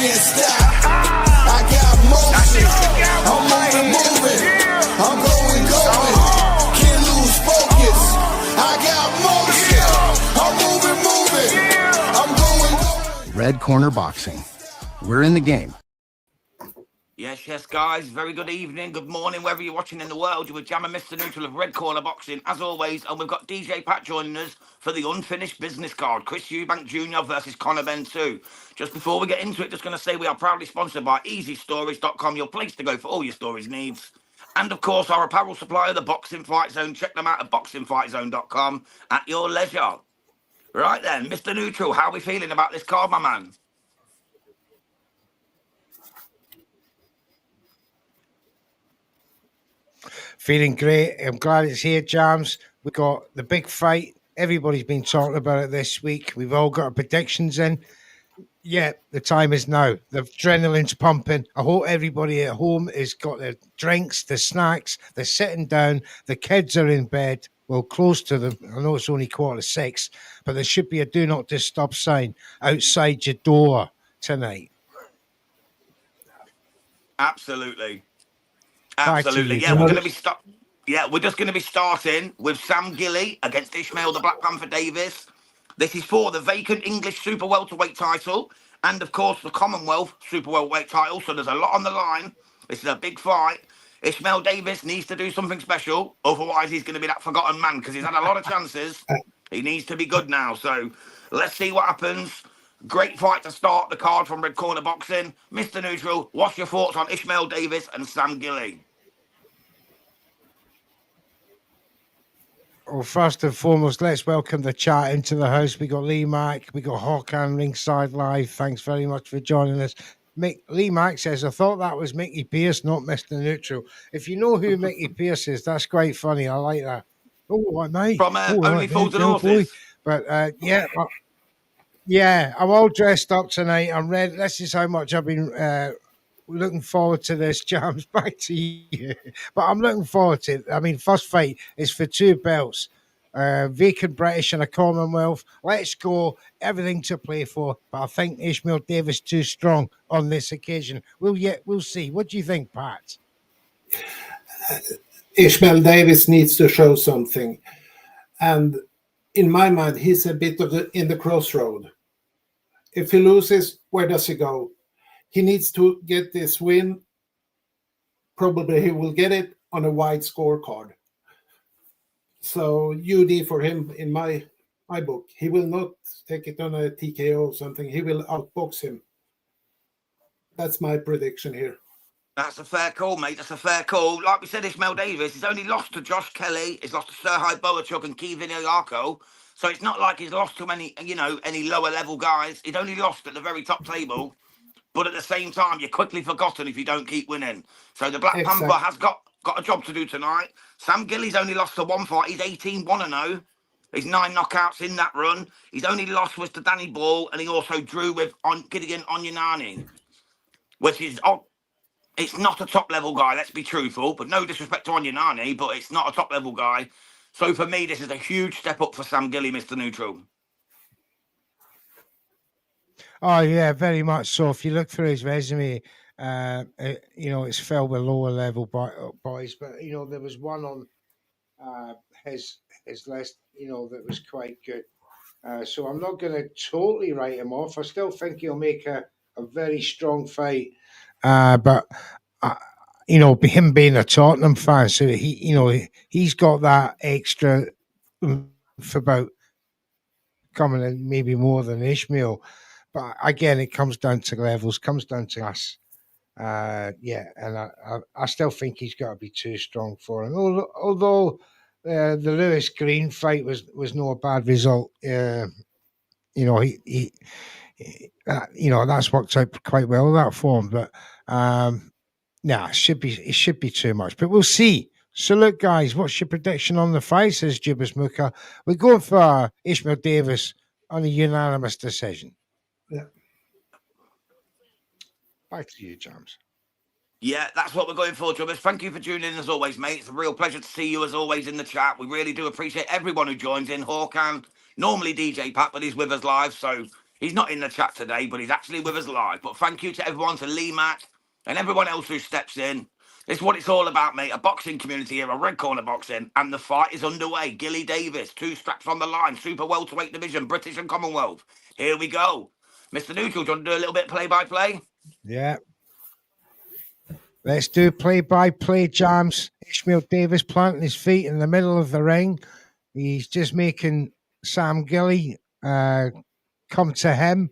can't stop. I got motion. I'm moving. I'm going. Can't lose focus. I got motion. I'm moving. I'm going. Red Corner Boxing. We're in the game. Yes, guys. Very good evening, good morning, wherever you're watching in the world. You're with Jammer Mr. Neutral of Red Corner Boxing, as always. And we've got DJ Pat joining us for the unfinished business card. Chris Eubank Jr. versus Conor Benn 2. Just before we get into it, just going to say we are proudly sponsored by EasyStorage.com, your place to go for all your storage needs. And, of course, our apparel supplier, the Boxing Fight Zone. Check them out at boxingfightzone.com at your leisure. Right then, Mr. Neutral, how are we feeling about this card, my man? Feeling great. I'm glad it's here, Jams. We've got the big fight. Everybody's been talking about it this week. We've all got our predictions in. Yeah, the time is now. The adrenaline's pumping. I hope everybody at home has got their drinks, the snacks, they're sitting down, the kids are in bed. Well, close to them. I know it's only 5:45, but there should be a do not disturb sign outside your door tonight. Absolutely. Yeah, we're going to be we're just going to be starting with Sam Gilly against Ishmael the Black Panther Davis. This is for the vacant English super welterweight title and, of course, the Commonwealth super welterweight title. So there's a lot on the line. This is a big fight. Ishmael Davis needs to do something special. Otherwise, he's going to be that forgotten man because he's had a lot of chances. He needs to be good now. So let's see what happens. Great fight to start the card from Red Corner Boxing. Mr. Neutral, what's your thoughts on Ishmael Davis and Sam Gilly? Well, first and foremost, let's welcome the chat into the house. We got Lee Mack, we got Hawkan ringside live. Thanks very much for joining us. Lee Mack says, I thought that was Mickey Pierce, not Mr. Neutral. If you know who Mickey Pierce is, that's quite funny. I like that. Oh, what, mate? From Only Fools and Horses. But yeah, I'm all dressed up tonight. I'm ready. This is how much I've been looking forward to this, Jams. Back to you. But I'm looking forward to it. I mean, first fight is for 2 belts. Vacant British and a Commonwealth. Let's go. Everything to play for. But I think Ishmael Davis too strong on this occasion. We'll see. What do you think, Pat? Ishmael Davis needs to show something. And in my mind, he's a bit in the crossroad. If he loses, where does he go? He needs to get this win. Probably he will get it on a wide scorecard. So UD for him in my book. He will not take it on a TKO or something. He will outbox him. That's my prediction here. That's a fair call, mate. That's a fair call. Like we said, Ishmael Davis, he's only lost to Josh Kelly. He's lost to Serhii Boachuk and Kevin Oyako. So it's not like he's lost to any lower level guys. He's only lost at the very top table. But at the same time, you're quickly forgotten if you don't keep winning. So the Black Panther has got a job to do tonight. Sam Gilly's only lost to 1 fight. He's 18-1-0. He's 9 knockouts in that run. His only loss was to Danny Ball, and he also drew with Gideon Onyanani, which is it's not a top-level guy, let's be truthful. But no disrespect to Onyanani, but it's not a top-level guy. So for me, this is a huge step up for Sam Gilly, Mr. Neutral. Oh, yeah, very much so. If you look through his resume, it's fell with lower level boys. But, there was one on his list, that was quite good. So I'm not going to totally write him off. I still think he'll make a very strong fight. But him being a Tottenham fan, so he's got that extra for about coming in maybe more than Ishmael. But again, it comes down to levels, comes down to us. And I still think he's got to be too strong for him. Although the Lewis Green fight was no bad result. He that's worked out quite well that form. But it should be too much. But we'll see. So look, guys, what's your prediction on the fight? Says Jubas Muka. We're going for Ishmael Davis on a unanimous decision. Yeah. Back to you, James. Yeah, that's what we're going for, Jubbers. Thank you for tuning in as always, mate. It's a real pleasure to see you as always in the chat. We really do appreciate everyone who joins in. Hawkan, normally DJ Pat, but he's with us live, so He's not in the chat today, but he's actually with us live. But thank you to everyone, to Lee Matt and everyone else who steps in. This is what it's all about, mate. A boxing community here, a Red Corner Boxing, and the fight is underway. Gilly Davis, 2 straps on the line, super welterweight division, British and Commonwealth. Here we go. Mr. Neutral, do you want to do a little bit play-by-play? Yeah. Let's do play-by-play, Jams. Ishmael Davis planting his feet in the middle of the ring. He's just making Sam Gilly come to him.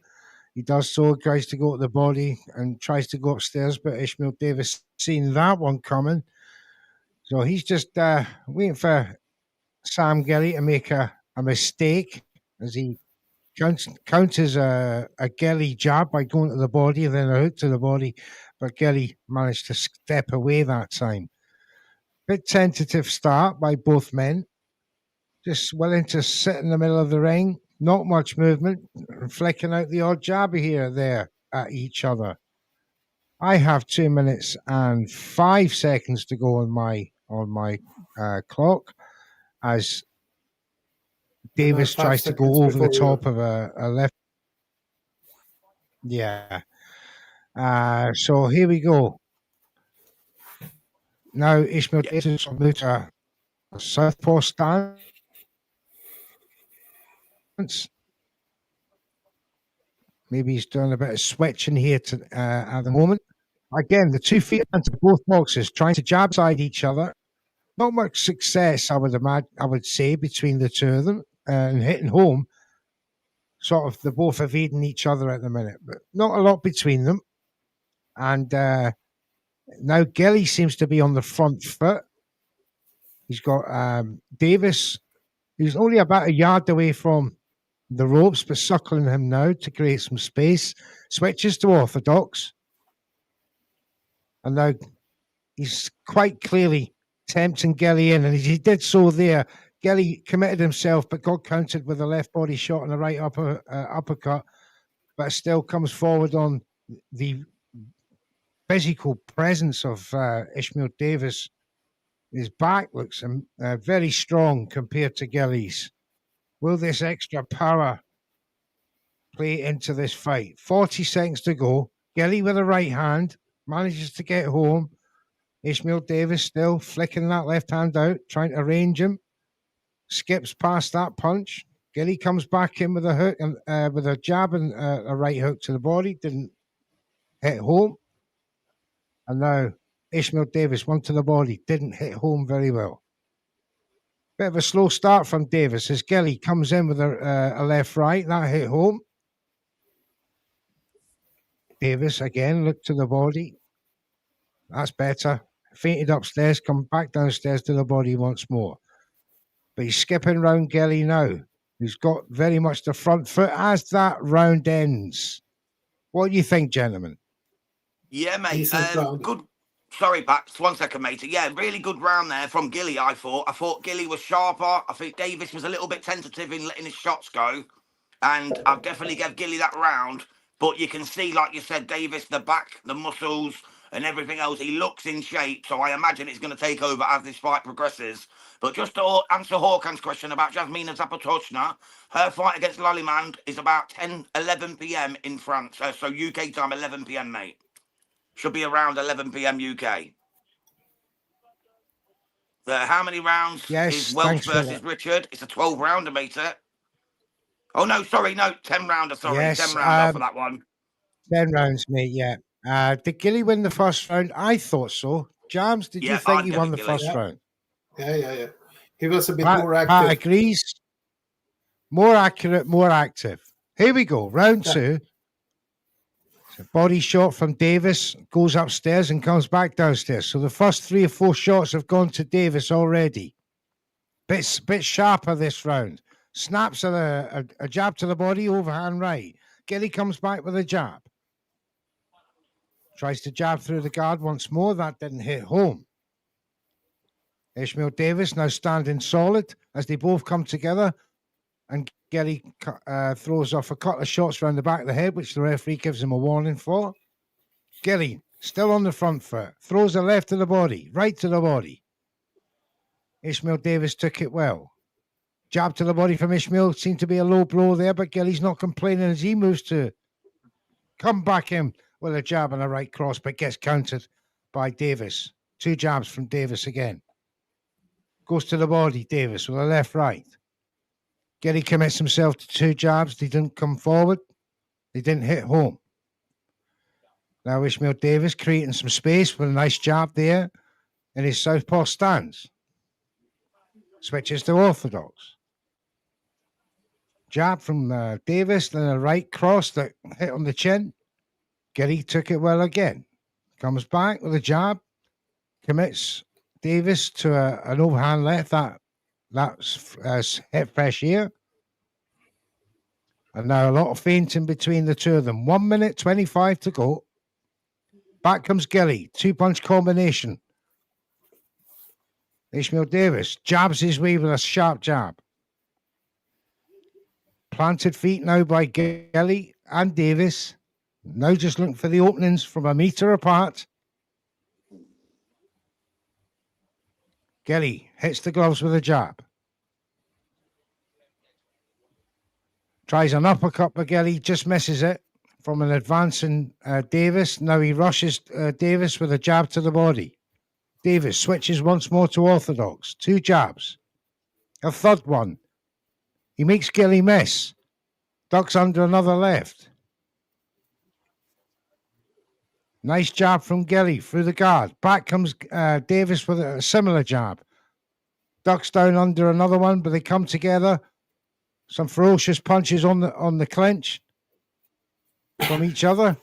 He does so, tries to go to the body and tries to go upstairs, but Ishmael Davis seen that one coming. So he's just waiting for Sam Gilly to make a mistake as he counters a Gilly jab by going to the body and then a hook to the body, but Gilly managed to step away that time. Bit tentative start by both men. Just willing to sit in the middle of the ring. Not much movement. Flicking out the odd jab here or there at each other. I have 2 minutes and 5 seconds to go on my clock as Davis tries to go over the top of a left. Yeah. So here we go. Now Ishmael Davis will move to a southpaw stance. Maybe he's doing a bit of switching here at the moment. Again, the 2 feet into both boxes, trying to jab side each other. Not much success, I would say, between the two of them, and hitting home. Sort of, they're both evading each other at the minute, but not a lot between them. And now Gilly seems to be on the front foot. He's got Davis, who's only about a yard away from the ropes, but suckling him now to create some space. Switches to orthodox. And now he's quite clearly tempting Gilly in, and he did so there. Gilly committed himself, but got countered with a left body shot and a right uppercut, but still comes forward on the physical presence of Ishmael Davis. His back looks very strong compared to Gilly's. Will this extra power play into this fight? 40 seconds to go. Gilly with a right hand manages to get home. Ishmael Davis still flicking that left hand out, trying to range him. Skips past that punch. Gilly comes back in with a hook and with a jab and a right hook to the body. Didn't hit home. And now Ishmael Davis, one to the body. Didn't hit home very well. Bit of a slow start from Davis as Gilly comes in with a left right. That hit home. Davis again looked to the body. That's better. Fainted upstairs, come back downstairs to the body once more. But he's skipping round Gilly now. He's got very much the front foot as that round ends. What do you think, gentlemen? Yeah, mate. Good. Sorry, Pax. 1 second, mate. Yeah, really good round there from Gilly, I thought. I thought Gilly was sharper. I think Davis was a little bit tentative in letting his shots go. And I'll definitely give Gilly that round. But you can see, like you said, Davis, the back, the muscles, and everything else, he looks in shape. So I imagine it's going to take over as this fight progresses. But just to answer Hawkins' question about Jasmina Zapatochna, her fight against Lallemand is about 11 p.m. in France. So UK time, 11 p.m., mate. Should be around 11 p.m. UK. How many rounds is Welch versus Richard? It's a 12-rounder, mate. Oh, no, sorry, no, 10-rounder, sorry. Yes, 10-rounder for that one. 10 rounds, mate, yeah. Did Gilly win the first round? I thought so. Jams, did you think he won the first round? Yeah. He was a bit more active. Pat agrees. More accurate, more active. Here we go, round two. A body shot from Davis, goes upstairs and comes back downstairs. So the first 3 or 4 shots have gone to Davis already. Bit sharper this round. Snaps a jab to the body, overhand right. Gilly comes back with a jab. Tries to jab through the guard once more. That didn't hit home. Ishmael Davis now standing solid as they both come together. And Gilly throws off a couple of shots around the back of the head, which the referee gives him a warning for. Gilly, still on the front foot, throws a left to the body, right to the body. Ishmael Davis took it well. Jab to the body from Ishmael. Seemed to be a low blow there, but Gilly's not complaining as he moves to come back in with a jab and a right cross, but gets countered by Davis. 2 jabs from Davis again. Goes to the body, Davis, with a left right. Gilly commits himself to 2 jabs. They didn't come forward. They didn't hit home. Now Ishmael Davis creating some space with a nice jab there in his southpaw stance. Switches to orthodox. Jab from Davis, then a right cross that hit on the chin. Gilly took it well again. Comes back with a jab. Commits Davis to an overhand left. That's hit fresh here. And now a lot of feinting between the two of them. 1 minute 25 to go. Back comes Gilly. 2-punch combination. Ishmael Davis jabs his way with a sharp jab. Planted feet now by Gilly and Davis. Now just looking for the openings from a meter apart. Gilly hits the gloves with a jab. Tries an uppercut by Gilly, just misses it from an advancing Davis. Now he rushes Davis with a jab to the body. Davis switches once more to orthodox. 2 jabs. A third one. He makes Gilly miss. Ducks under another left. Nice jab from Gilly through the guard. Back comes Davis with a similar jab. Ducks down under another one, but they come together. Some ferocious punches on the clinch from each other.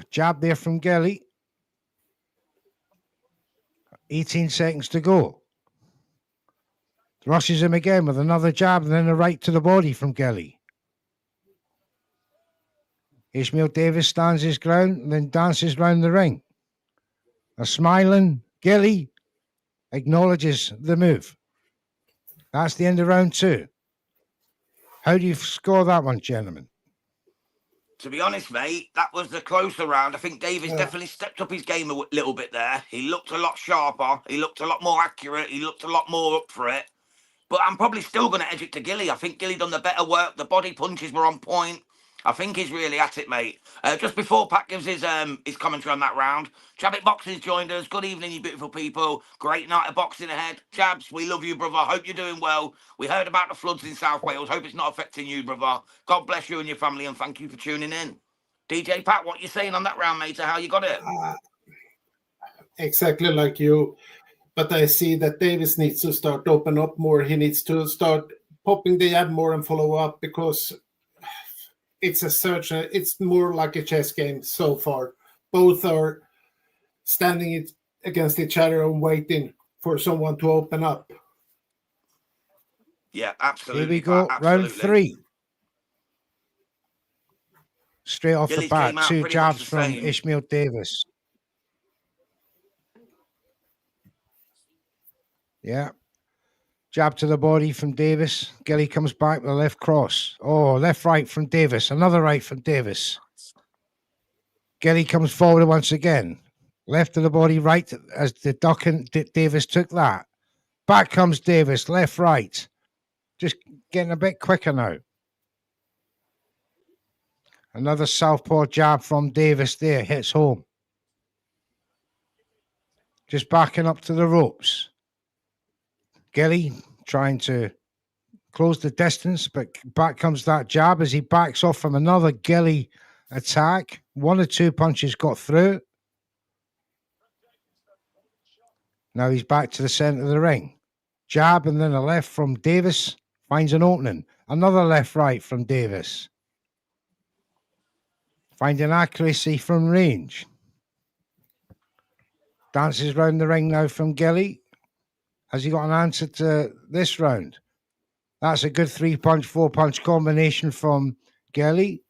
Jab there from Gilly. 18 seconds to go. Rushes him again with another jab and then a right to the body from Gilly. Ishmael Davis stands his ground and then dances round the ring. A smiling Gilly acknowledges the move. That's the end of round 2. How do you score that one, gentlemen? To be honest, mate, that was the closer round. I think Davis definitely stepped up his game a little bit there. He looked a lot sharper. He looked a lot more accurate. He looked a lot more up for it. But I'm probably still going to edge it to Gilly. I think Gilly done the better work. The body punches were on point. I think he's really at it, mate. Just before Pat gives his commentary on that round, Chabit Boxing's joined us. Good evening, you beautiful people. Great night of boxing ahead. Chabs, we love you, brother. Hope you're doing well. We heard about the floods in South Wales. Hope it's not affecting you, brother. God bless you and your family, and thank you for tuning in. DJ Pat, what you saying on that round, mate? How you got it? Exactly like you. But I see that Davis needs to start open up more. He needs to start popping the jab more and follow up, because it's a search. It's more like a chess game so far. Both are standing against each other and waiting for someone to open up. Yeah, absolutely. Here we go, Pat, round 3. Straight off Gilly's the bat, came out 2 pretty much jabs the from same. Ishmael Davis. Yeah. Jab to the body from Davis. Gilly comes back with a left cross. Oh, left right from Davis. Another right from Davis. Gilly comes forward once again. Left to the body, right as the duck, and Davis took that. Back comes Davis, left, right. Just getting a bit quicker now. Another southpaw jab from Davis there. Hits home. Just backing up to the ropes. Gilly trying to close the distance, but back comes that jab as he backs off from another Gilly attack. 1 or 2 punches got through. Now he's back to the center of the ring. Jab and then a left from Davis. Finds an opening. Another left right from Davis. Finding accuracy from range. Dances round the ring now from Gilly. Has he got an answer to this round? That's a good 3-punch, 4-punch combination from Gilly.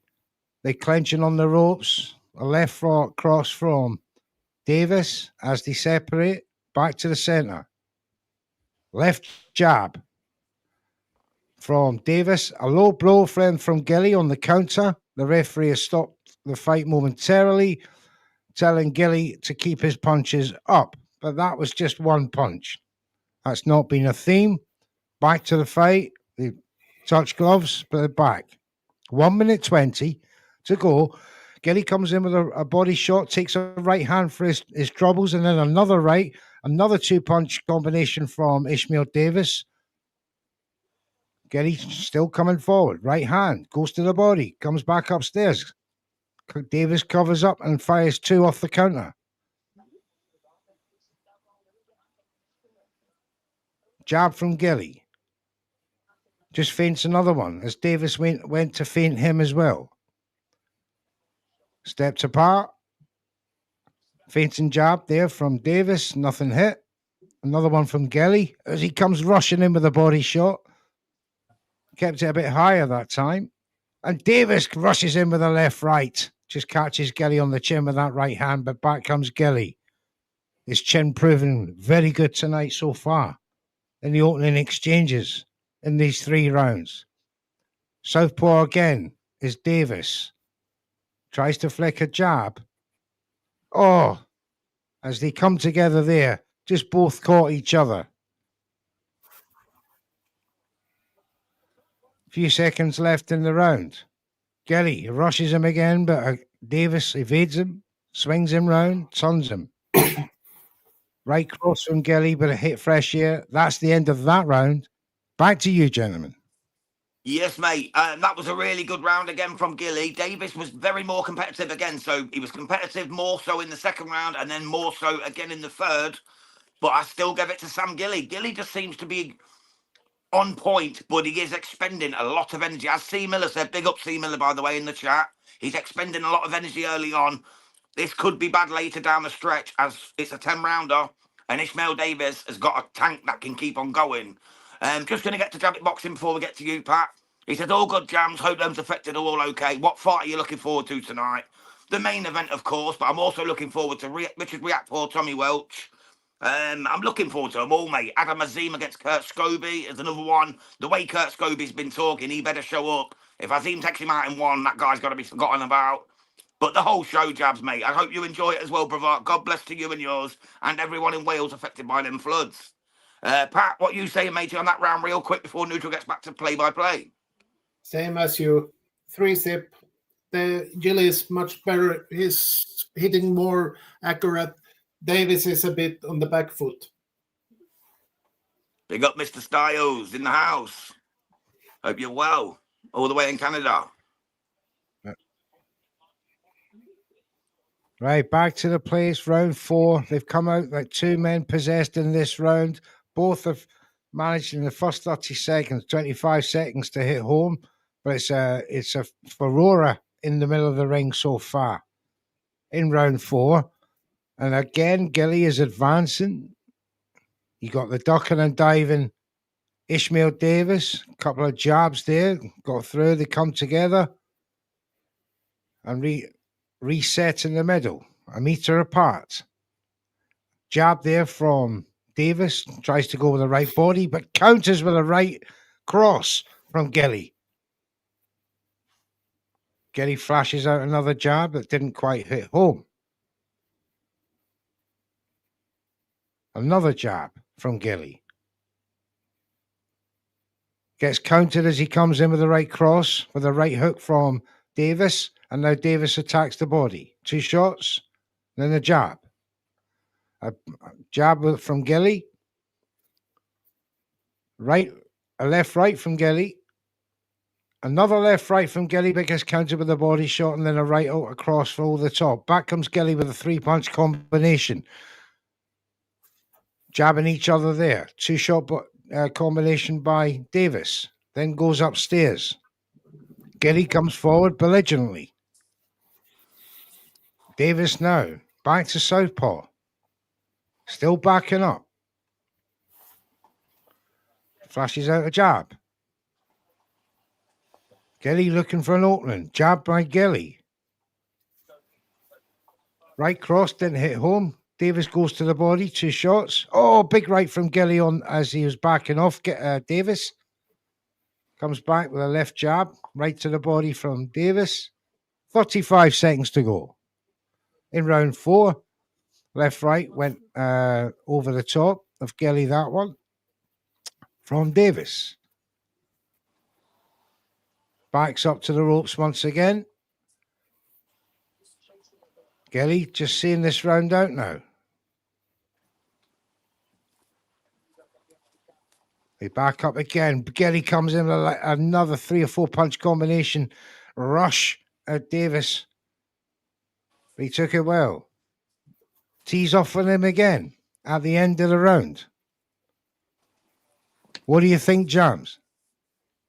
They clenching on the ropes. A left cross from Davis as they separate. Back to the center. Left jab from Davis. A low blow from Gilly on the counter. The referee has stopped the fight momentarily, telling Gilly to keep his punches up. But that was just 1 punch. That's not been a theme. Back to the fight. They touch gloves, but they're back. 1 minute 20 to go. Gilly comes in with a body shot, takes a right hand for his troubles, and then another right, another 2-punch combination from Ishmael Davis. Gilly still coming forward. Right hand goes to the body, comes back upstairs. Davis covers up and fires 2 off the counter. Jab from Gilly. Just feints another one as Davis went to feint him as well. Steps apart. Feints and jab there from Davis. Nothing hit. Another one from Gilly as he comes rushing in with a body shot. Kept it a bit higher that time. And Davis rushes in with a left right. Just catches Gilly on the chin with that right hand, but back comes Gilly. His chin proving very good tonight so far in the opening exchanges in these 3 rounds. Southpaw again is Davis. Tries to flick a jab. Oh, as they come together there, just both caught each other. Few seconds left in the round. Gilly rushes him again, but Davis evades him, swings him round, turns him. Right cross from Gilly, but a hit fresh here. That's the end of that round. Back to you, gentlemen. Yes, mate. That was a really good round again from Gilly. Davis was very more competitive again. So he was competitive more so in the second round and then more so again in the third. But I still give it to Sam Gilly. Gilly just seems to be on point, but he is expending a lot of energy. As C. Miller said, big up C. Miller, by the way, in the chat. He's expending a lot of energy early on. This could be bad later down the stretch as it's a 10-rounder and Ishmael Davis has got a tank that can keep on going. Just going to get to Jab It Boxing before we get to you, Pat. He said, all good jams, hope them's affected are all okay. What fight are you looking forward to tonight? The main event, of course, but I'm also looking forward to Richard Riakporhe, Tommy Welch. I'm looking forward to them all, mate. Adam Azim against Kurt Scobie is another one. The way Kurt Scobie's been talking, he better show up. If Azim takes him out in one, that guy's got to be forgotten about. But the whole show, Jabs, mate. I hope you enjoy it as well, brother. God bless to you and yours and everyone in Wales affected by them floods. Pat, what you saying, matey, on that round real quick before Neutral gets back to play-by-play? Same as you. 3-zip. The Gilly is much better. He's hitting more accurate. Davis is a bit on the back foot. Big up Mr. Styles in the house. Hope you're well. All the way in Canada. Right, back to the place, round 4. They've come out like 2 men possessed in this round. Both have managed in the first 30 seconds, 25 seconds to hit home. But it's a furore in the middle of the ring so far in round 4. And again, Gilly is advancing. You got the ducking and diving Ishmael Davis. A couple of jabs there. Got through. They come together. And reset in the middle. A meter apart. Jab there from Davis. Tries to go with the right body, but counters with a right cross from Gilly. Gilly flashes out another jab that didn't quite hit home. Another jab from Gilly. Gets countered as he comes in with the right cross, with a right hook from Davis, and now Davis attacks the body. 2 shots, then a jab. A jab from Gilly. A left-right from Gilly. Another left-right from Gilly, but gets countered with a body shot, and then a right out across for over the top. Back comes Gilly with a 3-punch combination. Jabbing each other there. 2-shot combination by Davis. Then goes upstairs. Gilly comes forward belligerently. Davis now. Back to southpaw. Still backing up. Flashes out a jab. Gilly looking for an opening. Jab by Gilly. Right cross didn't hit home. Davis goes to the body. 2 shots. Oh, big right from Gilly on as he was backing off. Davis comes back with a left jab. Right to the body from Davis. 35 seconds to go. In round 4, left right went over the top of Gilly, that one. from Davis. Backs up to the ropes once again. Gilly just seeing this round out now. They back up again. Gilly comes in with another 3 or 4 punch combination rush at Davis. But he took it well. Tees off on him again at the end of the round. What do you think, Jams?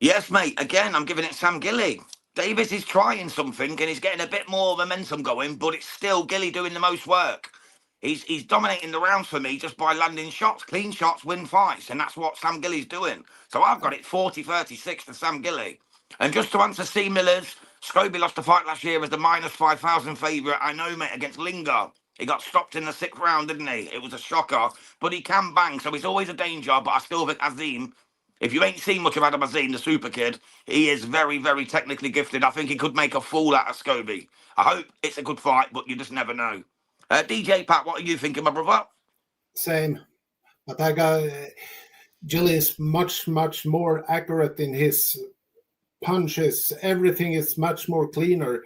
Yes, mate. Again, I'm giving it Sam Gilly. Davis is trying something and he's getting a bit more momentum going, but it's still Gilly doing the most work. He's dominating the rounds for me just by landing shots. Clean shots win fights, and that's what Sam Gilly's doing. So I've got it 40-36 to Sam Gilly. And just to answer C. Miller's, Scobie lost the fight last year as the minus 5,000 favourite. I know, mate, against Linger. He got stopped in the 6th round, didn't he? It was a shocker. But he can bang, so he's always a danger. But I still think Azim, if you ain't seen much of Adam Azim, the super kid, he is very, very technically gifted. I think he could make a fool out of Scobie. I hope it's a good fight, but you just never know. DJ Pat, what are you thinking, my brother? Same. But I got Gilly is much, much more accurate in his punches. Everything is much more cleaner.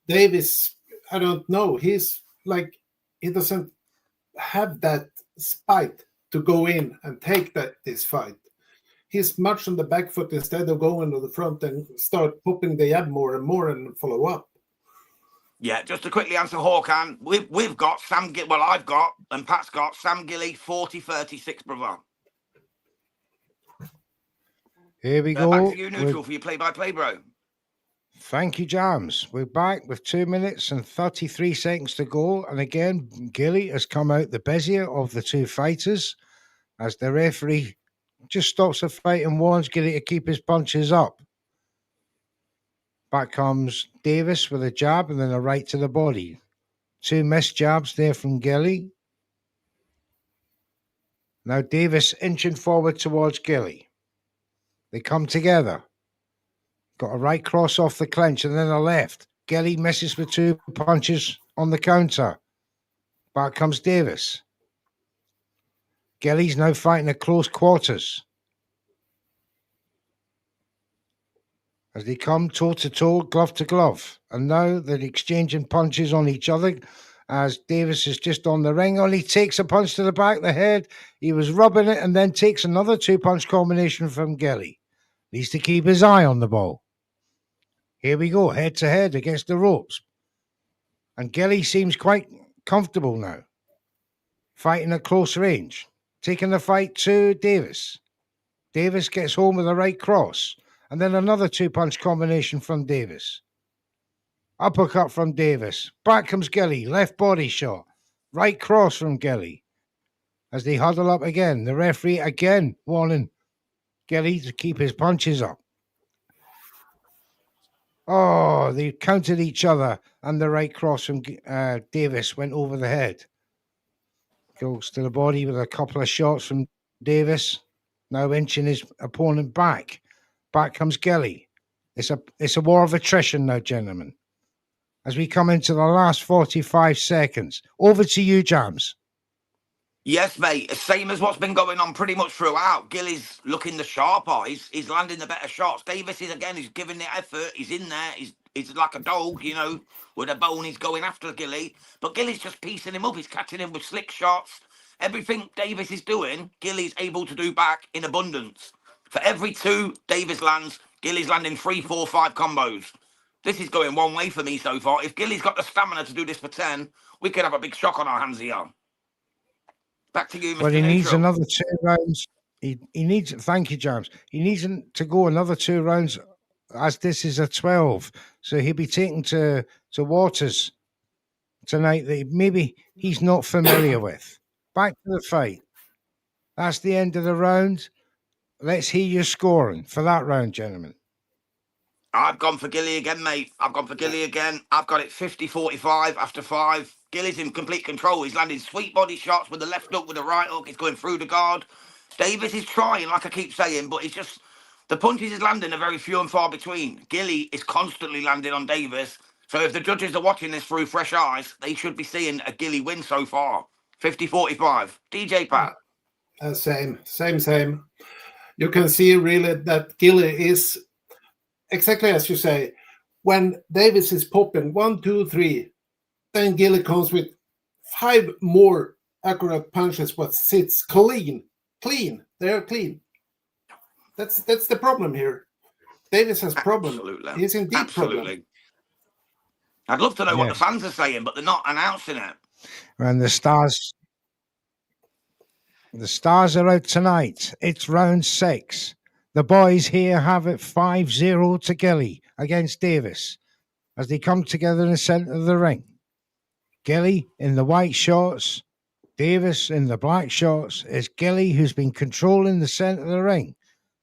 Davis, I don't know. He's like, he doesn't have that spite to go in and take this fight. He's much on the back foot instead of going to the front and start popping the jab more and more and follow up. Yeah, just to quickly answer Hawkan, we've got Sam Gilly, well, I've got, and Pat's got Sam Gilly 40-36, brother. Here we go. Back to you, neutral, for your play-by-play, bro. Thank you, Jams. We're back with 2 minutes and 33 seconds to go. And again, Gilly has come out the busier of the two fighters as the referee just stops the fight and warns Gilly to keep his punches up. Back comes Davis with a jab and then a right to the body. 2 missed jabs there from Gilly. Now Davis inching forward towards Gilly. They come together. Got a right cross off the clinch and then a left. Gilly misses with 2 punches on the counter. Back comes Davis. Gilly's now fighting at close quarters. As they come toe-to-toe, glove-to-glove. And now they're exchanging punches on each other as Davis is just on the ring. Only takes a punch to the back of the head. He was rubbing it and then takes another 2-punch combination from Gilly. Needs to keep his eye on the ball. Here we go, head-to-head against the ropes. And Gilly seems quite comfortable now. Fighting at close range. Taking the fight to Davis. Davis gets home with a right cross. And then another 2-punch combination from Davis. Uppercut from Davis. Back comes Gilly. Left body shot. Right cross from Gilly. As they huddle up again. The referee again warning Gilly to keep his punches up. Oh, they countered each other. And the right cross from Davis went over the head. Goes to the body with a couple of shots from Davis. Now inching his opponent back. Back comes Gilly. It's a war of attrition now, gentlemen. As we come into the last 45 seconds. Over to you, Jams. Yes, mate. Same as what's been going on pretty much throughout. Gilly's looking the sharper. He's landing the better shots. Davis is, again, he's giving the effort. He's in there. He's like a dog, you know, with a bone. He's going after Gilly. But Gilly's just piecing him up. He's catching him with slick shots. Everything Davis is doing, Gilly's able to do back in abundance. For every 2 Davis lands, Gilly's landing 3, 4, 5 combos. This is going one way for me so far. If Gilly's got the stamina to do this for 10, we could have a big shock on our hands here. Back to you, Mr. Well, he Neutral. needs another 2 rounds. He needs, thank you, James. He needs to go another 2 rounds as this is a 12. So he'll be taken to waters tonight that maybe he's not familiar with. Back to the fight. That's the end of the round. Let's hear your scoring for that round, gentlemen. I've gone for Gilly again, mate. I've got it 50-45 after 5. Gilly's in complete control. He's landing sweet body shots with the left hook, with the right hook. He's going through the guard. Davis is trying, like I keep saying, but he's just... The punches he's landing are very few and far between. Gilly is constantly landing on Davis. So if the judges are watching this through fresh eyes, they should be seeing a Gilly win so far. 50-45. DJ Pat. Same. you can see really that Gilly is exactly as you say. When Davis is popping 1, 2, 3, then Gilly comes with 5 more accurate punches, but sits clean. They're clean. That's the problem here. Davis has problem. Absolutely. He's in deep problem. Absolutely. I'd love to know what the Yes. fans are saying, but they're not announcing it. And the Stars are out tonight. It's round 6. The boys here have it 5-0 to Gilly against Davis as they come together in the centre of the ring. Gilly in the white shorts, Davis in the black shorts. It's Gilly who's been controlling the centre of the ring.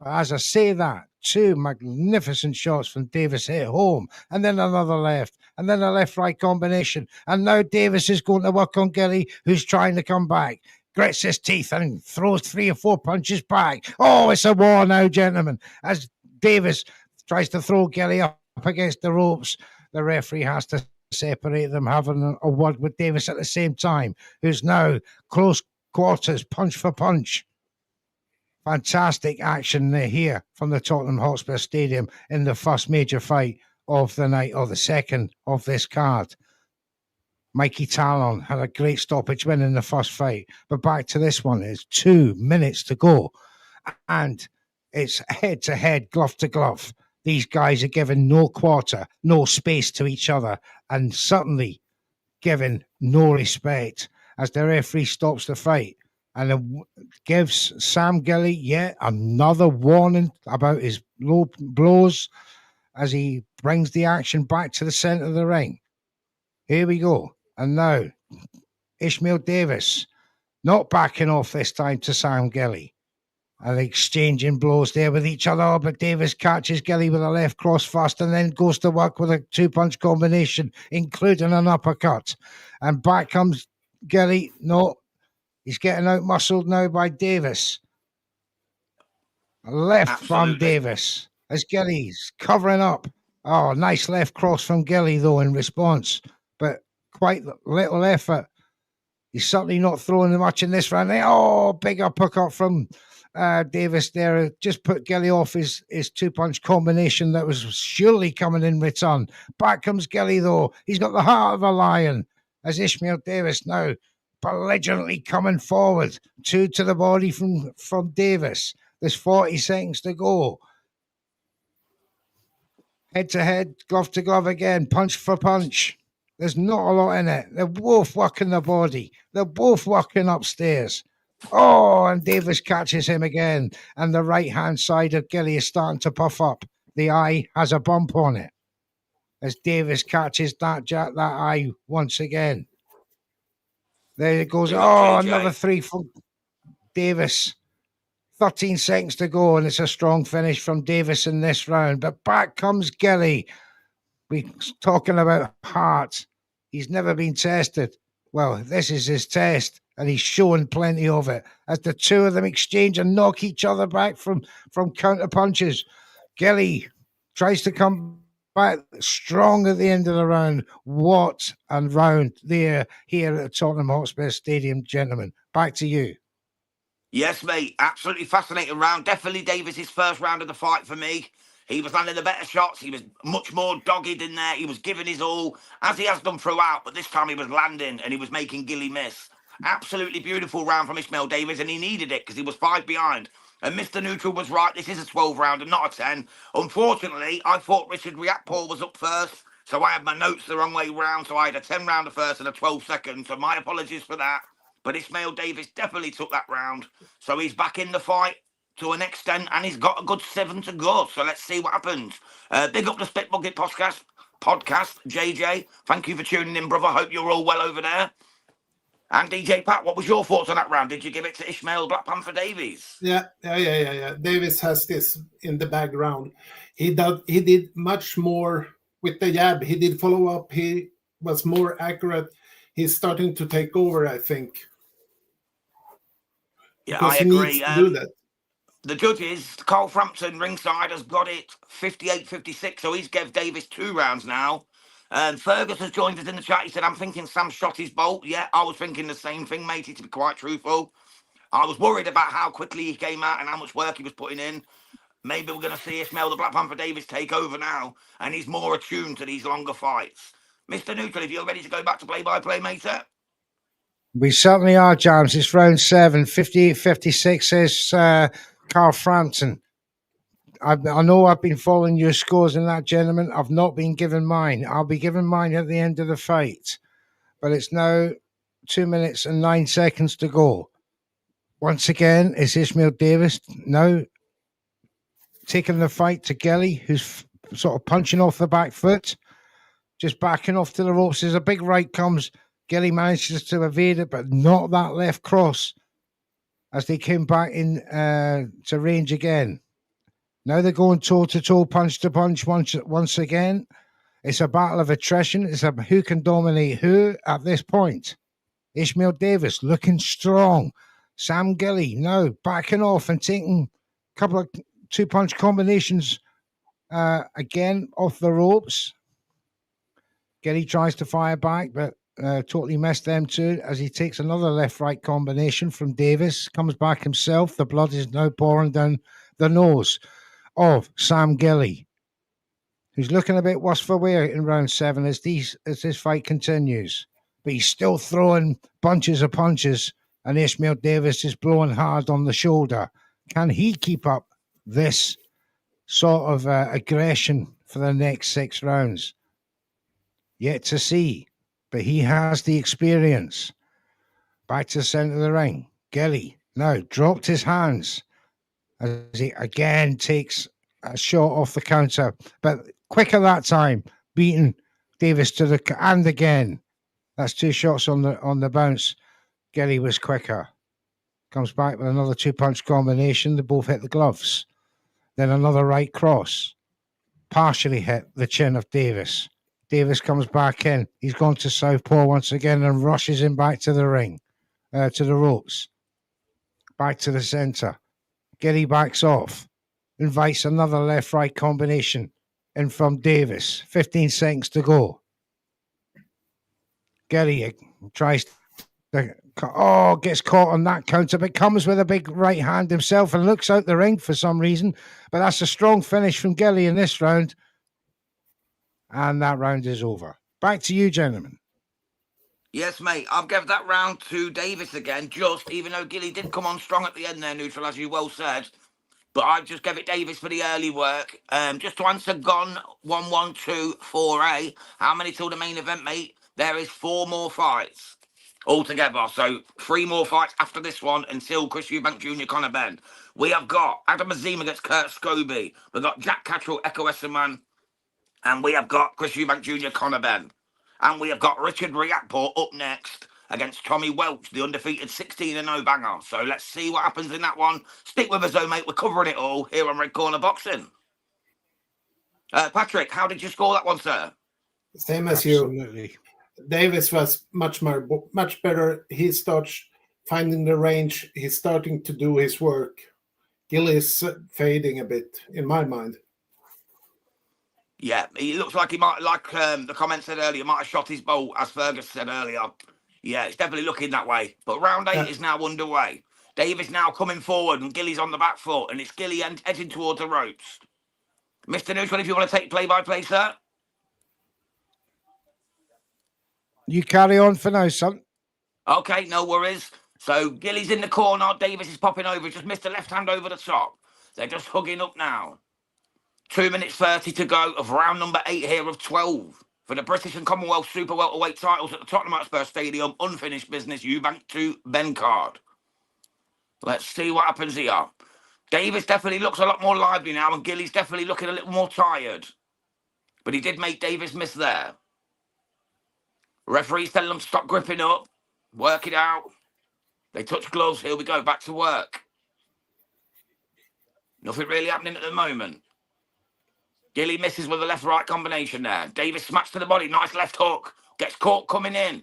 As I say that, 2 magnificent shots from Davis hit home, and then another left, and then a left-right combination. And now Davis is going to work on Gilly, who's trying to come back. Grits his teeth and throws 3 or 4 punches back. Oh, it's a war now, gentlemen. As Davis tries to throw Gilly up against the ropes, the referee has to separate them, having a word with Davis at the same time, who's now close quarters, punch for punch. Fantastic action here from the Tottenham Hotspur Stadium in the first major fight of the night, or the second of this card. Mikey Talon had a great stoppage win in the first fight, but back to this one. It's 2 minutes to go, and it's head-to-head, glove-to-glove. These guys are giving no quarter, no space to each other, and certainly giving no respect as the referee stops the fight and gives Sam Gilly yet another warning about his low blows as he brings the action back to the centre of the ring. Here we go. And now, Ishmael Davis not backing off this time to Sam Gilly. And exchanging blows there with each other, but Davis catches Gilly with a left cross first and then goes to work with a 2-punch combination, including an uppercut. And back comes Gilly. No, he's getting out-muscled now by Davis. Left from Davis as Gilly's covering up. Oh, nice left cross from Gilly, though, in response, but quite little effort. He's certainly not throwing much in this round. Oh, big uppercut from Davis there. Just put Gilly off his 2-punch combination that was surely coming in return. Back comes Gilly, though. He's got the heart of a lion as Ishmael Davis now belligerently coming forward. 2 to the body from Davis. There's 40 seconds to go. Head to head, glove to glove again, punch for punch. There's not a lot in it. They're both working the body. They're both working upstairs. Oh, and Davis catches him again. And the right-hand side of Gilly is starting to puff up. The eye has a bump on it as Davis catches that eye once again. There it goes. Oh, another 3 from Davis. 13 seconds to go, and it's a strong finish from Davis in this round. But back comes Gilly. We're talking about heart. He's never been tested. Well, this is his test, and he's showing plenty of it as the 2 of them exchange and knock each other back from counter punches. Gilly tries to come back strong at the end of the round. What a round there here at Tottenham Hotspur Stadium, gentlemen. Back to you. Yes, mate. Absolutely fascinating round. Definitely Davis's first round of the fight for me. He was landing the better shots. He was much more dogged in there. He was giving his all, as he has done throughout. But this time he was landing and he was making Gilly miss. Absolutely beautiful round from Ishmael Davis, and he needed it because he was 5 behind. And Mr. Neutral was right. This is a 12 round and not a 10. Unfortunately, I thought Richard Riakporhe was up first. So I had my notes the wrong way round. So I had a 10 rounder first and a 12 second. So my apologies for that. But Ishmael Davis definitely took that round. So he's back in the fight to an extent, and he's got a good 7 to go. So let's see what happens. Big up the Spit Bucket podcast, JJ. Thank you for tuning in, brother. Hope you're all well over there. And DJ Pat, what was your thoughts on that round? Did you give it to Ishmael Black Panther Davies? Yeah. Davis has this in the background. He did much more with the jab. He did follow up. He was more accurate. He's starting to take over, I think. Yeah, because I agree. He needs to do that. The judges, Carl Frampton ringside, has got it 58-56, so he's gave Davis 2 rounds now. Fergus has joined us in the chat. He said, I'm thinking Sam shot his bolt. Yeah, I was thinking the same thing, matey, to be quite truthful. I was worried about how quickly he came out and how much work he was putting in. Maybe we're going to see Ishmael the Black Panther Davis take over now, and he's more attuned to these longer fights. Mr. Neutral, if you're ready to go back to play-by-play, mate, sir. We certainly are, James. It's round 7. 58-56 is Carl Frampton. I know I've been following your scores in that, gentlemen. I've not been given mine. I'll be given mine at the end of the fight. But it's now 2 minutes and 9 seconds to go. Once again, it's Ishmael Davis now taking the fight to Gelly, who's sort of punching off the back foot, just backing off to the ropes. As a big right comes, Gelly manages to evade it, but not that left cross as they came back in to range again. Now they're going toe-to-toe, punch-to-punch once again. It's a battle of attrition. It's a who can dominate who at this point. Ishmael Davis looking strong. Sam Gelly now backing off and taking a couple of two-punch combinations again off the ropes. Gelly tries to fire back, but totally missed them too as he takes another left-right combination from Davis. Comes back himself. The blood is now pouring down the nose of Sam Gelly, who's looking a bit worse for wear in round 7 as this fight continues. But he's still throwing bunches of punches, and Ishmael Davis is blowing hard on the shoulder. Can he keep up this sort of aggression for the next 6 rounds? Yet to see, but he has the experience. Back to the centre of the ring. Gelly now dropped his hands as he again takes a shot off the counter, but quicker that time, beating Davis to the and again. That's 2 shots on the bounce. Gelly was quicker. Comes back with another 2-punch combination. They both hit the gloves. Then another right cross. Partially hit the chin of Davis. Davis comes back in. He's gone to southpaw once again and rushes him back to the ring, to the ropes. Back to the centre. Gelly backs off. Invites another left-right combination in from Davis. 15 seconds to go. Gelly tries to... gets caught on that counter, but comes with a big right hand himself and looks out the ring for some reason. But that's a strong finish from Gelly in this round. And that round is over. Back to you, gentlemen. Yes, mate. I'll give that round to Davis again, even though Gilly did come on strong at the end there, Neutral, as you well said. But I just gave it Davis for the early work. Just to answer Gon 1124A, how many till the main event, mate? There is 4 more fights altogether. So 3 more fights after this one until Chris Eubank Jr. Conor Benn. We have got Adam Azima against Kurt Scobie. We've got Jack Cattrall, Echo Esserman. And we have got Chris Eubank Jr. Conor Benn. And we have got Richard Riakporte up next against Tommy Welch, the undefeated 16-0 banger. So let's see what happens in that one. Stick with us, though, mate. We're covering it all here on Red Corner Boxing. Patrick, how did you score that one, sir? Same as Absolutely. you. Davis was much better. He starts finding the range. He's starting to do his work. Gilly is fading a bit, in my mind. Yeah, he looks like he might, like the comment said earlier, might have shot his bolt, as Fergus said earlier. Yeah, it's definitely looking that way. But round 8 is now underway. Davis now coming forward and Gilly's on the back foot, and it's Gilly edging towards the ropes. Mr. Neutral, if you want to take play-by-play, sir. You carry on for now, son. Okay, no worries. So Gilly's in the corner. Davis is popping over. Just missed a left hand over the top. They're just hugging up now. 2 minutes 30 to go of round number 8 here of 12 for the British and Commonwealth Super Welterweight titles at the Tottenham Hotspur Stadium. Unfinished business. Eubank to Benn card. Let's see what happens here. Davis definitely looks a lot more lively now, and Gilly's definitely looking a little more tired. But he did make Davis miss there. Referee's telling them to stop gripping up. Work it out. They touch gloves. Here we go. Back to work. Nothing really happening at the moment. Gilly misses with a left-right combination there. Davis smacks to the body. Nice left hook. Gets caught coming in.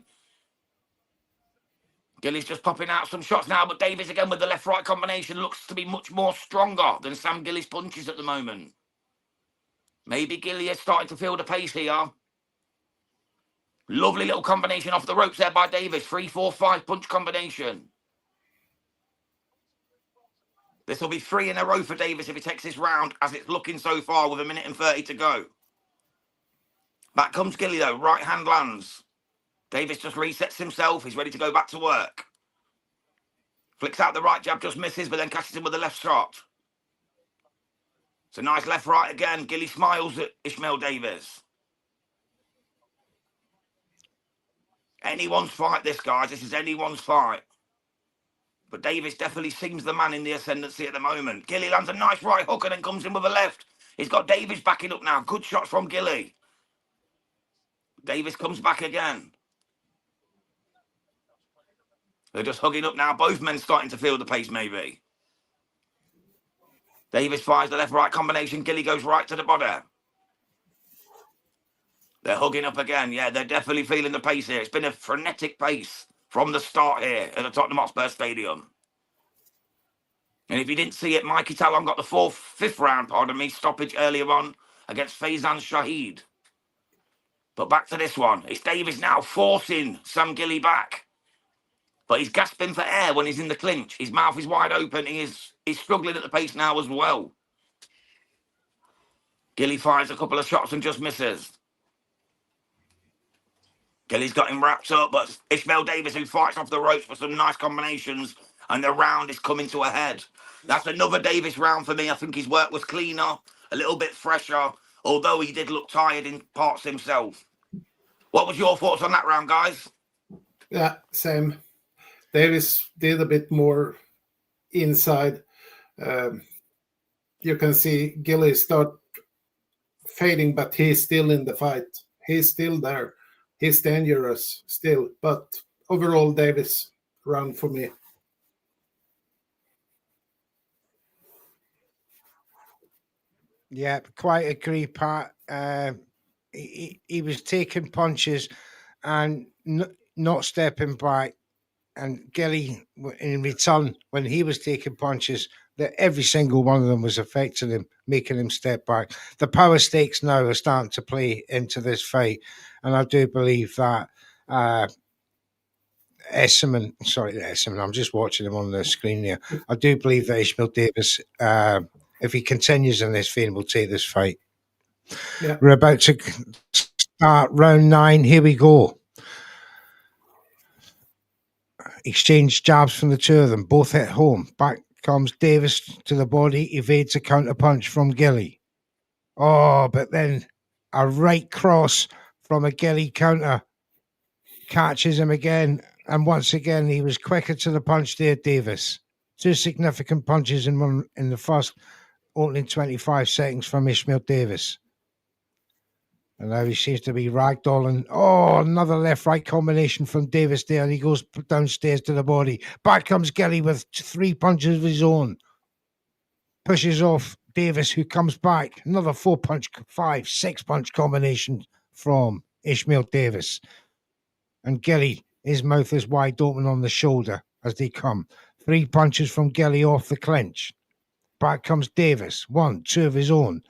Gilly's just popping out some shots now, but Davis again with the left-right combination looks to be much more stronger than Sam Gilly's punches at the moment. Maybe Gilly is starting to feel the pace here. Lovely little combination off the ropes there by Davis. 3-4-5 punch combination. This will be 3 in a row for Davis if he takes this round, as it's looking so far with 1:30 to go. Back comes Gilly, though. Right hand lands. Davis just resets himself. He's ready to go back to work. Flicks out the right jab, just misses, but then catches him with the left shot. It's a nice left-right again. Gilly smiles at Ishmael Davis. Anyone's fight, this, guys. This is anyone's fight. But Davis definitely seems the man in the ascendancy at the moment. Gilly lands a nice right hook and then comes in with a left. He's got Davis backing up now. Good shots from Gilly. Davis comes back again. They're just hugging up now. Both men starting to feel the pace, maybe. Davis fires the left-right combination. Gilly goes right to the body. They're hugging up again. Yeah, they're definitely feeling the pace here. It's been a frenetic pace from the start here at the Tottenham Hotspur Stadium. And if you didn't see it, Mikey Talon got the fifth round, stoppage earlier on against Faizan Shahid. But back to this one. It's Davis now forcing Sam Gilly back. But he's gasping for air when he's in the clinch. His mouth is wide open. He's struggling at the pace now as well. Gilly fires a couple of shots and just misses. Gilly's got him wrapped up, but Ishmael Davis, who fights off the ropes for some nice combinations, and the round is coming to a head. That's another Davis round for me. I think his work was cleaner, a little bit fresher, although he did look tired in parts himself. What was your thoughts on that round, guys? Yeah, same. Davis did a bit more inside. You can see Gilly start fading, but he's still in the fight. He's still there. He's dangerous still. But overall, Davis round for me. Yeah, quite agree, Pat. He was taking punches and not stepping back. And Gilly, in return, when he was taking punches, that every single one of them was affecting him, making him step back. The power stakes now are starting to play into this fight. And I do believe that Esserman, I'm just watching him on the screen here. I do believe that Ishmael Davis, if he continues in this vein, will take this fight. Yeah. We're about to start round 9. Here we go. Exchange jabs from the two of them. Both hit home. Back comes Davis to the body. Evades a counter punch from Gilly. Oh, but then a right cross from a Gilly counter catches him again. And once again, he was quicker to the punch there, Davis. 2 significant punches in the first opening 25 seconds from Ishmael Davis. And now he seems to be ragdolling. Oh, another left-right combination from Davis there. And he goes downstairs to the body. Back comes Gilly with 3 punches of his own. Pushes off Davis, who comes back. Another 4-punch, 5, 6-punch combination from Ishmael Davis. And Gilly, his mouth is wide open on the shoulder as they come. 3 punches from Gilly off the clinch. Back comes Davis. 1, 2 of his own.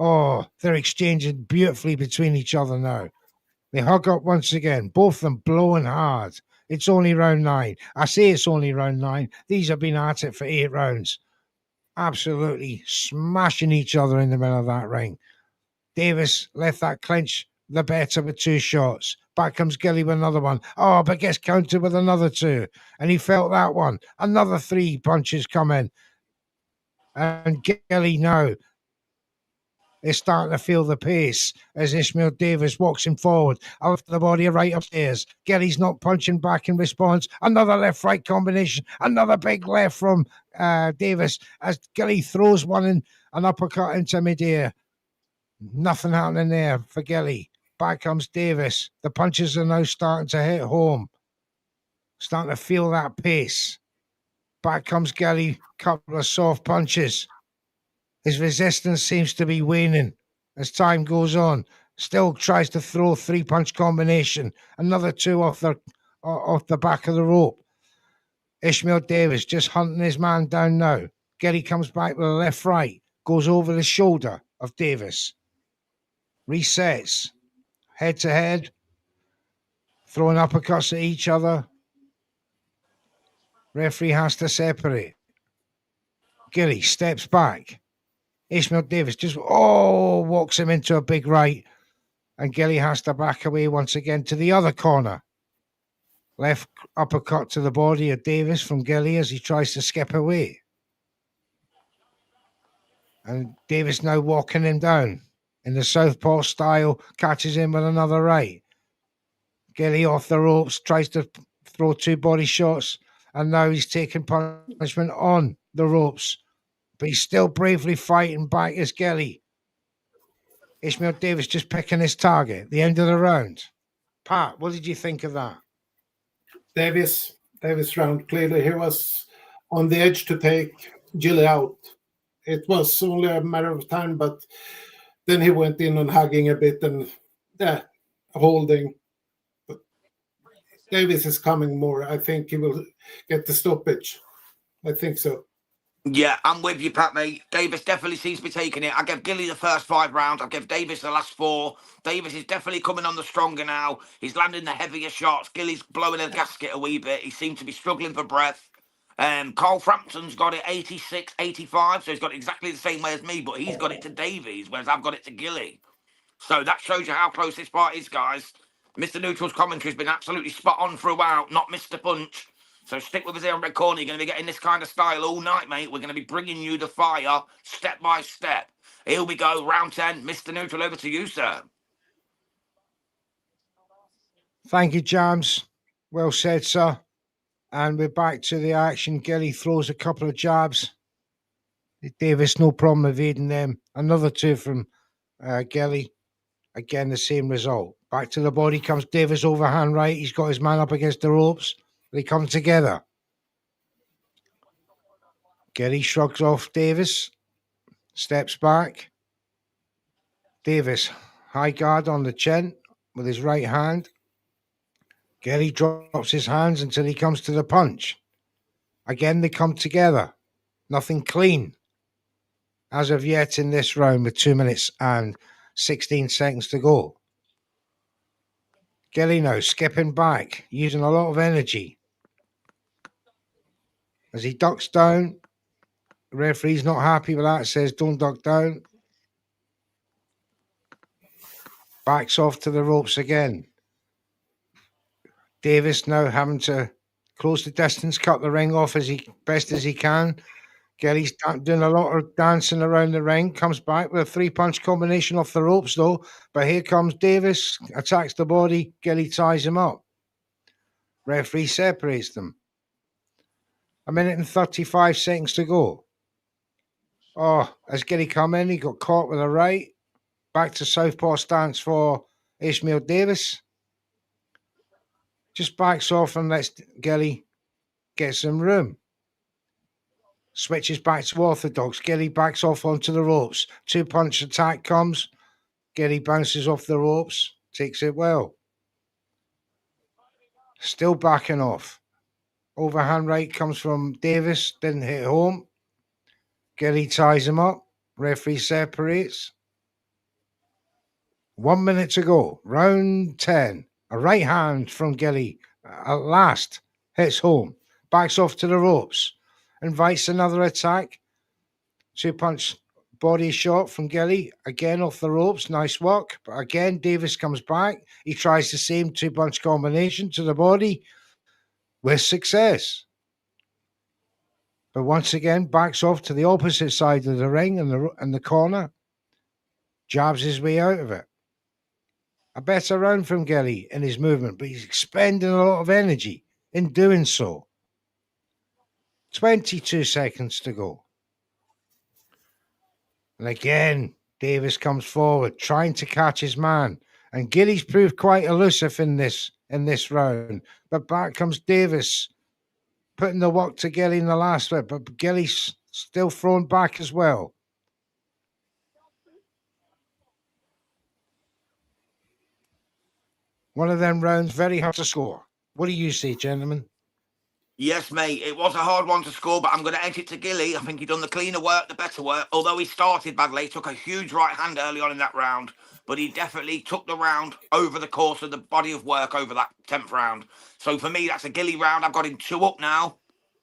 Oh, they're exchanging beautifully between each other now. They hug up once again, both of them blowing hard. It's only round 9. I say it's only round 9. These have been at it for 8 rounds. Absolutely smashing each other in the middle of that ring. Davis left that clinch the better with 2 shots. Back comes Gilly with another one. Oh, but gets countered with another 2. And he felt that one. Another 3 punches come in. And Gilly now is starting to feel the pace as Ishmael Davis walks him forward. Off the body right upstairs. Gilly's not punching back in response. Another left-right combination. Another big left from Davis as Gilly throws one in, an uppercut into midair. Nothing happening there for Gilly. Back comes Davis. The punches are now starting to hit home. Starting to feel that pace. Back comes Gilly. Couple of soft punches. His resistance seems to be waning as time goes on. Still tries to throw 3-punch combination. Another 2 off the back of the rope. Ishmael Davis just hunting his man down now. Gilly comes back with a left-right. Goes over the shoulder of Davis. Resets. Head-to-head. Throwing uppercuts at each other. Referee has to separate. Gilly steps back. Ishmael Davis just walks him into a big right. And Gilly has to back away once again to the other corner. Left uppercut to the body of Davis from Gilly as he tries to skip away. And Davis now walking him down in the southpaw style, catches him with another right. Gilly off the ropes, tries to throw 2 body shots, and now he's taking punishment on the ropes. But he's still bravely fighting back as Gilly. Ishmael Davis just picking his target, the end of the round. Pat, what did you think of that? Davis round, clearly he was on the edge to take Gilly out. It was only a matter of time, but then he went in on hugging a bit and holding. But Davis is coming more. I think he will get the stoppage. I think so. Yeah, I'm with you, Pat, mate. Davis definitely seems to be taking it. I give Gilly the first 5 rounds. I give Davis the last 4. Davis is definitely coming on the stronger now. He's landing the heavier shots. Gilly's blowing a gasket a wee bit. He seems to be struggling for breath. Carl Frampton's got it 86, 85, so he's got it exactly the same way as me, but he's got it to Davies, whereas I've got it to Gilly. So that shows you how close this fight is, guys. Mr. Neutral's commentary has been absolutely spot on throughout, not missed a punch. So stick with us here on Red Corner. You're going to be getting this kind of style all night, mate. We're going to be bringing you the fire step by step. Here we go, round 10. Mr. Neutral, over to you, sir. Thank you, Jams. Well said, sir. And we're back to the action. Gilly throws a couple of jabs. Davis, no problem evading them. Another 2 from Gilly. Again, the same result. Back to the body comes Davis, overhand right. He's got his man up against the ropes. They come together. Gilly shrugs off Davis. Steps back. Davis, high guard on the chin with his right hand. Gilly drops his hands until he comes to the punch. Again, they come together. Nothing clean as of yet in this round with 2 minutes and 16 seconds to go. Gilly now skipping back, using a lot of energy. As he ducks down, the referee's not happy with that, says don't duck down. Backs off to the ropes again. Davis now having to close the distance, cut the ring off as best as he can. Gilly's doing a lot of dancing around the ring, comes back with a 3-punch combination off the ropes though, but here comes Davis, attacks the body, Gilly ties him up. Referee separates them. 1 minute and 35 seconds to go. As Gilly come in, he got caught with a right. Back to southpaw stance for Ishmael Davis. Just backs off and lets Gilly get some room. Switches back to orthodox. Gilly backs off onto the ropes. 2-punch attack comes. Gilly bounces off the ropes. Takes it well. Still backing off. Overhand right comes from Davis. Didn't hit home. Gilly ties him up. Referee separates. 1 minute to go. Round 10. A right hand from Gilly. At last. Hits home. Backs off to the ropes. Invites another attack. 2-punch body shot from Gilly. Again off the ropes. Nice work. But again, Davis comes back. He tries the same 2-punch combination to the body with success. But once again, backs off to the opposite side of the ring and the corner. Jabs his way out of it. A better round from Gilly in his movement, but he's expending a lot of energy in doing so. 22 seconds to go. And again, Davis comes forward, trying to catch his man. And Gilly's proved quite elusive in this round. But back comes Davis, putting the work to Gilly in the last bit. But Gilly's still thrown back as well. One of them rounds, very hard to score. What do you say, gentlemen? Yes, mate, it was a hard one to score, but I'm going to edge it to Gilly. I think he done the cleaner work, the better work. Although he started badly, he took a huge right hand early on in that round, but he definitely took the round over the course of the body of work over that 10th round. So for me, that's a Gilly round. I've got him 2 up now.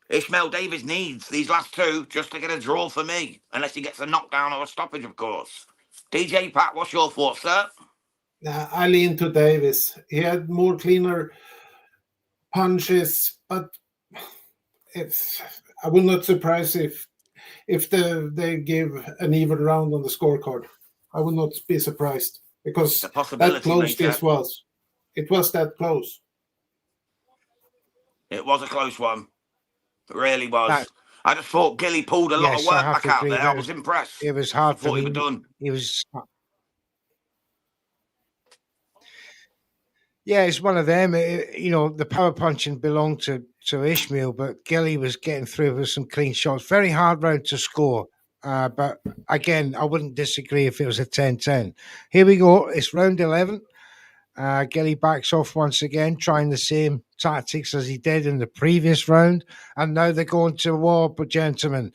Ishmael Davis needs these last two just to get a draw for me, unless he gets a knockdown or a stoppage, of course. DJ Pat, what's your thoughts, sir? I lean to Davis. He had more cleaner punches, but I will not surprise if they give an even round on the scorecard. I will not be surprised because The possibility, that close mate, this was. It was that close. It was a close one. It really was. That- I just thought Gilly pulled a lot of Yes, I work have back to out agree. there. I was impressed. It was I hard for thought he me. was done. He was. Yeah, it's one of them. The power punching belonged to Ishmael, but Gilly was getting through with some clean shots. Very hard round to score. But again, I wouldn't disagree if it was a 10-10. Here we go. It's round 11. Gilly backs off once again, trying the same tactics as he did in the previous round. And now they're going to war, but gentlemen.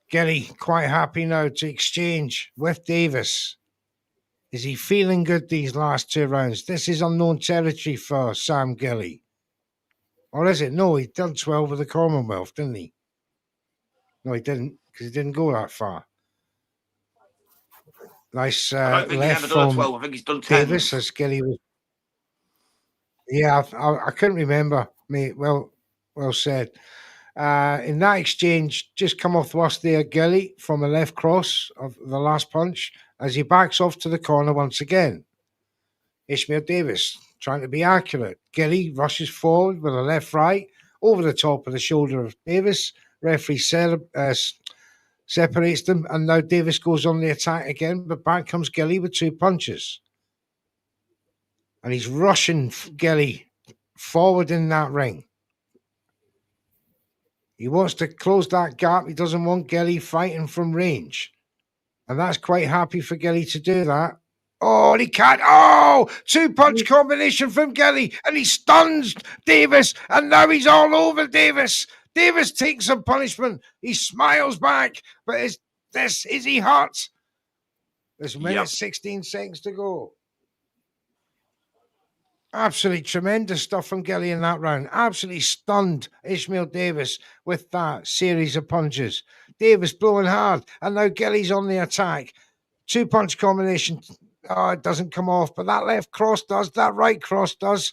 Gilly quite happy now to exchange with Davis. Is he feeling good these last two rounds? This is unknown territory for Sam Gilly. Or is it? No, he done 12 with the Commonwealth, didn't he? No, he didn't, because he didn't go that far. Nice I don't think he's left ever done a from 12. I think he's done 10. Davis as Gilly was. Yeah, I couldn't remember, mate. Well said. In that exchange, just come off the worst there, Gilly, from a left cross of the last punch as he backs off to the corner once again. Ishmael Davis trying to be accurate. Gilly rushes forward with a left right over the top of the shoulder of Davis. Referee separates them, and now Davis goes on the attack again, but back comes Gilly with two punches. And he's rushing Gilly forward in that ring. He wants to close that gap. He doesn't want Gilly fighting from range. And that's quite happy for Gilly to do that. Oh, and he can't. Oh, two-punch combination from Gilly. And he stuns Davis. And now he's all over Davis. Davis takes some punishment. He smiles back. But is he hurt? There's a minute, 16 seconds to go. Absolutely tremendous stuff from Gilly in that round. Absolutely stunned Ishmael Davis with that series of punches. Davis blowing hard, and now Gilly's on the attack. Two-punch combination. Oh, it doesn't come off, but that left cross does, that right cross does.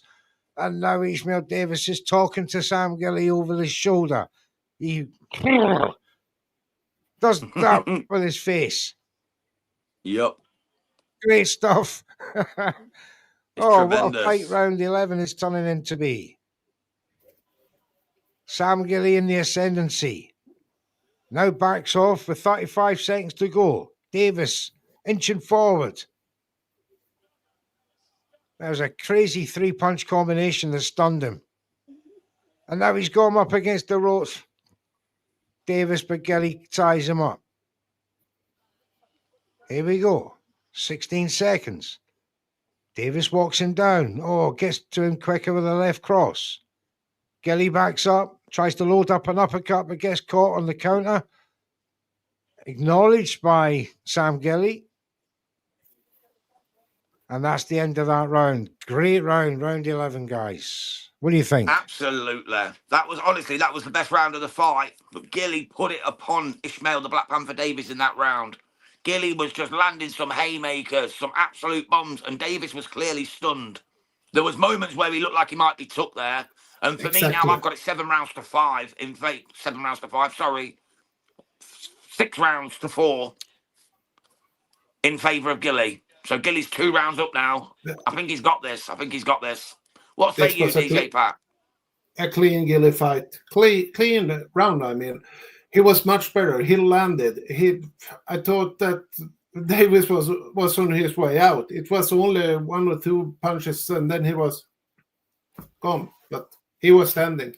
And now Ishmael Davis is talking to Sam Gilly over his shoulder. He does that with his face. Yep. Great stuff. It's tremendous. What a fight round 11 is turning into be. Sam Gilly in the ascendancy. Now backs off with 35 seconds to go. Davis inching forward. That was a crazy three-punch combination that stunned him. And now he's gone up against the ropes. Davis, but Gilly ties him up. Here we go. 16 seconds. Davis walks him down. Oh, gets to him quicker with a left cross. Gilly backs up, tries to load up an uppercut, but gets caught on the counter. Acknowledged by Sam Gilly. And that's the end of that round. Great round, round 11, guys. What do you think? Absolutely. That was the best round of the fight. But Gilly put it upon Ishmael the Black Panther Davis in that round. Gilly was just landing some haymakers, some absolute bombs, and Davis was clearly stunned. There was moments where he looked like he might be took there. And for me now, I've got it 7 rounds to 5. In fact, 7 rounds to 5, sorry. 6 rounds to 4 in favour of Gilly. So Gilly's 2 rounds up now. I think he's got this. What say you, DJ Pat? A clean Gilly fight. Clean round, I mean. He was much better. He landed. I thought that Davis was on his way out. It was only 1 or 2 punches, and then he was gone. But he was standing.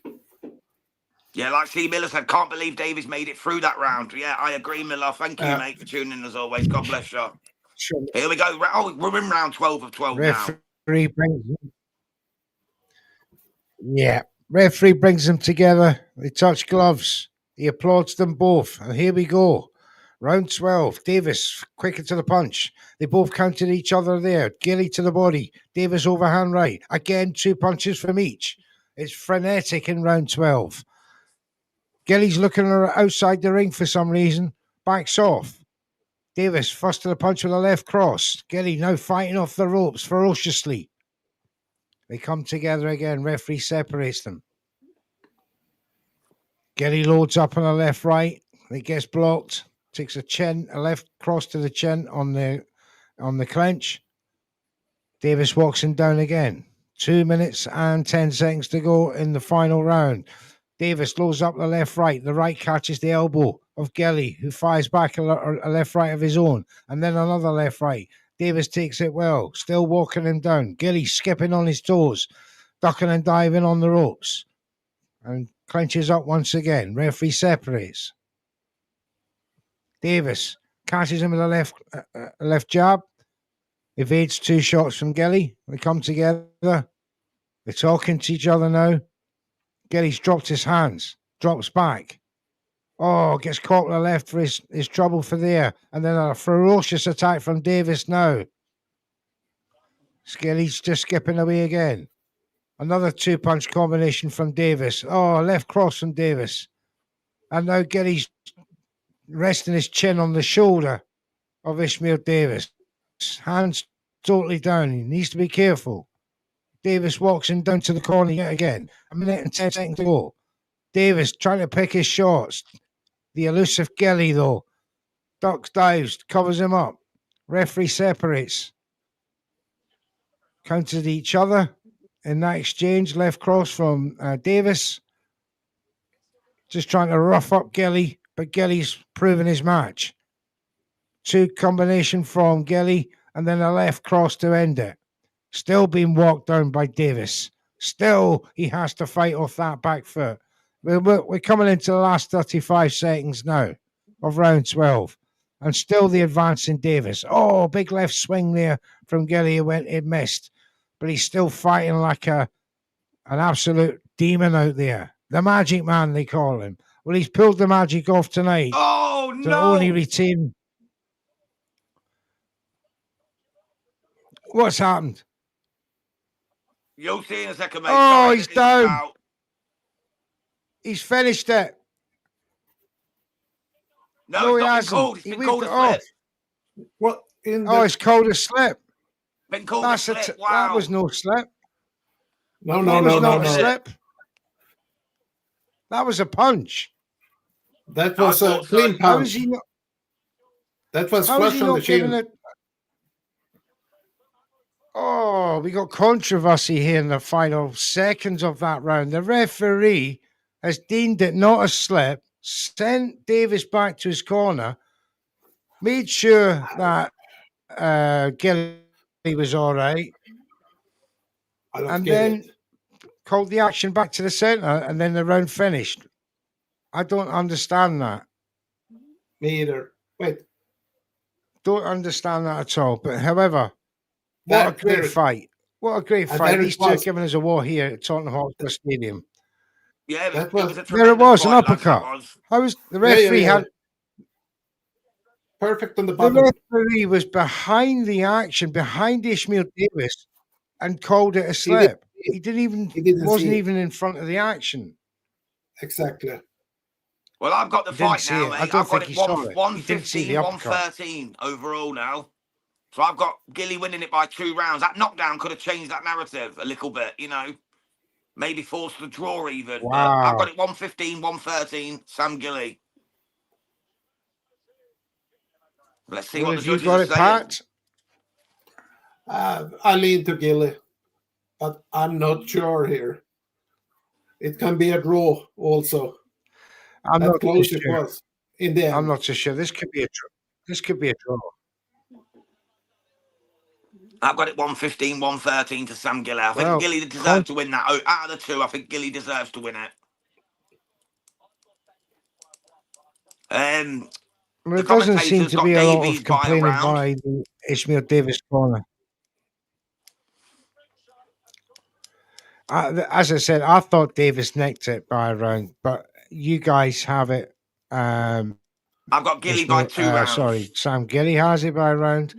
Yeah, like C. Miller said, can't believe Davis made it through that round. Yeah, I agree, Miller. Thank you, mate, for tuning in as always. God bless you. Sure. Here we go. Oh, we're in round 12 of 12 Referee brings them together. They touch gloves. He applauds them both. And here we go. Round 12. Davis quicker to the punch. They both counted each other there. Gilly to the body. Davis overhand right. Again, 2 punches from each. It's frenetic in round 12. Gilly's looking outside the ring for some reason. Backs off. Davis first to the punch with a left cross. Gilly now fighting off the ropes ferociously. They come together again. Referee separates them. Gilly loads up on a left right. He gets blocked. Takes a left cross to the chin on the clench. Davis walks him down again. 2 minutes and 10 seconds to go in the final round. Davis loads up the left right. The right catches the elbow of Gilly, who fires back a left right of his own, and then another left right. Davis takes it well, still walking him down. Gilly skipping on his toes, ducking and diving on the ropes, and clenches up once again. Referee separates. Davis catches him with a left jab, evades 2 shots from Gilly. They come together. They're talking to each other now. Gilly's dropped his hands, drops back. Oh, gets caught with the left for his trouble for there. And then a ferocious attack from Davis now. Gilly's just skipping away again. Another 2-punch combination from Davis. Oh, left cross from Davis. And now Gilly's resting his chin on the shoulder of Ishmael Davis. Hands totally down. He needs to be careful. Davis walks him down to the corner yet again. 1 minute and 10 seconds to go. Davis trying to pick his shots. The elusive Gilly, though. Ducks, dives, covers him up. Referee separates. Counted each other in that exchange. Left cross from Davis. Just trying to rough up Gilly, but Gilly's proven his match. 2 combination from Gilly, and then a left cross to end it. Still being walked down by Davis. Still, he has to fight off that back foot. We're coming into the last 35 seconds now of round 12. And still the advancing Davis. Oh, big left swing there from Gilly. It missed. But he's still fighting like an absolute demon out there. The Magic Man, they call him. Well, he's pulled the magic off tonight. Oh, to no. only retain. What's happened? You'll see in a second, mate. Oh, Sorry, he's this is down. out. He's finished it. No, he it's not been hasn't. called. It's He been waved called a it off. slip. What in Oh, the... it's called a slip. Been called That's a slip. Wow. That was no slip. No, That was not a no. slip. That was a punch. That was a thought so. clean How is punch. he not? That was How is flush he on the not giving chin. it? Oh, we got controversy here in the final seconds of that round. The referee has deemed it not a slip, sent Davis back to his corner, made sure that Gilly was all right, I don't and get then it. called the action back to the centre, and then the round finished. I don't understand that. Me either. Wait. Don't understand that at all. But however, what a great fight. What a great And fight. there it These two are was. giving us a war here at Tottenham Hotspur Stadium. Yeah, That it was- was a There it tremendous was, an fight, lads, that uppercut. was. How was the referee Yeah. had Perfect on the the button. referee was behind the action, behind Ishmael Davis, and called it a slip. He didn't see it. even in front of the action. Exactly. Well, I've got the He didn't fight see now, it. mate. I don't I've got think it he saw it. He didn't see the 115, uppercut. 113 overall now. So I've got Gilly winning it by 2 rounds. That knockdown could have changed that narrative a little bit, you know. Maybe forced the draw even. But I've Wow. got it 115, 113, Sam Gilly. Let's see Well, what the have you judges got are it, saying. Pat? I lean to Gilly, but I'm not sure here. It can be a draw also. I'm That not too close it sure. was in the end. I'm not so sure. This could be a draw. I've got it 115, 113 to Sam Gilly. I think Well, Gilly deserves to win that. Oh, out of the 2, I think Gilly deserves to win it. Well, The it doesn't seem commentators to got be a lot Davies of by a complaining round. by the Ishmael Davis corner. As I said, I thought Davis nicked it by a round, but you guys have it. I've got Gilly by 2 rounds. Sorry, Sam Gilly has it by a round.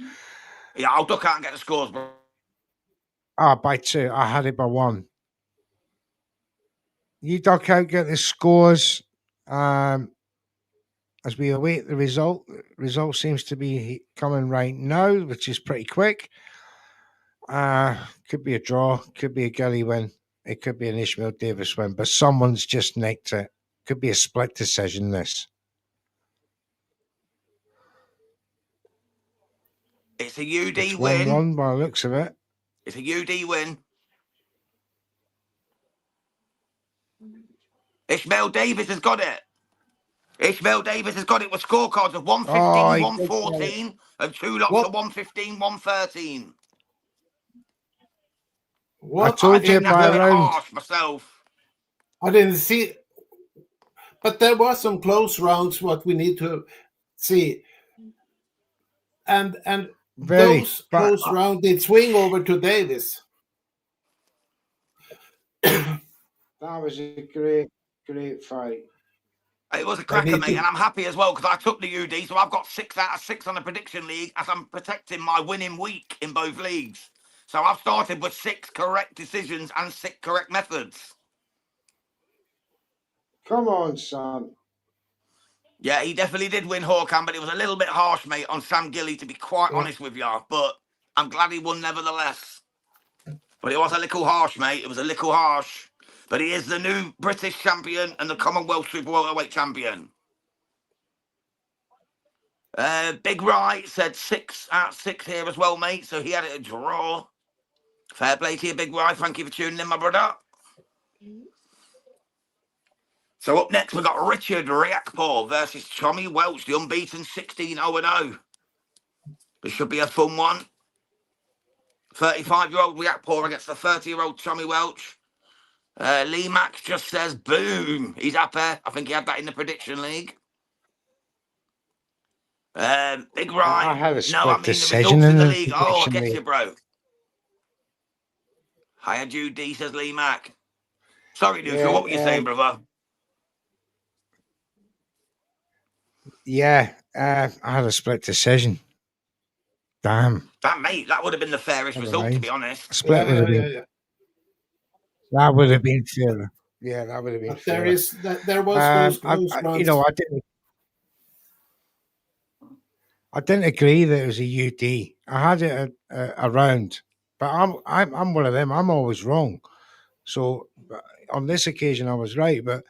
Yeah, I'll duck out and get the scores, bro. By 2. I had it by 1. you duck out, get the scores. As we await the result. The result seems to be coming right now, which is pretty quick. Could be a draw, could be a Gilly win, it could be an Ishmael Davis win, but someone's just nicked it. Could be a split decision, this. It's a UD It's win. 1-1 by the looks of it. It's a UD win. Ishmael Davis has got it. Ishmael Davis has got it with scorecards of 115, 114, and 2 lots of 115, 113. What? I told you by a round. harsh myself. I didn't see, but there was some close rounds. What we need to see, and those close rounds did swing over to Davis. That was a great fight. It was a cracker, mate, and I'm happy as well because I took the UD, so I've got 6 out of 6 on the prediction league as I'm protecting my winning week in both leagues. So I've started with 6 correct decisions and 6 correct methods. Come on, son. Yeah, he definitely did win Hawkham, but it was a little bit harsh, mate, on Sam Gilly, to be quite honest with you. But I'm glad he won nevertheless. But it was a little harsh, mate. It was a little harsh. But he is the new British champion and the Commonwealth Super Welterweight champion. Big Right said 6 out of 6 here as well, mate. So he had it a draw. Fair play to you, Big Right. Thank you for tuning in, my brother. So up next, we've got Richard Riakporhe versus Tommy Welch, the unbeaten 16-0-0. This should be a fun one. 35-year-old Riakporhe against the 30-year-old Tommy Welch. Lee Max just says, boom. He's happy. I think he had that in the prediction league. Big Right. I had a split the decision results in the the league. Oh, I get league. you, bro. Hiya, Judy, says Lee Mac. Sorry, Neutral. What were you saying, brother? Yeah, I had a split decision. Damn. Mate, that would have been the fairest result, to be honest. Split would have been. That would have been fair. Yeah, that would have been fair. There was those close I didn't agree that it was a UD. I had it around, but I'm one of them. I'm always wrong. So on this occasion, I was right. But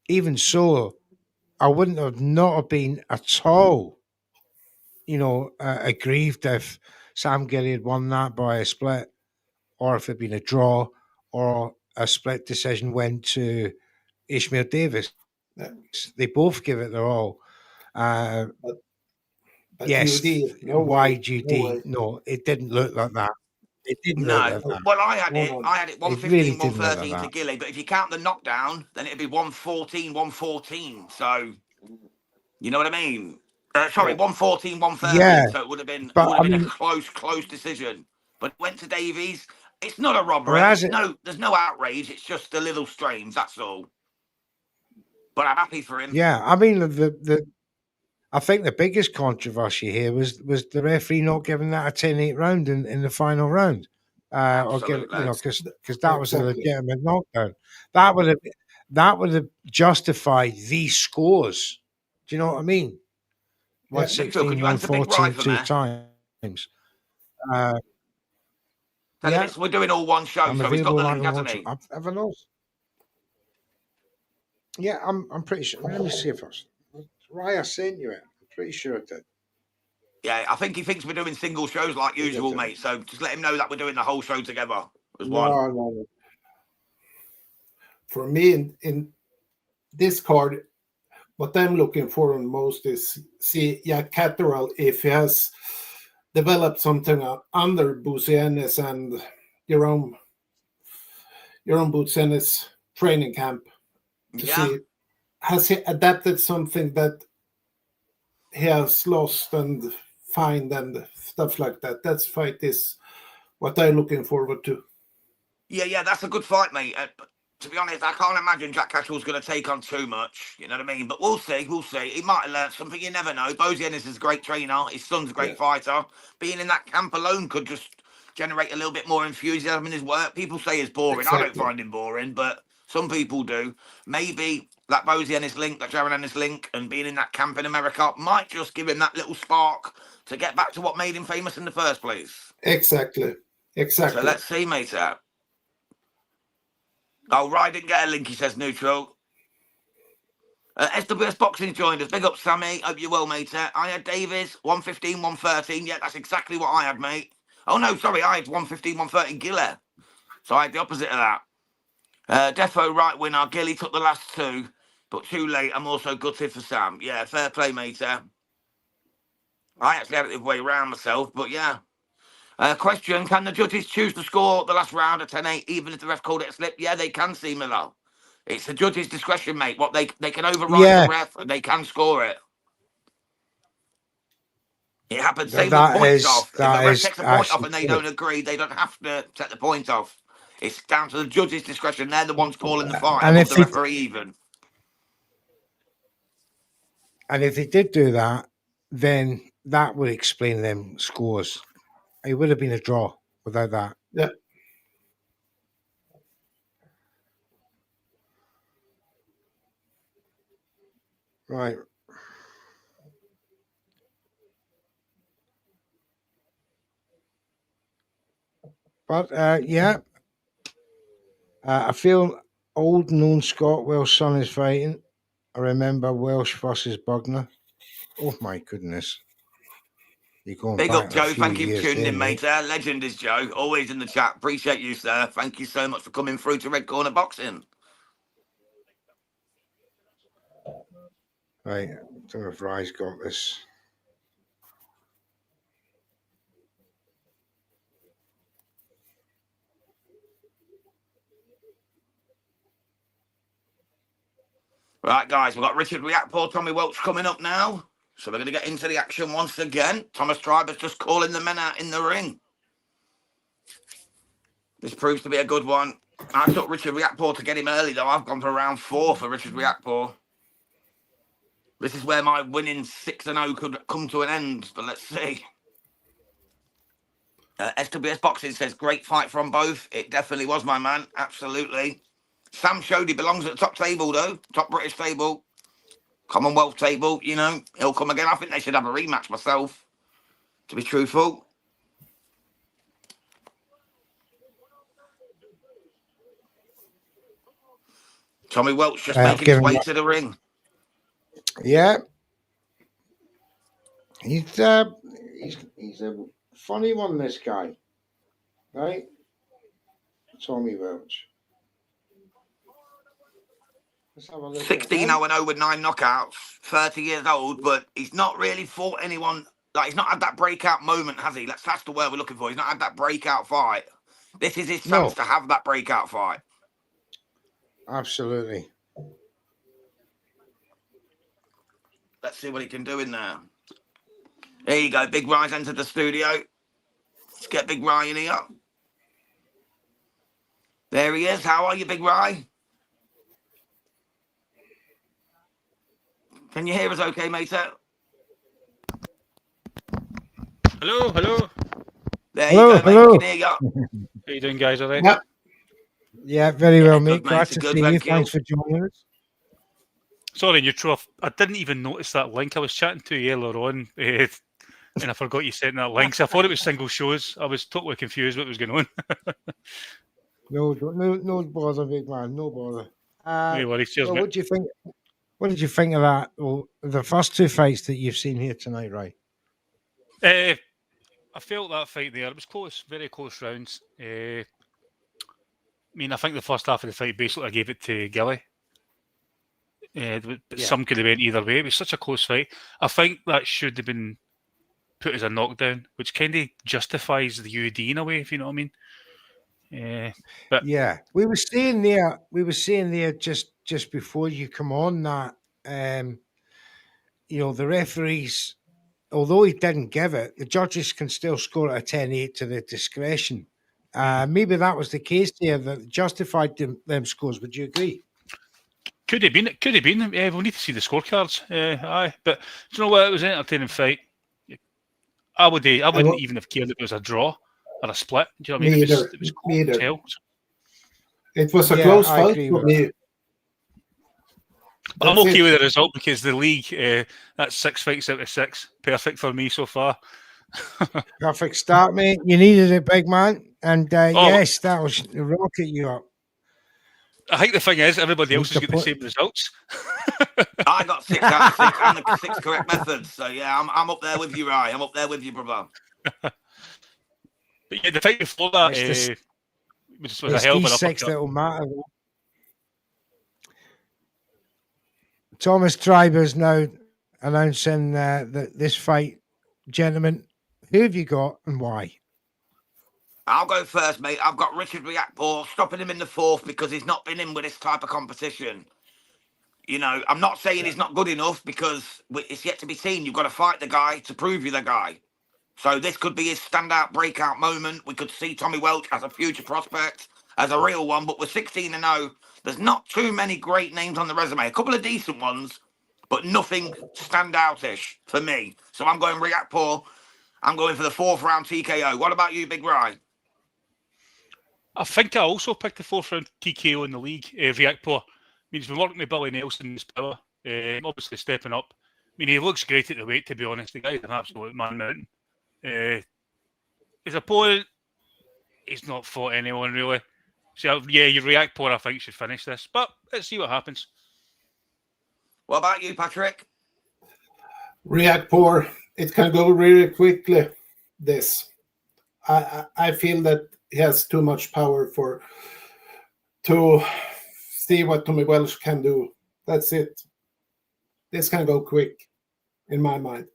even so, I wouldn't have not been at all, aggrieved if Sam Gilly had won that by a split, or if it had been a draw, or a split decision went to Ishmael Davis. Yeah. They both give it their all. But yes, wide UD. No, it didn't look like that. It didn't look like that. Well, I had it 115, really 113 to Gilly, but if you count the knockdown, then it'd be 114, 114. So, you know what I mean? Sorry, 114, 113. Yeah. So it would have been, a close decision. But it went to Davies. It's not a robbery. There's no outrage. It's just a little strange. That's all. But I'm happy for him. Yeah, I mean I think the biggest controversy here was the referee not giving that a 10-8 round in the final round, because that was a legitimate knockdown. That would have justified these scores. Do you know what I mean? 116, 114, 2 times. We're doing all one show, so he's got the link, hasn't he? Everyone knows. Yeah, I'm pretty sure. Let me see if Raya sent you it. I'm pretty sure it did. Yeah, I think he thinks we're doing single shows like usual, mate. So just let him know that we're doing the whole show together as one. No. For me, in this card, what I'm looking for on most is see Jack Catterall if he has developed something under Busenes and Jerome Busenes training camp to see. Has he adapted something that he has lost and find and stuff like that? That fight is what I'm looking forward to. Yeah, that's a good fight, mate. To be honest, I can't imagine Jack Catterall's going to take on too much. You know what I mean? But we'll see. He might have learned something. You never know. Boziennis is a great trainer. His son's a great fighter. Being in that camp alone could just generate a little bit more enthusiasm in his work. People say he's boring. I don't Exactly. find him boring, but some people do. Maybe that Bosie Ennis link, that Jaron Ennis link, and being in that camp in America might just give him that little spark to get back to what made him famous in the first place. Exactly. So let's see, mate. Oh, Ryan didn't get a link, he says, neutral. SWS Boxing joined us. Big up, Sammy. Hope you're well, mate. I had Davis, 115, 113. Yeah, that's exactly what I had, mate. Oh, no, sorry. I had 115, 113 Giller. So I had the opposite of that. Defo right winner. Gilly took the last two, but too late. I'm also gutted for Sam. Yeah, fair play, mate. I actually had it the way round myself, but yeah. Question, can the judges choose to score the last round at 10-8, even if the ref called it a slip? Yeah, they can, see Miller. It's the judge's discretion, mate. What they can override the ref and they can score it. It happens. Same with points off. If a ref takes a point off and they don't agree, they don't have to set the point off. It's down to the judge's discretion. They're the ones calling the fight, and the referee even. And if they did do that, then that would explain them scores. It would have been a draw without that. Yeah. Right. But yeah, I feel old known Scott Welsh son is fighting. I remember Welsh versus Bugner. Oh my goodness. You're going Big back up, Joe. Thank you for tuning in, mate. Legend is Joe. Always in the chat. Appreciate you, sir. Thank you so much for coming through to Red Corner Boxing. Right. I don't know if Rye's got this. Right, guys, we've got Richard Riakporhe, Tommy Welch coming up now. So we're going to get into the action once again. Thomas Triber's just calling the men out in the ring. This proves to be a good one. I took Richard Riakporhe to get him early, though. I've gone for round 4 for Richard Riakporhe. This is where my winning 6-0 could come to an end, but let's see. SWS Boxing says, great fight from both. It definitely was, my man. Absolutely. Sam showed he belongs at the top table, though. Top British table. Commonwealth table, you know. He'll come again. I think they should have a rematch myself, to be truthful. Tommy Welch just making his way to the ring. Yeah. He's a funny one, this guy. Right? Tommy Welch. 16-0-0 with 9 knockouts, 30 years old, but he's not really fought anyone. Like, he's not had that breakout moment, has he? That's the word we're looking for. He's not had that breakout fight. This is his chance to have that breakout fight. Absolutely. Let's see what he can do in there. There you go. Big Ryan's entered the studio. Let's get Big Ryan here. There he is. How are you, Big Ryan? Can you hear us okay, mate? Hello, hello. There you go, mate. Hello. Can hear you. How you doing, guys? All right? Yeah. Yeah, very well, good, mate. Glad to good, see you. thank you. Thanks for joining us. Sorry, neutral. I didn't even notice that link. I was chatting to you earlier on, and I forgot you sent that link. So I thought it was single shows. I was totally confused what was going on. No bother, big man. No bother. No worries. Cheers, well, mate. what do you think? What did you think of that? Well, the first 2 fights that you've seen here tonight, right? I felt that fight there. It was close, very close rounds. I mean, I think the first half of the fight, basically, I gave it to Gilly. But some could have went either way. It was such a close fight. I think that should have been put as a knockdown, which kind of justifies the UD in a way, if you know what I mean. But yeah, we were saying there just before you come on that the referees, although he didn't give it, the judges can still score at a 10-8 to their discretion. Maybe that was the case there that justified them scores. Would you agree? Could have been. It could have been. We'll need to see the scorecards. Aye, but do you know what? It was an entertaining fight. I wouldn't even have cared if it was a draw. or a split. Do you know what I mean? It was Me close as either. hell. It was a Yeah, close I fight agree for with me. But I'm That's okay it. with the result because the league, that's 6 fights out of 6. Perfect for me so far. perfect start, mate. You needed it, big man. And Oh, yes, that was rocket you up. I think the thing is, everybody else has got the Disappoint- same results. I got 6 out of 6 and the 6 correct methods. So yeah, I'm up there with you, Rye. I'm up there with you, brother. But yeah, the fight before that was a It's hell of these an 6 uppercut. that'll matter. Though. Thomas Triber's now announcing this fight. Gentlemen, who have you got and why? I'll go first, mate. I've got Richard Riakporhe, stopping him in the 4th because he's not been in with this type of competition. You know, I'm not saying he's not good enough because it's yet to be seen. You've got to fight the guy to prove you're the guy. So this could be his standout breakout moment. We could see Tommy Welch as a future prospect, as a real one. But with 16-0, there's not too many great names on the resume. A couple of decent ones, but nothing standoutish for me. So I'm going Riakporhe. I'm going for the 4th round TKO. What about you, Big Rye? I think I also picked the 4th round TKO in the league. Riakporhe. I mean, he's been working with Billy Nelson in his power. Obviously stepping up. I mean, he looks great at the weight, to be honest. The guy's an absolute man mountain. His opponent, he's not fought anyone really. So yeah, your Riakporhe, I think, should finish this. But let's see what happens. What about you, Patrick? Riakporhe, it can go really quickly. This, I feel that he has too much power to see what Tommy Welch can do. That's it. This can go quick, in my mind.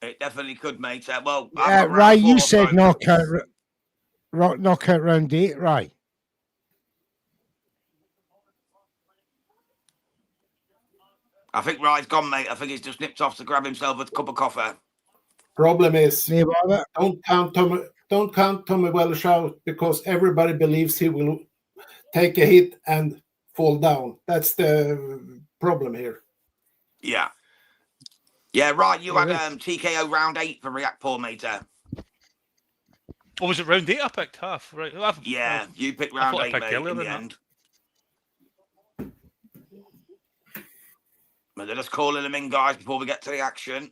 It definitely could, mate. Well, I've Yeah, got Ray, round 4. you said so- knockout round 8, right? I think Rye's gone, mate. I think he's just nipped off to grab himself a cup of coffee. Problem is, Near about it. don't count Tommy Welch out because everybody believes he will take a hit and fall down. That's the problem here. Yeah. Yeah, right. You had Yeah, TKO round 8 for Riakporhe, mate. Oh, was it round 8 I picked? Half, right. Yeah, you picked I round thought I 8, picked mate, earlier in the than that. end. But they're just calling them in, guys, before we get to the action.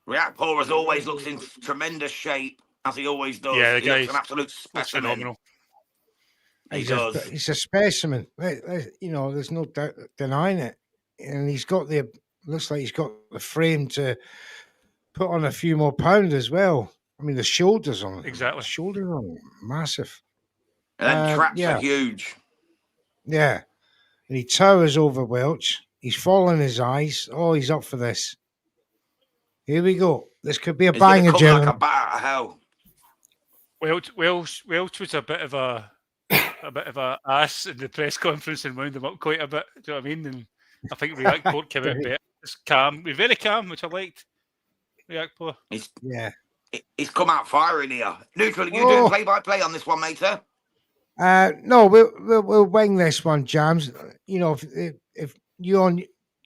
Riakporhe, as always, looks in tremendous shape, as he always does. Yeah, the he looks guy an absolute looks specimen. phenomenal. He he's does. he's a specimen. You know, there's no doubt denying it. And he's got looks like he's got the frame to put on a few more pounds as well. I mean, the shoulders on him. Exactly. Shoulders on him, massive. And then traps yeah. are huge. Yeah. And he towers over Welch. He's falling his eyes. Oh, he's up for this. Here we go. This could be a He's going banger, to come like gentlemen. a bat out of hell. Welch was a bit of a ass in the press conference and wound him up quite a bit. Do you know what I mean? And I think Riakporhe came out better. It's calm. We're very calm, which I liked. Riakporhe. Yeah. He's come out firing here. Neutral, you doing play-by-play on this one, mate, sir? No, we'll wing this one, Jams. You know, if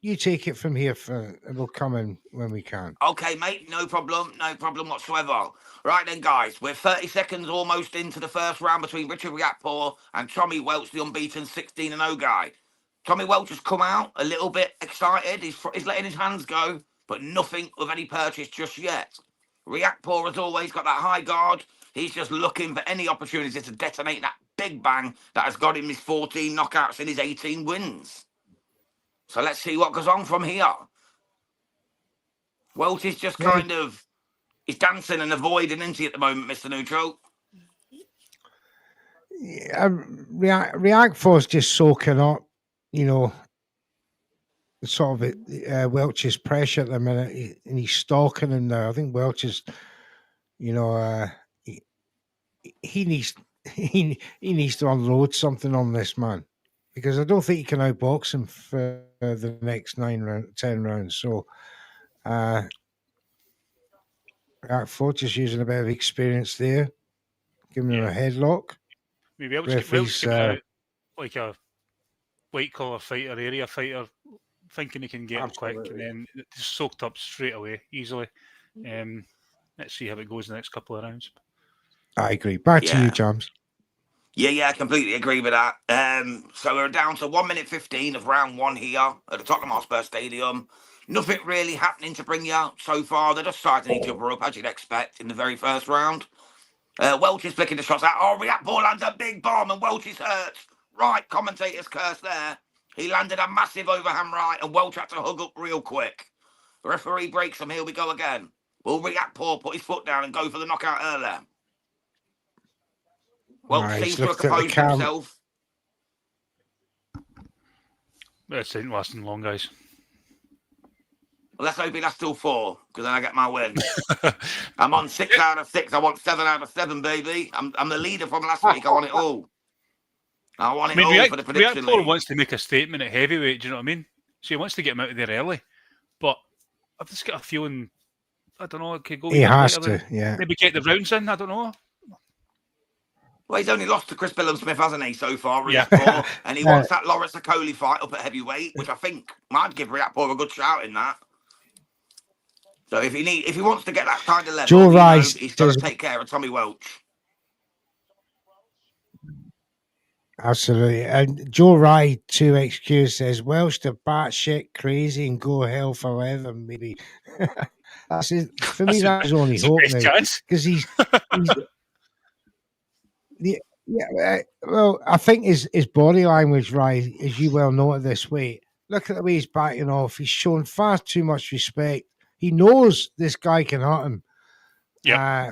you take it from here, and we'll come in when we can. Okay, mate, no problem whatsoever. Right then, guys, we're 30 seconds almost into the first round between Richard Riakporhe and Tommy Welch, the unbeaten 16-0 guy. Tommy Welch has come out a little bit excited. He's letting his hands go, but nothing of any purchase just yet. Riakporhe has always got that high guard. He's just looking for any opportunity to detonate that big bang that has got him his 14 knockouts in his 18 wins. So let's see what goes on from here. Welch is just kind of, he's dancing and avoiding, isn't he, at the moment, Mr. Neutral? Yeah, Riakporhe's just soaking up, you know, sort of Welch's pressure at the minute, and he's stalking him now. I think Welch is, you know, he needs he needs to unload something on this man, because I don't think he can outbox him for the next 10 rounds. So, Riakporhe just using a bit of experience there, giving him a headlock. Maybe Referee's, came out like a white collar fighter, area fighter, thinking he can get him quick, and then just soaked up straight away, easily. let's see how it goes in the next couple of rounds. I agree. Back to you, James. Yeah, I completely agree with that. So we're down to 1 minute 15 of round one here at the Tottenham Hotspur Stadium. Nothing really happening to bring you out so far. They're just sizing each other up, as you'd expect, in the very first round. Welch is flicking the shots out. Oh, Reactpour lands a big bomb and Welch is hurt. Right, commentator's curse there. He landed a massive overhand right and Welch had to hug up real quick. The referee breaks him. Here we go again. Will Reactpour put his foot down and go for the knockout earlier? Welch seems to have composed himself. This ain't lasting long, guys. Well, let's hope he lasts till 4, because then I get my win. I'm on 6 out of 6. I want 7 out of 7, baby. I'm the leader from last week. I want it all. I want it all for the prediction league. Wants to make a statement at heavyweight, do you know what I mean? So he wants to get him out of there early. But I've just got a feeling, I don't know, it could go. He has to, yeah. Maybe get the rounds in, I don't know. Well, he's only lost to Chris Billam-Smith, hasn't he, so far? Yeah. And he wants that Lawrence Okoli fight up at heavyweight, which I think might give Reactpour a good shout in that. So if he wants to get that kind of level, Joe Rice, he's got to take care of Tommy Welch. Absolutely. And Joe Wright, 2XQ, says, Welsh to batshit crazy and go hell for leather, maybe. That's it. For me, that's only hope now. Because he's well, I think his body language, right, as you well know at this weight, look at the way he's backing off. He's shown far too much respect. He knows this guy can hurt him. Yeah.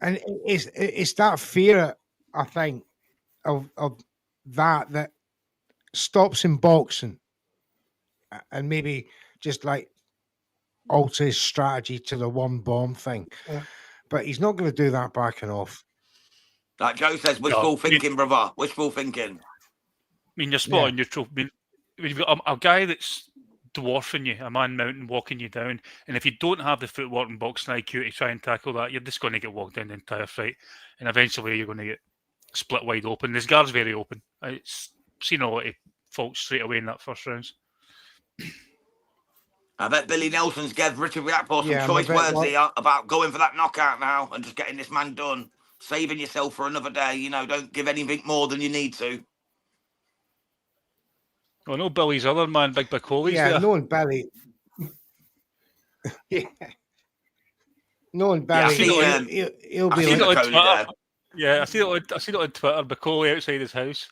And it's that fear, I think, of that stops him boxing and maybe just like alter his strategy to the one bomb thing. Yeah. But he's not going to do that backing off. Like Joe says, wishful thinking, brother. Wishful thinking. I mean, you're spot on neutral. I mean, you've got a guy that's dwarfing you, a man mountain walking you down, and if you don't have the footwork and boxing IQ to try and tackle that, you're just going to get walked down the entire fight, and eventually you're going to get split wide open. This guard's very open. I've seen a lot of faults straight away in that first rounds. I bet Billy Nelson's gave Richard Reactpour some choice words here about going for that knockout now and just getting this man done. Saving yourself for another day. You know, don't give anything more than you need to. Oh, no, Billy's other man, Big Bacoli's there. Knowing Billy. Knowing Billy, he'll be on Twitter. Yeah, I seen it on Twitter. Bacoli outside his house,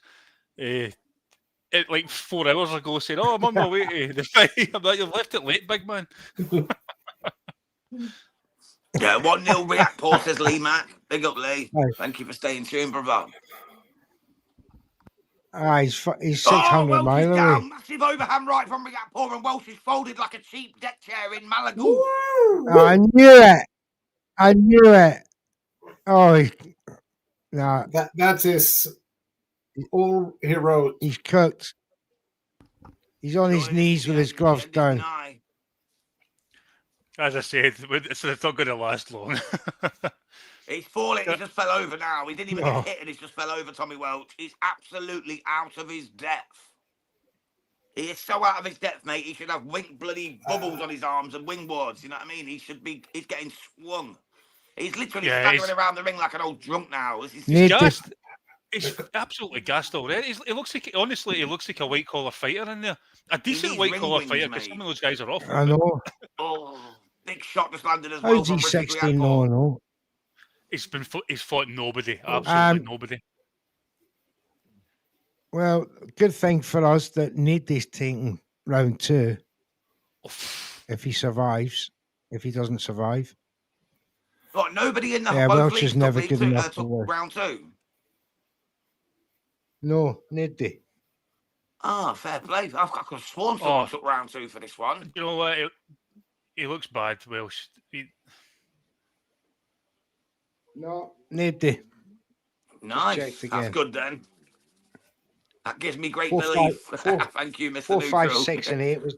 like 4 hours ago, saying, "Oh, I'm on my way to the fight." I'm like, "You've left it late, big man." Yeah, 1-0 Reactpour, says Lee Mack. Big up, Lee. Thank you for staying tuned, brother. He's 600 miles away. Massive overhand right from Reactpour, and Welsh is folded like a cheap deck chair in Malagoo. I knew it. Oh, nah. That's his all he wrote. He's cooked. He's on his knees with his gloves down. As I said, it's not going to last long. He's falling. He just fell over now. He didn't even get hit and he just fell over, Tommy Welch. He's absolutely out of his depth. He is so out of his depth, mate. He should have bloody bubbles on his arms and wing boards. You know what I mean? He's getting swung. He's literally staggering around the ring like an old drunk now. He's gassed. He's absolutely gassed already. He looks like a white collar fighter in there. A decent white collar fighter, because some of those guys are off. I know. Oh, big shot just landed as well. How's he 16? No. He's fought nobody. Absolutely nobody. Well, good thing for us that Nady's taking round 2. If he survives. If he doesn't survive. What, nobody in the Welch is never good enough to win. Round 2? No, Nady. Ah, fair play. I could have sworn someone took round 2 for this one. You know what? He looks bad, Welsh. No, Nady. Nice. That's good then. That gives me great belief. Thank you, Mr. 4, 5, 6, and 8 was.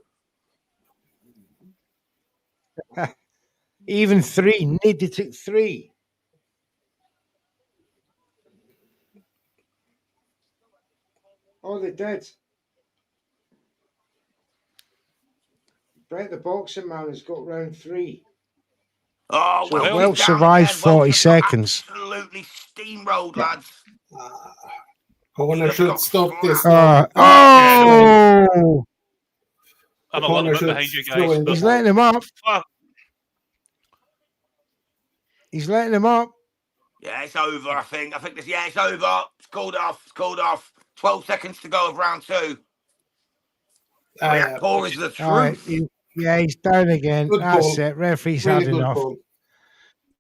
Even 3. Nady took 3. Oh, they did. Brett the boxing man has got round 3. Oh, So well, Welch down survives again. Welch 40 just got seconds. absolutely steamrolled, Yeah. lads. Corner Just should got stop this slapped. now. Oh! I'm The a little corner bit should behind you throw guys, in but He's letting him up. fuck, He's letting him up. Yeah, it's over, I think. It's over. It's called off. It's called off. 12 seconds to go of round 2. Poor is the All right. truth. He's down again. Good That's call. it. Referee's Really had good enough. call.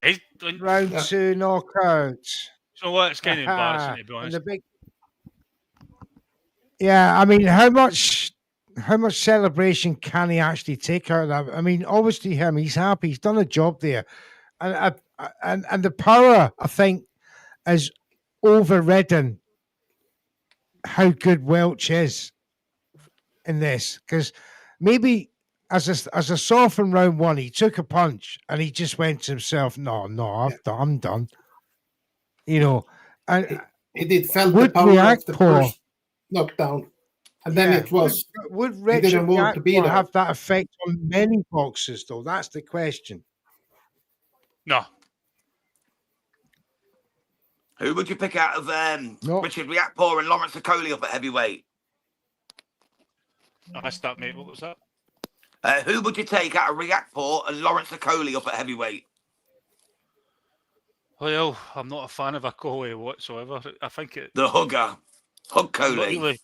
he's, Round Yeah. 2 knockouts. so what? It's kind of embarrassing, to be And honest. the big. Yeah, I mean, how much celebration can he actually take out of that? I mean, obviously, he's happy. He's done a job there, and the power, I think, has overridden how good Welch is in this, because maybe as a soft in round 1, he took a punch and he just went to himself, no, I'm done. You know, and He did felt the would power react of the poor. first knockdown. And then it was, would he Richard didn't want to be Reactor there. have that effect on many boxers, though? That's the question. No, Who would you pick out of No. Richard Riakporhe and Lawrence Okoli up at heavyweight? I missed that, mate. What was that? Who would you take out of Riakporhe and Lawrence Okoli up at heavyweight? Well, I'm not a fan of Okoli whatsoever. I think it. The hugger. Hug I'm not Coley. really,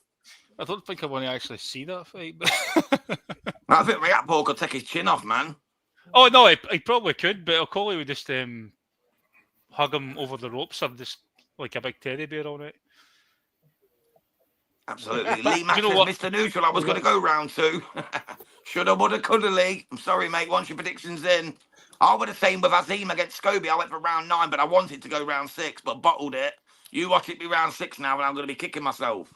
I don't think I want to actually see that fight. But I think Riakporhe could take his chin off, man. oh no, he probably could, but Okoli would just hug him over the ropes and just like a big teddy bear on it. Absolutely. Lee Mack You know says, what? Mr. Neutral, I was going to go round 2. Shoulda, woulda, coulda, Lee. I'm sorry, mate. Once your prediction's in. I would have same with Azim against Scobie. I went for round 9, but I wanted to go round 6, but bottled it. You watch it be round 6 now, and I'm going to be kicking myself.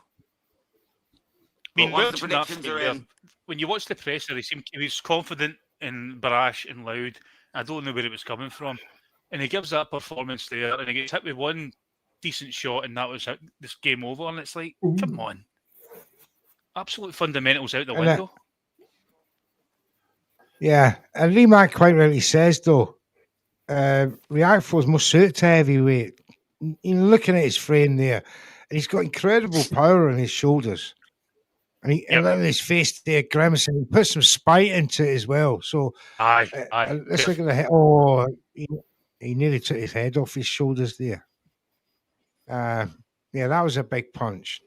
I mean, But once the watching that predictions fight are there, in, when you watch the presser, he was confident and brash and loud. I don't know where it was coming from, and he gives that performance there, and he gets hit with one decent shot, and that was it. This game over, and it's like, come on, absolute fundamentals out the And window. Yeah, and Rimac quite rightly says, though, Riakporhe's more suited to heavyweight. You know, looking at his frame there, and he's got incredible power on his shoulders. And and then his face there, grimacing, he puts some spite into it as well. So, Aye. let's look at the head. Oh, he nearly took his head off his shoulders there. Yeah, that was a big punch.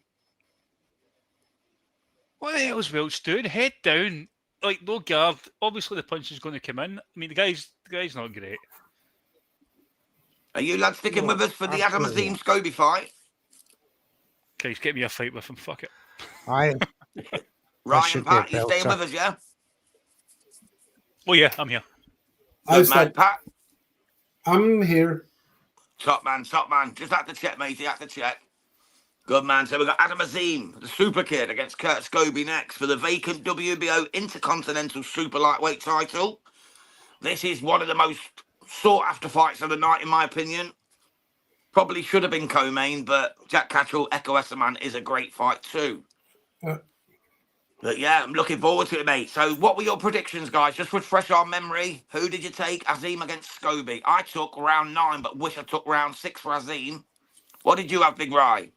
What the hell is Welch doing? Head down, like no guard. Obviously, the punch is going to come in. I mean, the guy's not great. are you lads sticking with us for the Adam absolutely. Azim Scobie fight? Guys, get me a fight with him. Fuck it. I Ryan, should be a Pat, you staying belter. with us, yeah? Oh yeah, I'm here. Good man, Pat. I'm here. Top man. Just had to check, mate. You had to check. Good man. So we've got Adam Azim, the super kid, against Kurt Scobie next for the vacant WBO Intercontinental Super Lightweight title. This is one of the most sought-after fights of the night, in my opinion. Probably should have been co-main, but Jack Catterall, Echo Esserman is a great fight too. But yeah, I'm looking forward to it, mate. So what were your predictions, guys? Just refresh our memory. Who did you take? Azim against Scobie. I took round 9, but wish I took round 6 for Azim. What did you have, Big Rye?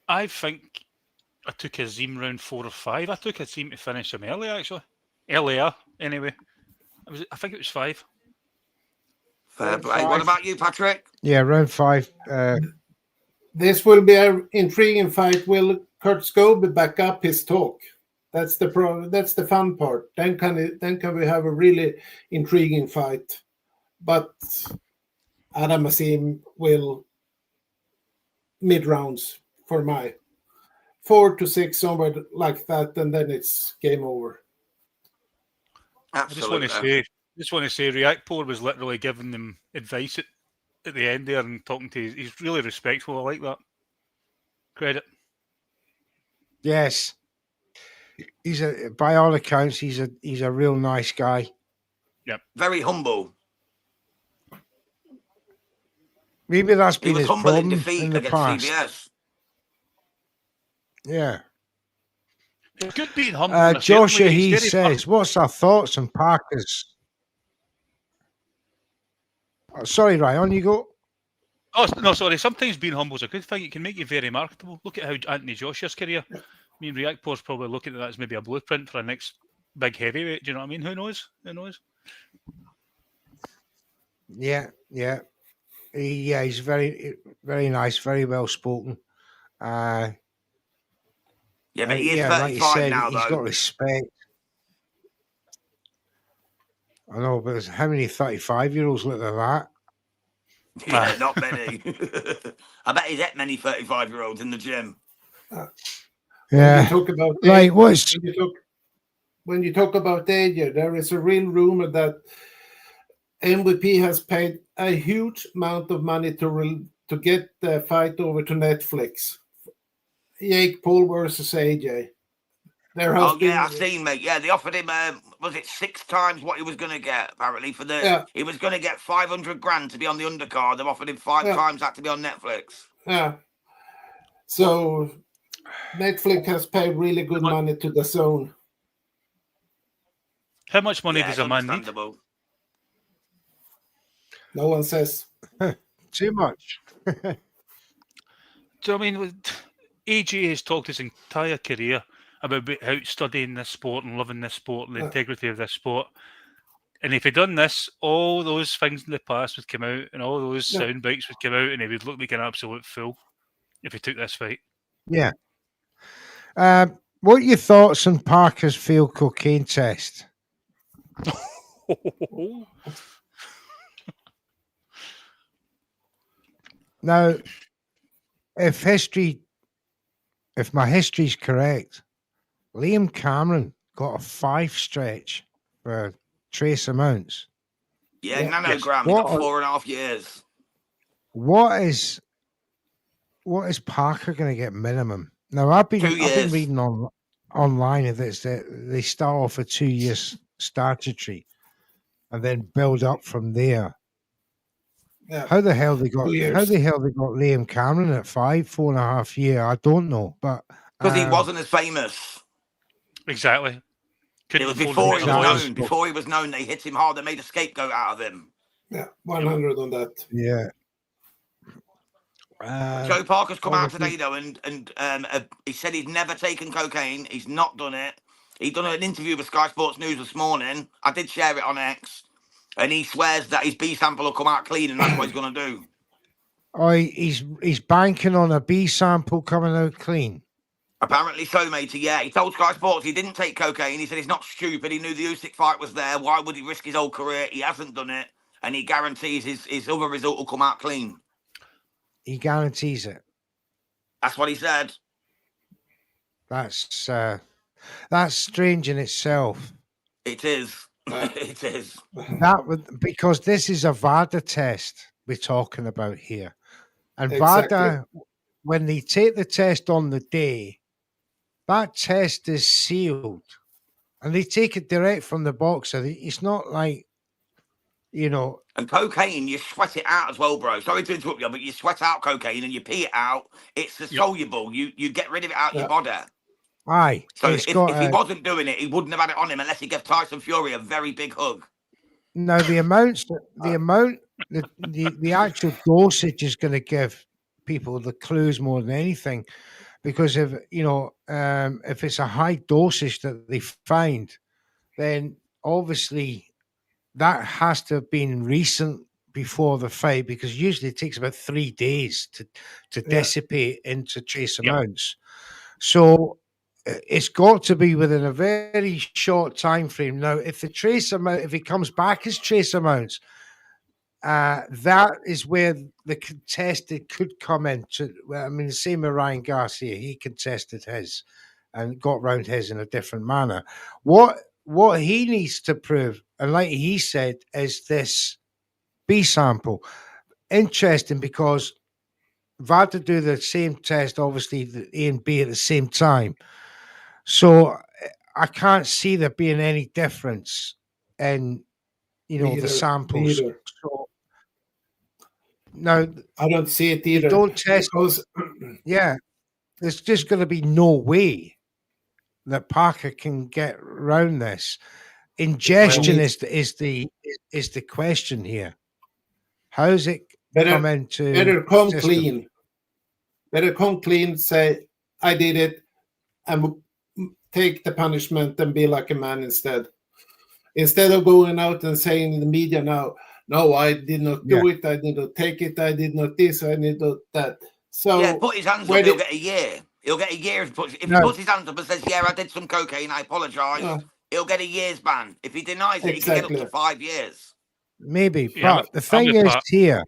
I think I took Azim round 4 or 5. I took Azim to finish him early, actually. Earlier, anyway. I think it was 5. Fair play. What about you, Patrick? Yeah, round 5. This will be an intriguing fight. Will Kurt Scobie back up his talk? That's the fun part. Then can we have a really intriguing fight? But Adam Azim will mid rounds for my 4 to 6 somewhere like that, and then it's game over. Absolutely. I just want to say, Riakporhe was literally giving them advice at the end there and talking to. He's really respectful. I like that. Credit. Yes, by all accounts, he's a real nice guy. Yep. Very humble. Maybe that's He been was his humble in problem defeat in the against past. CBS. Yeah. It's good being humble. in a certain Joshua, way. It's he very says, what's our thoughts on Parker's? Oh, sorry, Ryan, on you go. Oh no, sorry. Sometimes being humble is a good thing. It can make you very marketable. Look at how Anthony Joshua's career. I mean, Reactpor's probably looking at that as maybe a blueprint for a next big heavyweight. Do you know what I mean? Who knows? Who knows? Yeah. He's very, very nice, very well spoken. Yeah, but he is like you 35 said, now, he's though. got respect. I know, but how many 35-year-olds look at that? Yeah, not many. I bet he's at many 35-year-olds in the gym. When you talk about like when you talk about AJ, there is a real rumor that MVP has paid a huge amount of money to get the fight over to Netflix. Jake Paul versus AJ. There has been. I've seen, mate. Yeah, they offered him, was it 6 times what he was going to get, apparently, for the... Yeah. He was going to get 500 grand to be on the undercard. They've offered him 5 times that to be on Netflix. Yeah. So Netflix has paid really good money to the zone. How much money does a man need? No one says. Too much. Do you know what I mean? AJ has talked his entire career about how studying this sport and loving this sport and the integrity of this sport. And if he'd done this, all those things in the past would come out and all those sound bites would come out and he would look like an absolute fool if he took this fight. Yeah. What are your thoughts on Parker's field cocaine test? Now, if my history's correct, Liam Cameron got a 5 stretch for trace amounts. Yeah, nanogram. He got 4.5 years. What is Parker going to get minimum? Now, I've been reading online that they start off at 2 years statutory and then build up from there. Yeah. How the hell they got Liam Cameron at 4.5 years? I don't know, but because he wasn't as famous. Exactly. It was before he was known. Before he was known, they hit him hard. They made a scapegoat out of him. Yeah, 100 on that. Yeah. Joe Parker's come out today though, and he said he's never taken cocaine. He's not done it. He done an interview with Sky Sports News this morning. I did share it on X, and he swears that his B sample will come out clean, and that's what he's going to do. Oh, he's banking on a B sample coming out clean. Apparently so, matey. Yeah, he told Sky Sports he didn't take cocaine. He said he's not stupid. He knew the Usyk fight was there. Why would he risk his whole career? He hasn't done it, and he guarantees his other result will come out clean. He guarantees it. That's what he said. That's strange in itself. It is. It is. Because this is a VADA test we're talking about here, and exactly. VADA, when they take the test on the day, that test is sealed, and they take it direct from the boxer. It's not like, you know. And cocaine, you sweat it out as well, bro. Sorry to interrupt you, but you sweat out cocaine and you pee it out. It's soluble. You get rid of it out your body. Aye. So if he wasn't doing it, he wouldn't have had it on him unless he gave Tyson Fury a very big hug. No, the actual dosage is going to give people the clues more than anything, because if it's a high dosage that they find, then obviously that has to have been recent before the fight, because usually it takes about 3 days to dissipate into trace amounts. So it's got to be within a very short time frame. Now, if it comes back as trace amounts, that is where the contested could come into. I mean, the same with Ryan Garcia. He contested his and got round his in a different manner. What he needs to prove, and like he said, is this B sample. Interesting, because VADA do the same test, obviously, the A and B at the same time. So I can't see there being any difference in, the samples. So, now, I don't see it either. Don't test. There's just going to be no way that Parker can get round this. Ingestion Well, is the question here. How's it come better into come system? clean. Better come clean. Say I did it, and take the punishment and be like a man instead. Instead of going out and saying in the media now, no, I did not do it. I did not take it. I did not this. I did not that. So Yeah, put his hands up. He'll get a year. He'll get a year if he puts his hands up and says, "Yeah, I did some cocaine. I apologise." He'll get a year's ban. If he denies it, he can get up to 5 years. Maybe, Yeah, but the thing is here.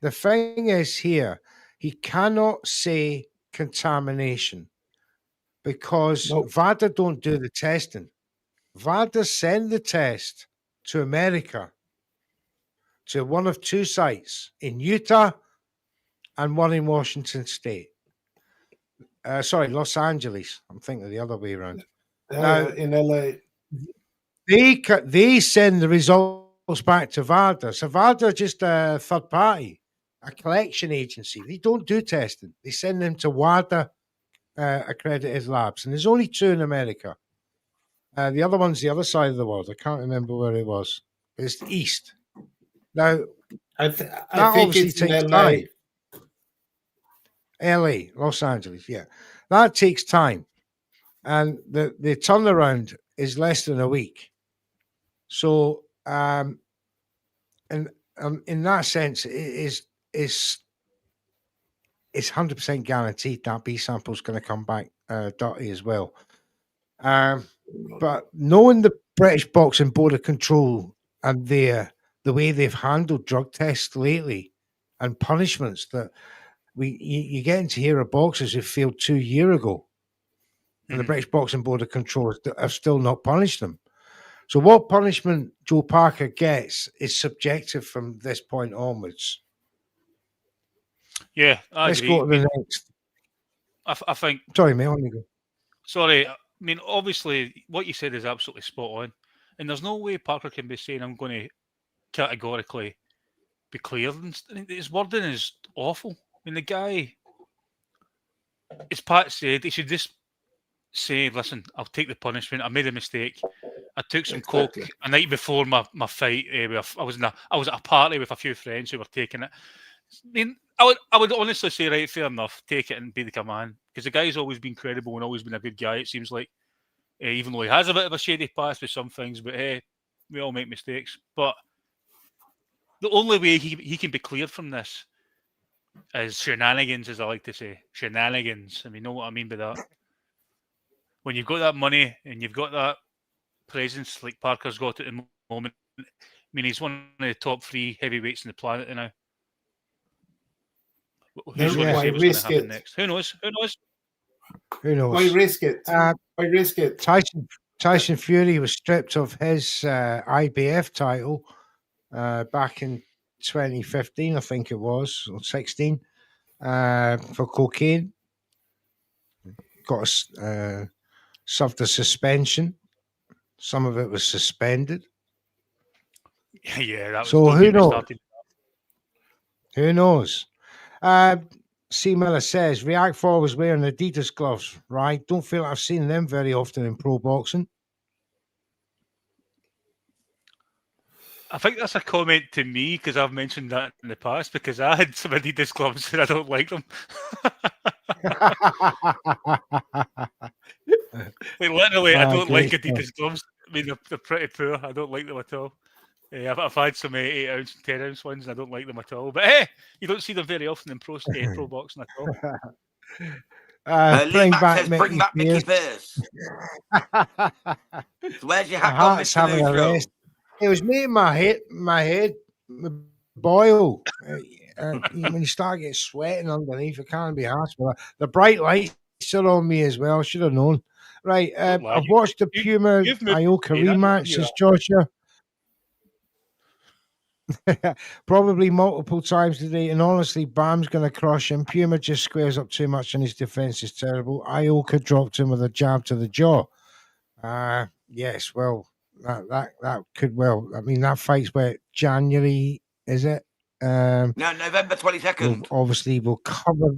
The thing is here. He cannot say contamination because VADA don't do the testing. VADA send the test to America, to one of 2 sites in Utah and one in Washington State. Sorry, Los Angeles. I'm thinking the other way around. Now, in LA, they send the results back to VADA. So VADA are just a third party, a collection agency. They don't do testing. They send them to WADA accredited labs, and there's only 2 in America. The other one's the other side of the world. I can't remember where it was. It's the east. Now, I that think obviously it's in takes LA. time. LA, Los Angeles, yeah. That takes time. And the turnaround is less than a week. So, and in that sense, it's 100% guaranteed that B sample is going to come back dirty as well. But knowing the British Boxing Board of Control and the way they've handled drug tests lately and punishments that you get to hear of boxers who failed 2 years ago, and the British Boxing Board of Control have still not punished them. So what punishment Joe Parker gets is subjective from this point onwards. Yeah, Let's go to the next. I think. Sorry, mate. Let me go. Sorry, I mean, obviously, what you said is absolutely spot on, and there's no way Parker can be saying I'm going to categorically be cleared. His wording is awful. I mean, the guy, as Pat said, he should just say, "Listen, I'll take the punishment. I made a mistake. I took some coke a night before my fight. I was at a party with a few friends who were taking it. I mean, I would honestly say, right, fair enough, take it and be the man, because the guy's always been credible and always been a good guy. It seems like, even though he has a bit of a shady past with some things, but hey, we all make mistakes. But the only way he can be cleared from this is shenanigans, as I like to say, shenanigans. And we know what I mean by that. When you've got that money and you've got that presence like Parker's got at the moment, I mean, he's one of the top 3 heavyweights on the planet now. Who's going to say what's going to happen next? Who knows? Why risk it? Why risk it? Tyson Fury was stripped of his IBF title back in 2015, I think it was, or 16, for cocaine. Got served a suspension. Some of it was suspended. Yeah, that was. So who knows? Who knows? C. Miller says React 4 was wearing Adidas gloves, right? Don't feel like I've seen them very often in pro boxing. I think that's a comment to me because I've mentioned that in the past because I had some Adidas gloves and I don't like them. Literally, I don't like Adidas gloves. I mean, they're pretty poor. I don't like them at all. I've had some 8-ounce and 10-ounce ones, and I don't like them at all. But hey, you don't see them very often in pro boxing at all. Bring back Mickey Pierce. Where's your hat on, Mr. Lucio? It was making my head boil. When you start getting sweating underneath, it can't be harsh. The bright lights are on me as well. I should have known. Right, I've watched the Puma Ioka rematch, says Joshua. Probably multiple times today, and honestly, Bam's going to crush him. Puma just squares up too much, and his defense is terrible. Ioka dropped him with a jab to the jaw. Yes, well, that could well. I mean, that fight's where January, is it? No, November 22nd. Obviously, we'll cover.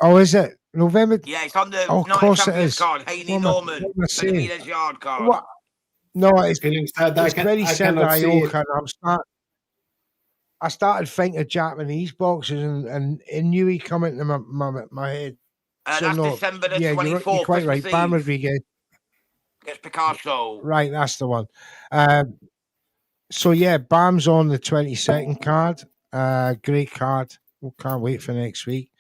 Oh, is it? November. Yeah, it's on the Oh, of Night course it Champions is. card. Haney What am Norman, I saying? Benavidez Yard card. What? No, it's Feeling sad. very I sad cannot that see it. I started thinking of Japanese boxers and Inui coming to my head. So That's no, December the yeah, you're 24th, quite Christmas right. Bam Eve. Rodriguez, Against Picasso. right? That's the one. So yeah, Bam's on the 22nd card. Great card. We can't wait for next week.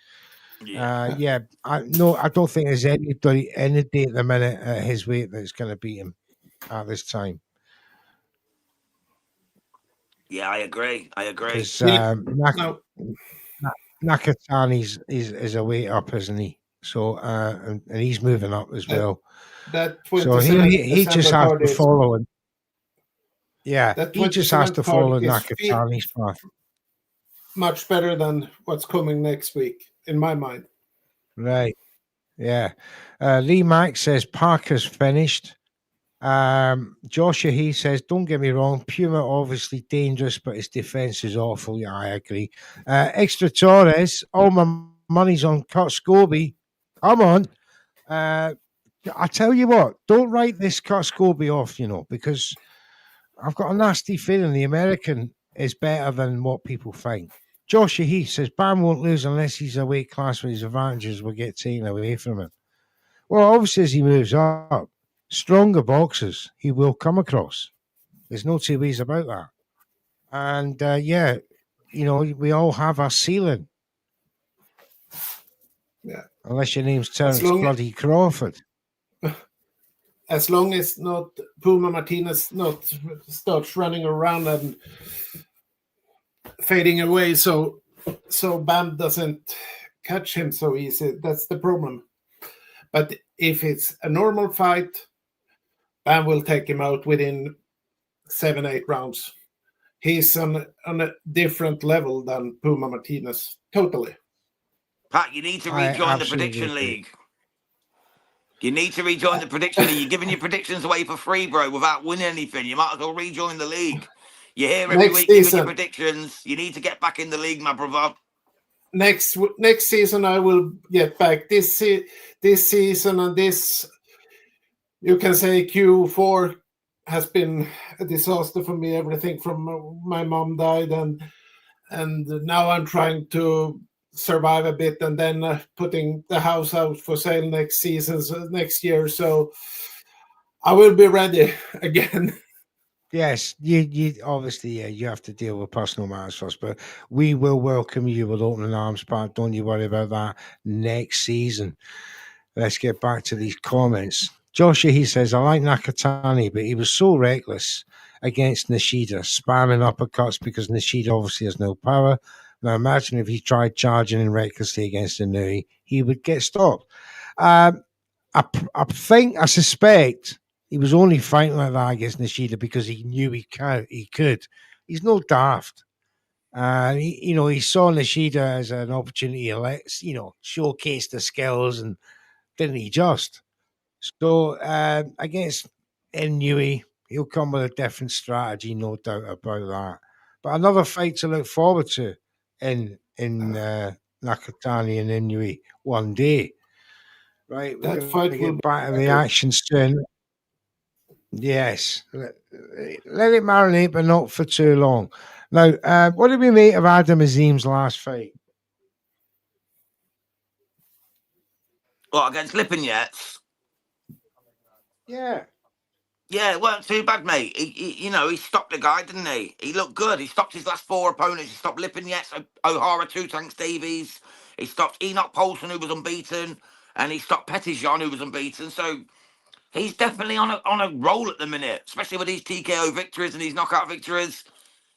Yeah. I don't think there's any day at the minute at his weight that's going to beat him at this time. Yeah, I agree. Because No, Nakatani's is a weight up, isn't he? So and he's moving up as well. that So 27th he just December has card to is follow him. Yeah, that he just has 27th to card follow is Nakatani's path. much better than what's coming next week, in my mind. Right. Yeah. Lee Mack says Parker's finished. Joshua he says, don't get me wrong, Puma obviously dangerous, but his defense is awful. Yeah, I agree. Extra Torres, all my money's on Kurt Scobie. Come on. I tell you what, don't write this Kurt Scobie off, because I've got a nasty feeling the American is better than what people think. Joshua he says, Bam won't lose unless he's a weight class where his advantages will get taken away from him. Well, obviously, as he moves up, stronger boxers he will come across. There's no two ways about that. And we all have our ceiling. Yeah. Unless your name's Terence bloody Crawford. As long as not Puma Martinez not starts running around and fading away, so Bam doesn't catch him so easy. That's the problem. But if it's a normal fight, Bam will take him out within 7-8 rounds. He's on a different level than Puma Martinez. Totally. Pat, you need to rejoin the prediction league. You need to rejoin the prediction league. You're giving your predictions away for free, bro, without winning anything. You might as well rejoin the league. You're here every week giving your predictions. You need to get back in the league, my brother. Next season, I will get back. This season and this, you can say Q4 has been a disaster for me. Everything from my mom died, and now I'm trying to survive a bit, and then putting the house out for sale next year. So I will be ready again. Yes, you obviously you have to deal with personal matters first, but we will welcome you with open arms, Pat. Don't you worry about that next season. Let's get back to these comments. Joshua, he says, I like Nakatani, but he was so reckless against Nishida, spamming uppercuts because Nishida obviously has no power. Now imagine if he tried charging in recklessly against Inui, he would get stopped. I suspect he was only fighting like that against Nishida because he knew he could. He's no daft. He saw Nishida as an opportunity to showcase the skills, and didn't he just? So against Inui, he'll come with a different strategy, no doubt about that. But another fight to look forward to in Nakatani and Inui one day. Right, we're going to get back to the action soon. Yes, let it marinate, but not for too long. Now, what did we make of Adam Azim's last fight? What, against Lipinets? Yeah, it weren't too bad, mate. He stopped the guy, didn't he? He looked good. He stopped his last 4 opponents. He stopped Lipinets, O'Hara, Two Tanks Davies. He stopped Enoch Poulsen, who was unbeaten, and he stopped Petitjean, who was unbeaten. So he's definitely on a roll at the minute, especially with these TKO victories and these knockout victories.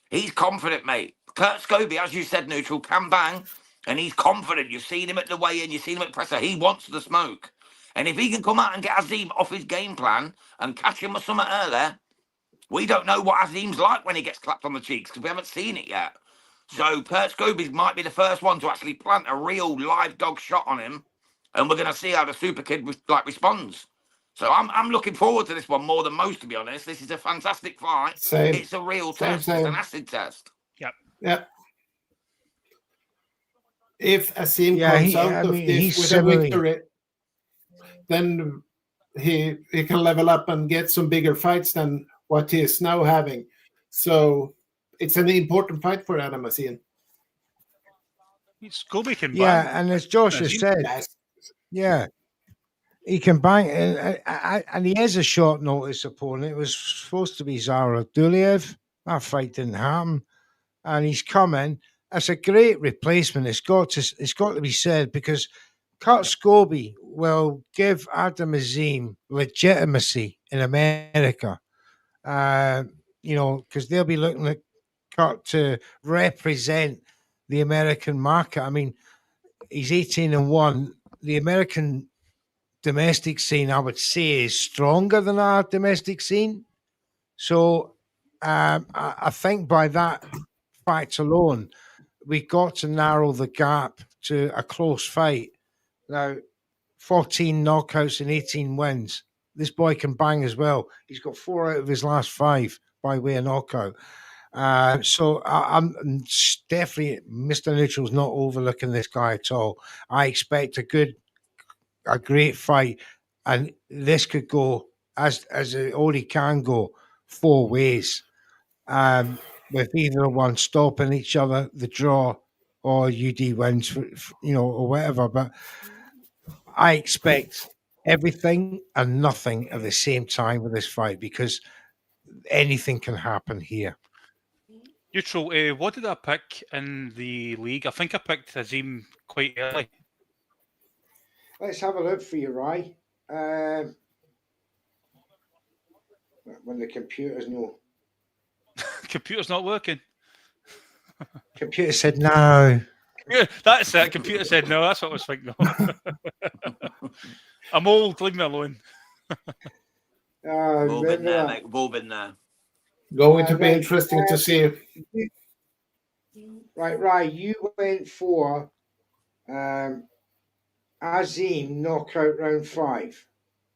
He's confident, mate. Kurt Scobie, as you said, neutral, can bang, and he's confident. You've seen him at the weigh-in, you've seen him at presser. He wants the smoke. And if he can come out and get Azim off his game plan and catch him with something earlier, we don't know what Azim's like when he gets clapped on the cheeks because we haven't seen it yet. So Kurt Scobie might be the first one to actually plant a real live dog shot on him, and we're going to see how the super kid responds. So I'm looking forward to this one more than most, to be honest. This is a fantastic fight. Same. It's a real test. It's an acid test. Yeah. if Azim Yeah, comes out of this he's with a similarly. victory, then he can level up and get some bigger fights than what he is now having. So it's an important fight for Adam Azim. It's Kobe can Yeah, bang. and as Josh has Azim- said, Yes. yeah, he can bang, and he is a short notice opponent. It was supposed to be Zara Duliev. That fight didn't happen, and he's coming. That's a great replacement. It's got to be said, because Kurt Scobie will give Adam Azim legitimacy in America. Because they'll be looking at Kurt to represent the American market. I mean, he's 18-1. The American domestic scene, I would say, is stronger than our domestic scene. So I think by that fact alone, we got to narrow the gap to a close fight. Now, 14 knockouts and 18 wins. This boy can bang as well. He's got 4 out of his last 5 by way of knockout. So I'm definitely, Mr. Neutral's not overlooking this guy at all. I expect a great fight, and this could go as it only can go 4 ways. With either one stopping each other, the draw, or UD wins, or whatever. But I expect everything and nothing at the same time with this fight, because anything can happen here. Neutral, what did I pick in the league? I think I picked Azim quite early. Let's have a look for you, Rye. When the computer's no. Computer's not working. Computer said no. Yeah, that's it. Computer said no. That's what I was thinking. I'm old. Leave me alone. We've all been remember there, that. mate. We've all been there. Going to be Right, interesting to see. Right. You went for Azim knockout round 5.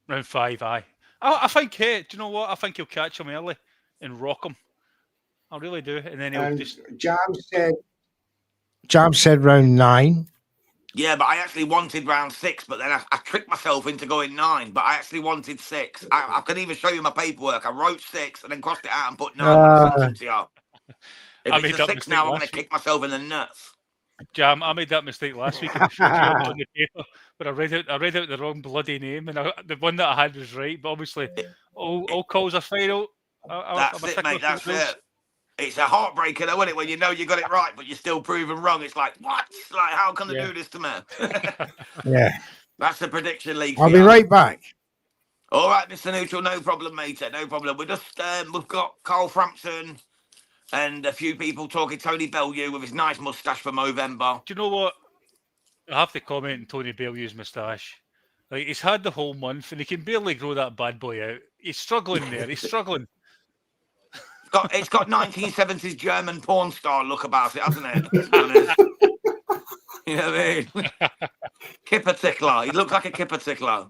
Round 5, aye. I think, do you know what? I think he'll catch him early and rock him. I really do. And then he'll And just... Jam said round 9. Yeah, but I actually wanted round 6, but then I tricked myself into going 9, but I actually wanted 6. I can even show you my paperwork. I wrote 6 and then crossed it out and put 9 when I sent it to you. If I it's made a that 6 mistake now, I'm last going to week. kick myself in the nuts. Jam, I made that mistake last week in the spreadsheet on the paper, but I read out the wrong bloody name, and the one that I had was right. But obviously, all calls are final. That's it, mate. That's it. It's a heartbreaker, though, isn't it? When you know you got it right, but you're still proven wrong. It's like, what? Like, how can they do this to me? Yeah. That's the prediction league. I'll be right back. All right, Mr. Neutral, no problem, mate. No problem. We've got Carl Frampton and a few people talking Tony Bellew with his nice moustache for Movember. Do you know what? I have to comment on Tony Bellew's moustache. Like, he's had the whole month and he can barely grow that bad boy out. He's struggling there. He's struggling. It's got 1970s German porn star look about it, hasn't it? To be honest. You know what I mean? Kipper tickler. He looks like a kipper tickler.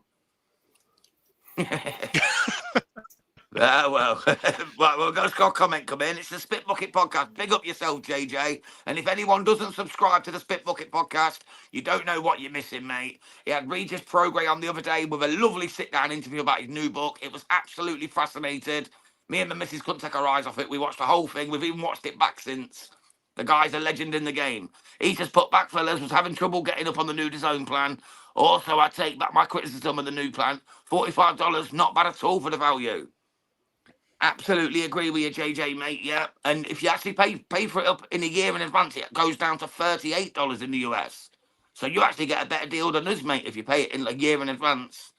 Well, we've got a comment come in. It's the Spit Bucket Podcast. Big up yourself, JJ. And if anyone doesn't subscribe to the Spit Bucket Podcast, you don't know what you're missing, mate. He had Regis Progray on the other day with a lovely sit-down interview about his new book. It was absolutely fascinating. Me and my missus couldn't take our eyes off it. We watched the whole thing. We've even watched it back since. The guy's a legend in the game. He just put back, fellas, was having trouble getting up on the new design plan. Also, I take back my criticism of the new plan. $45, not bad at all for the value. Absolutely agree with you, JJ, mate. Yeah, and if you actually pay for it up in a year in advance, it goes down to $38 in the US. So you actually get a better deal than us, mate, if you pay it in a year in advance.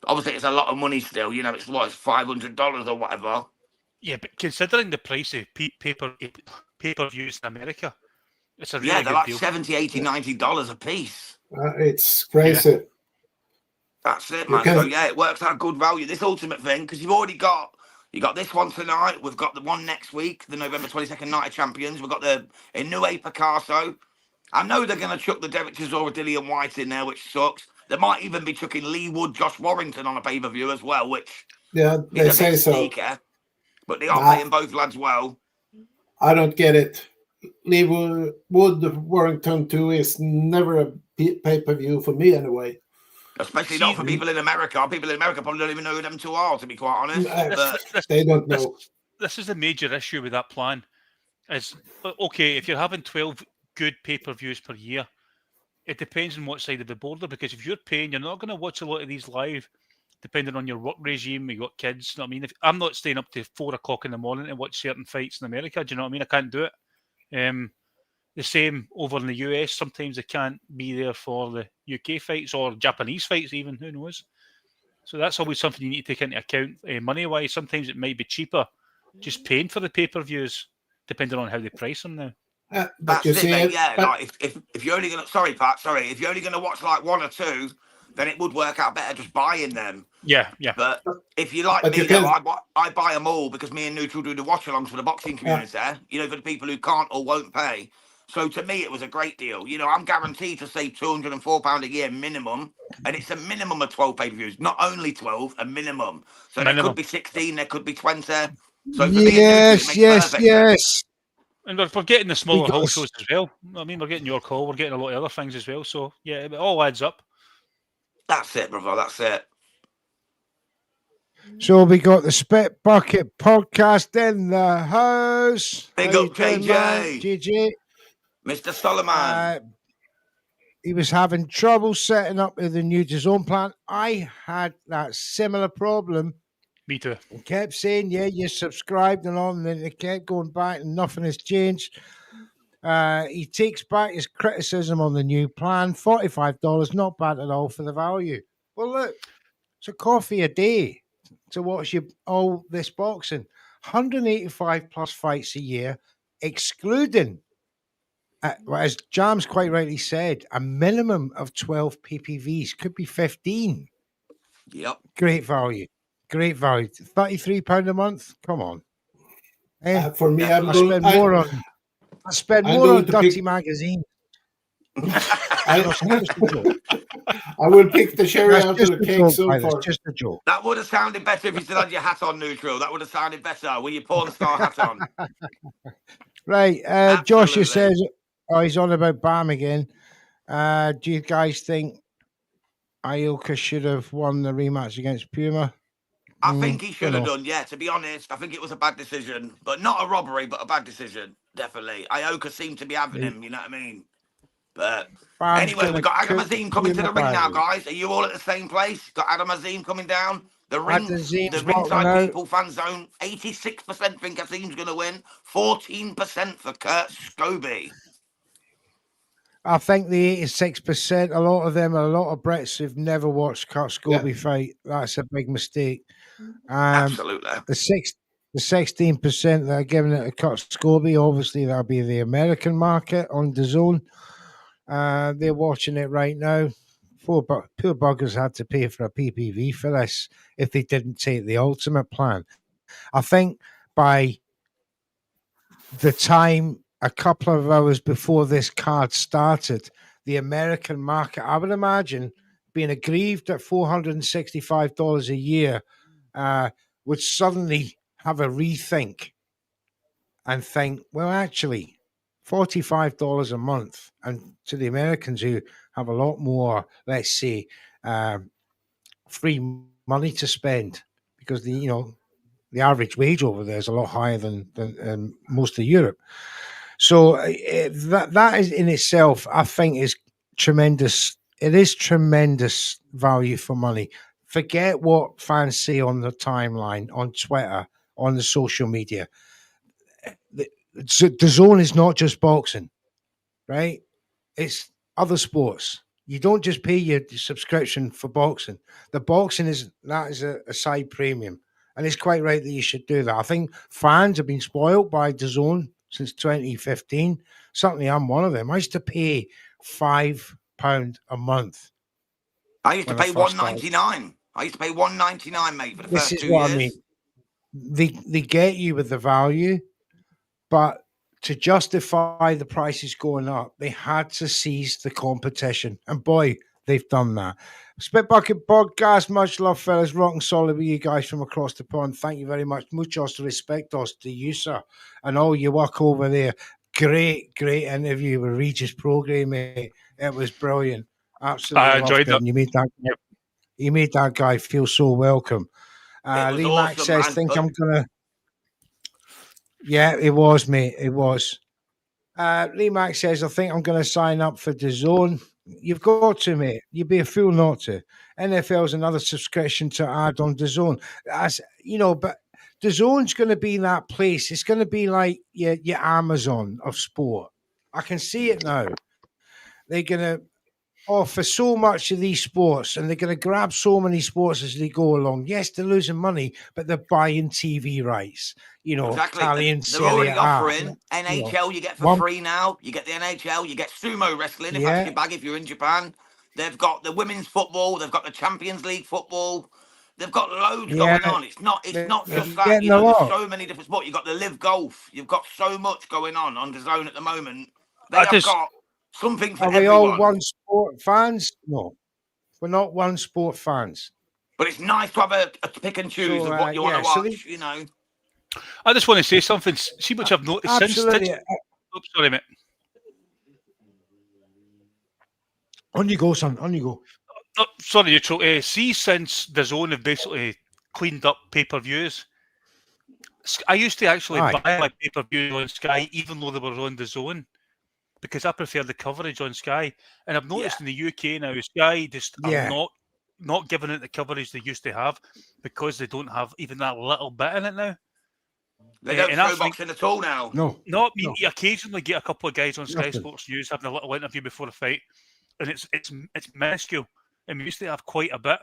Obviously, it's a lot of money still. You know, it's $500 or whatever. Yeah, but considering the price of pay-per-views in America, it's a really they're good like deal. $70, $80, $90 a piece. It's crazy. Yeah. That's it, man. So yeah, it works out good value. This ultimate thing, because you've already got this one tonight. We've got the one next week, the November 22nd Night of Champions. We've got the Inoue Picasso. I know they're going to chuck the Derek Chisora, Dillian White in there, which sucks. They might even be chucking Lee Wood, Josh Warrington on a pay-per-view as well, which they say so. Sneaker, but they are paying both lads well. I don't get it. Leewood Warrington 2 is never a pay-per-view for me anyway. Especially not for people in America. People in America probably don't even know who them two are, to be quite honest. They don't know. This is the major issue with that plan. Is okay, if you're having 12 good pay-per-views per year, it depends on what side of the border, because if you're paying, you're not going to watch a lot of these live, depending on your work regime. You got kids. You know what I mean? If I'm not staying up to 4 o'clock in the morning to watch certain fights in America, do you know what I mean? I can't do it. The same over in the US. Sometimes they can't be there for the UK fights or Japanese fights, even. Who knows? So that's always something you need to take into account. Money-wise, sometimes it might be cheaper just paying for the pay-per-views, depending on how they price them now. But That's you it, see, mate. Yeah, but- like if you're only gonna, sorry, Pat, sorry, if you're only gonna watch like one or two, then it would work out better just buying them. Yeah. But if you like But me, you though, can- I buy them all because me and Neutral do the watchalongs for the boxing community there. You know, for the people who can't or won't pay. So to me, it was a great deal. You know, I'm guaranteed to save £204 a year minimum, and it's a minimum of 12 pay-per-views, not only 12, a minimum. So there could be 16, there could be 20. So for me and Neutral, it makes perfect sense. And we're getting the smaller hall shows as well. I mean, we're getting York Hall, we're getting a lot of other things as well. So yeah, it all adds up. That's it, brother. That's it. So we got the Spit Bucket podcast in the house. Big How up, you doing, JJ. man? JJ. Mr. Solomon. He was having trouble setting up with the new DAZN plan. I had that similar problem. Me too. He kept saying, yeah, you subscribed and all, and then it kept going back and nothing has changed. He takes back his criticism on the new plan. $45, not bad at all for the value. Well, look, it's a coffee a day to watch all this boxing. 185 plus fights a year, excluding, as Jams quite rightly said, a minimum of 12 PPVs, could be 15. Yep. Great value. Great value. £33 a month? Come on. For me, I spend more on Dirty Magazine. I will pick the cherry out of the cake so far. That's just a joke. That would have sounded better if you still had your hat on, Neutral. That would have sounded better with your porn star hat on. Right. Joshua says, he's on about Bam again. Do you guys think Ioka should have won the rematch against Puma? I think he should have done, yeah, to be honest. I think it was a bad decision. But not a robbery, but a bad decision. Definitely. Ioka seemed to be having him, you know what I mean? But anyway, we've got Adam Azim coming to the ring now, guys. Are you all at the same place? Got Adam Azim coming down. The ringside people, fan zone, 86% think Azim's going to win. 14% for Kurt Scobie. I think the 86%, a lot of them are a lot of Brits who've never watched Kurt Scobie fight. That's a big mistake. Absolutely. The 16% that are giving it to Kurt Scobie, obviously that'll be the American market on DAZN. They're watching it right now. Poor buggers had to pay for a PPV for this if they didn't take the ultimate plan. I think by the time a couple of hours before this card started, the American market, I would imagine, being aggrieved at $465 a year, would suddenly have a rethink and think, well, actually, $45 a month, and to the Americans who have a lot more, let's say, free money to spend, because the average wage over there is a lot higher than most of Europe. So that is in itself, I think, is tremendous. It is tremendous value for money. Forget what fans say on the timeline, on Twitter, on the social media. The DAZN is not just boxing, right? It's other sports. You don't just pay your subscription for boxing. The boxing is a side premium, and it's quite right that you should do that. I think fans have been spoiled by DAZN since 2015. Certainly, I'm one of them. I used to pay £5 a month. I used to pay $1.99. I used to pay $1.99, mate, for the first 2 years. This is what I mean. They get you with the value, but to justify the prices going up, they had to seize the competition. And boy, they've done that. Spit Bucket Podcast, much love, fellas. Rocking solid with you guys from across the pond. Thank you very much. Muchos respetos to you, sir, and all your work over there. great interview with Regis Programe, mate. It was brilliant. Absolutely I loved enjoyed it. it. And you made that guy feel so welcome. It was Lee Mack awesome, says, man. think But I'm gonna. Yeah, it was, mate. It was. Lee Mack says, I think I'm going to sign up for DAZN. You've got to, mate. You'd be a fool not to. NFL's another subscription to add on DAZN. As you know, but DAZN's going to be that place. It's going to be like your Amazon of sport. I can see it now. They're going to offer so much of these sports, and they're going to grab so many sports as they go along. Yes, they're losing money, but they're buying TV rights. exactly, Italian they're Serie already A. offering You know, NHL. You get for one, free now. You get the NHL. You get sumo wrestling if that's yeah, your bag. If you're in Japan, they've got the women's football. They've got the Champions League football. They've got loads yeah. going on. It's not. It's They're not just that. getting a There's lot. so many different sports. You've got the live golf. You've got so much going on the zone at the moment. They I have just, got something for Are we all everyone. one sport fans? No, we're not one sport fans. But it's nice to have a pick and choose So, of what you want yeah, to so watch. You know. I just want to say something. See what I've noticed absolutely. since. Oh, sorry, mate. On you go, son. On you go. Oh, sorry, neutral. See, since the zone have basically cleaned up pay-per-views, I used to actually Aye. buy my pay-per-view on Sky, even though they were on the zone, because I prefer the coverage on Sky. And I've noticed in the UK now, Sky just Yeah. are not giving it the coverage they used to have because they don't have even that little bit in it now. They don't and I show boxing at all now. No. No, I mean No. you occasionally get a couple of guys on Sky Nothing. Sports News having a little interview before a fight, and it's minuscule. And we used to have quite a bit,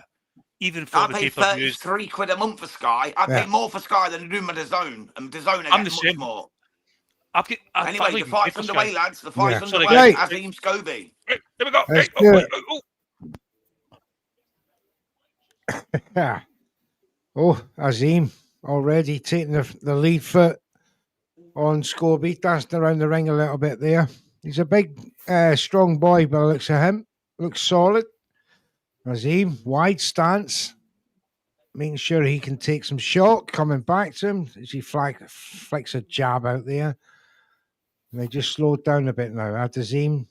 even for I the pay pay-per-views. £33 a month for Sky. I pay more for Sky than I do my DAZN. And DAZN, I I'm get the much same. more. Anyway, The fight's underway, lads. The fight's Yeah. underway. Right. Azim Scobie. Right, there we go. Let's Right, do it. Yeah. Oh, Azim already taking the lead foot on Scobie, dancing around the ring a little bit there. He's a big, strong boy, but looks at him. Looks solid. Azim, wide stance, making sure he can take some shot, coming back to him as he flicks a jab out there. And they just slowed down a bit now. Azim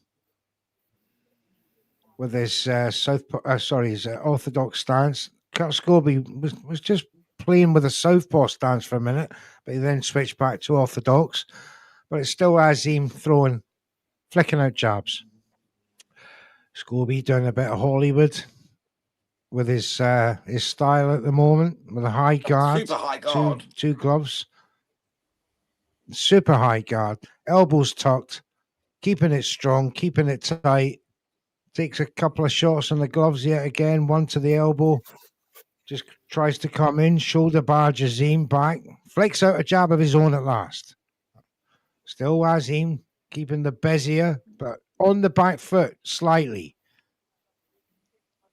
with his his orthodox stance. Kurt Scobie was just playing with a southpaw stance for a minute, but he then switched back to orthodox. But it's still Azim flicking out jabs. Scobie doing a bit of Hollywood with his style at the moment, with a high guard, Super high guard. two gloves, super high guard, elbows tucked, keeping it strong, keeping it tight. Takes a couple of shots on the gloves yet again, one to the elbow. Just tries to come in, shoulder barge Azim back, flicks out a jab of his own at last. Still Azim keeping the bezier, but on the back foot slightly.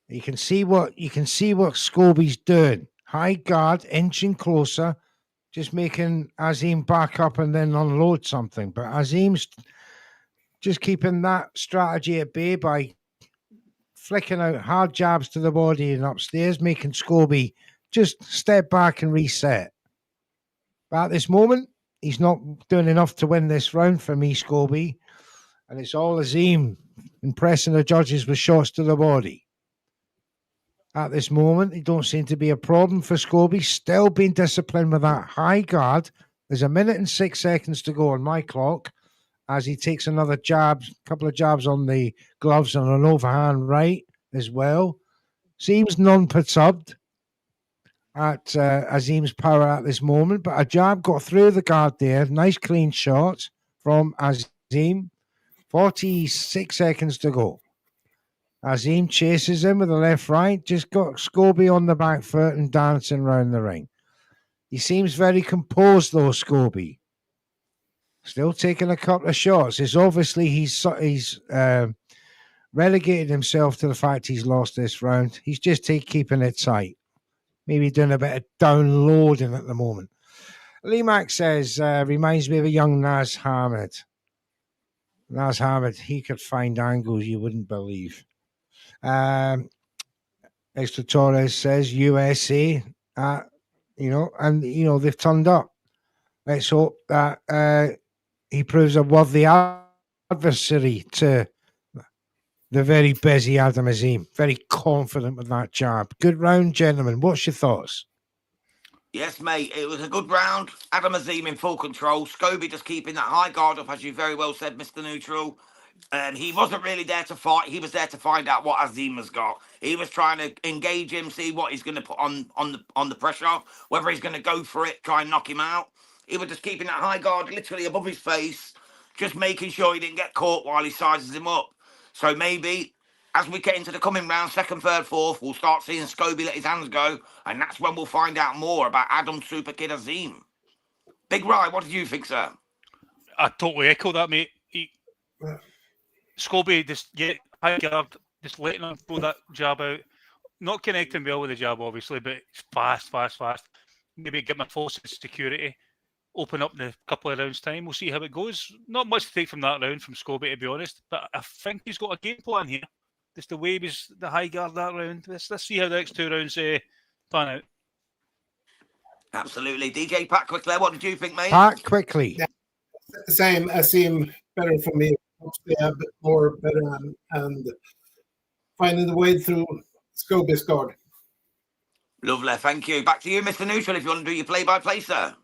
You can see what Scobie's doing. High guard, inching closer, just making Azim back up and then unload something. But Azim's just keeping that strategy at bay by flicking out hard jabs to the body and upstairs, making Scobie just step back and reset. But at this moment, he's not doing enough to win this round for me, Scobie. And it's all Azim impressing the judges with shots to the body. At this moment, it don't seem to be a problem for Scobie. Still being disciplined with that high guard. There's 1 minute and 6 seconds to go on my clock as he takes another couple of jabs on the gloves and an overhand right as well. Seems non-perturbed at Azim's power at this moment, but a jab got through the guard there. Nice clean shot from Azim. 46 seconds to go. Azim chases him with the left right, just got Scobie on the back foot and dancing around the ring. He seems very composed though, Scobie. Still taking a couple of shots. It's obviously he's relegated himself to the fact he's lost this round. He's just keeping it tight. Maybe doing a bit of downloading at the moment. Lee Mack says, reminds me of a young Naz Hamid. Naz Hamid, he could find angles you wouldn't believe. Extra Torres says USA, they've turned up. Let's hope that he proves a worthy adversary to the very busy Adam Azim. Very confident with that jab. Good round, gentlemen. What's your thoughts? Yes, mate, it was a good round. Adam Azim in full control. Scobie just keeping that high guard up, as you very well said, Mr. Neutral. He wasn't really there to fight. He was there to find out what Azim has got. He was trying to engage him, see what he's going to put on the pressure, whether he's going to go for it, try and knock him out. He was just keeping that high guard literally above his face, just making sure he didn't get caught while he sizes him up. So maybe as we get into the coming round, second, third, fourth, we'll start seeing Scobie let his hands go, and that's when we'll find out more about Adam Super Kid Azim. Big Rye, what did you think, sir? I totally echo that, mate. Scobie just high guard, just letting him throw that jab out. Not connecting well with the jab, obviously, but it's fast. Maybe get my full sense of security. Open up in a couple of rounds' time. We'll see how it goes. Not much to take from that round from Scobie, to be honest, but I think he's got a game plan here. Just the way he was the high guard that round. Let's see how the next 2 rounds pan out. Absolutely. DJ Pat quickly, what did you think, mate? Pat quickly. Yeah. Same. Azim better for me. A bit more better and finding the way through Scobie's guard. Lovely, thank you. Back to you, Mr. Neutral, if you want to do your play-by-play, sir.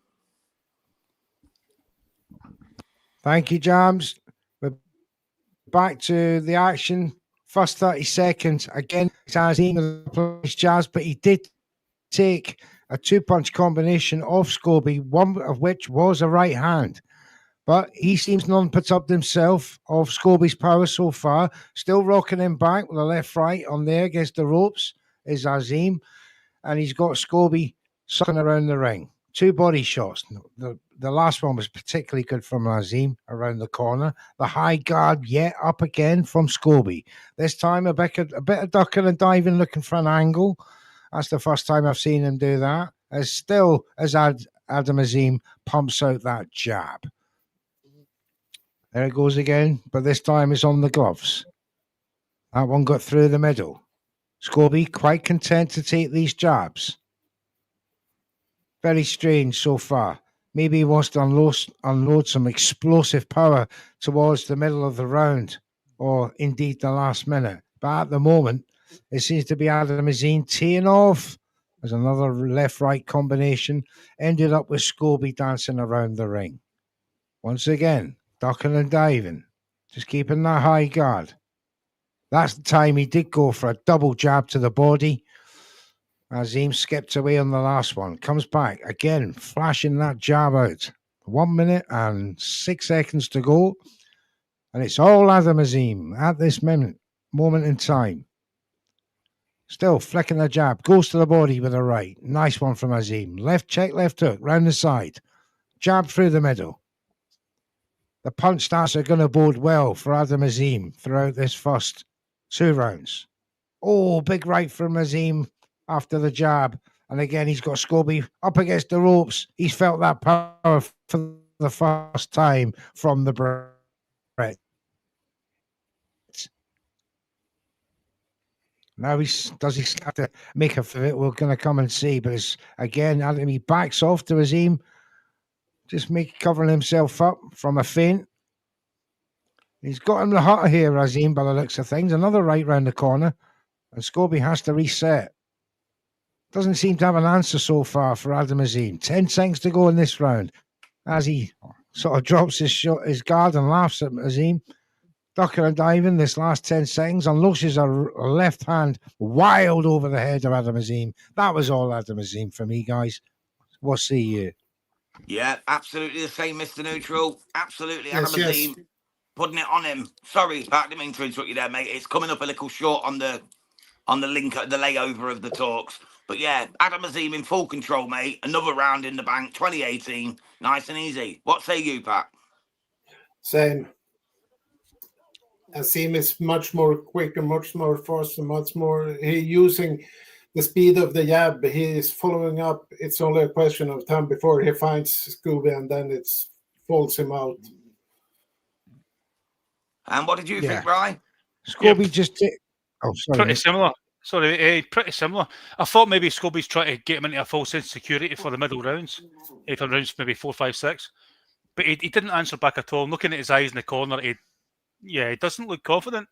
Thank you, Jams. We're back to the action. First 30 seconds. Again, it's Azim with the jabs, but he did take a 2-punch combination off Scobie, one of which was a right hand. But he seems non-perturbed himself of Scobie's power so far. Still rocking him back with a left-right on there against the ropes is Azim. And he's got Scobie sucking around the ring. 2 body shots. The last one was particularly good from Azim around the corner. The high guard yet up again from Scobie. This time a bit of ducking and diving, looking for an angle. That's the first time I've seen him do that. As Adam Azim pumps out that jab. There it goes again, but this time it's on the gloves. That one got through the middle. Scobie quite content to take these jabs. Very strange so far. Maybe he wants to unload some explosive power towards the middle of the round, or indeed the last minute. But at the moment, it seems to be Adam Azim teeing off. There's another left-right combination. Ended up with Scobie dancing around the ring. Once again, ducking and diving. Just keeping that high guard. That's the time he did go for a double jab to the body. Azim skipped away on the last one. Comes back again, flashing that jab out. 1 minute and 6 seconds to go. And it's all Adam Azim at this moment in time. Still flicking the jab. Goes to the body with a right. Nice one from Azim. Left check, left hook, round the side. Jab through the middle. The punch starts are going to bode well for Adam Azim throughout this first 2 rounds. Oh, big right from Azim after the jab. And again, he's got Scobie up against the ropes. He's felt that power for the first time from the Brett. Now does he have to make of it? We're going to come and see. But it's, again, he backs off to Azim. Just covering himself up from a feint. He's got him the hut here, Azim, by the looks of things. Another right round the corner. And Scobie has to reset. Doesn't seem to have an answer so far for Adam Azim. 10 seconds to go in this round. As he sort of drops his guard and laughs at Azim. Ducking and diving this last 10 seconds. Unleashes a left hand wild over the head of Adam Azim. That was all Adam Azim for me, guys. What say you? Yeah, absolutely the same, Mr. Neutral. Absolutely, Yes, Adam yes. Azim putting it on him. Sorry, Pat, didn't mean to interrupt you there, mate. It's coming up a little short on the link, the layover of the talks. But yeah, Adam Azim in full control, mate. Another round in the bank, 2018. Nice and easy. What say you, Pat? Same. Azim is much more quicker, much more fast, and much more. He using the speed of the jab. He is following up. It's only a question of time before he finds Scobie, and then it falls him out. And what did you think, Ryan? Scobie just did. Oh, sorry. Pretty similar. Pretty similar. I thought maybe Scobie's trying to get him into a full sense of security for the middle rounds, for rounds maybe 4, 5, 6. But he didn't answer back at all. I'm looking at his eyes in the corner, he doesn't look confident.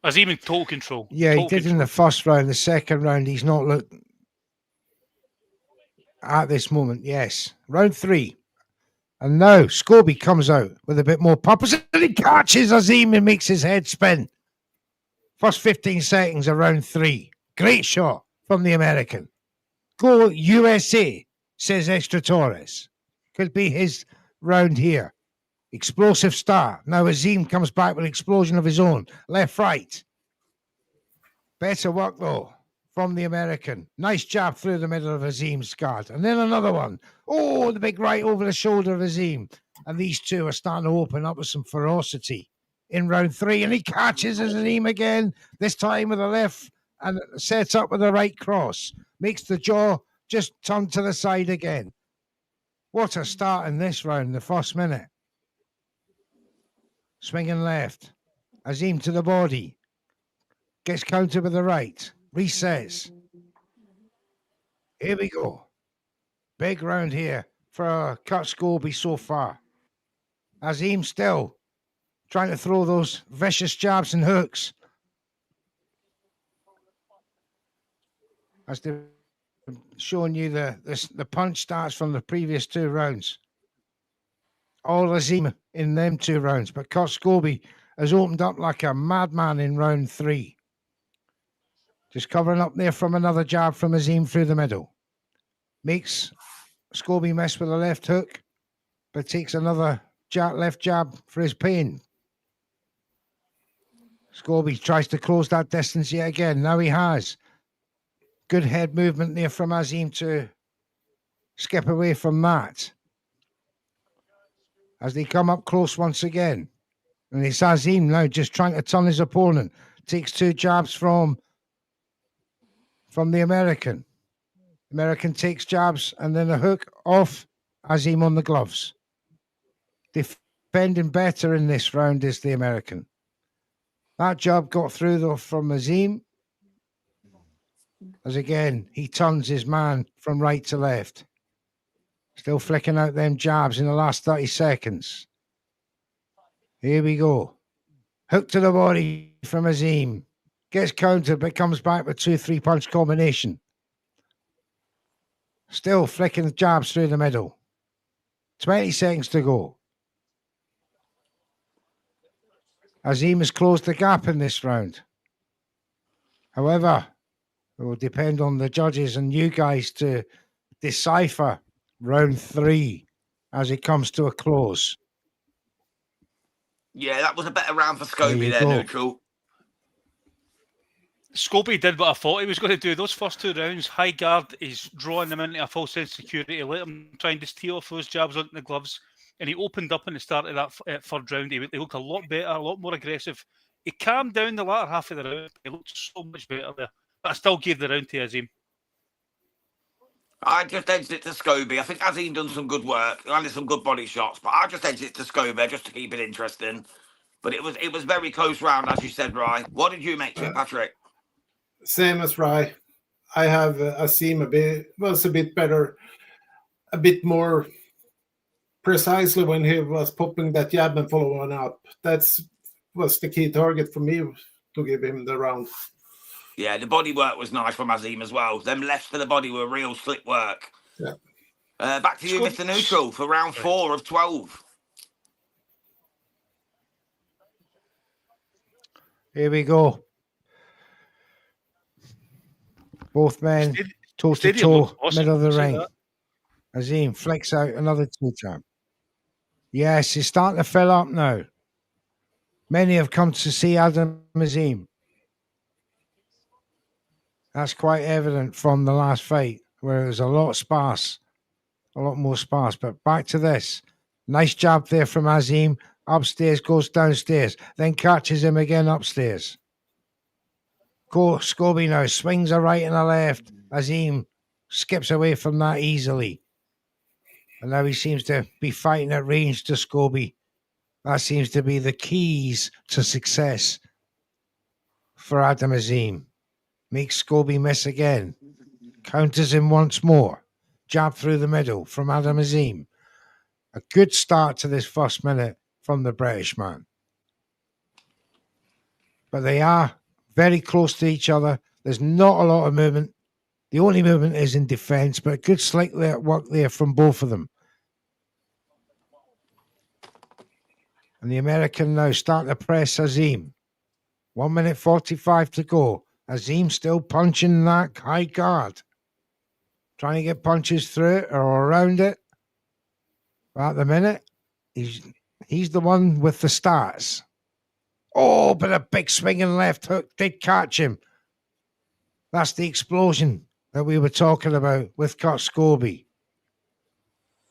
Azim in total control. Yeah, total he did control. in the first round. The second round, he's not looked at this moment. Yes. Round 3. And now Scobie comes out with a bit more purpose and he catches Azim and makes his head spin. First 15 seconds of round 3. Great shot from the American. Go USA, says Extra Torres. Could be his round here. Explosive start. Now Azim comes back with an explosion of his own. Left, right. Better work, though, from the American. Nice jab through the middle of Azim's guard. And then another one. Oh, the big right over the shoulder of Azim. And these two are starting to open up with some ferocity in round 3. And he catches Azim again, this time with a left and sets up with a right cross. Makes the jaw just turn to the side again. What a start in this round, the first minute. Swinging left. Azim to the body. Gets countered with the right. Resets. Here we go. Big round here for Kurt Scobie so far. Azim still trying to throw those vicious jabs and hooks. As they're showing you the punch starts from the previous 2 rounds. All Azim in them 2 rounds. But Kurt Scobie has opened up like a madman in round 3. Just covering up there from another jab from Azim through the middle. Makes Scobie miss with a left hook, but takes another left jab for his pain. Scobie tries to close that distance yet again. Now he has. Good head movement there from Azim to skip away from that. As they come up close once again. And it's Azim now just trying to turn his opponent. Takes 2 jabs from the American. American takes jabs and then a hook off Azim on the gloves. Defending better in this round is the American. That jab got through though from Azim. As again, he turns his man from right to left. Still flicking out them jabs in the last 30 seconds. Here we go. Hook to the body from Azim. Gets countered, but comes back with 2-3 punch combination. Still flicking the jabs through the middle. 20 seconds to go. Azim has closed the gap in this round. However, it will depend on the judges and you guys to decipher round 3 as it comes to a close. Yeah, that was a better round for Scobie there, neutral. Scobie did what I thought he was going to do. Those first 2 rounds, high guard, he's drawing them into a false sense of security. Let him try and just tee off those jabs onto the gloves. And he opened up in the start of that 3rd round. He looked a lot better, a lot more aggressive. He calmed down the latter half of the round. He looked so much better there. But I still gave the round to Azim. I just edged it to Scobie. I think Azim done some good work. Landed some good body shots. But I just edged it to Scobie just to keep it interesting. But it was very close round, as you said, Rye. What did you make to it, Patrick? Same as Rye. I have Azim a bit better, a bit more precisely when he was popping that jab and following up. That was the key target for me to give him the round. Yeah, the body work was nice from Azim as well. Them lefts to the body were real slick work. Yeah. Back to you, Mr. Neutral, for round 4 of 12. Here we go. Both men toe to toe, middle of the ring. Azim flicks out another 2 jab. Yes, he's starting to fill up now. Many have come to see Adam Azim. That's quite evident from the last fight, where it was a lot more sparse. But back to this. Nice jab there from Azim. Upstairs, goes downstairs, then catches him again upstairs. Scobie now swings a right and a left. Azim skips away from that easily. And now he seems to be fighting at range to Scobie. That seems to be the keys to success for Adam Azim. Makes Scobie miss again. Counters him once more. Jab through the middle from Adam Azim. A good start to this first minute from the British man. But they are very close to each other. There's not a lot of movement. The only movement is in defence, but a good slick work there from both of them. And the American now starting to press Azim. 1 minute 45 to go. Azim still punching that high guard. Trying to get punches through it or around it. But at the minute, he's the one with the starts. Oh, but a big swinging left hook did catch him. That's the explosion that we were talking about with Kurt Scobie.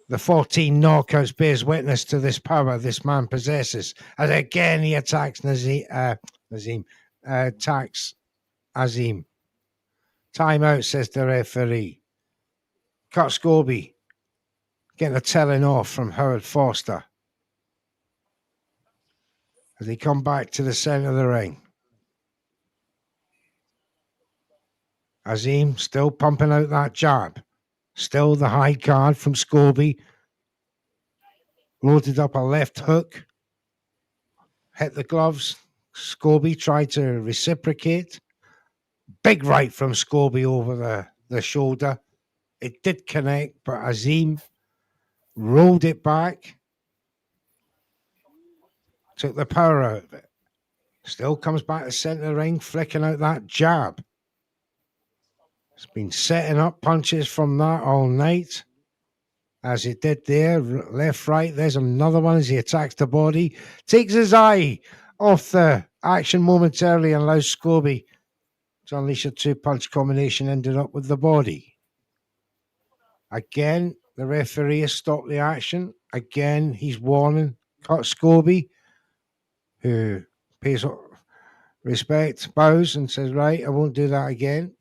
The 14 knockouts bears witness to this power this man possesses. And again, he attacks attacks Azim. Timeout, says the referee. Kurt Scobie getting a telling off from Howard Foster as they come back to the centre of the ring. Azim still pumping out that jab. Still the high guard from Scobie. Loaded up a left hook. Hit the gloves. Scobie tried to reciprocate. Big right from Scobie over the shoulder. It did connect, but Azim rolled it back. Took the power out of it. Still comes back to centre of the ring, flicking out that jab. It's been setting up punches from that all night. As he did there, left, right. There's another one as he attacks the body. Takes his eye off the action momentarily and allows Scobie to unleash a two-punch combination, ended up with the body. Again, the referee has stopped the action. Again, he's warning Kurt Scobie, who pays respect, bows and says, right, I won't do that again.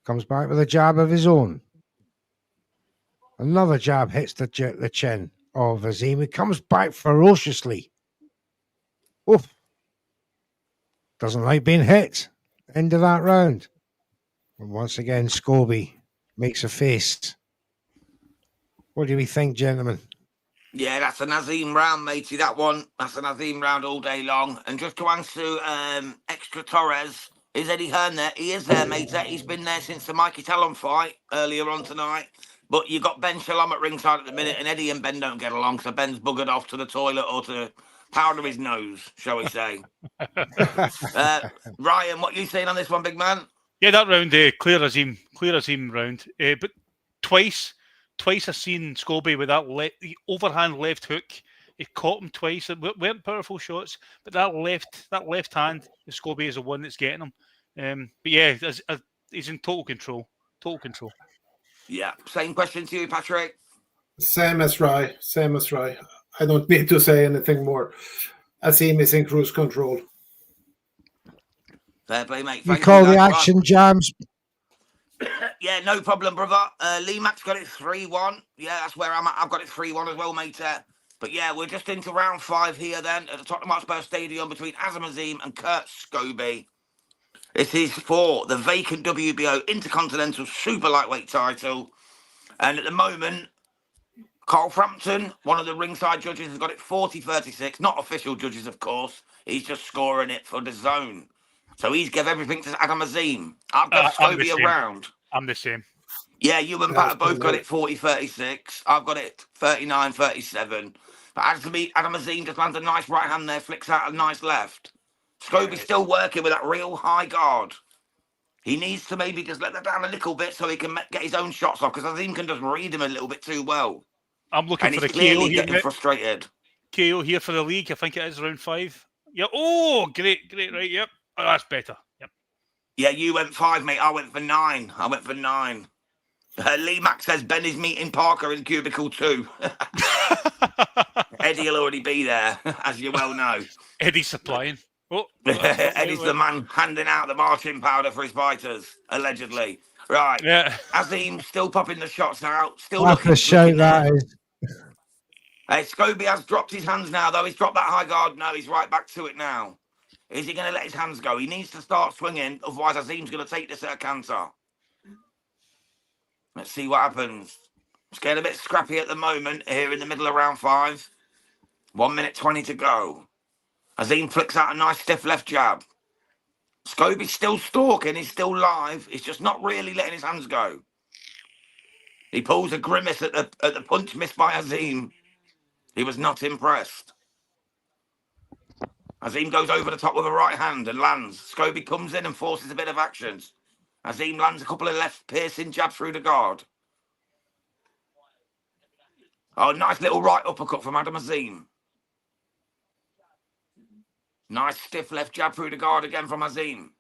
Comes back with a jab of his own. Another jab hits the chin of Azim. He comes back ferociously. Oof. Doesn't like being hit. End of that round. And once again, Scobie makes a face. What do we think, gentlemen? Yeah, that's an Azim round, matey. That one, that's an Azim round all day long. And just to answer Extra Torres, is Eddie Hearn there? He is there, matey. He's been there since the Mikey Talon fight earlier on tonight. But you got Ben Shalom at ringside at the minute, and Eddie and Ben don't get along, so Ben's buggered off to the toilet or to powder his nose, shall we say. Ryan, what are you saying on this one, big man? Yeah, that round, clear Azim round. But twice I've seen Scobie with that the overhand left hook. He caught him twice. It weren't powerful shots, but that left hand, Scobie is the one that's getting him. But yeah, he's in total control. Total control. Yeah. Same question to you, Patrick. Same as Rye. I don't need to say anything more. Azim is in cruise control. Fair play, mate. You call the action jams. Yeah, no problem, brother. Lee Mack's got it 3-1. Yeah, that's where I'm at. I've got it 3-1 as well, mate. But yeah, we're just into round 5 here then at the Tottenham Hotspur Stadium between Azim and Kurt Scobie. This is for the vacant WBO Intercontinental Super Lightweight title. And at the moment, Carl Frampton, one of the ringside judges, has got it 40-36. Not official judges, of course. He's just scoring it for the zone. So he's give everything to Adam Azim. I've got Scobie around. I'm the same. Yeah, you and Pat have both got it 40-36. I've got it 39-37. But Adam Azim just lands a nice right hand there, flicks out a nice left. Scobie's still working with that real high guard. He needs to maybe just let that down a little bit so he can get his own shots off, because Azim can just read him a little bit too well. I'm looking for the KO here. Getting frustrated. KO here for the league. I think it is round 5. Yeah. Oh, great, right. Yep. Oh, that's better. Yep. Yeah, you went 5, mate. I went for 9. Lee Mack says Ben is meeting Parker in cubicle 2. Eddie will already be there, as you well know. Eddie's supplying. Oh, Eddie's the man handing out the marching powder for his fighters, allegedly. Right. Yeah. Azim still popping the shots out. Still what looking. A show that is. Hey, Scobie has dropped his hands now, though. He's dropped that high guard. No, he's right back to it now. Is he going to let his hands go? He needs to start swinging, otherwise Azim's going to take this at a canter. Let's see what happens. It's getting a bit scrappy at the moment here in the middle of round 5. 1 minute 20 to go. Azim flicks out a nice stiff left jab. Scobie's still stalking. He's still live. He's just not really letting his hands go. He pulls a grimace at the punch missed by Azim. He was not impressed. Azim goes over the top with a right hand and lands. Scobie comes in and forces a bit of action. Azim lands a couple of left piercing jabs through the guard. Oh, nice little right uppercut from Adam Azim. Nice stiff left jab through the guard again from Azim.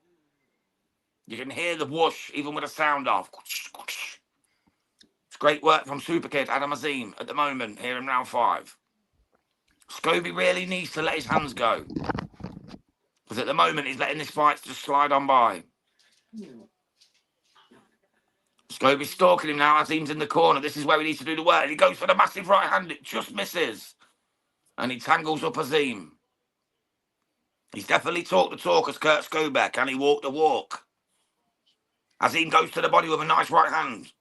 You can hear the whoosh even with the sound off. It's great work from Super Kid Adam Azim at the moment here in round 5. Scobie really needs to let his hands go. Because at the moment he's letting this fight just slide on by. Scobie's stalking him now. Azim's in the corner. This is where he needs to do the work. And he goes for the massive right hand. It just misses. And he tangles up Azim. He's definitely talked the talk as Kurt Eubank. Can he walk the walk? Azim goes to the body with a nice right hand.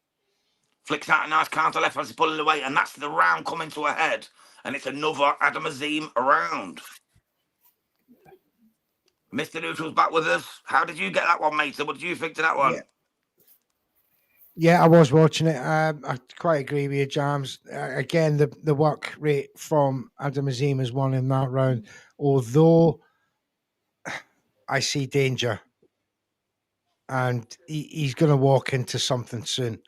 Flicks out a nice counter left as he's pulling away. And that's the round coming to a head. And it's another Adam Azim round. Mr. Neutral's back with us. How did you get that one, mate? What did you think to that one? Yeah, I was watching it. I quite agree with you, Jams. Again, the work rate from Adam Azim is one in that round. Although I see danger. And he's going to walk into something soon.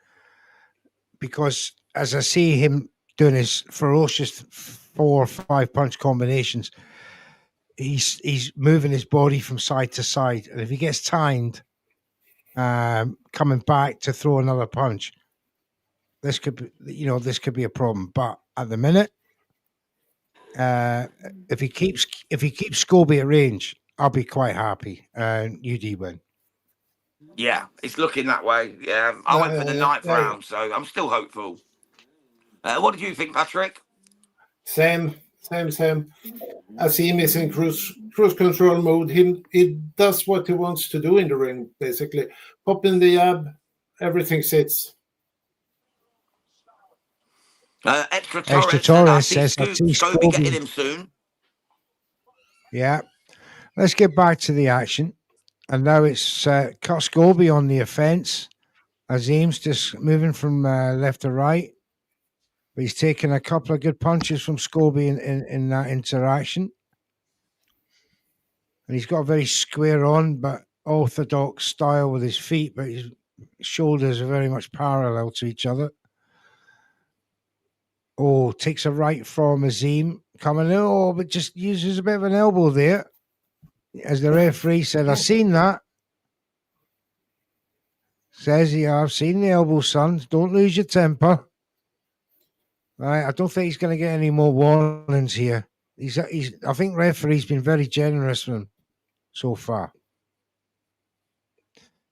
Because as I see him doing his ferocious 4 or 5 punch combinations, he's moving his body from side to side. And if he gets timed, coming back to throw another punch, this could be a problem. But at the minute, if he keeps Scobie at range, I'll be quite happy. And UD win. Yeah, it's looking that way. Yeah, I went for the 9th round, so I'm still hopeful. What did you think, Patrick? Same. Azim is in cruise control mode. He does what he wants to do in the ring, basically. Pop in the jab, everything sits. Extra Torres says Scobie getting him soon. Yeah. Let's get back to the action. And now it's Kurt Scobie on the offense. Azim's just moving from left to right. But he's taken a couple of good punches from Scobie in that interaction. And he's got a very square on, but orthodox style with his feet, but his shoulders are very much parallel to each other. Oh, takes a right from Azim coming in. Oh, but just uses a bit of an elbow there. As the referee said, I've seen that. Says I've seen the elbow, son. Don't lose your temper. Right, I don't think he's going to get any more warnings here. I think referee's been very generous with him so far.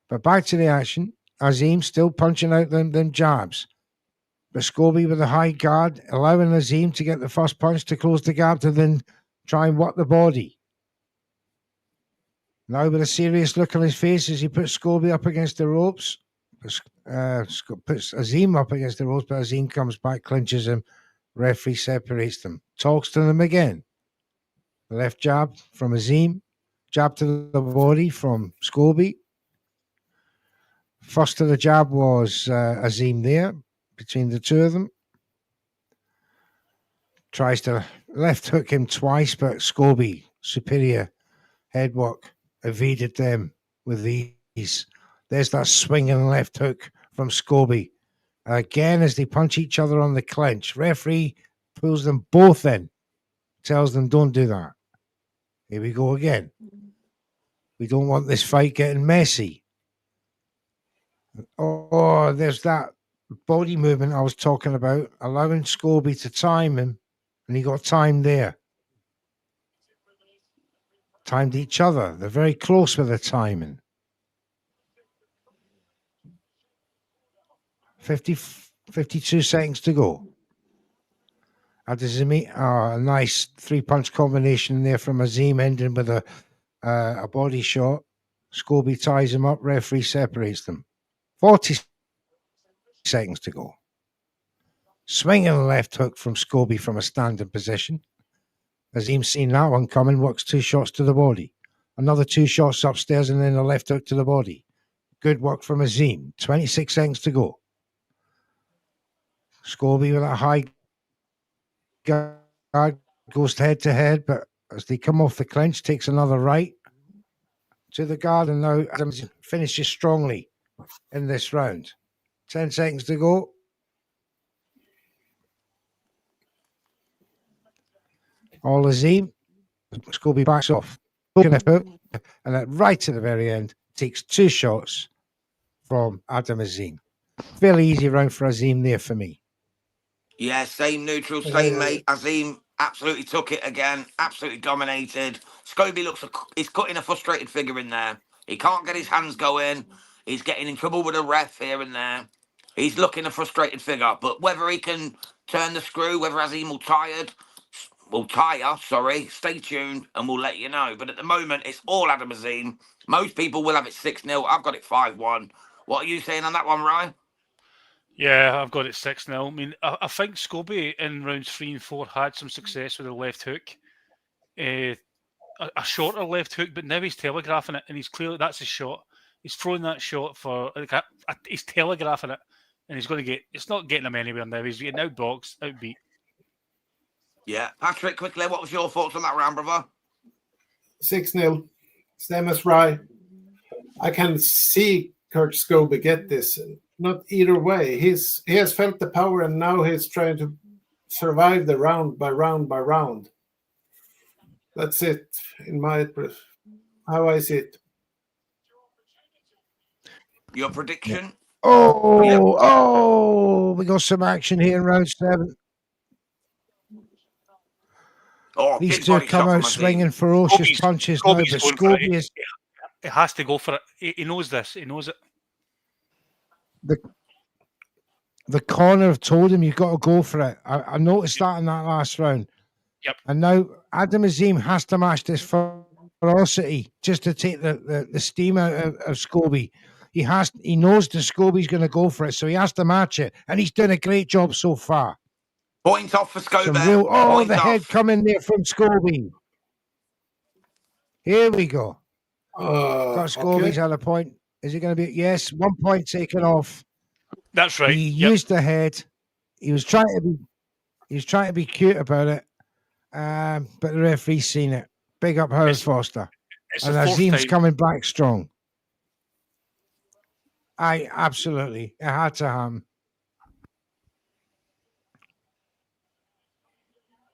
But back to the action. Azim still punching out them jabs. But Scobie with a high guard, allowing Azim to get the first punch to close the gap to then try and work the body. Now with a serious look on his face as he puts Scobie up against the ropes. Puts Azim up against the ropes, but Azim comes back, clinches him. Referee separates them. Talks to them again. Left jab from Azim. Jab to the body from Scobie. First to the jab was Azim there, between the two of them. Tries to left hook him twice, but Scobie, superior head work, evaded them with these. There's that swinging left hook from Scobie. Again, as they punch each other on the clinch. Referee pulls them both in. Tells them, don't do that. Here we go again. We don't want this fight getting messy. Oh, there's that body movement I was talking about. Allowing Scobie to time him. And he got timed there. Timed each other. They're very close with the timing. 52 seconds to go. A nice 3-punch combination there from Azim, ending with a body shot. Scobie ties him up. Referee separates them. 40 seconds to go. Swinging a left hook from Scobie from a standing position. Azim's seen that one coming, works 2 shots to the body. Another 2 shots upstairs and then a left hook to the body. Good work from Azim. 26 seconds to go. Scobie with a high guard goes head to head, but as they come off the clinch, takes another right to the guard, and now Adams finishes strongly in this round. 10 seconds to go. All Azim. Scobie backs off. And then right at the very end, takes 2 shots from Adam Azim. Fairly easy round for Azim there for me. Yeah, same neutral, same mate. Azim absolutely took it again, absolutely dominated. Scobie he's cutting a frustrated figure in there. He can't get his hands going. He's getting in trouble with a ref here and there. He's looking a frustrated figure, but whether he can turn the screw, whether Azim will tire, stay tuned and we'll let you know. But at the moment, it's all Adam Azim. Most people will have it 6-0. I've got it 5-1. What are you saying on that one, Ryan? Yeah, I've got it 6-0. I mean, I think Scobie in rounds 3 and 4 had some success with a left hook. A shorter left hook, but now he's telegraphing it, and he's clearly that's his shot. He's throwing that shot for he's telegraphing it, and he's going to it's not getting him anywhere now. He's getting outboxed, outbeat. Yeah. Patrick, quickly, what was your thoughts on that round, brother? 6-0. Same as Rye. I can see Kurt Scobie get this. Not either way. He has felt the power, and now he's trying to survive the round by round by round. That's it, in my how I see it. Your prediction? We got some action here in round 7. These two come out swinging ferocious punches now, but Scobie is... He has to go for it. He knows this. He knows it. The corner have told him you've got to go for it. I noticed that in that last round. Yep. And now Adam Azim has to match this ferocity just to take the steam out of Scobie. He knows that Scobie's going to go for it, so he has to match it. And he's done a great job so far. Point off for Scobie. Head coming there from Scobie. Here we go. Got Scobie's had a point. Is it going to be? Yes, 1 point taken off. That's right. He used the head. He was trying to be cute about it, but the referee's seen it. Big up Howard Foster. And Azim's coming back strong. Absolutely. It had to happen.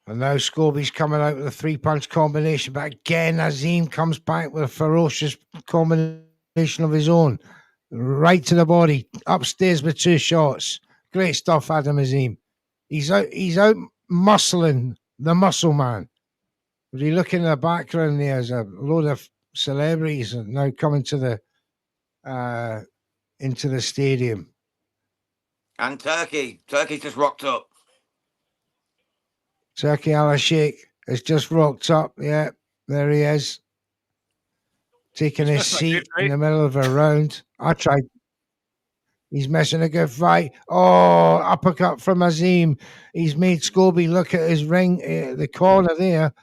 And now Scobie's coming out with a 3-punch combination, but again, Azim comes back with a ferocious combination of his own. Right to the body, upstairs with 2 shots. Great stuff, Adam Azim. He's out muscling the muscle man. If you look in the background, there's a load of celebrities now coming to the into the stadium. And Turkey's just rocked up. Turkey Al-Sheikh has just rocked up. Yeah, there he is. Taking his seat in the middle of a round. He's missing a good fight. Oh, uppercut from Azim. He's made Scobie look at his ring, the corner there.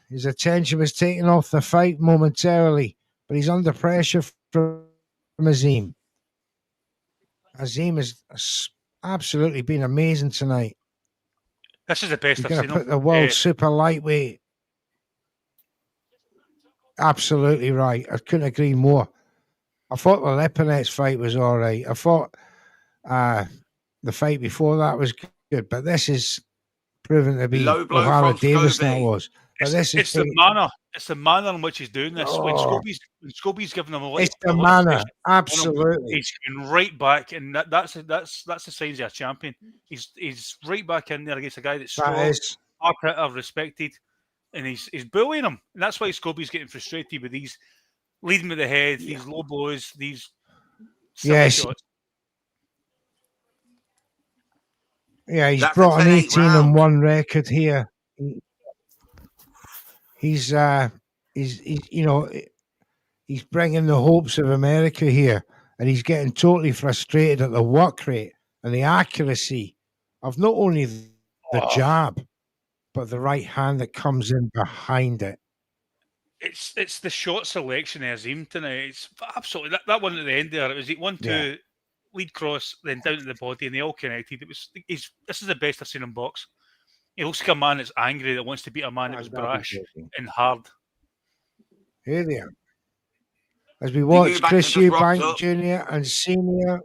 His attention was taken off the fight momentarily, but he's under pressure from Azim. Azim has absolutely been amazing tonight. This is the best He's I've going to seen put the world super lightweight. Absolutely right. I couldn't agree more. I thought the Lepinets fight was all right. I thought the fight before that was good, but this is proven to be O'Hara Davis. That was. But it's the manner. It's the manner in which he's doing this. When Scobie's giving him a lot. It's the manner. Absolutely. He's going right back, and that's the signs of a champion. He's right back in there against a guy that's strong, hard respected, and he's bullying him. And that's why Scobie's getting frustrated with these leading with the head, these low blows, these shots. Yeah, he's brought an 18-1 record here. He's bringing the hopes of America here. and he's getting totally frustrated at the work rate and the accuracy of not only the jab, but the right hand that comes in behind it. It's the shot selection of Azim tonight. It's absolutely that one at the end there. It was 1-2 lead cross, then down to the body, and they all connected. This is the best I've seen him box. He looks like a man that's angry, that wants to beat a man that was brash and hard. Here they are. As we watch Chris Eubank Jr. and Senior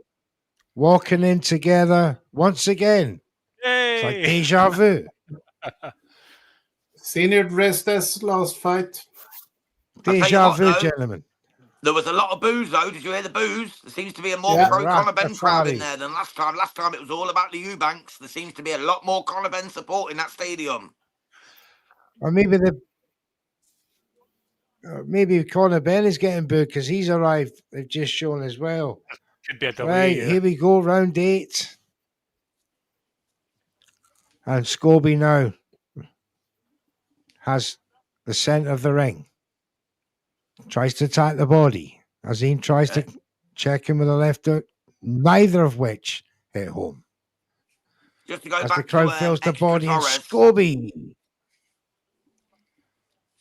walking in together once again. Yay! It's like deja vu. Senior dressed as last fight. Deja vu, gentlemen. There was a lot of booze, though. Did you hear the booze? There seems to be a more pro Conor Benn crowd in there than last time. Last time it was all about the Eubanks. There seems to be a lot more Conor Benn support in that stadium. Or maybe Conor Benn is getting booed because he's arrived. They've just shown as well. Could be a delay. Right, here we go, round 8. And Scobie now has the centre of the ring. Tries to attack the body. Azim tries to check him with a left hook, neither of which hit home. Just to go As back the crowd to, fills the body of Torres. Scobie.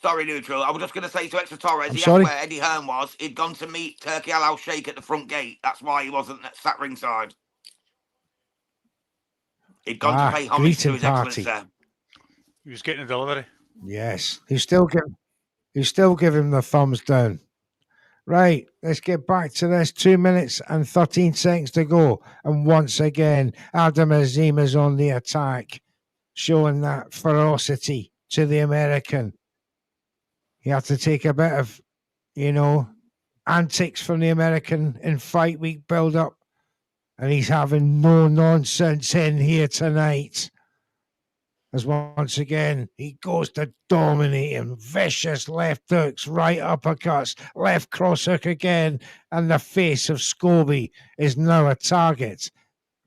Sorry, Neutral. I was just going to say to Extra Torres, he asked where Eddie Hearn was. He'd gone to meet Turkey Al Sheikh at the front gate. That's why he wasn't sat ringside. He'd gone to pay homage to his excellence there. He was getting a delivery. Yes, he's still giving the thumbs down. Right, let's get back to this. 2 minutes and 13 seconds to go. And once again, Adam Azim is on the attack, showing that ferocity to the American. He had to take a bit of, antics from the American in fight week build-up. And he's having no nonsense in here tonight. As once again, he goes to dominate him. Vicious left hooks, right uppercuts, left cross hook again. And the face of Scobie is now a target.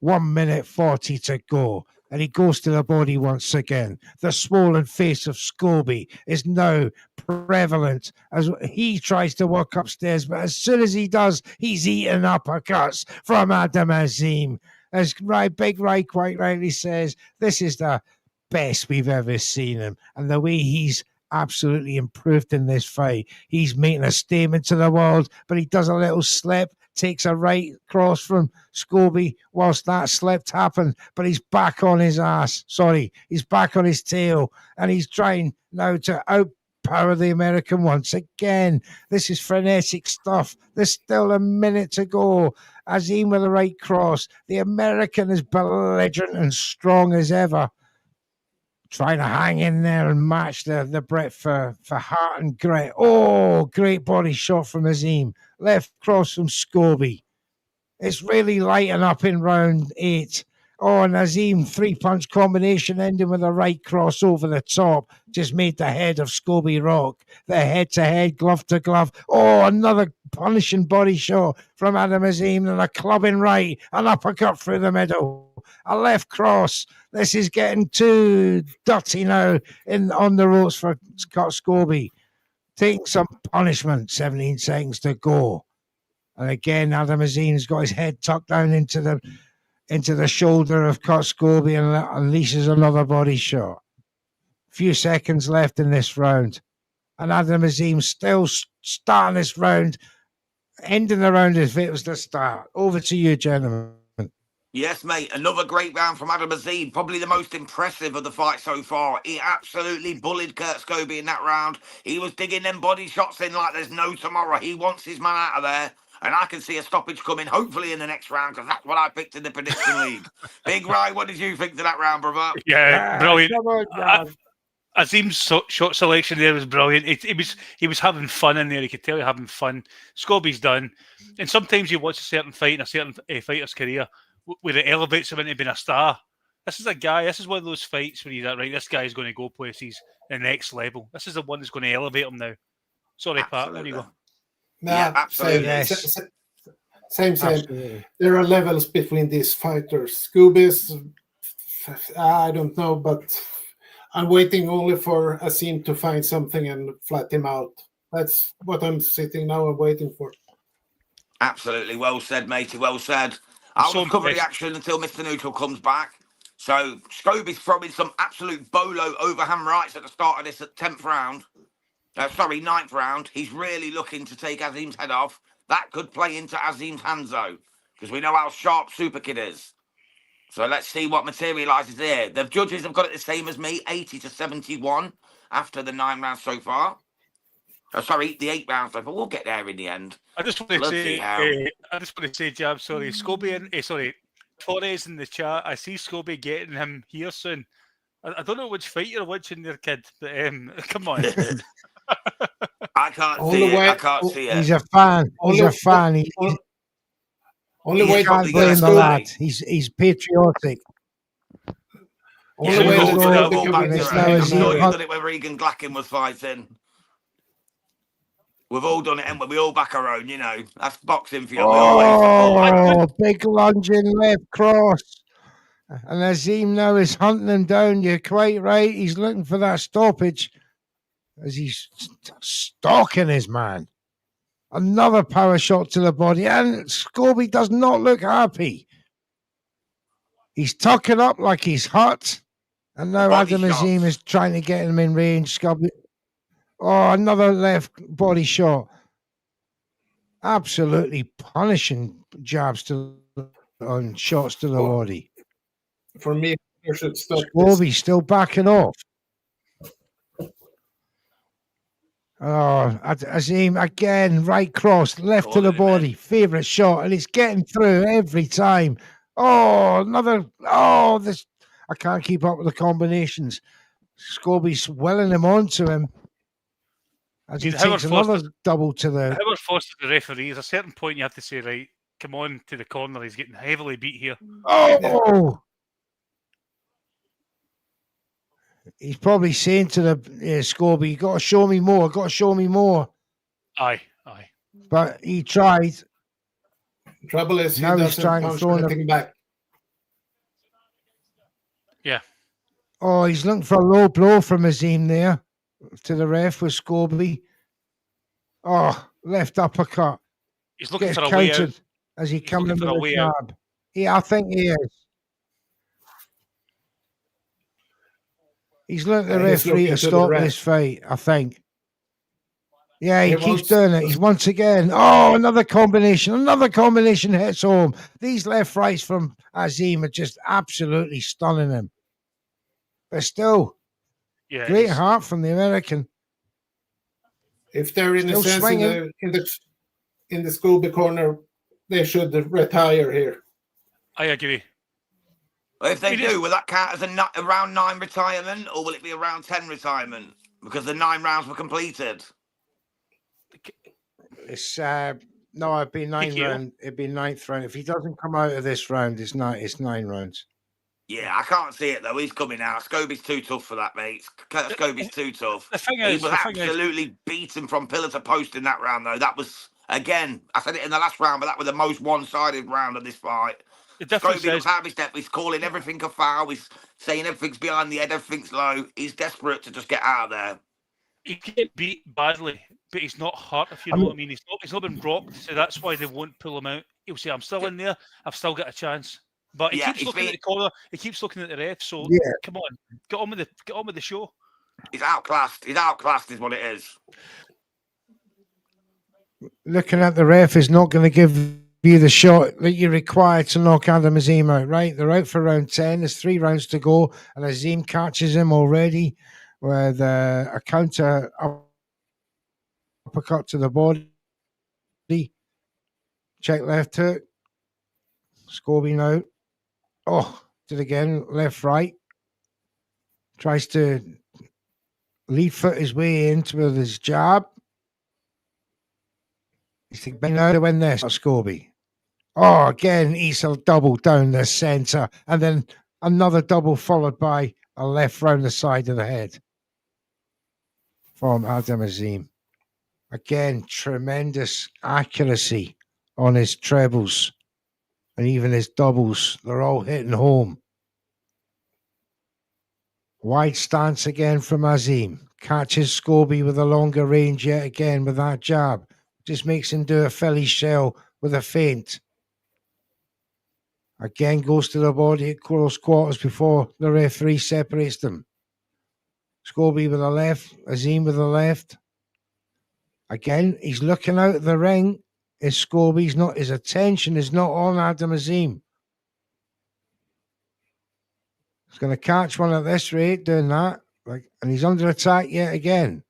1 minute 40 to go. And he goes to the body once again. The swollen face of Scobie is now prevalent as he tries to walk upstairs. But as soon as he does, he's eating uppercuts from Adam Azim. As Big Ray quite rightly says, this is the best we've ever seen him. And the way he's absolutely improved in this fight. He's making a statement to the world, but he does a little slip. Takes a right cross from Scobie whilst that slipped happened, but he's back on his ass. Sorry, he's back on his tail, and he's trying now to outpower the American once again. This is frenetic stuff. There's still a minute to go. Azim with the right cross. The American is belligerent and strong as ever. Trying to hang in there and match the Brit for heart and grit. Oh, great body shot from Azim. Left cross from Scobie. It's really lighting up in round 8. Oh, and Azim, 3-punch combination ending with a right cross over the top. Just made the head of Scobie rock. The head-to-head, glove-to-glove. Oh, another punishing body shot from Adam Azim and a clubbing right. An uppercut through the middle. A left cross. This is getting too dirty now on the ropes for Scott Scobie. Taking some punishment. 17 seconds to go. And again, Adam Azim's got his head tucked down into the shoulder of Scott Scobie and unleashes another body shot. Few seconds left in this round. And Adam Azim still starting this round, ending the round as if it was the start. Over to you, gentlemen. Yes, mate. Another great round from Adam Azim. Probably the most impressive of the fight so far. He absolutely bullied Kurt Scobie in that round. He was digging them body shots in like there's no tomorrow. He wants his man out of there. And I can see a stoppage coming, hopefully, in the next round, because that's what I picked in the prediction league. Big Ray, what did you think of that round, brother? Yeah, brilliant. Azim's shot selection there was brilliant. He was having fun in there. You could tell you're having fun. Scobie's done. And sometimes you watch a certain fight in a certain fighter's career where it elevates him into being a star. This is one of those fights where you're like, right, this guy is going to go places the next level. This is the one that's going to elevate him now. Sorry, Pat, there you go. Yeah, absolutely. Same. Absolutely. There are levels between these fighters. Scobie's, I don't know, but I'm waiting only for Azim to find something and flat him out. That's what I'm sitting now and waiting for. Absolutely. Well said, matey. Well said. I'll so just cover the impressed. action until Mr. Neutral comes back. So Scobie's throwing some absolute bolo overhand rights at the start of this 10th round. Sorry, 9th round. He's really looking to take Azim's head off. That could play into Azim's hands, though, because we know how sharp Super Kid is. So let's see what materialises here. The judges have got it the same as me, 80 to 71 after the 9 rounds so far. Sorry, the 8 rounds so far. We'll get there in the end. I just want to Bloody say, hell. Jab, sorry, Scobie and sorry, Torres in the chat. I see Scobie getting him here soon. I don't know which fight you're watching there, kid, but come on. I can't All see the it. way- I can't see it. He's a fan. He's a fan. Only He's way You can't probably blame gonna the Scobie. lad. He's patriotic. only Yeah, way we've that all, go we've all Scobie backed can and win it's her. now I'm as sure he- you've done it when Regan Glacken was fighting. We've all done it, and we all back our own, you know. That's boxing for you. We always Oh, big lunging left cross. And Azim now is hunting him down. You're quite right. He's looking for that stoppage as he's stalking his man. Another power shot to the body. And Scobie does not look happy. He's tucking up like he's hurt. And now body Adam Azim shots. is trying to get him in range. Scobie. Oh, another left body shot. Absolutely punishing jabs to on shots to the Oh, body. For me, you should stop this. Scobie's still backing off. Oh, Azim again, right cross, left to the body, favourite shot, and it's getting through every time. Oh, another. Oh, this. I can't keep up with the combinations. Scobie's welling him onto him as he Howard takes another Foster- double to the. Howard Foster, the referee, at a certain point you have to say, right, come on to the corner. He's getting heavily beat here. Oh! He's probably saying to the Scobie, you got to show me more, got to show me more. Aye. But he tried. Trouble is, he Now he's doesn't trying to punch throw him. anything back. Yeah. Oh, he's looking for a low blow from Azim there to the ref with Scobie. Oh, left uppercut. He's looking Gets for a way out. countered as he He's comes in looking with for a a way out. jab. Yeah, I think he is. He's looking at the Yeah, he's referee looking to to the stop ref. this fight, I think. Yeah, he He keeps wants- doing it. He's once again. Oh, another combination. Another combination hits home. These left rights from Azim are just absolutely stunning him. But still, Yeah. great he's- heart from the American. If they're in a Still sense swinging. in the Scobie corner, they should retire here. I agree. Well, if they It is- do, will that count as a round 9 retirement, or will it be a round 10 retirement? Because the 9 rounds were completed. It's no, it'd be 9 TKO. round. It'd be 9th round. If he doesn't come out of this round, it's 9 rounds. Yeah, I can't see it though. He's coming out. Scobie's too tough for that, mate. Scobie's too tough. The thing He is, was absolutely beaten from pillar to post in that round, though. That was, again, I said it in the last round, but that was the most one-sided round of this fight. the difference Scobie is looks out of his depth. He's calling everything a foul. He's saying everything's behind the head, everything's low. He's desperate to just get out of there. he get beat badly, but he's not hurt, if you know what I mean. He's not been dropped, so that's why they won't pull him out. He'll say, I'm still in there, I've still got a chance. But he Yeah, keeps he's looking been- at the corner, he keeps looking at the ref, so Yeah. come on, get on with the show. He's outclassed. He's outclassed is what it is. Looking at the ref is not going to give you the shot that you require to knock Adam Azim out, right? They're out for round 10. There's 3 rounds to go, and Azim catches him already with a counter uppercut to the body. Check left hook. Scobie now. Oh, did again, left, right. Tries to lead foot his way into with his jab. He's thinking now to win this, Scobie. Oh, again, he's a double down the centre, and then another double followed by a left round the side of the head from Adam Azim. Again, tremendous accuracy on his trebles and even his doubles. They're all hitting home. Wide stance again from Azim. Catches Scobie with a longer range yet again with that jab. Just makes him do a Philly shell with a feint. Again, goes to the body at close quarters before the referee separates them. Scobie with the left, Azim with the left. Again, he's looking out of the ring. His attention is not on Adam Azim. He's going to catch one at this rate doing that. And he's under attack yet again.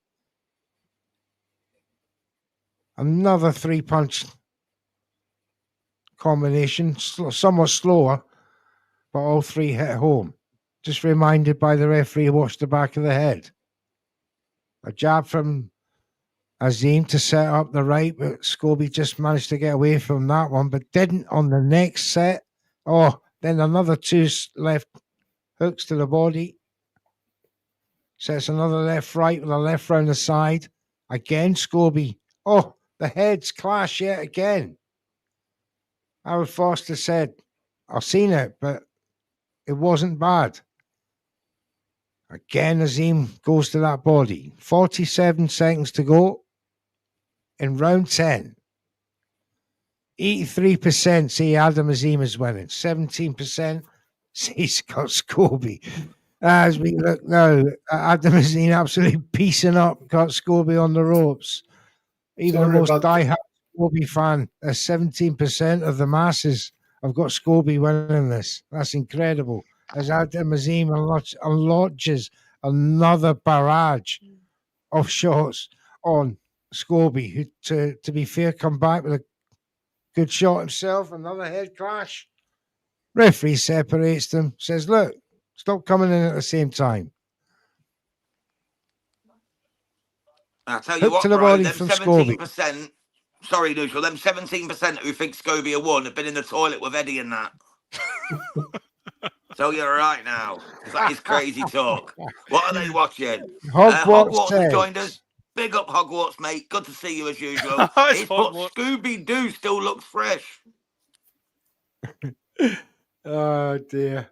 Another 3-punch combination, somewhat slower, but all 3 hit home. Just reminded by the referee, watch the back of the head. A jab from Azim to set up the right, but Scobie just managed to get away from that one, but didn't on the next set. Oh, then another 2 left hooks to the body. Sets another left right with a left round the side. Again, Scobie. Oh, the heads clash yet again. Howard Foster said, I've seen it, but it wasn't bad. Again, Azim goes to that body. 47 seconds to go in round 10. 83% say Adam Azim is winning. 17% say Scott Scobie. As we look now, Adam Azim absolutely piecing up, got Scobie on the ropes. Even the most diehard Scobie fan, 17% of the masses have got Scobie winning this. That's incredible. As Adam Azim unlodges another barrage of shots on Scobie, who, to be fair, come back with a good shot himself. Another head clash. Referee separates them, says, look, stop coming in at the same time. I'll tell you Hook what, to the bro, body them from 17%, sorry, Neutral, them 17% who think Scobie won have been in the toilet with Eddie and that. So you're right now. That is crazy talk. What are they watching? Hogwarts has joined us. Big up Hogwarts, mate. Good to see you as usual. It's but Scooby-Doo still looks fresh. Oh, dear.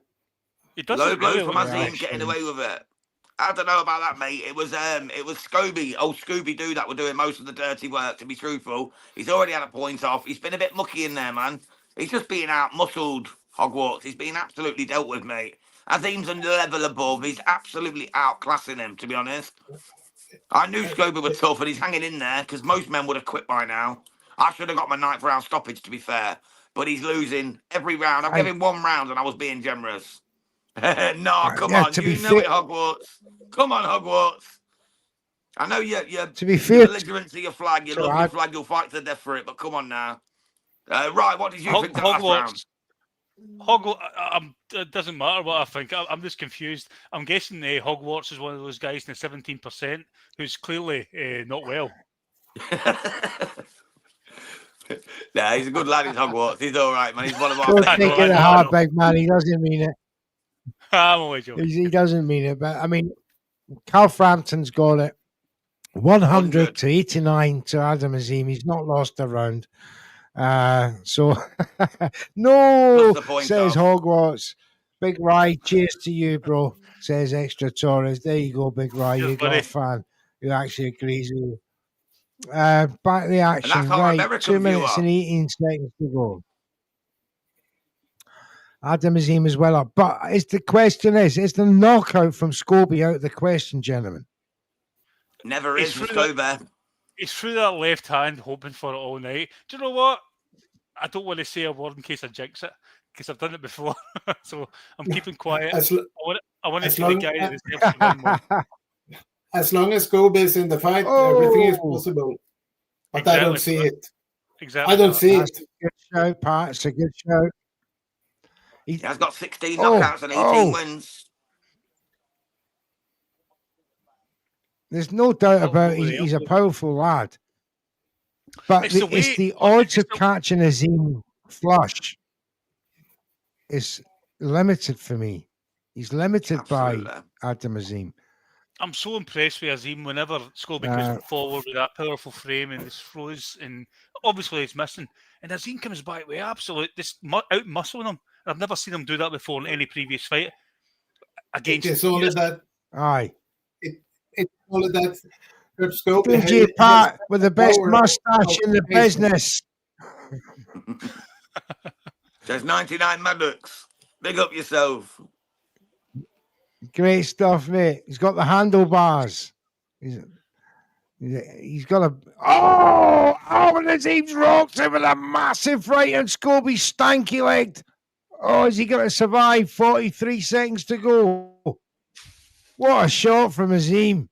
Low blow from Azim getting away with it. I don't know about that, mate. It was Scobie, old Scooby-Doo, that were doing most of the dirty work, to be truthful. He's already had a point off. He's been a bit mucky in there, man. He's just being out-muscled, Hogwarts. He's been absolutely dealt with, mate. Azim's a level above. He's absolutely outclassing him, to be honest. I knew Scobie was tough, and he's hanging in there, because most men would have quit by now. I should have got my 9th round stoppage, to be fair. But he's losing every round. I've given him 1 round, and I was being generous. No, come on. You know it, Hogwarts. Come on, Hogwarts. I know you're to be fair, belligerent to your flag. You love your flag. You'll fight to the death for it. But come on now. Right, what did you think of last round? Hogwarts, it doesn't matter what I think. I'm just confused. I'm guessing Hogwarts is one of those guys in the 17% who's clearly not well. Nah, he's a good lad, he's Hogwarts. He's all right, man. He's one of our Don't take it hard, big man. He doesn't mean it. I'm always joking. He doesn't mean it. But, I mean, Cal Frampton's got it. 100 to 89 to Adam Azim. He's not lost a round. So, no, says Hogwarts. Big Rye, cheers to you, bro, says Extra Torres. There you go, Big Rye. You got a fan who actually agrees with you. Back to the action. Right, 2 minutes and 18 seconds to go. Adam Azim is well up. But the question is the knockout from Scobie out of the question, gentlemen? Never is for Scobie. He's through that left hand, hoping for it all night. Do you know what? I don't want to say a word in case I jinx it, because I've done it before. So I'm keeping quiet. I want to see the guy that is as long as Scobie is in the fight, everything is possible. But exactly. I don't see it. Exactly. I don't see it. A good show, Pat. It's a good show. He has got 16 knockouts and 18 wins. There's no doubt about it. He's a powerful lad. But it's the odds of catching Azim flush is limited for me. He's limited by Adam Azim. I'm so impressed with Azim whenever Scobie comes forward with that powerful frame and this throws, and obviously he's missing. And Azim comes back with out muscling him. I've never seen him do that before in any previous fight. It's only that. Aye. It's only that. Scobie Pat with the best mustache in the business. There's 99 Maddocks. Big up yourself. Great stuff, mate. He's got the handlebars. He's got a... and Nazim's rocked him with a massive right, and Scobie stanky-legged. Oh, is he going to survive? 43 seconds to go. What a shot from Azim.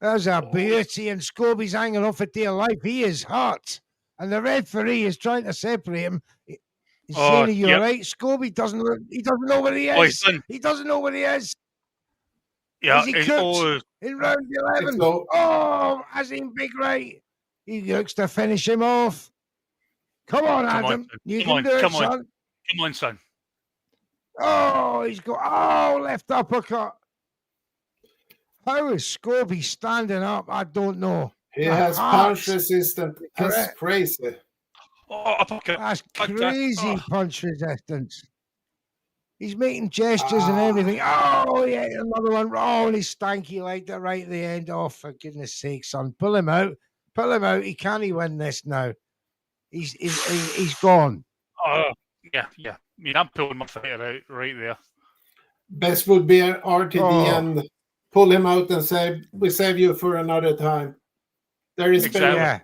There's a beauty, and Scobie's hanging off for dear life. He is hurt, and the referee is trying to separate him. He's saying, "You're right." Scobie doesn't know where he is. He doesn't know where he is. Yeah, Is he cooked in round 11? Azim Big Right. He looks to finish him off. Come on, Adam. You can do it, son. Come on, son. Oh, he's got left uppercut. How is Scobie standing up? I don't know. He has punch resistance. That's crazy. That's crazy punch resistance. He's making gestures and everything. Oh, yeah, another one. Oh, and he's stanky like that right at the end. Oh, for goodness sake, son. Pull him out. Pull him out. He can't win this now. He's gone. Yeah. I mean, I'm pulling my fighter out right there. Best would be an RTD and pull him out and say, "We save you for another time." There is easier.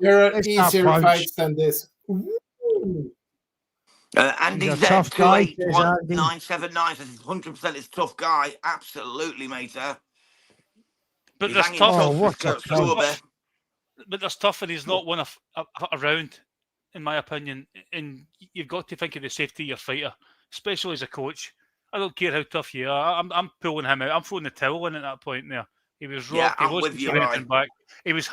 There are easier fights than this. Andy's tough guy. 281,979 says 100% is tough guy. Absolutely, mate. But there's tough. But there's tough, and he's not won a round, in my opinion. And you've got to think of the safety of your fighter, especially as a coach. I don't care how tough you are. I'm pulling him out. I'm throwing the towel in at that point there. He was rocked. He wasn't doing anything back. He was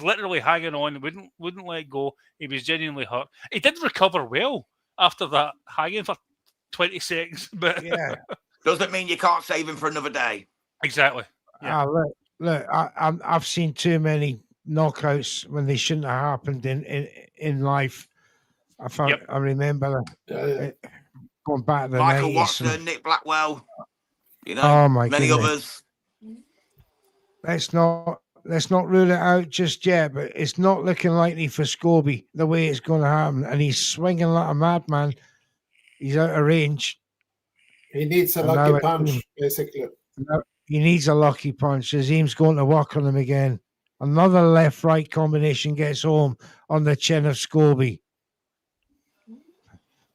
literally hanging on. Wouldn't let go. He was genuinely hurt. He did recover well after that, hanging for 20 seconds. But doesn't mean you can't save him for another day. Exactly. Yeah. Look. I've seen too many knockouts when they shouldn't have happened in life. I remember going back to the Michael 90s. Watson, Nick Blackwell. Many others. Let's not rule it out just yet, but it's not looking likely for Scobie the way it's going to happen. And he's swinging like a madman. He's out of range. He needs a lucky punch, basically. He needs a lucky punch. Azim's going to work on him again. Another left-right combination gets home on the chin of Scobie.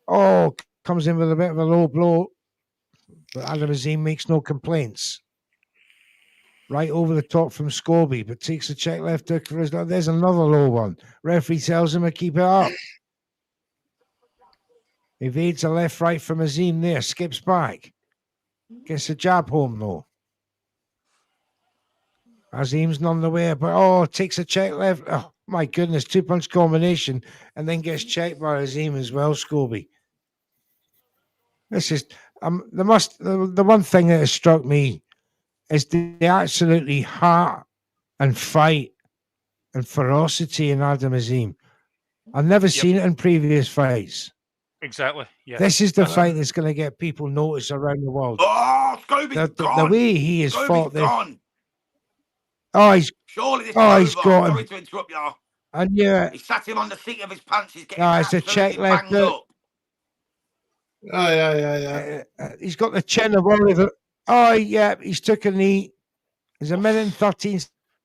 Oh, comes in with a bit of a low blow. But Adam Azim makes no complaints. Right over the top from Scobie, but takes a check left hook for his. There's another low one. Referee tells him to keep it up. Evades a left right from Azim there. Skips back. Gets a jab home though. Azim's none the way, but takes a check left. Oh my goodness, 2-punch combination, and then gets checked by Azim as well. Scobie. This is the one thing that has struck me is the absolutely heart and fight and ferocity in Adam Azim. I've never seen it in previous fights. Exactly. Yeah. This is the fight that's going to get people noticed around the world. Oh, Scobie's gone. The way he has fought this. Surely this he's is got him. Sorry to interrupt you. I knew it. He sat him on the seat of his pants. He's getting it's a check left banged up. Oh, yeah. He's got the chin of Oliver. Oh, yeah, he's took a knee. There's a minute and 13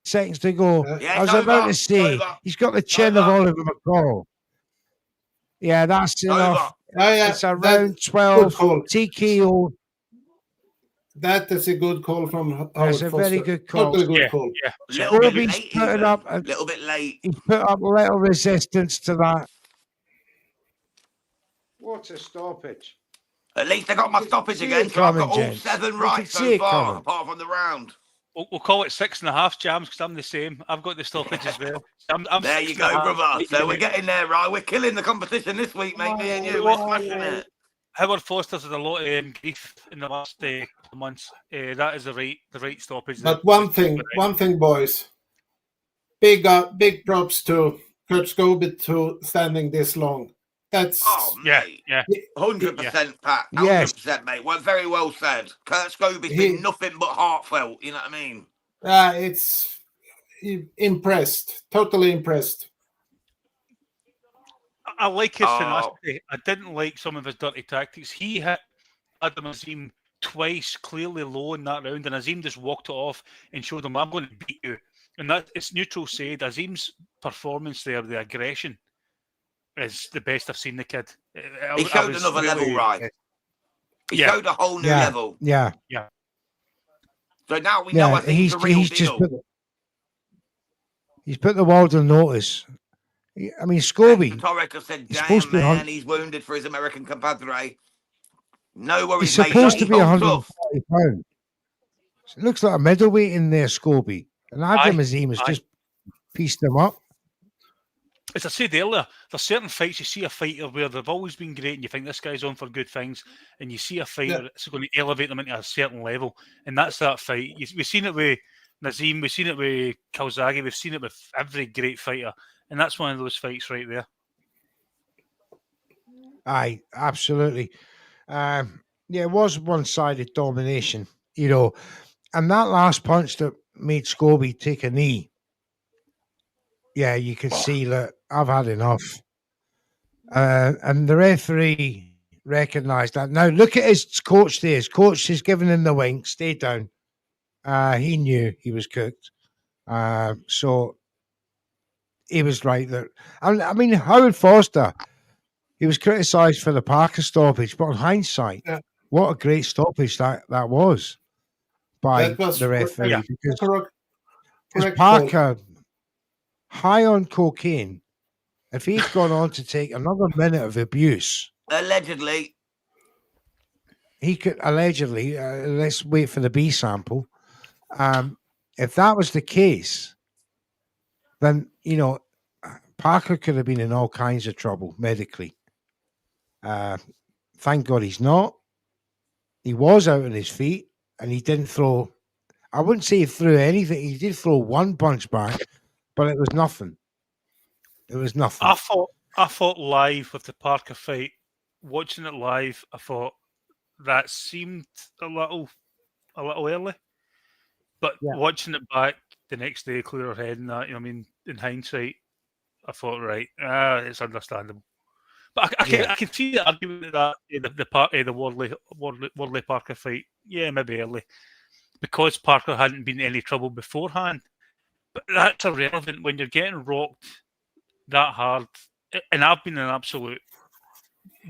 seconds to go. I was about to say, he's got the chin of Oliver McCall. Yeah, that's enough. It's a round 12 TKO. That is a good call from Howard That's a very good call. Totally good call. Yeah. Scobie's putting up a little bit late. He's put up little resistance to that. What a stoppage. At least I got my stoppage again, so I've got all 7 right so far, apart from the round. We'll call it 6.5 jams because I'm the same. I've got the stoppage as well. I'm there you go, brother. So we're getting there, right? We're killing the competition this week, mate. Me and you, we're smashing it. Howard Foster's had a lot of grief in the last months. That is the right stoppage. But one thing, boys. Big props to Kurt Scobie to standing this long. That's 100%, Pat. 100%, mate. Well, very well said. Kurt Scobie's been nothing but heartfelt. You know what I mean? It's impressed. Totally impressed. I like his Oh. tenacity. I didn't like some of his dirty tactics. He hit Adam Azim twice, clearly low in that round, and Azim just walked it off and showed him, I'm going to beat you. And that it's neutral said. Azim's performance there, the aggression, is the best I've seen the kid. He showed another level, right? He showed a whole new level. Yeah. So now we know I think he's a real deal. He's put the world on notice. I mean, Scobie. Torek said, damn, man, he's wounded for his American compadre. No worries, he's supposed to be 140 pounds. It looks like a middleweight in there, Scobie. And Adam Azim has just pieced him up. As I said earlier, there's certain fights you see a fighter where they've always been great and you think this guy's on for good things, and you see a fighter that's going to elevate them into a certain level, and that's that fight. We've seen it with Nazim, we've seen it with Calzaghe, we've seen it with every great fighter, and that's one of those fights right there. Aye, absolutely. It was one-sided domination, and that last punch that made Scobie take a knee, you could see that I've had enough. And the referee recognised that. Now, look at his coach there. His coach is giving him the wink, stay down. He knew he was cooked. So he was right there. I mean, Howard Foster, he was criticised for the Parker stoppage, but in hindsight, what a great stoppage that was by the referee. Because Parker, high on cocaine, if he'd gone on to take another minute of abuse, allegedly, he could let's wait for the B sample. If that was the case, then Parker could have been in all kinds of trouble medically. Thank God he's not. He was out on his feet, and he didn't throw. I wouldn't say he threw anything. He did throw one punch back, but it was nothing. It was nothing. I thought live with the Parker fight, watching it live, I thought that seemed a little early. But watching it back the next day, clearer head and that, in hindsight, I thought, right, it's understandable. But I can see the argument that the Wardley Parker fight, maybe early, because Parker hadn't been in any trouble beforehand. But that's irrelevant when you're getting rocked that hard. And I've been an absolute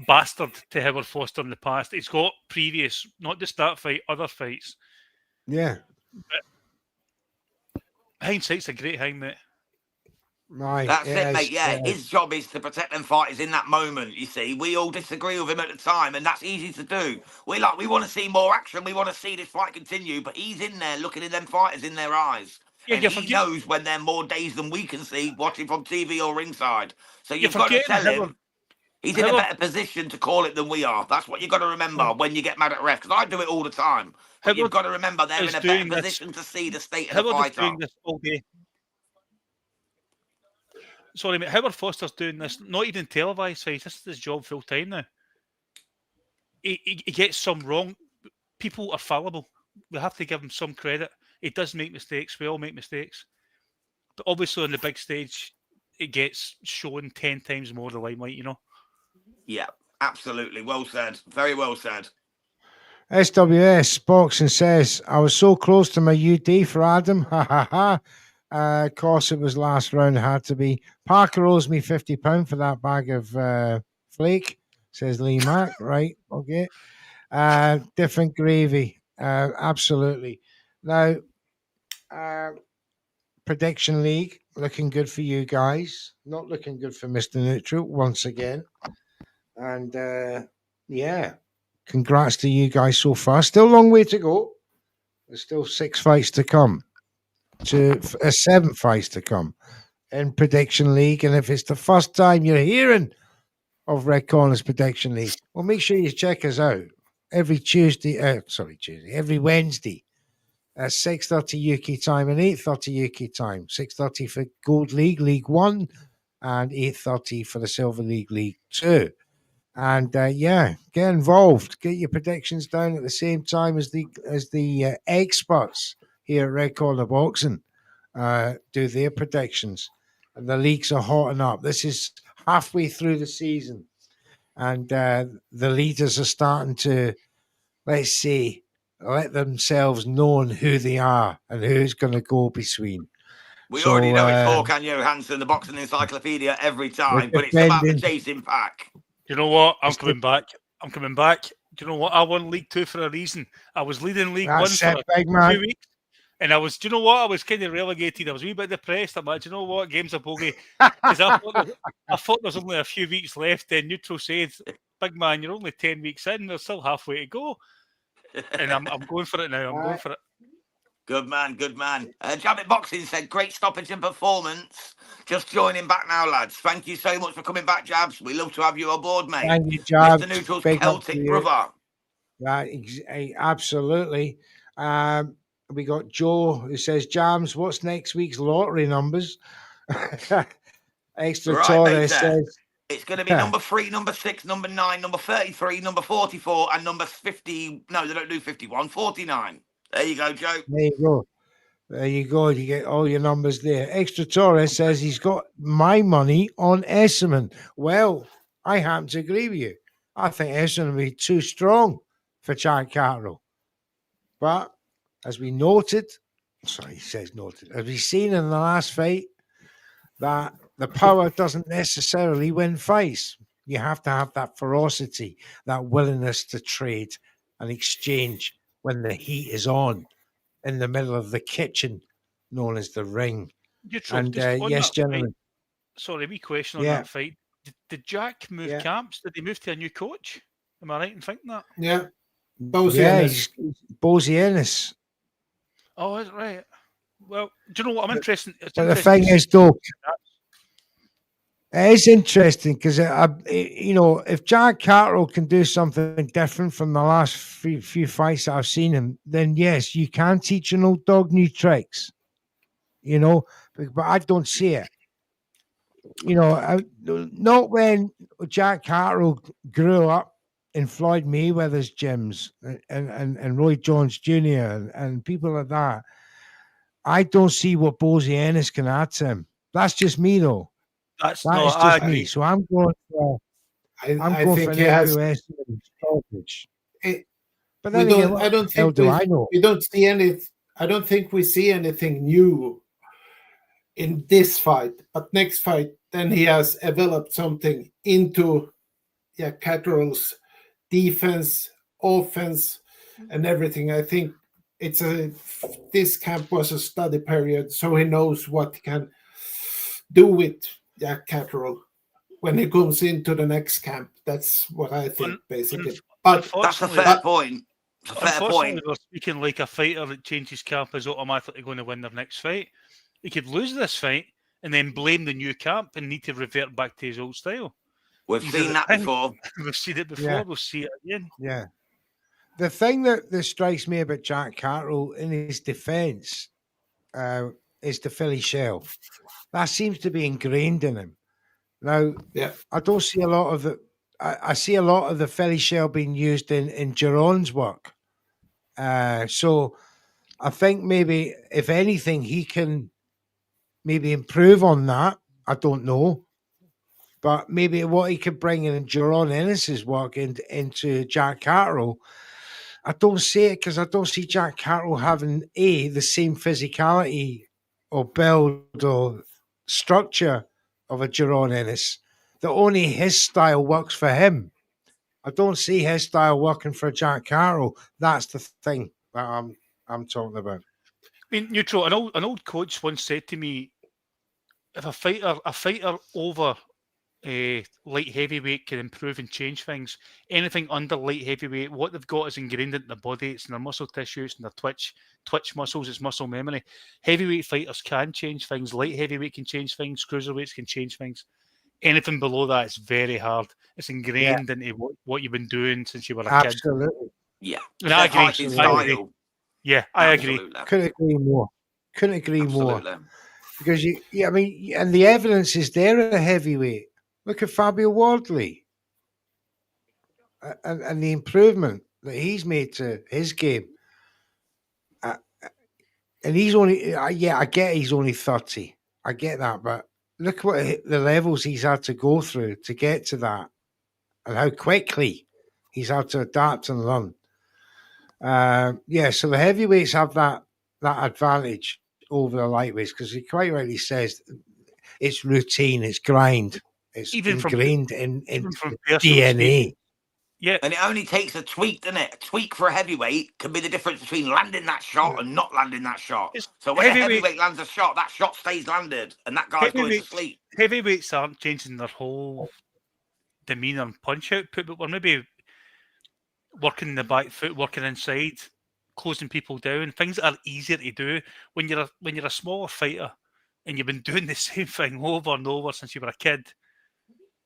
bastard to Howard Foster in the past. He's got previous, not just that fight, other fights. Yeah. But hindsight's a great thing, mate. Right. That's it, mate. Yeah, his job is to protect them fighters in that moment. You see, we all disagree with him at the time, and that's easy to do. We want to see more action. We want to see this fight continue, but he's in there looking at them fighters in their eyes. And he knows when they're more days than we can see watching from TV or ringside. So you've got to tell him he's in a better position to call it than we are. That's what you've got to remember when you get mad at refs, because I do it all the time. But you've got to remember they're in a better position to see the state of the fighter. Doing this all day. Sorry, mate. Howard Foster's doing this, not even televised fights. This is his job full time now. He gets some wrong. People are fallible. We have to give him some credit. He does make mistakes. We all make mistakes. But obviously on the big stage, it gets shown 10 times more the limelight, Yeah, absolutely. Well said. Very well said. SWS Boxing says, I was so close to my UD for Adam. Ha ha ha. Of course, it was last round. It had to be. Parker owes me £50 for that bag of flake, says Lee Mack. Right. Okay. Different gravy. Absolutely. Now, Prediction League, looking good for you guys. Not looking good for Mr. Neutral once again. And congrats to you guys so far. Still a long way to go. There's still 6 fights to come. 7 fights to come in Prediction League. And if it's the first time you're hearing of Red Corner's Prediction League, well, make sure you check us out every every Wednesday at 6:30 UK time and 8:30 UK time. 6:30 for Gold League, League 1, and 8:30 for the Silver League, League 2. And get involved. Get your predictions down at the same time as the experts here at Red Corner Boxing do their predictions. And the leagues are hotting up. This is halfway through the season, and the leaders are starting to, let's say, let themselves known who they are and who's going to go between. We So, already know it's Håkan Johansson, the boxing encyclopedia, every time, but it's about the chasing pack. You know what? I'm coming back. I'm coming back. Do you know what? I won League Two for a reason. I was leading League One for a few weeks. And do you know what? I was kind of relegated. I was a wee bit depressed. I'm like, do you know what? Game's a bogey. Because I thought there was only a few weeks left. Then Neutral said, big man, you're only 10 weeks in. There's still halfway to go. And I'm going for it now. I'm going for it. Good man, good man. Jabbit Boxing said, great stoppage and performance. Just joining back now, lads. Thank you so much for coming back, Jabs. We love to have you aboard, mate. Thank you, Jabs. Mr. Neutral's Celtic brother. Absolutely. We got Joe who says, Jams, what's next week's lottery numbers? Extra Torres says, it's going to be number 3, number 6, number 9, number 33, number 44, and number 50. No, they don't do 51, 49. There you go, Joe. There you go. There you go. You get all your numbers there. Extra Torres says he's got my money on Esserman. Well, I happen to agree with you. I think Esserman will be too strong for Jack Carroll. But as we noted, as we've seen in the last fight, that the power doesn't necessarily win fights. You have to have that ferocity, that willingness to trade and exchange when the heat is on in the middle of the kitchen known as the ring. And yes, gentlemen. Fight, sorry, wee question on that fight. Did Jack move camps? Did he move to a new coach? Am I right in thinking that? Yeah. Bozy Ennis. Oh, that's right. Well, do you know what? I'm interested. But the thing is, though, it is interesting because, if Jack Carroll can do something different from the last few fights that I've seen him, then yes, you can teach an old dog new tricks, but I don't see it. Not when Jack Carroll grew up in Floyd Mayweather's gyms and Roy Jones Jr. and people like that. I don't see what Bozy Ennis can add to him. That's just me, though. That is just me. So I'm going for. I'm going for an stoppage. But then I don't think we see anything new in this fight. But next fight, then he has developed something into Catterall's defense, offense, and everything. I think this camp was a study period, so he knows what he can do with Jack Catterall when he comes into the next camp. That's what I think, basically. But that's a fair point. It's a fair point. We're speaking like a fighter that changes camp is automatically going to win their next fight. He could lose this fight and then blame the new camp and need to revert back to his old style. We've seen that before. We've seen it before. Yeah. We'll see it again. Yeah. The thing that strikes me about Jack Carroll in his defence is the Philly shell. That seems to be ingrained in him. Now, I don't see a lot of the. I see a lot of the Philly shell being used in Giron's work. So I think maybe, if anything, he can maybe improve on that. I don't know. But maybe what he could bring in Jaron Ennis's work into Jack Carroll, I don't see it because I don't see Jack Carroll having the same physicality or build or structure of a Jaron Ennis. That only his style works for him. I don't see his style working for Jack Carroll. That's the thing that I'm talking about. I mean, Neutral, an old coach once said to me, if a fighter over light heavyweight can improve and change things, anything under light heavyweight, what they've got is ingrained into their body. It's in their muscle tissues and their twitch muscles. It's muscle memory. Heavyweight fighters can change things. Light heavyweight can change things. Cruiserweights can change things. Anything below that is very hard. It's ingrained into what you've been doing since you were a kid. Absolutely. Yeah. And I agree. Yeah, I agree. Couldn't agree more. Because and the evidence is there at a heavyweight. Look at Fabio Wardley and the improvement that he's made to his game. And he's only, I get he's only 30. I get that, but look what the levels he's had to go through to get to that, and how quickly he's had to adapt and learn. So the heavyweights have that advantage over the lightweights because he quite rightly says it's routine, it's grind, it's ingrained in DNA. Yeah, and it only takes a tweak, doesn't it? A tweak for a heavyweight can be the difference between landing that shot and not landing that shot. So when a heavyweight lands a shot, that shot stays landed, and that guy's going to sleep. Heavyweights aren't changing their whole demeanour and punch output, but we're maybe working the back foot, working inside, closing people down, things that are easier to do when you're a smaller fighter and you've been doing the same thing over and over since you were a kid.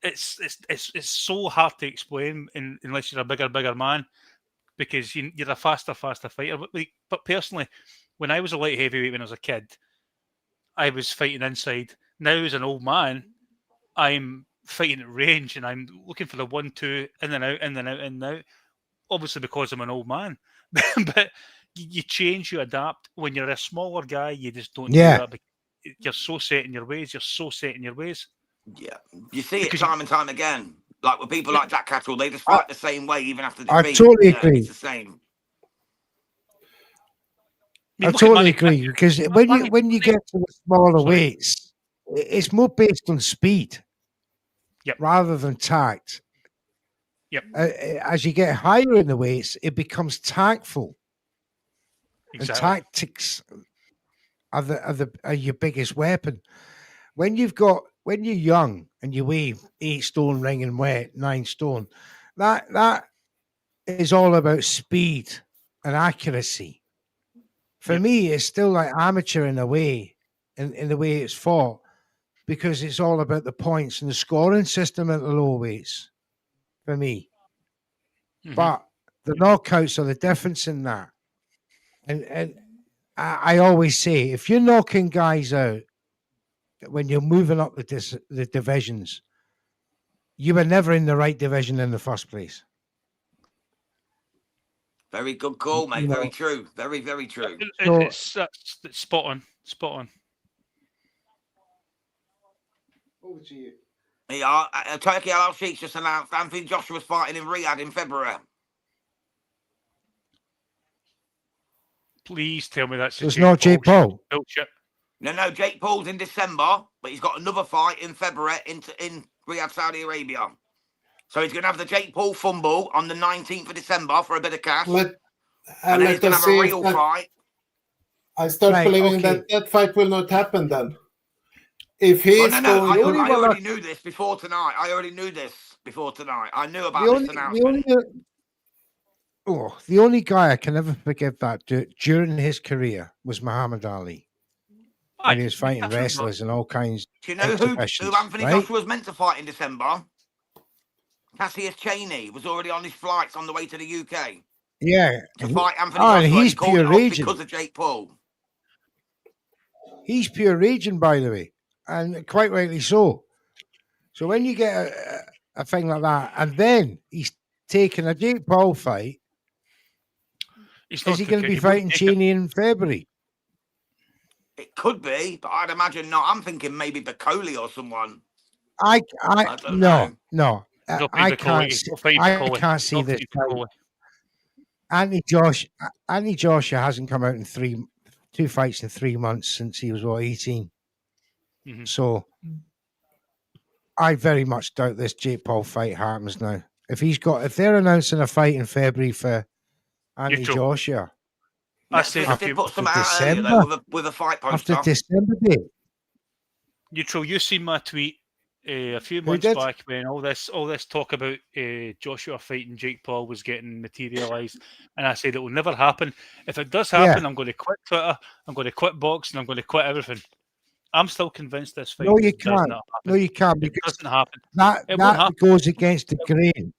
It's so hard to explain unless you're a bigger man, because you're a faster fighter. But personally, when I was a light heavyweight when I was a kid, I was fighting inside. Now as an old man, I'm fighting at range and I'm looking for the 1-2 in and out, in and out, in and out. Obviously because I'm an old man, but you change, you adapt. When you're a smaller guy, you just don't do that. You're so set in your ways. Yeah, you see it time and time again. Like with people like Jack Catterall, they just fight the same way even after defeat. I totally agree. It's the same. I totally agree, because when you get to the smaller weights, it's more based on speed rather than tact. Yep. As you get higher in the weights, it becomes tactful. Exactly. And tactics are your biggest weapon. When you're young and you weigh 8 stone ringing wet, 9 stone, that is all about speed and accuracy. For me, it's still like amateur in a way, in the way it's fought, because it's all about the points and the scoring system at the low weights. For me. But the knockouts are the difference in that. And I always say, if you're knocking guys out when you're moving up the divisions, you were never in the right division in the first place. Very good call, mate. Very true. Very, very true. It's spot on. Over to you. Yeah, Turkey Al Sheikh just announced Anthony Joshua's fighting in Riyadh in February. Please tell me that's it's not Jake Paul. No, Jake Paul's in December, but he's got another fight in February in Riyadh, Saudi Arabia. So he's going to have the Jake Paul fumble on the 19th of December for a bit of cash. And then he's going to have a real fight. I start believing that fight will not happen then. If he's I already knew this before tonight. I knew about this announcement. The only guy I can never forgive that during his career was Muhammad Ali. When he was fighting wrestlers and all kinds. Do you know who Anthony Joshua was meant to fight in December? Cassius Chaney was already on his flights on the way to the UK. Yeah. To fight Anthony Joshua. And he's pure raging. Because of Jake Paul. He's pure raging, by the way. And quite rightly so. So when you get a thing like that, and then he's taking a Jake Paul fight, is he going to be fighting Cheney in February? It could be, but I'd imagine not. I'm thinking maybe Bacoli or someone. I can't see this. Anthony Joshua hasn't come out in two fights in 3 months since he was 18. Mm-hmm. So I very much doubt this Jake Paul fight happens now. If they're announcing a fight in February for Anthony Joshua, they put some out earlier though, with a fight poster. After December date. Neutral, you seen my tweet a few months back when all this talk about Joshua fighting Jake Paul was getting materialised, and I said it will never happen. If it does happen, I'm going to quit Twitter, I'm going to quit boxing, I'm going to quit everything. I'm still convinced this fight. No, you can't. No, you can't. It doesn't happen. That goes against the grain.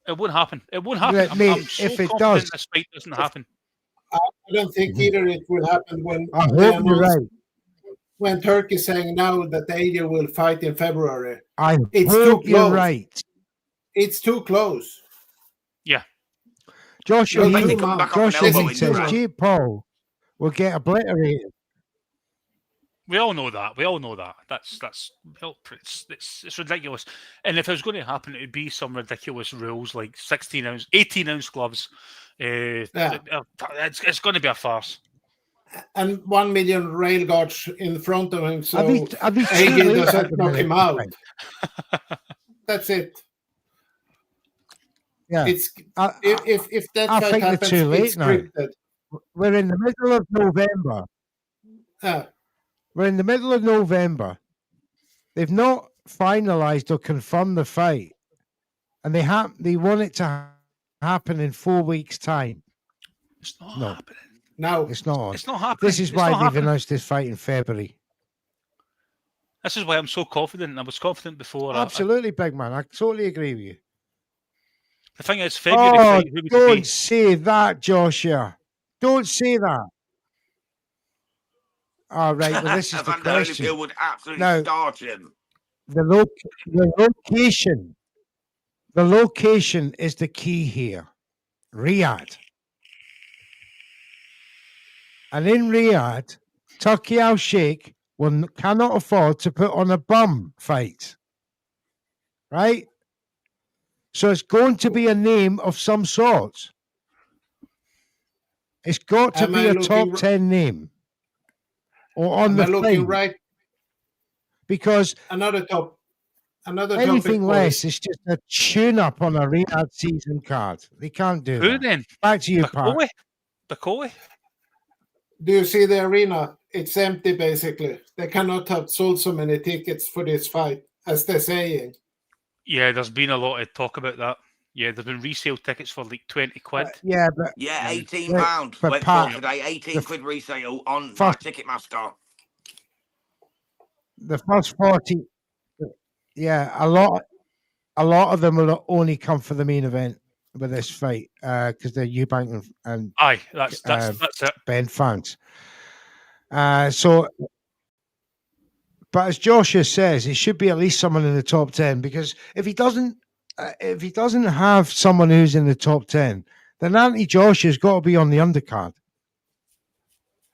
It won't happen. It won't happen. Mate, I'm so if it does, this fight doesn't happen. I don't think either it will happen when. I hope you're right. When Turkey is saying now that AJ will fight in February, it's hope you're right. It's too close. Yeah. Joshua says Jake Paul will get obliterated. We all know that. We all know that. It's ridiculous. And if it was going to happen, it would be some ridiculous rules like 16-ounce, 18-ounce gloves. It's going to be a farce. And 1 million rail guards in front of him, so Are they too AJ late at doesn't the knock minute? him out. That's it. Yeah. It's if that I fight think they're happens, too late it's now. scripted. We're in the middle of November. We're in the middle of November. They've not finalised or confirmed the fight, and they want it to happen in 4 weeks' time. It's not No. happening. No, It's not on. It's not happening. This is It's why not they've happening. announced this fight in February. This is why I'm so confident. I was confident before. Absolutely, big man. I totally agree with you. The thing is, February Oh, fight, who would it be? don't say that, Joshua. Don't say that. All right. Well, this is the Evander question. Holyfield would absolutely Now- starch him. The location. The location is the key here. Riyadh. And in Riyadh, Turkey Al Sheikh cannot afford to put on a bum fight. Right? So it's going to be a name of some sort. It's got to Am be I a looking top 10 name. Or on am the I looking thing. right? Because Another anything topic, less boys. is just a tune-up on a Riyadh season card. They can't do Who that. then? Back to you, Pat. Bakowi? Do you see the arena? It's empty, basically. They cannot have sold so many tickets for this fight, as they're saying. Yeah, there's been a lot of talk about that. Yeah, there's been resale tickets for like 20 quid. Yeah, but Yeah, £18 but went Pat, for today. 18 quid resale on first- Ticketmaster. the first 40, yeah, a lot of them will only come for the main event with this fight because they're Eubank and Aye, that's it. Ben fans. So, but as Joshua says, it should be at least someone in the top 10 because if he doesn't have someone who's in the top 10, then Anthony Joshua's got to be on the undercard.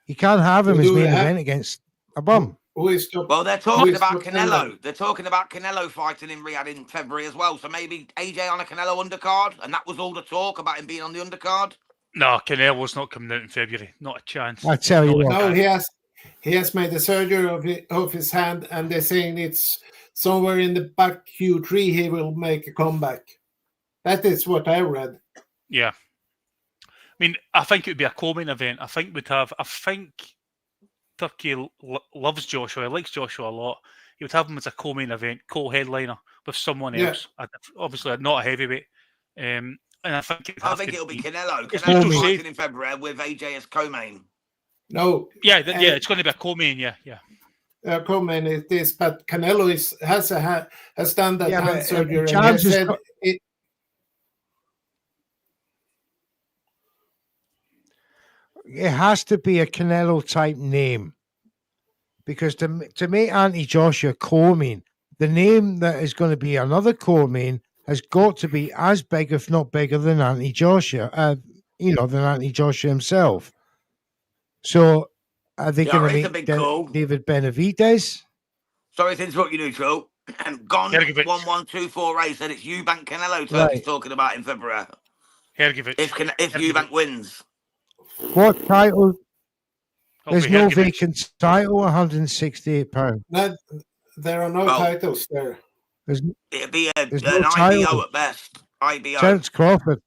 He can't have him as main event against a bum. Who is top? Well, they're talking about top 10 then? Canelo. They're talking about Canelo fighting in Riyadh in February as well. So maybe AJ on a Canelo undercard, and that was all the talk about him being on the undercard. No, Canelo's not coming out in February. Not a chance. I tell you what. No, he has made the surgery of his hand, and they're saying it's somewhere in the back Q3 he will make a comeback. That is what I read. Yeah. I mean, I think it would be a co-main event. I think Turkey loves Joshua. He likes Joshua a lot. He would have him as a co-main event, co-headliner with someone else. Obviously, not a heavyweight. And I think it'll be Canelo. It's Canelo neutral fighting in February with AJ as co-main. No. Yeah, it's going to be a co-main. Yeah. Co-main is this, but Canelo has done that hand surgery. And he Chance is said it has to be a Canelo type name because to make Anthony Joshua co-main, the name that is going to be another co-main has got to be as big, if not bigger, than Anthony Joshua. Than Anthony Joshua himself. So, are they going to make David Benavidez? Sorry to interrupt you, Neutral. Gone 1-1-2-4 race, and it's Eubank Canelo Turkey's talking about in February. Hergovic. If Eubank wins. What title? There's no vacant title, £168. No, there are no titles there. It'd be an no IBO title. at best. IBO. Terence Crawford.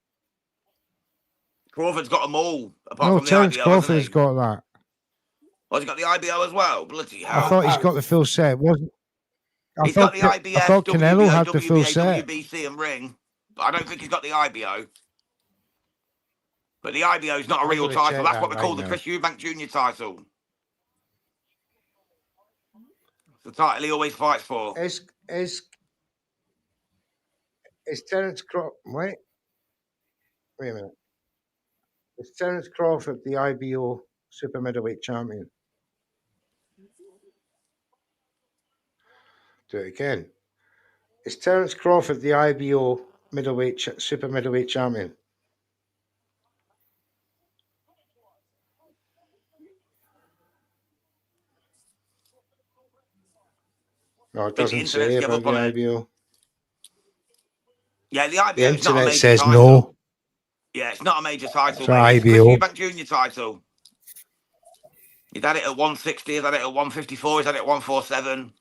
Crawford's got them all, apart from the Terence IBO, Crawford's got that. Oh, he's got the IBO as well? Bloody hell. I thought he's got the full set, wasn't he? He's got the IBF, I thought Canelo WBO, had the full WBA, set. WBC and ring, but I don't think he's got the IBO. But the IBO is not a real title. That's what we call the Chris Eubank Jr. title. The title he always fights for. Is Terence Crawford? Wait a minute. Is Terence Crawford the IBO super middleweight champion? Do it again. Is Terence Crawford the IBO super middleweight champion? No, it I think the doesn't internet's say give about up the on it. IBO. Yeah, the The IBO is not a internet major says title. no. Yeah, it's not a major title, So mate. It's a Chris IBO. Eubank Jr. title. He's had it at 160, he's had it at 154, he's had it at 147.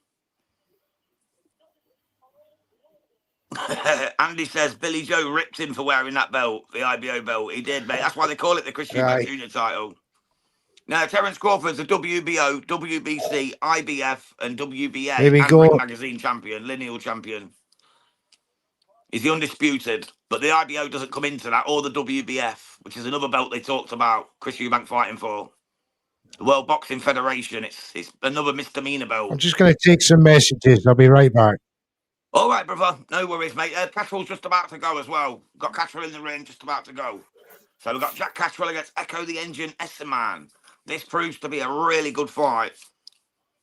Andy says Billy Joe ripped him for wearing that belt, the IBO belt. He did, mate. That's why they call it the Chris Eubank Right. Jr. title. Now, Terence Crawford's a WBO, WBC, IBF, and WBA Here we and go. Ring Magazine champion, lineal champion. He's the undisputed, but the IBO doesn't come into that, or the WBF, which is another belt they talked about Chris Eubank fighting for. The World Boxing Federation. It's another misdemeanor belt. I'm just going to take some messages. I'll be right back. All right, brother. No worries, mate. Catterall's just about to go as well. Got Catterall in the ring, just about to go. So we've got Jack Catterall against Echo the Engine Esserman. This proves to be a really good fight.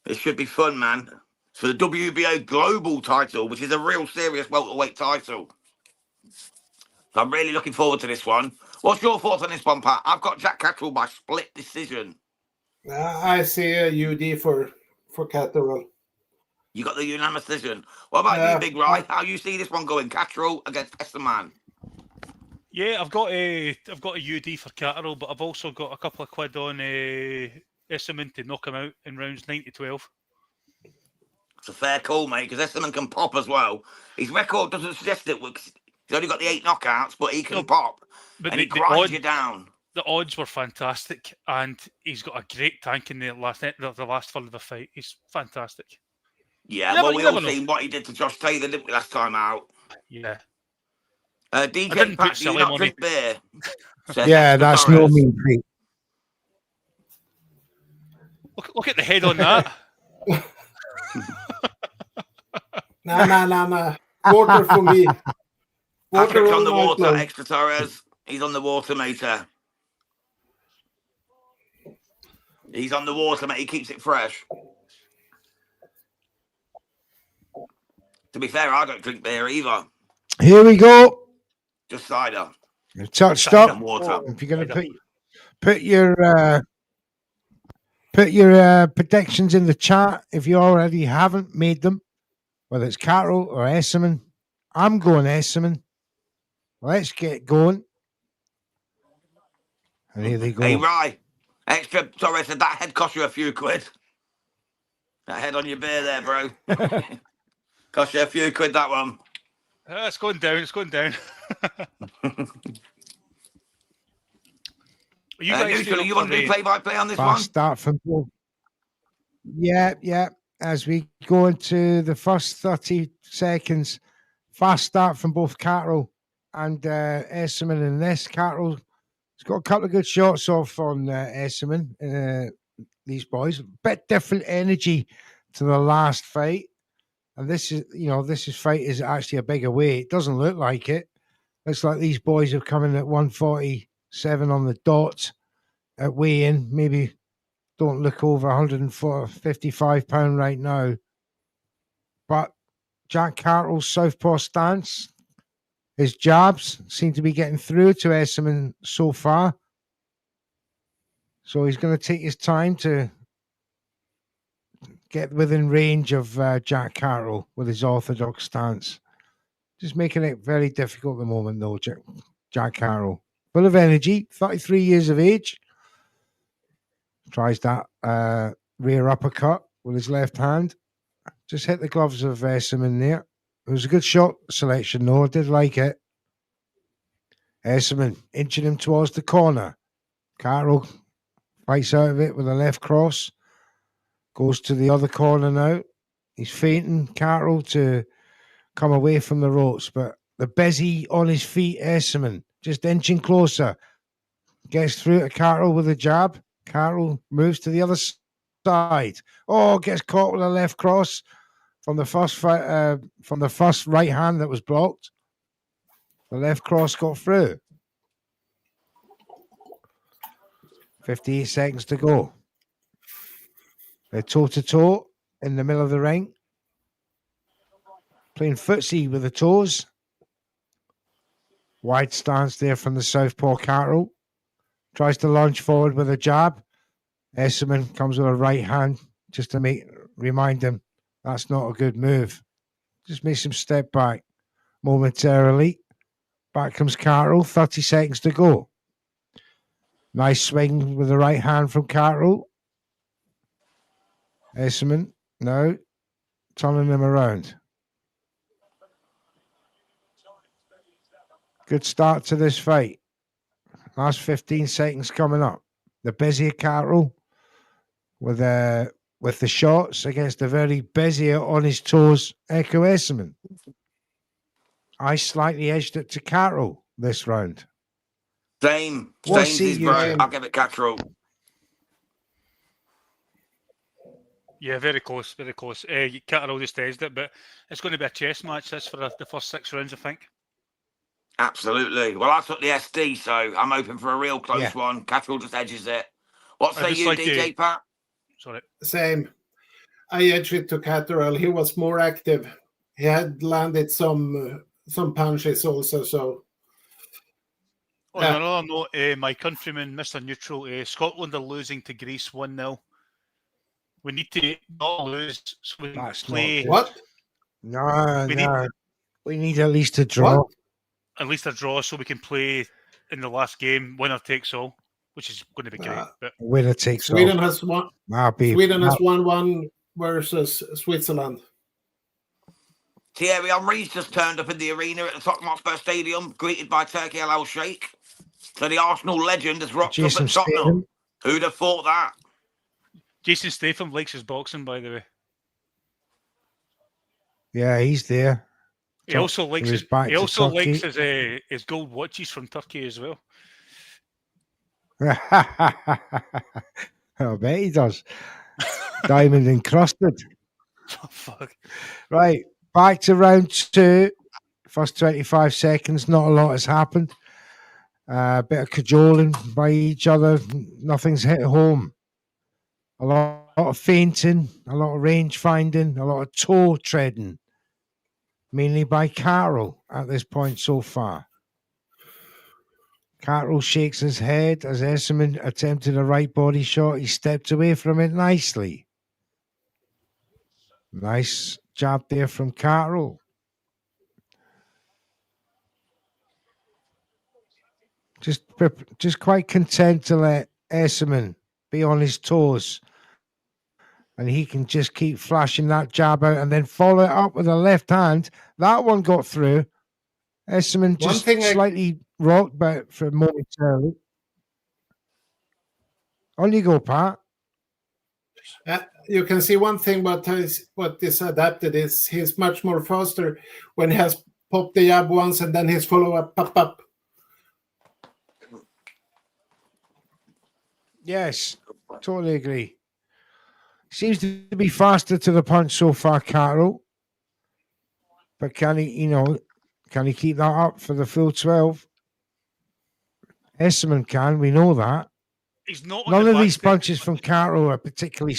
It should be fun, man. For the WBO Global title, which is a real serious welterweight title. So I'm really looking forward to this one. What's your thoughts on this one, Pat? I've got Jack Catterall by split decision. I see a UD for Catterall. You got the unanimous decision. What about you, Big Rye? How you see this one going? Catterall against Esserman. Yeah, I've got a UD for Catterall, but I've also got a couple of quid on Esserman to knock him out in rounds 9-12. It's a fair call, mate, because Esserman can pop as well. His record doesn't suggest it. He's only got the 8 knockouts, but he can pop. But and he grinds you down. The odds were fantastic, and he's got a great tank in the last third of the fight. He's fantastic. Yeah, well, we all seen what he did to Josh Taylor, didn't we, last time out? Yeah. DJ Pat, do you not drink beer? Yeah, that's no mean feat. Look at the head on that. Nah. Water for me. Patrick's on the water, Extra Torres. He's on the water, mate. He's on the water, mate. He keeps it fresh. To be fair, I don't drink beer either. Here we go. Just cider. You've touched up. And water. If you're going to put your predictions in the chat, if you already haven't made them, whether it's Catterall or Esserman, I'm going Esserman. Let's get going. And here they go. Hey, Rye. Extra Torres said that head cost you a few quid. That head on your beer there, bro. Cost you a few quid, that one. It's going down. It's going down. You guys you want to do play-by-play on this Fast one? Start from both. Yeah. As we go into the first 30 seconds, fast start from both Catterall and Esserman in this. Catterall has got a couple of good shots off on Esserman. These boys, bit different energy to the last fight, and this fight is actually a bigger weight. It doesn't look like it. Looks like these boys have come in at 147 on the dot at weigh-in. Maybe don't look over 155 pound right now. But Jack Catterall's southpaw stance, his jabs seem to be getting through to Esserman so far. So he's going to take his time to get within range of Jack Catterall with his orthodox stance. Just making it very difficult at the moment, though, Jack Catterall. Full of energy, 33 years of age. Tries that rear uppercut with his left hand. Just hit the gloves of Esserman there. It was a good shot selection, though. I did like it. Esserman inching him towards the corner. Catterall fights out of it with a left cross. Goes to the other corner now. He's feinting Catterall to come away from the ropes, but the busy on his feet, Esserman, just inching closer. Gets through to Catterall with a jab. Catterall moves to the other side. Oh, gets caught with a left cross from the first right hand that was blocked. The left cross got through. 58 seconds to go. They're toe-to-toe in the middle of the ring. Playing footsie with the toes. Wide stance there from the southpaw Catterall. Tries to launch forward with a jab. Esserman comes with a right hand just to remind him That's not a good move. Just makes him step back momentarily. Back comes Carroll. 30 seconds to go. Nice swing with the right hand from Carroll. Esserman, no. Turning him around. Good start to this fight. Last 15 seconds coming up. The busier Carroll with the shots against the very busy on his toes Echo Esserman. I slightly edged it to Carroll this round. Same What as say his you, bro. Jim? I'll give it Cattrall. Yeah, very close, very close. Catterall just edged it, but it's going to be a chess match. This for the first 6 rounds, I think. Absolutely. Well, I took the SD, so I'm hoping for a real close one. Cattrall just edges it. What say you, DJ Pat? Sorry. Same. I edged it to Catterall. He was more active. He had landed some punches also. So. On another note, my countryman, Mr. Neutral, Scotland are losing to Greece 1-0. We need to not lose so we can play. What? No. We need at least a draw. What? At least a draw so we can play in the last game, winner takes all, which is going to be great. But winner takes Sweden all. has won. Sweden has won 1 versus Switzerland. Thierry Henry's just turned up in the arena at the Tottenham Hotspur Stadium, greeted by Turki Al Sheikh. So the Arsenal legend has rocked up at Tottenham. Who'd have thought that? Jason Statham likes his boxing, by the way. Yeah, he's there. He also likes his gold watches from Turkey as well. I bet he does. Diamond encrusted. Oh, fuck. Right, back to round 2. First 25 seconds, not a lot has happened. A bit of cajoling by each other. Nothing's hit home. A lot of feinting, a lot of range finding, a lot of toe treading. Mainly by Carroll at this point so far. Carroll shakes his head as Esserman attempted a right body shot. He stepped away from it nicely. Nice jab there from Carroll. Just quite content to let Esserman be on his toes. And he can just keep flashing that jab out and then follow it up with a left hand. That one got through. Esserman just slightly rocked back for momentarily. On you go, Pat. You can see one thing what is adapted is he's much more faster when he has popped the jab once and then his follow-up pop. Yes, totally agree. Seems to be faster to the punch so far, Carroll. But can he keep that up for the full 12? Esserman can, we know that. He's not. None of these punches from Carroll are particularly.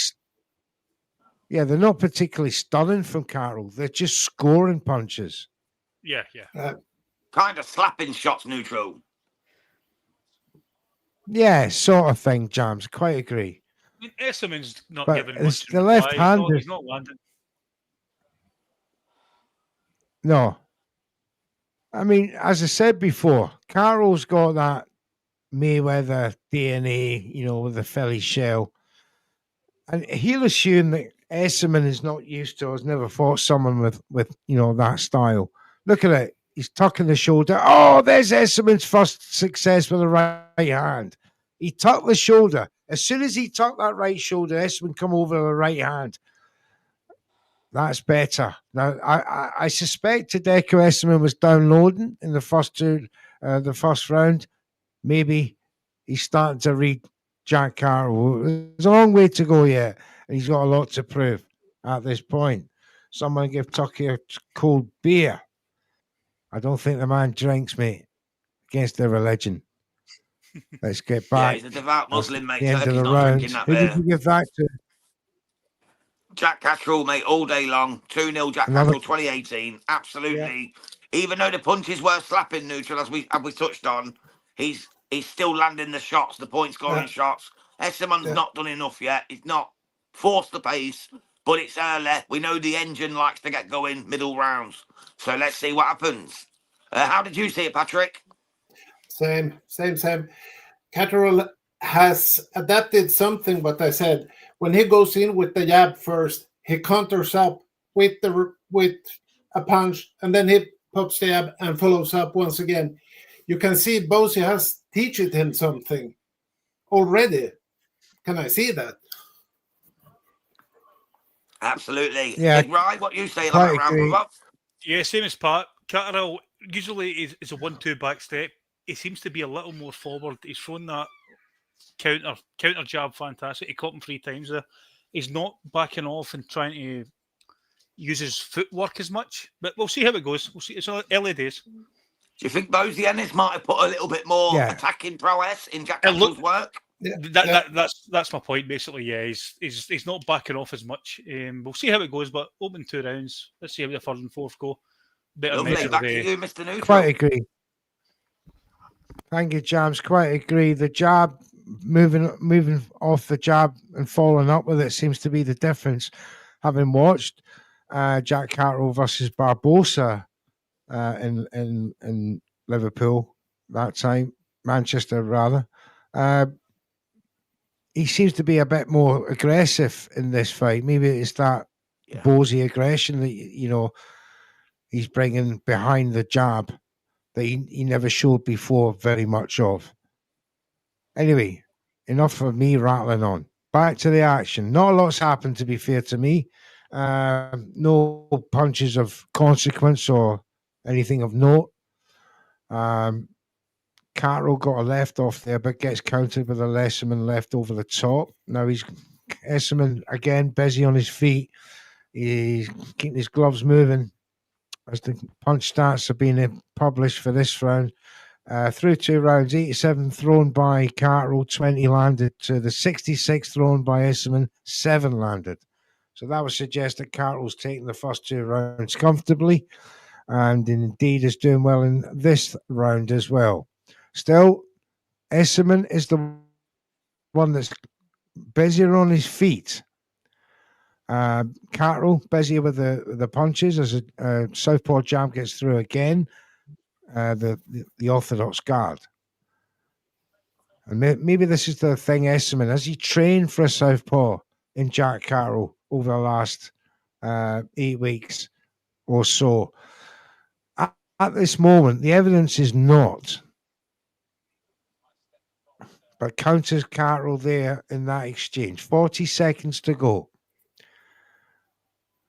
Yeah, they're not particularly stunning from Carroll. They're just scoring punches. Yeah. Kind of slapping shots, Neutral. Yeah, sort of thing, Jams. Quite agree. I mean, Esserman's not but giving much. The left hand. He's not landing. No. I mean, as I said before, Carroll's got that Mayweather DNA, with the Philly shell. And he'll assume that Esserman is not used to or has never fought someone with that style. Look at it. He's tucking the shoulder. Oh, there's Esserman's first success with the right hand. He tucked the shoulder. As soon as he tucked that right shoulder, Esserman come over to the right hand. That's better. Now, I suspect Hideko Esserman was downloading in the first round. Maybe he's starting to read Jack Carroll. There's a long way to go yet, and he's got a lot to prove at this point. Someone give Tucky a cold beer. I don't think the man drinks, mate, against their religion. Let's get back. Yeah, he's a devout Muslim, mate. The end of the not round. drinking that Who beer. did you give that to? Jack Cattrall, mate, all day long. 2-0 Jack Cattrall 2018. Absolutely. Yeah. Even though the punches were slapping, Neutral, as we touched on, he's still landing the shots, the point scoring shots. Esserman's not done enough yet. He's not forced the pace, but it's early. We know the engine likes to get going middle rounds. So let's see what happens. How did you see it, Patrick? Same. Catterall has adapted something, what I said. When he goes in with the jab first, he counters up with a punch, and then he pops the jab and follows up once again. You can see Bosie has teached him something already. Can I see that? Absolutely. Yeah, Big Rye, what you say on quite that round, agree. brother? Yeah, same as Pat. Catterall usually is a 1-2 back step. He seems to be a little more forward. He's thrown that counter jab fantastic. He caught him 3 times there. He's not backing off and trying to use his footwork as much. But we'll see how it goes. We'll see. It's early days. Do you think Bosie Ennis might have put a little bit more Yeah. attacking prowess in Jack And look- Catterall's work? That's my point basically. Yeah, he's not backing off as much. We'll see how it goes, but open 2 rounds. Let's see how the third and fourth go. Better Lovely. measure Back of, to you, Mr. Neutral. Quite agree. Thank you, Jams. Quite agree. The jab, moving off the jab and following up with it seems to be the difference. Having watched Jack Catterall versus Barbosa in Liverpool that time, Manchester rather, he seems to be a bit more aggressive in this fight. Maybe it's that Bosie aggression that he's bringing behind the jab that he never showed before very much of. Anyway, enough of me rattling on. Back to the action. Not a lot's happened, to be fair to me. No punches of consequence or anything of note. Catterall got a left off there, but gets countered with a Esserman left over the top. Now Esserman again busy on his feet. He's keeping his gloves moving as the punch stats are being published for this round. Through 2 rounds, 87 thrown by Catterall, 20 landed to the 66 thrown by Esserman, 7 landed. So that would suggest that Catterall's taking the first 2 rounds comfortably, and indeed is doing well in this round as well. Still, Esserman is the one that's busier on his feet. Catterall busier with the punches as a southpaw jab gets through again. The orthodox guard. And maybe this is the thing, Esserman, has he trained for a southpaw in Jack Catterall over the last 8 weeks or so? At this moment, the evidence is not. But counters Catterall there in that exchange. 40 seconds to go.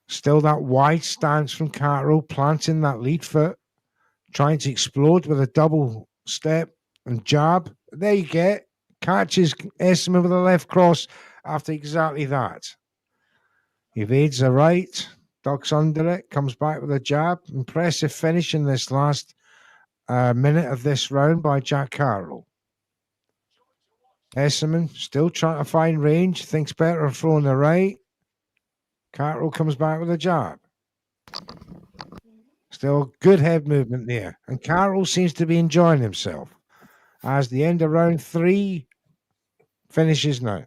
Still that wide stance from Catterall, planting that lead foot, trying to explode with a double step and jab. There you get. Catches Esserman with a left cross after exactly that. Evades the right, ducks under it, comes back with a jab. Impressive finish in this last minute of this round by Jack Catterall. Esserman still trying to find range, thinks better of throwing the right. Catterall comes back with a jab. Still good head movement there. And Catterall seems to be enjoying himself as the end of round 3 finishes now.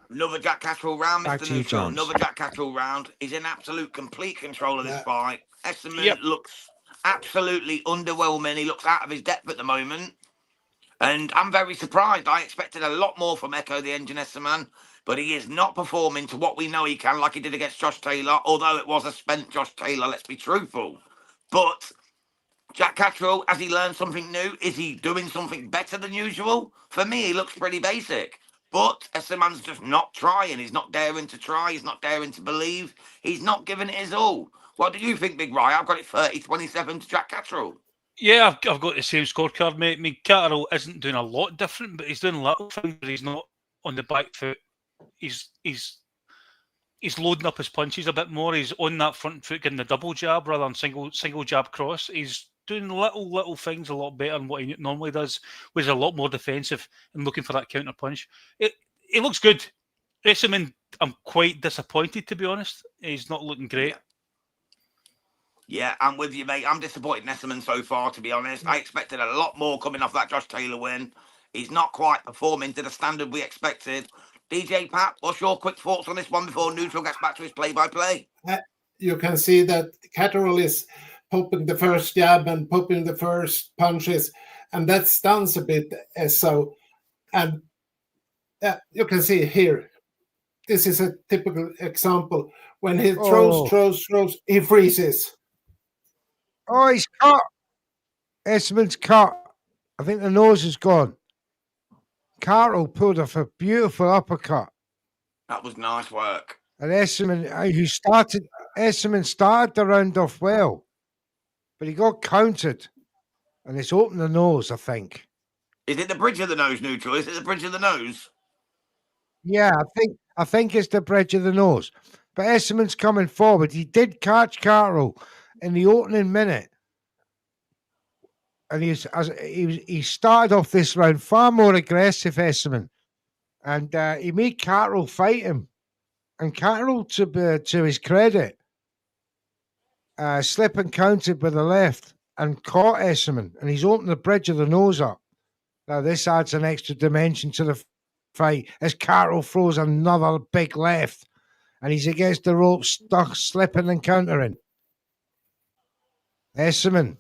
Another Jack Catterall round, Back Mr. to you, Neutral. Jones. Another Jack Catterall round. He's in absolute complete control of this fight. Esserman looks absolutely underwhelming. He looks out of his depth at the moment. And I'm very surprised. I expected a lot more from Echo the Engine Esserman, but he is not performing to what we know he can, like he did against Josh Taylor, although it was a spent Josh Taylor, let's be truthful. But Jack Catterall, has he learned something new? Is he doing something better than usual? For me, he looks pretty basic. But Esserman's just not trying. He's not daring to try. He's not daring to believe. He's not giving it his all. What do you think, Big Rye? I've got it 30-27 to Jack Catterall. Yeah, I've got the same scorecard, mate. I mean, Catterall isn't doing a lot different, but he's doing little things. He's not on the back foot. He's loading up his punches a bit more. He's on that front foot, getting the double jab rather than single jab cross. He's doing little things a lot better than what he normally does, which is a lot more defensive and looking for that counter punch. It looks good. Esserman, I'm quite disappointed, to be honest. He's not looking great. Yeah, I'm with you, mate. I'm disappointed in Esserman so far, to be honest. I expected a lot more coming off that Josh Taylor win. He's not quite performing to the standard we expected. DJ Pat, what's your quick thoughts on this one before Neutral gets back to his play-by-play? You can see that Catterall is popping the first jab and popping the first punches, and that stuns a bit. So, and you can see here, this is a typical example. When he throws, he freezes. Oh, he's cut. Esmond's cut. I think the nose is gone. Carroll pulled off a beautiful uppercut. That was nice work. And Esmond started the round off well, but he got countered, and it's opened the nose, I think. Is it the bridge of the nose, Neutral? Is it the bridge of the nose? Yeah, I think it's the bridge of the nose. But Esmond's coming forward. He did catch Carroll in the opening minute. And he started off this round far more aggressive, Esmond. And he made Carroll fight him. And Carroll, to his credit, slip and counted with the left and caught Esmond. And he's opened the bridge of the nose up. Now, this adds an extra dimension to the fight as Carroll throws another big left. And he's against the rope, stuck, slipping and countering. Esmond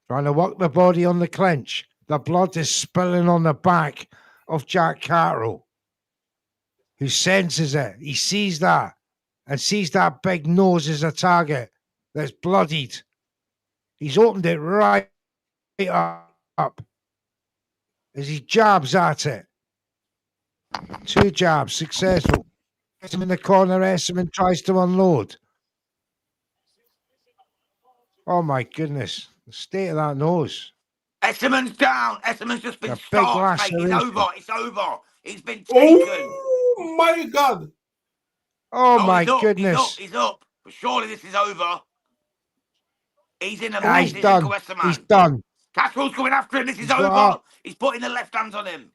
trying to work the body on the clinch. The blood is spilling on the back of Jack Carroll, who senses it. He sees that and sees that big nose as a target that's bloodied. He's opened it right up as he jabs at it. 2 jabs, successful. Gets him in the corner, Esmond tries to unload. Oh my goodness. The state of that nose. Esmond's down. Esmond's just been A big stopped, mate. It's laceration. over. It's over. He's been taken. Oh my God! Oh my he's up, goodness. He's up. But surely this is over. He's in a He's done. He's done. Catterall's going after him. This is He's got over. up. He's putting the left hands on him.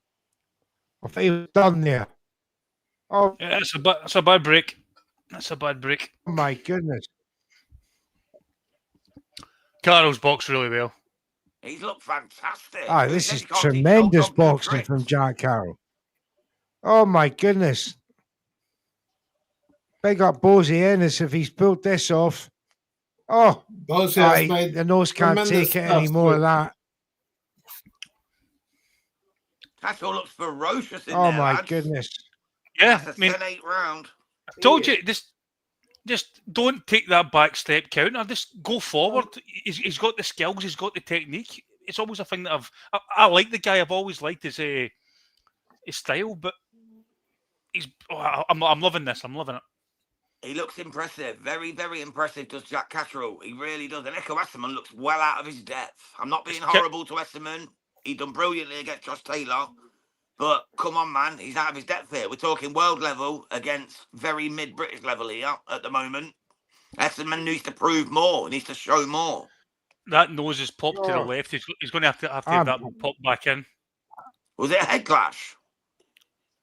I think he was done there. Oh Yeah, that's a bad break. That's a bad break. my goodness. Carroll's boxed really well. He's looked fantastic. Ah, He this said is he can't teach tremendous no dog no boxing tricks. from Jack Carroll. Oh my goodness. Big up Bosie Ennis if he's pulled this off. Oh, Bosie has made the nose can't tremendous take it stuff anymore of too. that. Catterall looks ferocious in Oh there, my lads. goodness. Yeah, That's a I mean, 10-8 round. I told you, just don't take that back step counter. Just go forward. He's got the skills. He's got the technique. It's always a thing that I like the guy. I've always liked his style, but I'm loving this. I'm loving it. He looks impressive. Very, very impressive, does Jack Catterall. He really does. And Echo Esserman looks well out of his depth. I'm not being horrible to Esserman. He done brilliantly against Josh Taylor. But come on, man. He's out of his depth here. We're talking world level against very mid-British level here at the moment. Esserman needs to prove more. He needs to show more. That nose is popped to the left. He's going to have to have that pop back in. Was it a head clash?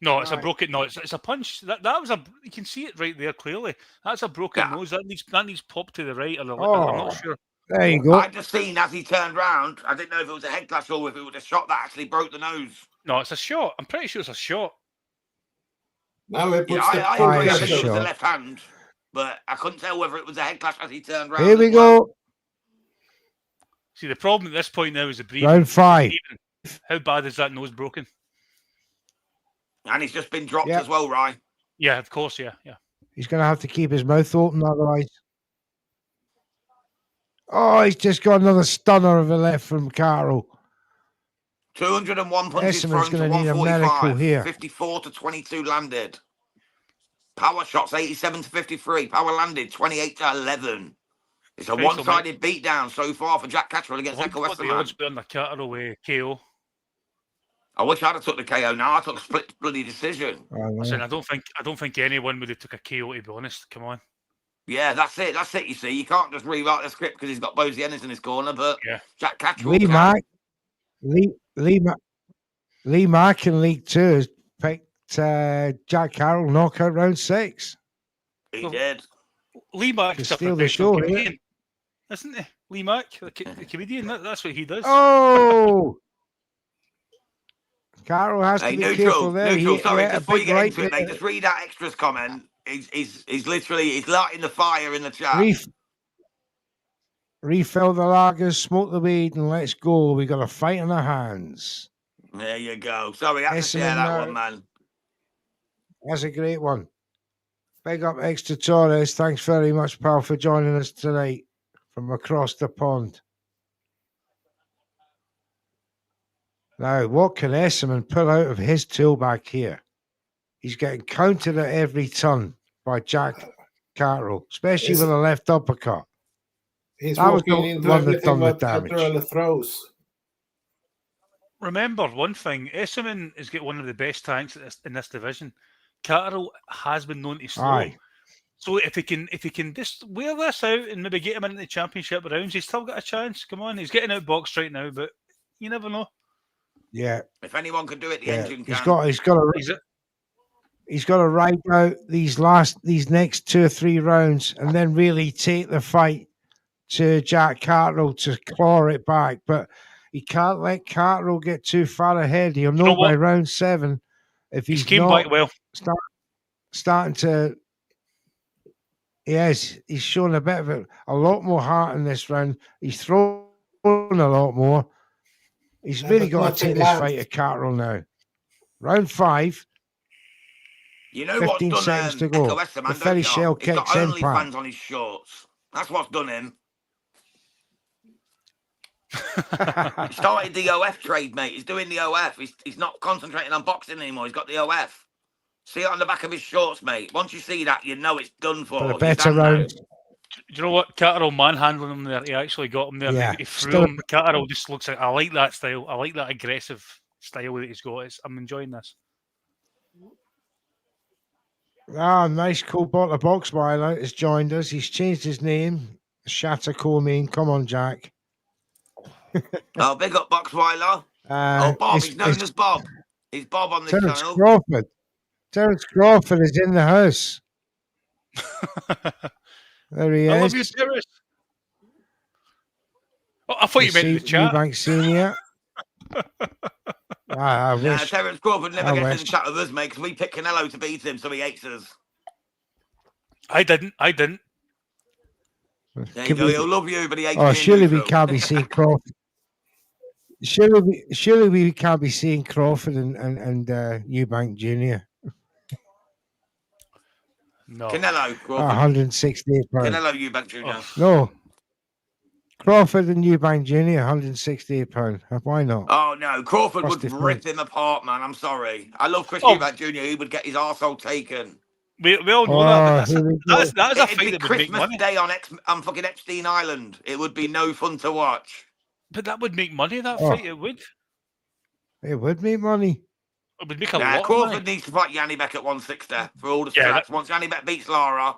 No, it's a broken. No, it's a punch. That was a. You can see it right there clearly. That's a broken nose. That needs pop to the right or the left. I'm not sure. There you go. I just seen as he turned round. I didn't know if it was a head clash or if it was a shot that actually broke the nose. No, it's a shot. I'm pretty sure it's a shot. Now it puts I the agree. I it's a think it was the shot. left hand, but I couldn't tell whether it was a head clash as he turned round. Here we as well. go. See, the problem at this point now is the breathing. Round 5. How bad is that nose broken? And he's just been dropped Yep. as well, Ryan. Yeah, of course. Yeah. He's going to have to keep his mouth open otherwise. Oh, he's just got another stunner of a left from Carroll. 201 punches Esserman's thrown to gonna need a miracle 145. here. 54 to 22 landed. Power shots 87 to 53. Power landed 28 to 11. It's a Facial, one-sided beatdown so far for Jack Catterall against Echo What the Westerman. odds on the Catterall KO? I wish I'd have took the KO now. I took a split bloody decision. Listen, I don't think anyone would have took a KO, to be honest. Come on. Yeah, that's it. That's it, you see. You can't just rewrite the script because he's got Bosie Ennis in his corner, but Yeah. Jack Catterall Lee can. Mack. Lee Mack in League 2 has picked Jack Carroll knockout round 6. He did. Lee Mack's To a steal the professional show, comedian, isn't he? Lee Mack, the comedian. That's what he does. Oh! Carroll has Hey, to be neutral, careful there. neutral. He Sorry, let a just before you big get right into it, mate, there. just read that extras comment. He's literally he's lighting the fire in the chat. Refill the lagers, smoke the weed, and let's go. We got a fight in our hands. There you go. Sorry, I had to share Esserman that now. one, man. That's a great one. Big up Extra Torres. Thanks very much, pal, for joining us tonight from across the pond. Now, what can Esserman pull out of his tool bag here? He's getting countered at every turn by Jack Carroll, especially with a left uppercut. He's That was the walking into one that everything done the what damage. Tortorella throws. Remember one thing: Esserman has got one of the best tanks in this division. Carroll has been known to slow him. Aye. So if he can just wear this out and maybe get him into the championship rounds, he's still got a chance. Come on, he's getting outboxed right now, but you never know. Yeah. If anyone can do it, the Yeah. engine can. He's got to ride out these next 2 or 3 rounds and then really take the fight to Jack Carroll to claw it back. But he can't let Carroll get too far ahead. He'll know by round 7 if he's came not back well. starting to. Yes, he's shown a bit of a lot more heart in this round. He's thrown a lot more. He's really got to take this fight to Carroll now. Round 5. You know 15 what's seconds done to go. Echo Esserman, The don't Philly you? shell He's got kicks in, only Pat. fans on his shorts. That's what's done him. He started the OF trade, mate. He's doing the OF. He's not concentrating on boxing anymore. He's got the OF. See it on the back of his shorts, mate. Once you see that, you know it's done for. For a better round. Do you know what? Carroll manhandling him there. He actually got him there. Yeah, He threw him. Carroll just looks like, I like that style. I like that aggressive style that he's got. I'm enjoying this. Ah, nice, cool bottle of Boxweiler has joined us. He's changed his name. Shatter Comeen. Come on, Jack. Oh, big up Boxweiler. Bob. He's known as Bob. He's Bob on this Terence channel. Crawford. Terence Crawford is in the house. There he is. I love you, Terence. Oh, I thought you meant in the chat. Eubank Sr. I wish. Terence Crawford never I gets in wish. the chat with us, mate, because we picked Canelo to beat him, so he hates us. I didn't. There you go. He'll love you, but he hates Oh, me. surely we can't be seeing Crawford. Surely we can't be seeing Crawford and Eubank Jr. No. Canelo, Crawford. 168 pounds. Canelo, Eubank Jr. Oh. No. Crawford and Eubank Jr. 168 pounds. Why not? Oh no, Crawford would Frosty rip Flint. him apart, man. I'm sorry. I love Chris Eubank Jr. He would get his arsehole taken. We all know that, but that's a It'd fight be that would make Christmas money. Day on fucking Epstein Island. It would be no fun to watch. But that would make money. That fight, it would. It would make money. It would make a lot of Crawford money. needs to fight Yanni Beck at 160 for all the stats. Once Yanni Beck beats Lara,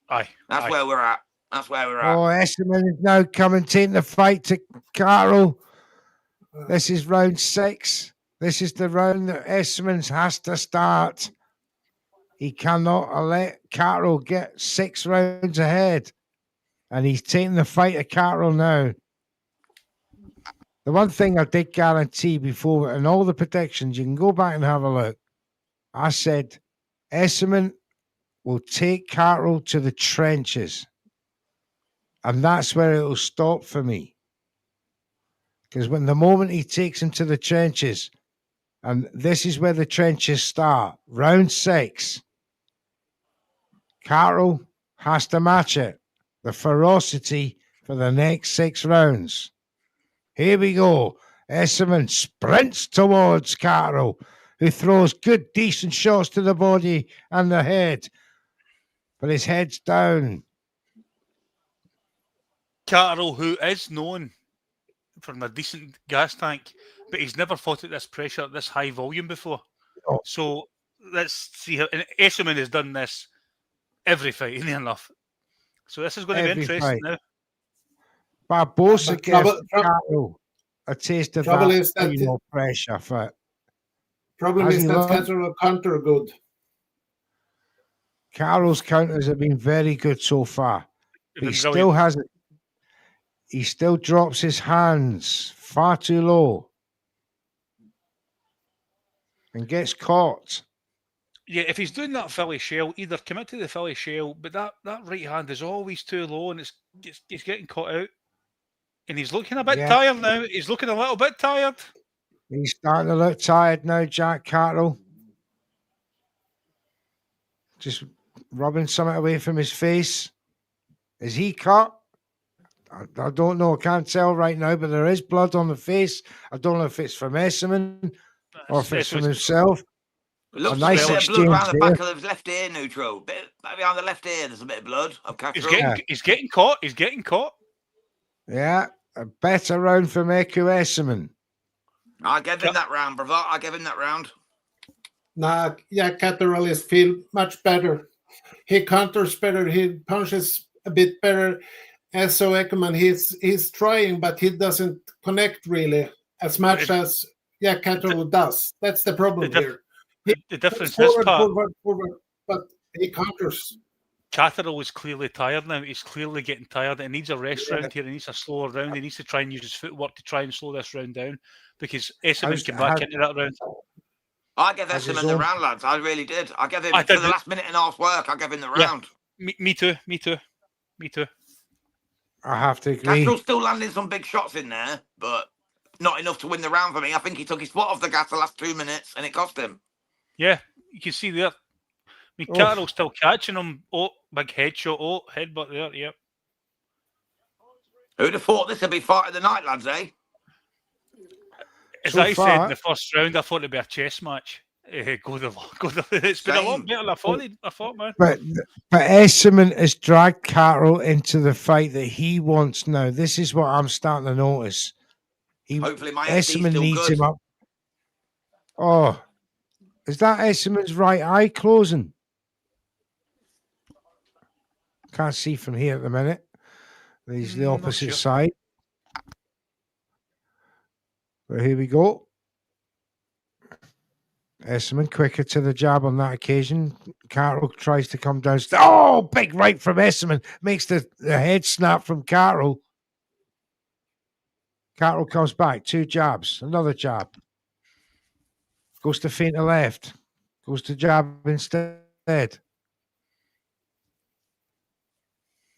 that's where we're at. That's where we're at. Oh, Esserman is now commentating the fight to Carroll. This is round 6. This is the round that Esserman has to start. He cannot let Carroll get 6 rounds ahead. And he's taking the fight to Carroll now. The one thing I did guarantee before, and all the predictions, you can go back and have a look. I said Esserman will take Carroll to the trenches. And that's where it'll stop for me. Because when the moment he takes him to the trenches, and this is where the trenches start, round 6, Carroll has to match it. The ferocity for the next 6 rounds. Here we go. Esserman sprints towards Carroll, who throws good, decent shots to the body and the head. But his head's down. Carroll, who is known for a decent gas tank, but he's never fought at this pressure, at this high volume before. Oh. So let's see how. And Esserman has done this every fight, isn't enough? So this is going to be interesting now. Barbosa gives Carroll a taste of that pressure. Problem is that Carroll counter good. Carroll's counters have been very good so far. He still drops his hands far too low. and gets caught. Yeah, if he's doing that Philly shell, either commit to the Philly shell, but that right hand is always too low and it's getting caught out. And he's looking a bit Yeah. tired now. He's looking a little bit tired. He's starting to look tired now, Jack Carroll. Just rubbing something away from his face. Is he cut? I don't know. I can't tell right now, but there is blood on the face. I don't know if it's from Esserman or if it's from himself. It looks A nice a bit of blood exchange around the there. back of his left ear, neutral. Bit behind the left ear, there's a bit of blood of He's Castro. getting caught. He's getting caught. Yeah, a better round from Eku Esserman. I gave him that round, brother. I gave him that round. Nah, yeah, Catarellis feel much better. He counters better. He punches a bit better. As so Eckerman, he's trying, but he doesn't connect really as much as Catarellis does. That's the problem here. The difference is, forward, but he counters. Catterall is clearly tired now. He's clearly getting tired. He needs a rest round here. He needs a slower round. He needs to try and use his footwork to try and slow this round down because Esserman came back into that round. I gave Esserman the round, lads. I really did. I gave him for the last minute and a half work. I gave him the round. Me too. I have to agree. Castro's still landing some big shots in there, but not enough to win the round for me. I think he took his foot off the gas the last 2 minutes, and it cost him. Yeah, you can see there. I mean, Carroll's still catching him. Oh, big headshot. Oh, headbutt there. Yep. Who'd have thought this would be fight of the night, lads, eh? As I said in the first round, I thought it'd be a chess match. It's been a lot better than I thought, man. But Esserman has dragged Carroll into the fight that he wants now. This is what I'm starting to notice. Hopefully my Esserman still needs good. him up. Oh, is that Esserman's right eye closing? Can't see from here at the minute. He's the opposite side. But here we go. Esserman quicker to the jab on that occasion. Carroll tries to come down. Oh, big right from Esserman. Makes the head snap from Carroll. Carroll comes back. 2 jabs. Another jab. Goes to feint to left. Goes to jab instead.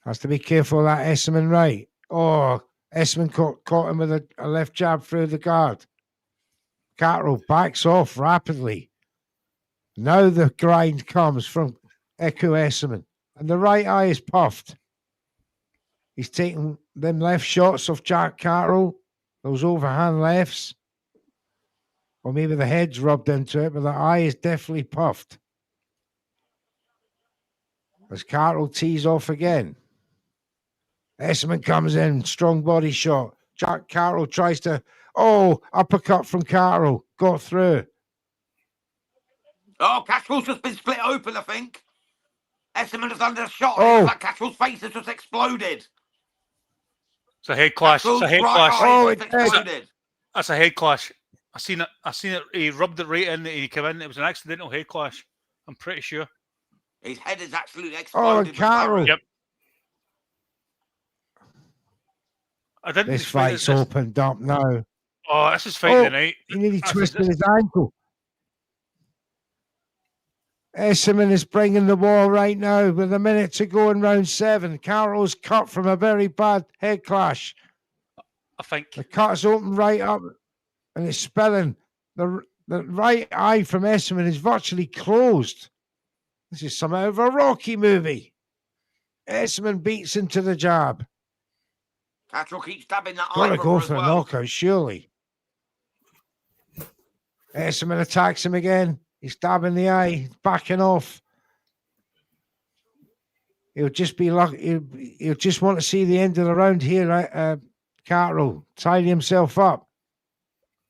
Has to be careful of that Esserman right. Oh, Esserman caught him with a left jab through the guard. Carroll backs off rapidly. Now the grind comes from Eku Esserman. And the right eye is puffed. He's taking them left shots off Jack Carroll. Those overhand lefts. Or maybe the head's rubbed into it, but the eye is definitely puffed. As Carroll tees off again. Esserman comes in, strong body shot. Jack Carroll tries to, uppercut from Carroll. Got through. Oh, Castro's just been split open, I think. Esserman has done a shot. Oh. Like Castro's face has just exploded. It's a head clash. It's a head clash. Oh, it exploded. That's a head clash. I seen it. He rubbed it right in. He came in. It was an accidental head clash. I'm pretty sure. His head is absolutely exploded. Oh, Carroll. Yep. This fight's opened up now. Oh, this is fight of the night. He nearly twisted his ankle. Esserman is bringing the wall right now with a minute to go in round 7. Carroll's cut from a very bad head clash. I think the cut's open right up and it's spilling. The right eye from Esserman is virtually closed. This is something of a Rocky movie. Esserman beats into the jab. Castro keeps stabbing that eye. Got to go for a knockout, surely. Esserman attacks him again. He's stabbing the eye, backing off. He'll just be lucky. He'll just want to see the end of the round here. Carroll tied himself up,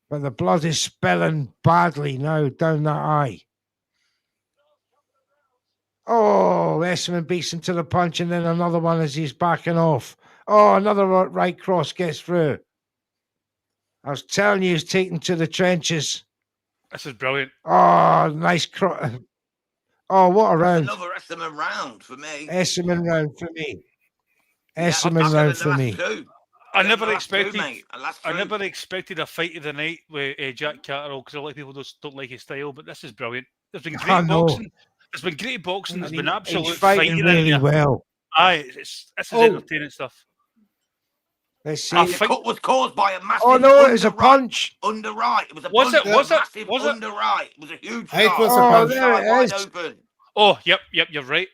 but the blood is spilling badly now down that eye. Oh, Esserman beats him to the punch, and then another one as he's backing off. Oh, another right cross gets through. I was telling you, he's taken to the trenches. This is brilliant. Oh, nice cross. Oh, what a round. Another Esserman round for me. Esserman round for me. Esserman round for me. I think never that's true, expected. mate. And that's I true. never expected a fight of the night with Jack Catterall because a lot of people don't like his style, but this is brilliant. There's been I great know. boxing. There's been great boxing. There's been absolute He's fighting in really there. well. Aye, this is Oh. entertaining stuff. Let's I see. The think- cut was caused by a massive Oh no, it was a under right. punch. Under right. It was a Was punch. it? Was it? Massive Was it? under right. It was a huge It shot. was a Oh, punch. there Side it wide is. open. Oh, yep, you're right.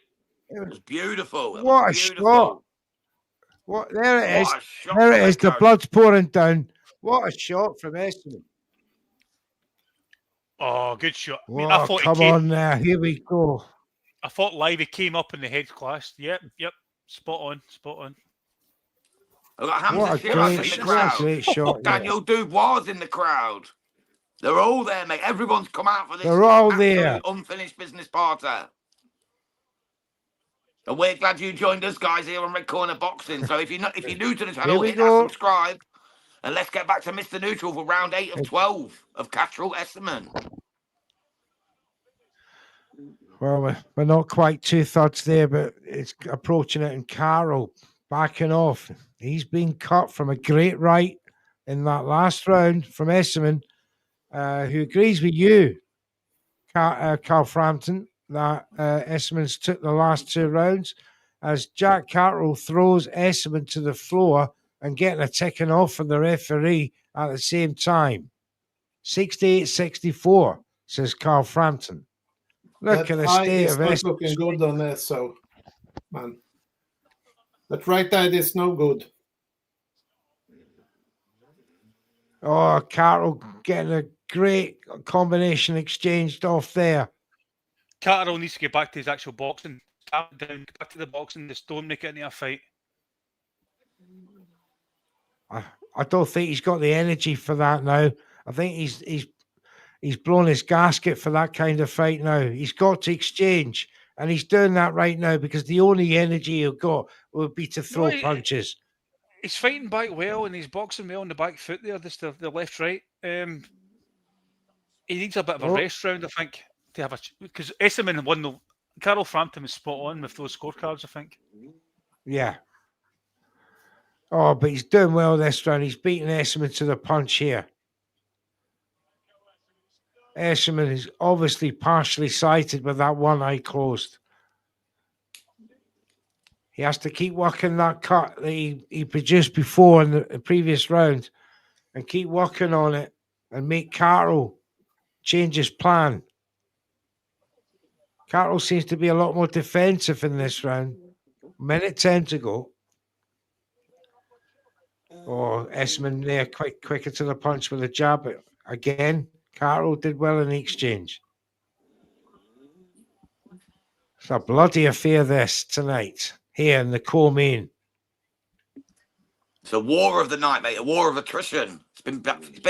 It was beautiful. It What was a beautiful. shot. What? There it is. What a shot There from it is. The Echo. blood's pouring down. What a shot from Essendon. Oh, good shot. I mean, I Whoa, thought come on there. Here we go. I thought live he came up and the heads clashed. Yep. Spot on. I got What a Hamza Shiraz in great, the what a crowd. great shot. Yeah. Daniel Dubois in the crowd. They're all there, mate. Everyone's come out for this. They're all absolute there. Unfinished business party. And we're glad you joined us, guys, here on Red Corner Boxing. So if you're new to the channel, we hit go. that subscribe. And let's get back to Mr. Neutral for round 8 of 12 of Catterall Esserman. Well, we're not quite 2/3 there, but it's approaching it. And Carroll backing off. He's been cut from a great right in that last round from Esserman, who agrees with you, Carl Frampton, that Esserman's took the last 2 rounds as Jack Carroll throws Esserman to the floor and getting a ticking off from the referee at the same time. 68-64, says Carl Frampton. Look That at the eye state is of not Esserman. looking good on this, so man. That right eye is no good. Oh, Carroll getting a great combination exchanged off there. Catterall needs to get back to his actual boxing. Calm it down, get back to the boxing. Just don't make it into a fight. I don't think he's got the energy for that now. I think he's blown his gasket for that kind of fight now. He's got to exchange, and he's doing that right now because the only energy he'll got will be to throw punches. He's fighting back well and he's boxing well on the back foot there, just the left right. He needs a bit of a rest round, I think, to have because Esserman won the. Carl Frampton was spot on with those scorecards, I think. Yeah. Oh, but he's doing well this round. He's beating Esserman to the punch here. Esserman is obviously partially sighted with that one eye closed. He has to keep working that cut that he produced before in the previous round and keep working on it and make Carroll change his plan. Carroll seems to be a lot more defensive in this round. Minute 10 to go. Oh, Esserman there, quite quicker to the punch with a jab. Again, Carroll did well in the exchange. It's a bloody affair this tonight, here in the co-main. It's a war of the night, mate. A war of attrition. It's been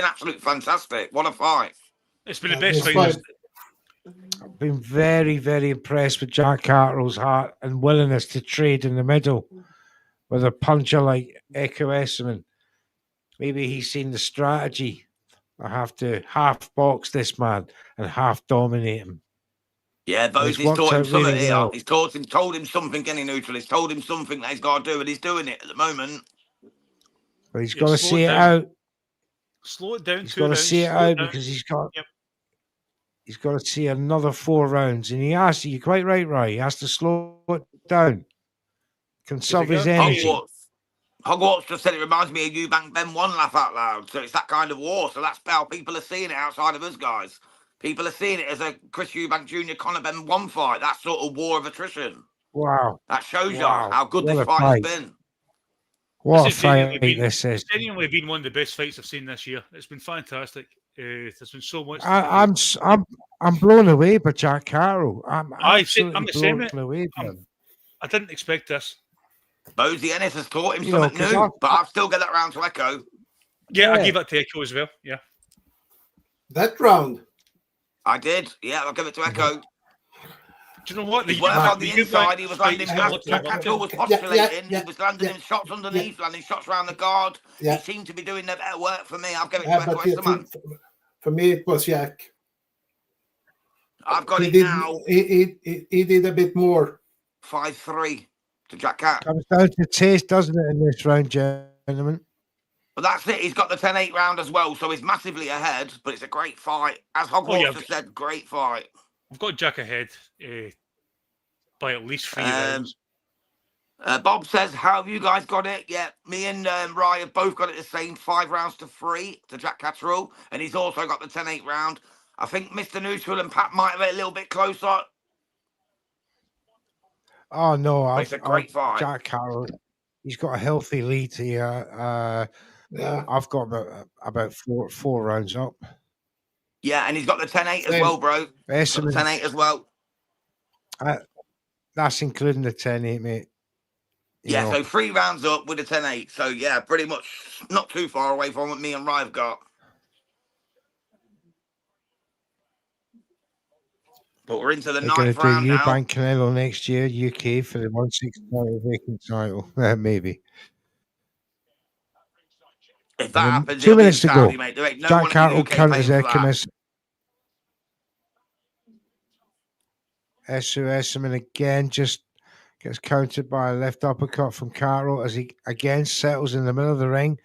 absolutely fantastic. What a fight. It's been the best this fight. fight- I've been very, very impressed with Jack Carterall's heart and willingness to trade in the middle with a puncher like Echo Esserman. Maybe he's seen the strategy. I have to half box this man and half dominate him. Yeah, but he's worked taught him out something really here. well. He's told him something, Kenny Neutral. He's told him something that he's got to do, and he's doing it at the moment. But he's Yeah, got to slow see it it down. out. Slow it down. He's 2 got to rounds, see it slow out down. because he's Yep. got to see another 4 rounds. And he has to, you're quite right. He has to slow it down. Conserve his energy. Hogwarts just said it reminds me of Eubank Ben one laugh out loud. So it's that kind of war. So that's how people are seeing it outside of us, guys. People are seeing it as a Chris Eubank Jr. Conor Benn one fight. That sort of war of attrition. Wow. That shows you Wow. how good What this a fight fight. has been. What a This has genuinely fight been- this is. Genuinely been one of the best fights I've seen this year. It's been fantastic. There's been so much. I'm blown away by Jack Carroll. I'm absolutely the same, blown away by I'm- him. I didn't expect this. Bosie Ennis has taught him You know, something 'cause new, but I'll still get that round to Echo. Yeah, I Yeah. gave that to Echo as well. Yeah. That round. I did. Yeah, I'll give it to Echo. Do you know what? He worked on the inside. He was landing. Yeah. Catterall was Yeah, postulating. yeah, He was landing yeah, him shots underneath, landing shots around the guard. Yeah. He seemed to be doing the better work for me. I'll give it to Yeah, Echo but Esserman. for me, it was Jack. I've got He it did. now. He did a bit more. 5-3 to Jack Cat. Comes down to taste, doesn't it, in this round, gentlemen? But that's it. He's got the 10-8 round as well, so he's massively ahead. But it's a great fight. As Hogwarts has said, great fight. We've got Jack ahead by at least 3 rounds. Bob says, how have you guys got it? Yeah, me and Ryan have both got it the same, 5 rounds to 3 to Jack Catterall. And he's also got the 10-8 round. I think Mr. Neutral and Pat might have it a little bit closer. Oh, no. It's a great fight. Jack Carroll, he's got a healthy lead here. Yeah. I've got about four rounds up. Yeah, and he's got the 10-8 as well, bro. He's got the 10-8 as well. That's including the 10-8, mate. Yeah, so 3 rounds up with a 10-8. So, yeah, pretty much not too far away from what me and Ryan have got. But we're into the 9th round now. Eubank Canelo next year, UK, for the 165 vacant title. Maybe. If that happens, 2 minutes to Saudi, go. mate. There ain't no Jack one Carroll in the UK counters paying for that. Esserman again just gets countered by a left uppercut from Carroll as he again settles in the middle of the ring.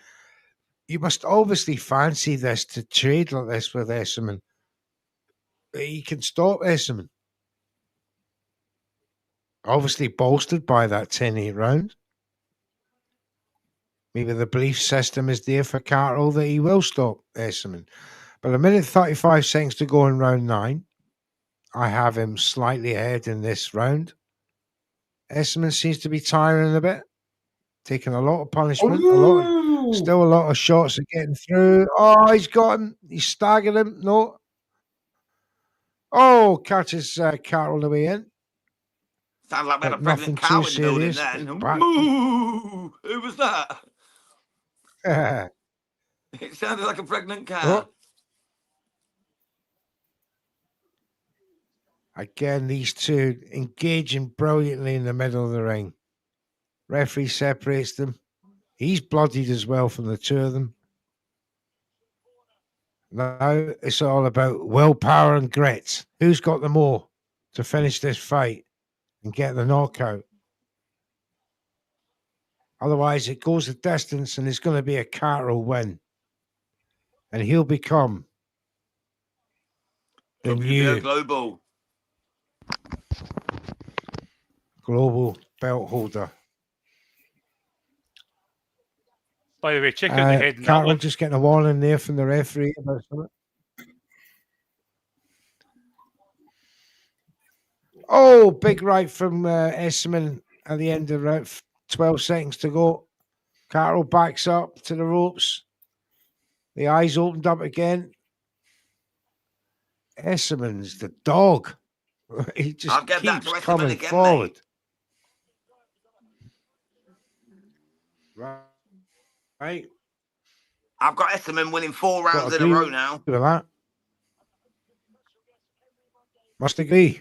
You must obviously fancy this to trade like this with Esserman. He can stop Esserman. Obviously bolstered by that 10-8 round. Maybe the belief system is there for Carroll that he will stop Esserman. But 1 minute 35 seconds to go in round 9. I have him slightly ahead in this round. Esserman seems to be tiring a bit, taking a lot of punishment, still a lot of shots are getting through. Oh, he's got him. He's staggered him. No. Oh, catches Carroll the way in. Sounds like we had a pregnant cow in the building then. Moo! Who was that? It sounded like a pregnant cow. Oh. Again, these two engaging brilliantly in the middle of the ring. Referee separates them. He's bloodied as well from the two of them. Now it's all about willpower and grit. Who's got the more to finish this fight and get the knockout? Otherwise, it goes the distance and it's going to be a Carroll win. And he'll become the new global belt holder. By the way, check out the head. Carroll just getting a warning there from the referee about something. Oh, big right from Esserman at the end of round. 12 seconds to go. Carroll backs up to the ropes. The eyes opened up again. Esserman's the dog. He just keeps coming forward. Right. I've got Esserman winning 4 rounds in a row now. With that. Must agree.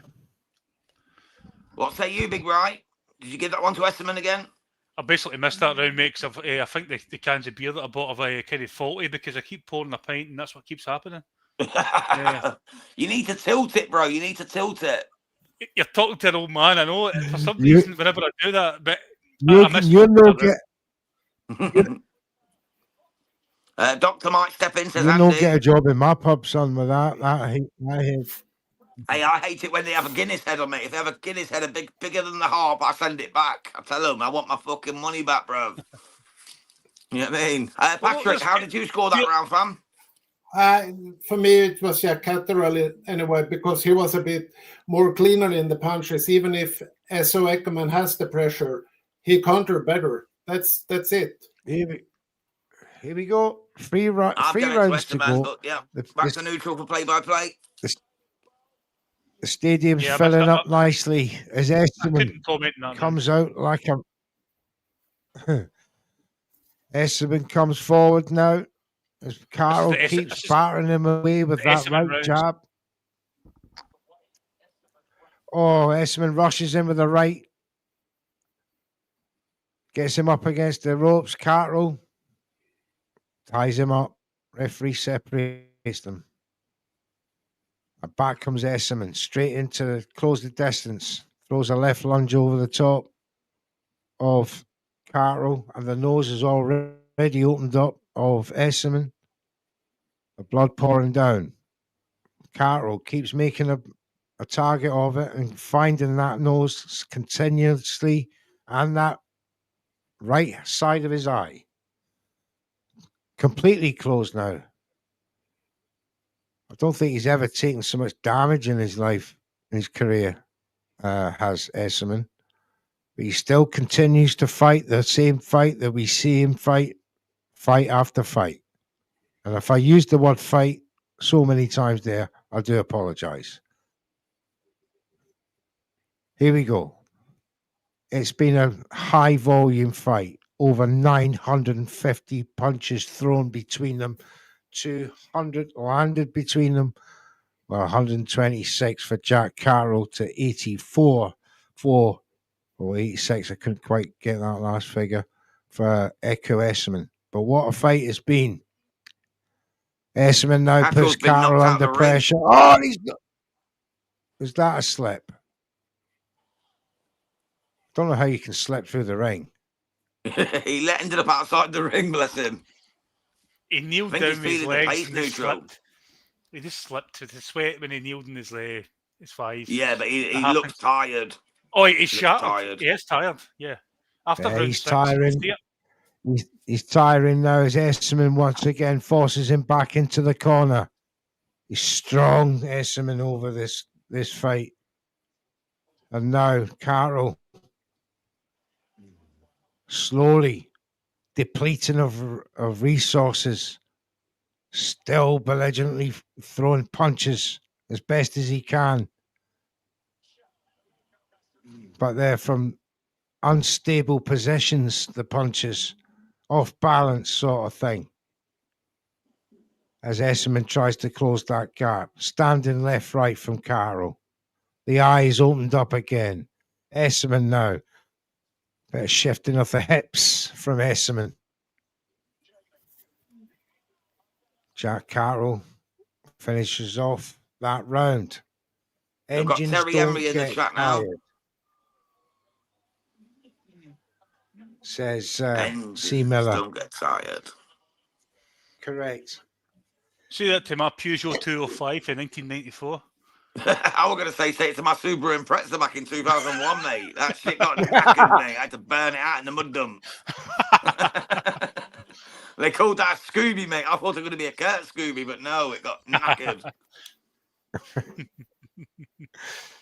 What say you, Big Right? Did you give that one to Esserman again? I basically missed that round, mate, because I think the cans of beer that I bought are kind of faulty because I keep pouring a pint and that's what keeps happening. You need to tilt it, bro. You need to tilt it. You're talking to an old man, I know. For some reason, whenever I do that, but you're no get. Doctor might step in. Says You don't get a job in my pub, son. With that, I hate. Hey, I hate it when they have a Guinness head on me. If they have a Guinness head bigger than the harp, I send it back. I tell them I want my fucking money back, bro. You know what I mean? Patrick, how did you score that round, fam? For me, it was Jack Catterall anyway, because he was a bit more cleaner in the punches. Even if S.O. Eckerman has the pressure, he countered better. That's it. Here we go. Three rounds to go. Yeah, back to neutral for play-by-play. The stadium's filling up nicely as Esserman comes out like a... Esserman comes forward now as Carroll keeps battering him away with that right jab. Oh, Esserman rushes in with the right. Gets him up against the ropes. Carroll ties him up. Referee separates them. And back comes Esserman, straight into close the distance. Throws a left lunge over the top of Carroll, and the nose is already opened up. of Esserman. The blood pouring down. Carroll keeps making a target of it and finding that nose continuously and that right side of his eye. Completely closed now. I don't think he's ever taken so much damage in his life, in his career, has Esserman. But he still continues to fight the same fight that we see him fight after fight. And if I use the word fight so many times there, I do apologize. Here we go. It's been a high volume fight. Over 950 punches thrown between them. 200 landed between them. Well, 126 for Jack Carroll to 84 for, or 86. I couldn't quite get that last figure for Echo Esserman. But what a fight it's been. Esserman now Carroll's puts been knocked Carroll out under the ring. pressure. Oh, he's not. Was that a slip? Don't know how you can slip through the ring. He ended up outside the ring, bless him. He kneeled I think down he's with his feeling the legs pace and just neutral. slipped. He just slipped to the sweat when he kneeled in his thighs. Yeah, but he happened. looks tired. Oh, he's shattered. tired. He is tired, yeah. After Yeah, round he's 6, tiring. He's tiring now as Esserman once again forces him back into the corner. He's strong, Esserman, over this fight. And now Carroll slowly depleting of resources, still belligerently throwing punches as best as he can. But they're from unstable positions, the punches, off balance sort of thing. As Esserman tries to close that gap, standing left, right from Carroll. The eyes opened up again. Esserman now. Bit of shifting of the hips from Esserman. Jack Carroll finishes off that round. They've got Engines Terry don't Emery in the get chat now. tired. Says C. Engines Miller. don't get tired. Correct. Say that to my Peugeot 205 in 1994. I was going to say it to my Subaru Impreza back in 2001, mate. That shit got knackered, mate. I had to burn it out in the mud dump. They called that a Scooby, mate. I thought it was going to be a Kurt Scooby, but no, it got knackered.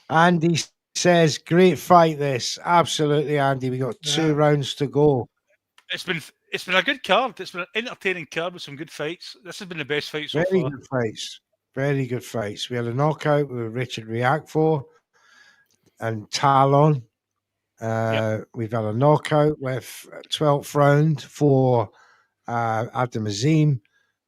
Andy says, great fight this. Absolutely, Andy. We got 2 rounds to go. It's been a good card. It's been an entertaining card with some good fights. This has been the best fight so Very far. good fights. Very good fights. We had a knockout with Richard Riakfor and Talon. We've had a knockout with 12th round for Adam Azim.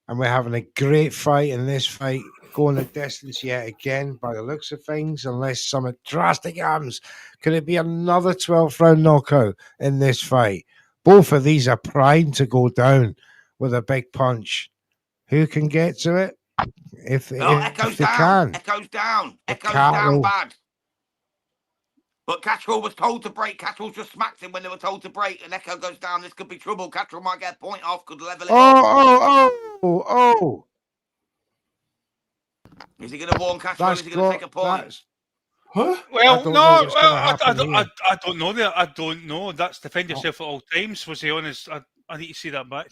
And we're having a great fight in this fight, going the distance yet again by the looks of things, unless something drastic happens. Could it be another 12th round knockout in this fight? Both of these are primed to go down with a big punch. Who can get to it? If they can. Echo's down. Echo's Carroll. down bad. But Catterall was told to break. Catterall just smacked him when they were told to break, and Echo goes down. This could be trouble. Catterall might get a point off, could level it up. Oh. Is he going to warn Catterall or is he going to take a point? Huh? Well, I don't know that. I don't know. That's defend yourself at all times. Was he on his? I need to see that back.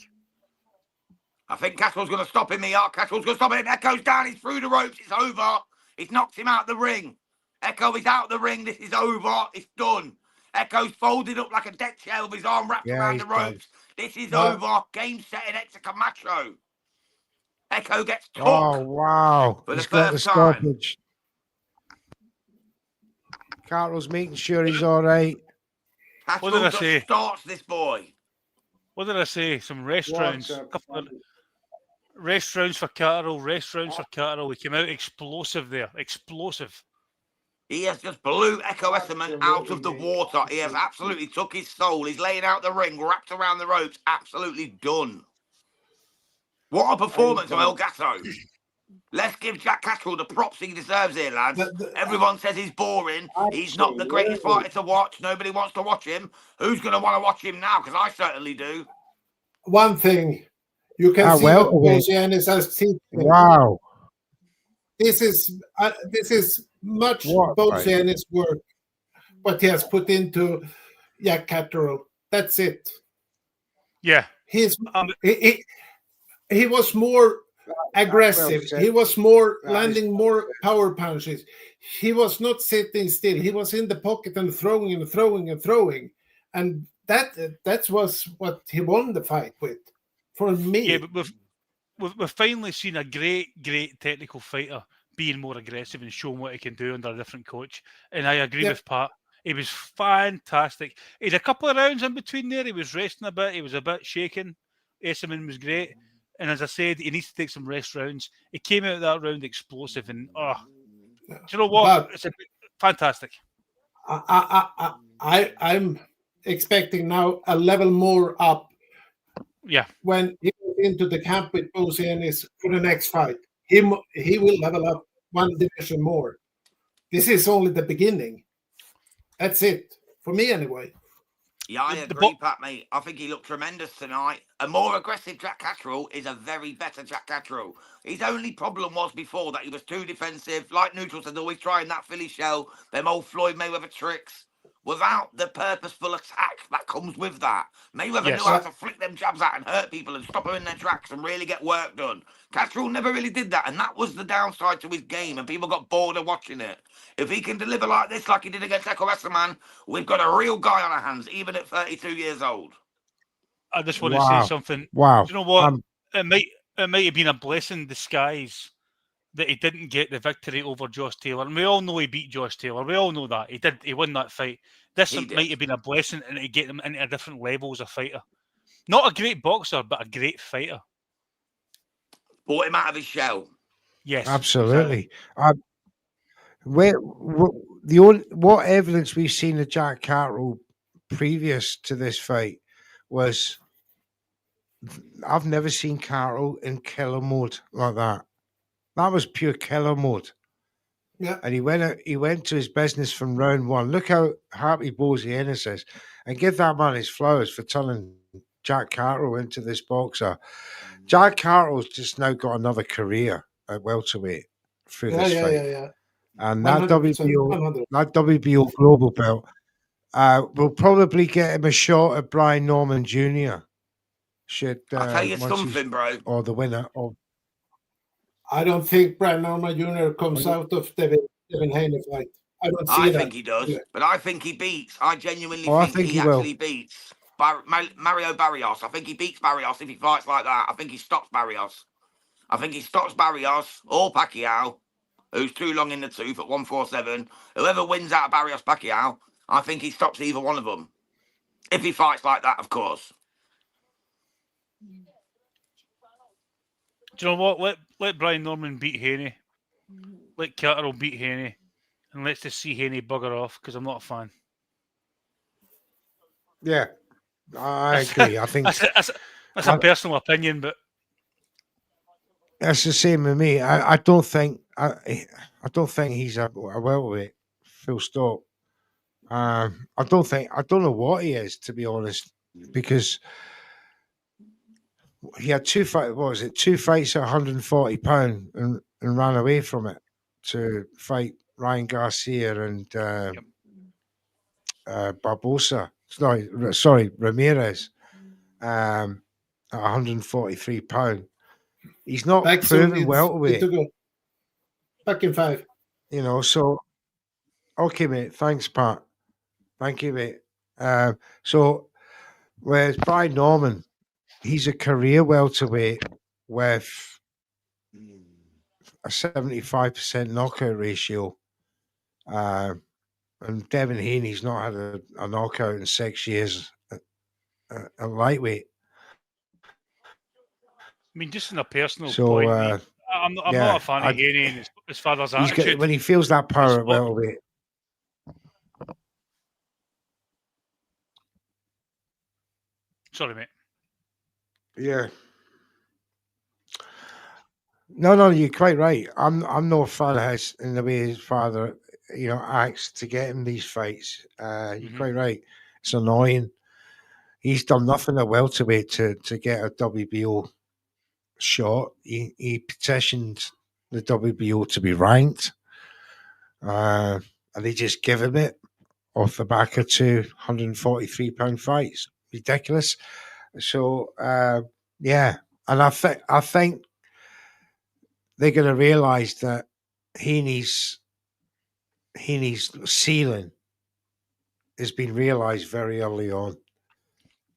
I think Catterall's going to stop him. Catterall's going to stop him. Echo's down. He's through the ropes. It's over. He's knocked him out the ring. Echo is out the ring. This is over. It's done. Echo's folded up like a deck chair with his arm wrapped around the ropes. This is over. Game, set, and Exa Camacho. Echo gets took. Oh, wow. For He's the got the first time. stoppage. Carroll's making sure he's all right. What did I Catterall say? just starts this boy. What did I say? Some rest rounds. Rest rounds for Catterall. Rest rounds for Catterall. He came out explosive there. Explosive. He has just blew Echo Esserman out of the water. He has absolutely took his soul. He's laying out the ring, wrapped around the ropes. Absolutely done. What a performance from El Gato. Let's give Jack Catterall the props he deserves here, lads. Everyone says he's boring. He's not the greatest fighter to watch. Nobody wants to watch him. Who's going to want to watch him now? Because I certainly do. One thing You can see what welterweight. Bosianis has seen. Wow. This is much What a fight. Bosianis' work, what he has put into Jack Catterall. That's it. Yeah. He was more aggressive. He was more landing more power punches. He was not sitting still. He was in the pocket and throwing and throwing and throwing. And that was what he won the fight with, for me. Yeah, but we've finally seen a great technical fighter being more aggressive and showing what he can do under a different coach. And I agree with Pat. He was fantastic. He had a couple of rounds in between there. He was resting a bit. He was a bit shaken. Esserman was great. And as I said, he needs to take some rest rounds. He came out of that round explosive. And, do you know what? It's fantastic. I'm expecting now a level more up. Yeah. When he goes into the camp with Bosianis for the next fight, he will level up one division more. This is only the beginning. That's it. For me, anyway. Yeah, I agree, Pat, mate. I think he looked tremendous tonight. A more aggressive Jack Catterall is a very better Jack Catterall. His only problem was before that he was too defensive. Like Neutral said, always trying that Philly shell, them old Floyd Mayweather tricks, without the purposeful attack that comes with that. Mayweather knew how to flick them jabs out and hurt people and stop them in their tracks and really get work done. Catterall never really did that, and that was the downside to his game, and people got bored of watching it. If he can deliver like this, like he did against Echo Esserman, we've got a real guy on our hands, even at 32 years old. I just want to say something. Wow. Do you know what? It might have been a blessing in disguise that he didn't get the victory over Josh Taylor. And we all know he beat Josh Taylor. We all know that. He did. He won that fight. This might have been a blessing and to get him into a different level as a fighter. Not a great boxer, but a great fighter. Brought him out of his shell. Yes. Absolutely. What evidence we've seen of Jack Catterall previous to this fight was I've never seen Catterall in killer mode like that. That was pure killer mode. Yeah. And he went to his business from round one. Look how happy Bosianis is. And give that man his flowers for turning Jack Catterall into this boxer. Jack Catterall's just now got another career at welterweight through this fight. Yeah. And that WBO global belt will probably get him a shot at Brian Norman Jr. I'll tell you something, bro. Or the winner of. I don't think Brian Norman Jr. comes out of Devin Haney fight. I think he does, but I think he beats. I genuinely think he will. Actually beats Mario Barrios. I think he beats Barrios if he fights like that. I think he stops Barrios. I think he stops Barrios or Pacquiao, who's too long in the tooth at 147. Whoever wins out of Barrios Pacquiao, I think he stops either one of them. If he fights like that, of course. Do you know what? Let Brian Norman beat Haney. Let Catterall beat Haney. And let's just see Haney bugger off, because I'm not a fan. Yeah, I agree. I think that's a personal opinion, but that's the same with me. I don't think he's a welterweight. Full stop. I don't know what he is, to be honest, because he had two fights. What was it? 2 fights at 140 £140 and ran away from it to fight Ryan Garcia and Barbosa. Sorry, Ramirez. At 143 £143. He's not proven welterweight. Back in 5. You know, so okay, mate. Thanks, Pat. Thank you, mate. So whereas Brian Norman, he's a career welterweight with a 75% knockout ratio. And Devin Haney's not had a knockout in 6 years at lightweight. I mean, just in a personal point, I'm not a fan of Haney and his father's attitude. When he feels that power at welterweight. Sorry, mate. Yeah. No, you're quite right. I'm no fan of his in the way his father, acts to get him these fights. You're quite right. It's annoying. He's done nothing at welterweight to get a WBO shot. He petitioned the WBO to be ranked, and they just give him it off the back of £243 fights. Ridiculous. So yeah, and I think they're going to realise that Heaney's ceiling has been realised very early on,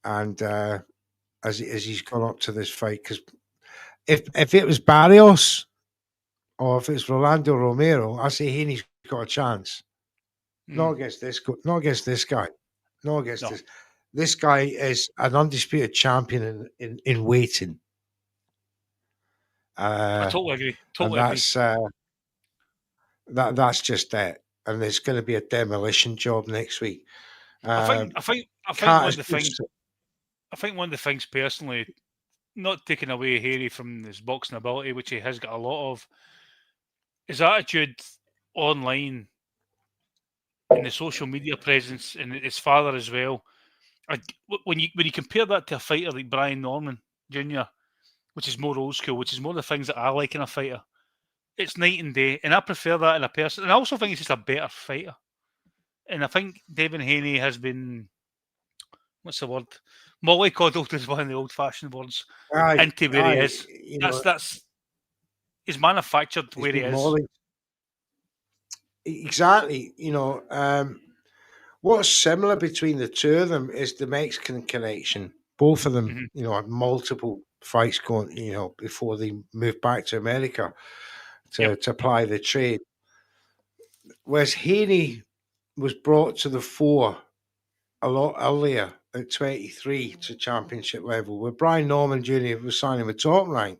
and as he's gone up to this fight, because if it was Barrios or if it's Rolando Romero, I say Heaney's got a chance. Not against this guy. Not against No. this. This guy is an undisputed champion in waiting. I totally agree. And that's just it. And there's going to be a demolition job next week. I think one of the things. I think one of the things personally, not taking away Harry from his boxing ability, which he has got a lot of, his attitude online and the social media presence, and his father as well. When you compare that to a fighter like Brian Norman Jr., which is more old school, which is more the things that I like in a fighter, it's night and day, and I prefer that in a person. And I also think he's just a better fighter. And I think Devin Haney has been, what's the word? Mollycoddled is one of the old-fashioned words. Into where he is. That's he's manufactured where he is. Exactly. What's similar between the two of them is the Mexican connection. Both of them, had multiple fights going, before they moved back to America to apply the trade. Whereas Haney was brought to the fore a lot earlier at 23 to championship level, where Brian Norman Jr. was signing with Top Rank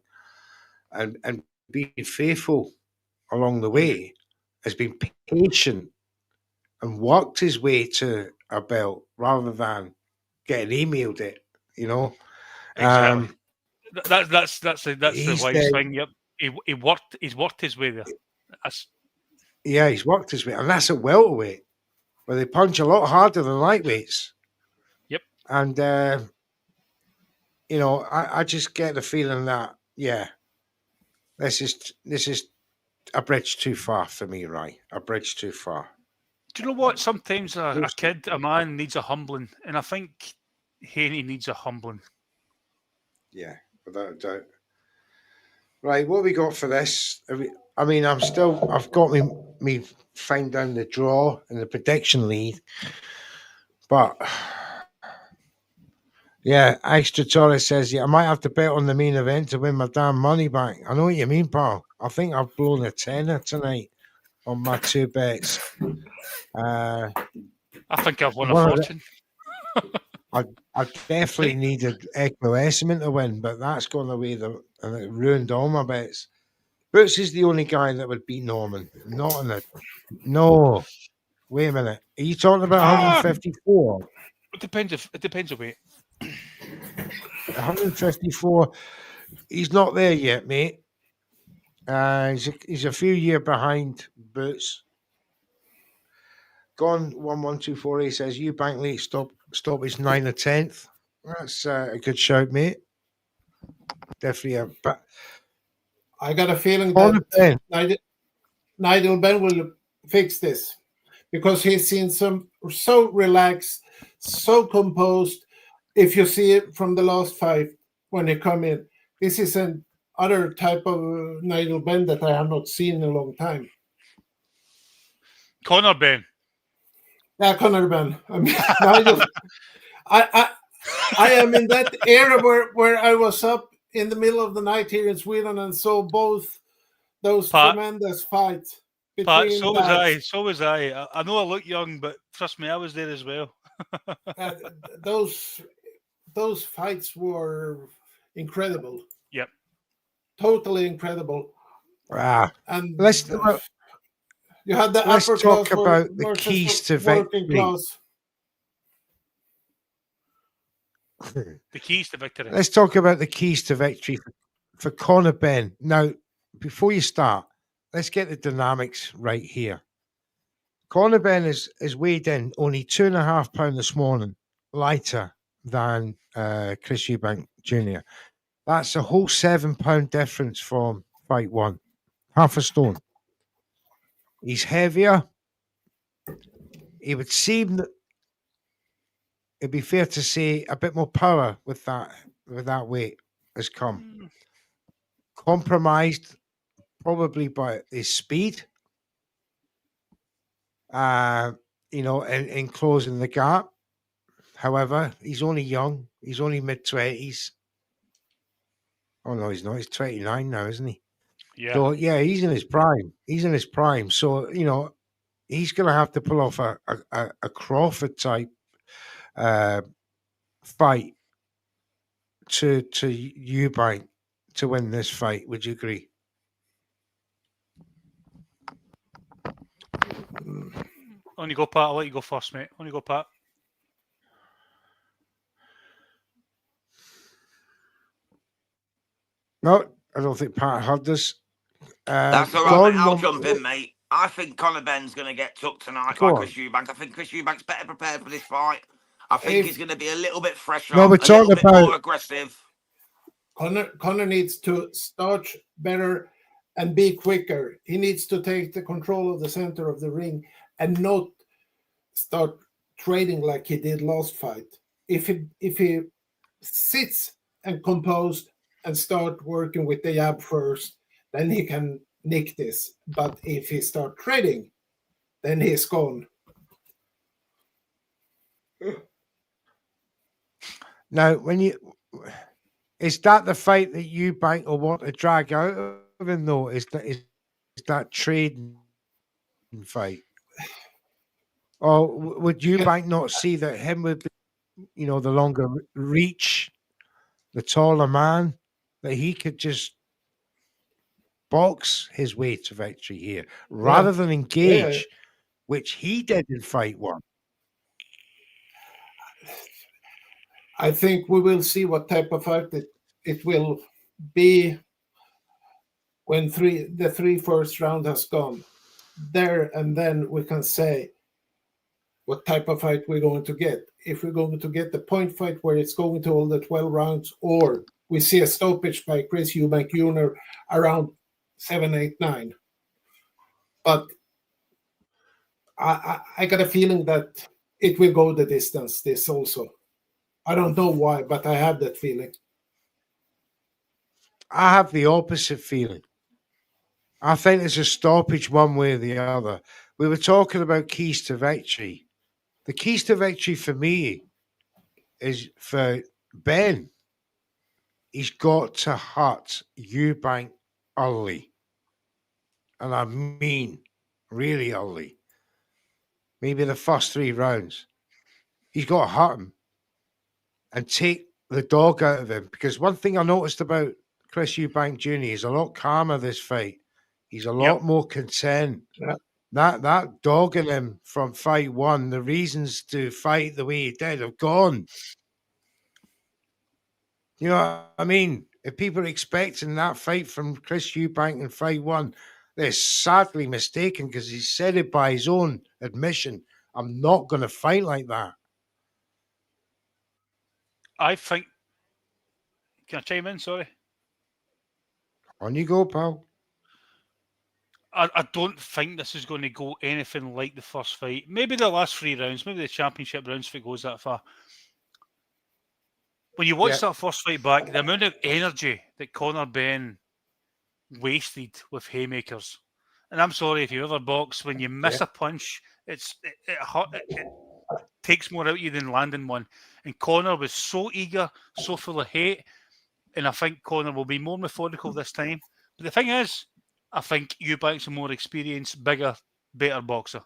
and being faithful along the way, has been patient and worked his way to a belt rather than getting emailed it, Exactly. That's the wise thing. Yep. He's worked his way there. He's worked his way, and that's at welterweight, where they punch a lot harder than lightweights. Yep. And I just get the feeling that this is a bridge too far for me, right? A bridge too far. Do you know what? Sometimes a man needs a humbling, and I think Haney needs a humbling. Yeah, without a doubt. Right, what have we got for this? I've got me find down the draw in the prediction lead, but yeah, Extra Torres says, I might have to bet on the main event to win my damn money back. I know what you mean, pal. I think I've blown a tenner tonight on my two bets. I think I've won a fortune. I definitely needed Echo Esmond to win, but that's gone away and it ruined all my bets. Boots is the only guy that would beat Norman. Not in it. No. Wait a minute. Are you talking about 154? It depends a bit. 154. He's not there yet, mate. He's a few years behind Boots. Gone 1124. He says Eubank late stop is 9 or 10th. That's a good shout, mate. Definitely. But I got a feeling that Nigel Benn will fix this, because he's seen so relaxed, so composed. If you see it from the last fight when he come in, this is an other type of Nigel Benn that I have not seen in a long time. Conor Benn. Yeah, Conor Benn. I mean, Nigel. I am in that era where I was up in the middle of the night here in Sweden and saw both those tremendous fights. So was I. I know I look young, but trust me, I was there as well. Those fights were incredible. Yep. Totally incredible. And you had the let's upper talk class about the keys to victory. The keys to victory. Let's talk about the keys to victory for Conor Benn. Now, before you start, let's get the dynamics right here. Conor Benn is weighed in only 2.5 pounds this morning, lighter than Chris Eubank Jr. That's a whole £7 difference from fight one. Half a stone. He's heavier. It would seem that it'd be fair to say a bit more power with that weight has come. Compromised probably by his speed. In closing the gap. However, he's only young. He's only mid-20s. Oh, no, he's not. He's 29 now, isn't he? Yeah. So, yeah, he's in his prime. He's in his prime. So, he's going to have to pull off a Crawford-type fight to Eubank to win this fight. Would you agree? On you go, Pat. I'll let you go first, mate. On you go, Pat. No, I don't think Pat heard this. That's all right, mate. I'll jump in, mate. I think Conor Benn's going to get took tonight by Chris Eubank. I think Chris Eubank's better prepared for this fight. I think he's going to be a little bit fresher, a little bit more aggressive. Conor needs to start better and be quicker. He needs to take the control of the center of the ring and not start trading like he did last fight. If he sits and composed and start working with the jab first, then he can nick this. But if he start trading, then he's gone. Now, is that the fight that Eubank will want to drag out of him, though? Is that trading fight? Or would Eubank not see that him with, the longer reach, the taller man, that he could just box his way to victory here rather than engage, which he did in fight one? I think we will see what type of fight it will be when the three first round has gone there, and then we can say what type of fight we're going to get. If we're going to get the point fight where it's going to all the 12 rounds, or we see a stoppage by Chris Eubank Jr. around 7, 8, 9. But I got a feeling that it will go the distance, this also. I don't know why, but I have that feeling. I have the opposite feeling. I think there's a stoppage one way or the other. We were talking about keys to victory. The keys to victory for me is for Ben. He's got to hurt Eubank early. And I mean really early. Maybe the first 3 rounds. He's got to hurt him and take the dog out of him. Because one thing I noticed about Chris Eubank Jr. is a lot calmer this fight. He's a lot more content. Yeah. That dog in him from fight one, the reasons to fight the way he did have gone. You know what I mean? If people are expecting that fight from Chris Eubank in fight one, they're sadly mistaken, because he said it by his own admission. I'm not going to fight like that. I think... Can I chime in? Sorry. On you go, pal. I don't think this is going to go anything like the first fight. Maybe the last 3 rounds, maybe the championship rounds if it goes that far. When you watch that first fight back, the amount of energy that Conor Benn wasted with haymakers. And I'm sorry if you ever box, when you miss a punch, it takes more out of you than landing one. And Conor was so eager, so full of hate. And I think Conor will be more methodical this time. But the thing is, I think Eubank's a more experienced, bigger, better boxer.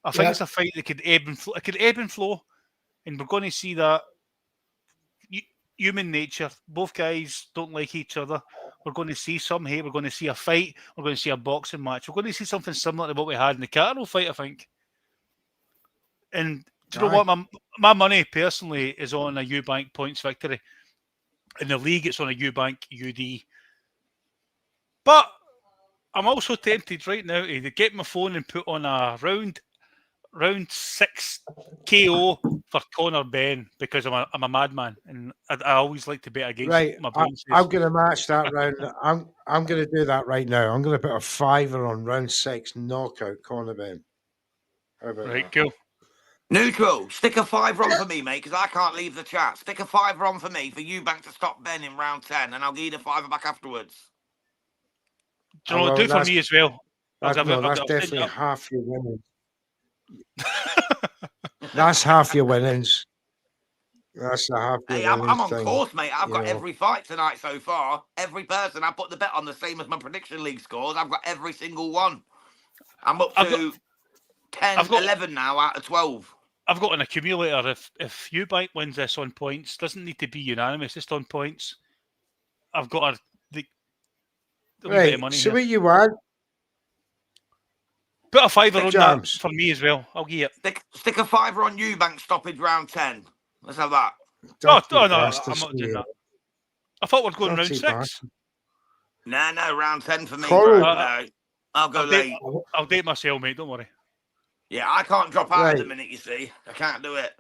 I think it's a fight that could ebb and flow. It could ebb and flow, and we're going to see that human nature. Both guys don't like each other. We're going to see some hate. We're going to see a fight. We're going to see a boxing match. We're going to see something similar to what we had in the Carroll fight, I think. And do you know what? My money personally is on a Eubank points victory. In the league, it's on a Eubank UD. But I'm also tempted right now to get my phone and put on a round round 6 KO for Conor Benn because I'm a madman and I always like to bet against Right, my brain. I'm going to match that round. I'm going to do that right now. I'm going to put a fiver on round 6 knockout Conor Benn. How about Right, that? cool. Neutral, stick a fiver on for me, mate, because I can't leave the chat. Stick a fiver on for me for Eubank to stop Ben in round 10, and I'll give you the fiver back afterwards. Do you know what? Do it for me as well. That's I'll definitely half your winnings. That's half your winnings. That's a half your Hey, winnings I'm on thing, course, mate. I've got know. every fight tonight so far. Every person. I put the bet on the same as my prediction league scores. I've got every single one. I'm up to 11 now out of 12. I've got an accumulator. If Eubank wins this on points, doesn't need to be unanimous, just on points. I've got a wee bit of money so here. what you want? Put a fiver on Jams. that for me as well. I'll give it. Stick a fiver on Eubank stoppage round 10. Let's have that. No, I'm not doing that. I thought we were going round 6. No, round 10 for me, Coral. bro. No, I'll go late. I'll date myself, mate. Don't worry. Yeah, I can't drop out at the minute, you see. I can't do it.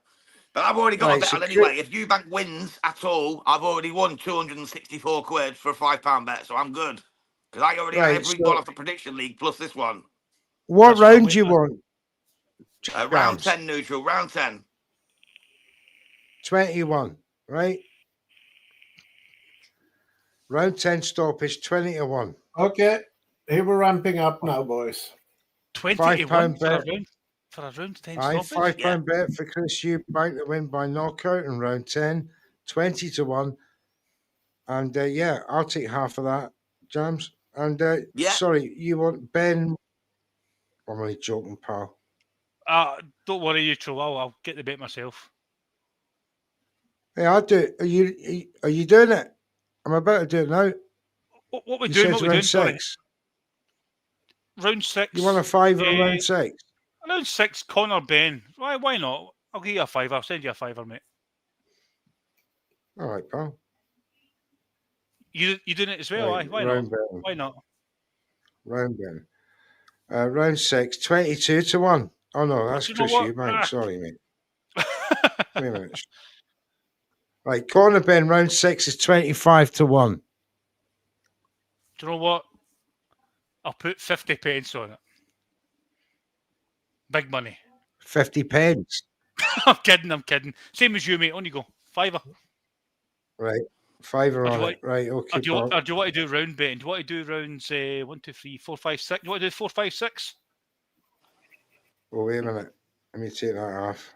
But I've already got a bet on anyway. If Eubank wins at all, I've already won 264 quid for a £5 bet, so I'm good. Because I already have every one off the prediction league plus this one. What round do you want? Round 10 neutral, round 10. 21, right? Round 10 stoppage, 20-1. Okay, here we're ramping up now, boys. 21 for a round 10 stoppage? £5 bet for Chris Eubank to win by knockout in round 10, 20-1. And I'll take half of that, Jams. And sorry, you want Ben? I'm only joking, pal. Don't worry, neutral. I'll get the bet myself. Hey, I'll do it. Are you doing it? I'm about to do it now. What we doing? What we doing? 6. Round 6. You want a fiver on round 6? Round 6, Conor Benn. Why not? I'll give you a fiver. I'll send you a fiver, mate. All right, pal. You doing it as well? Right, Why not? Why not? Round Ben. Round 6, 22-1. Oh no, that's Chris Eubank. Sorry, mate. Wait a minute. Right, Conor Benn, round 6 is 25-1. Do you know what? I'll put 50 pence on it. Big money. 50 pence. I'm kidding. Same as you, mate. On you go. Fiver. Right. Fiver on it. Right, okay. Do you want to do round betting? Do you want to do rounds 1, 2, 3, 4, 5, 6? Do you want to do 4, 5, 6? Oh, wait a minute. Let me take that off.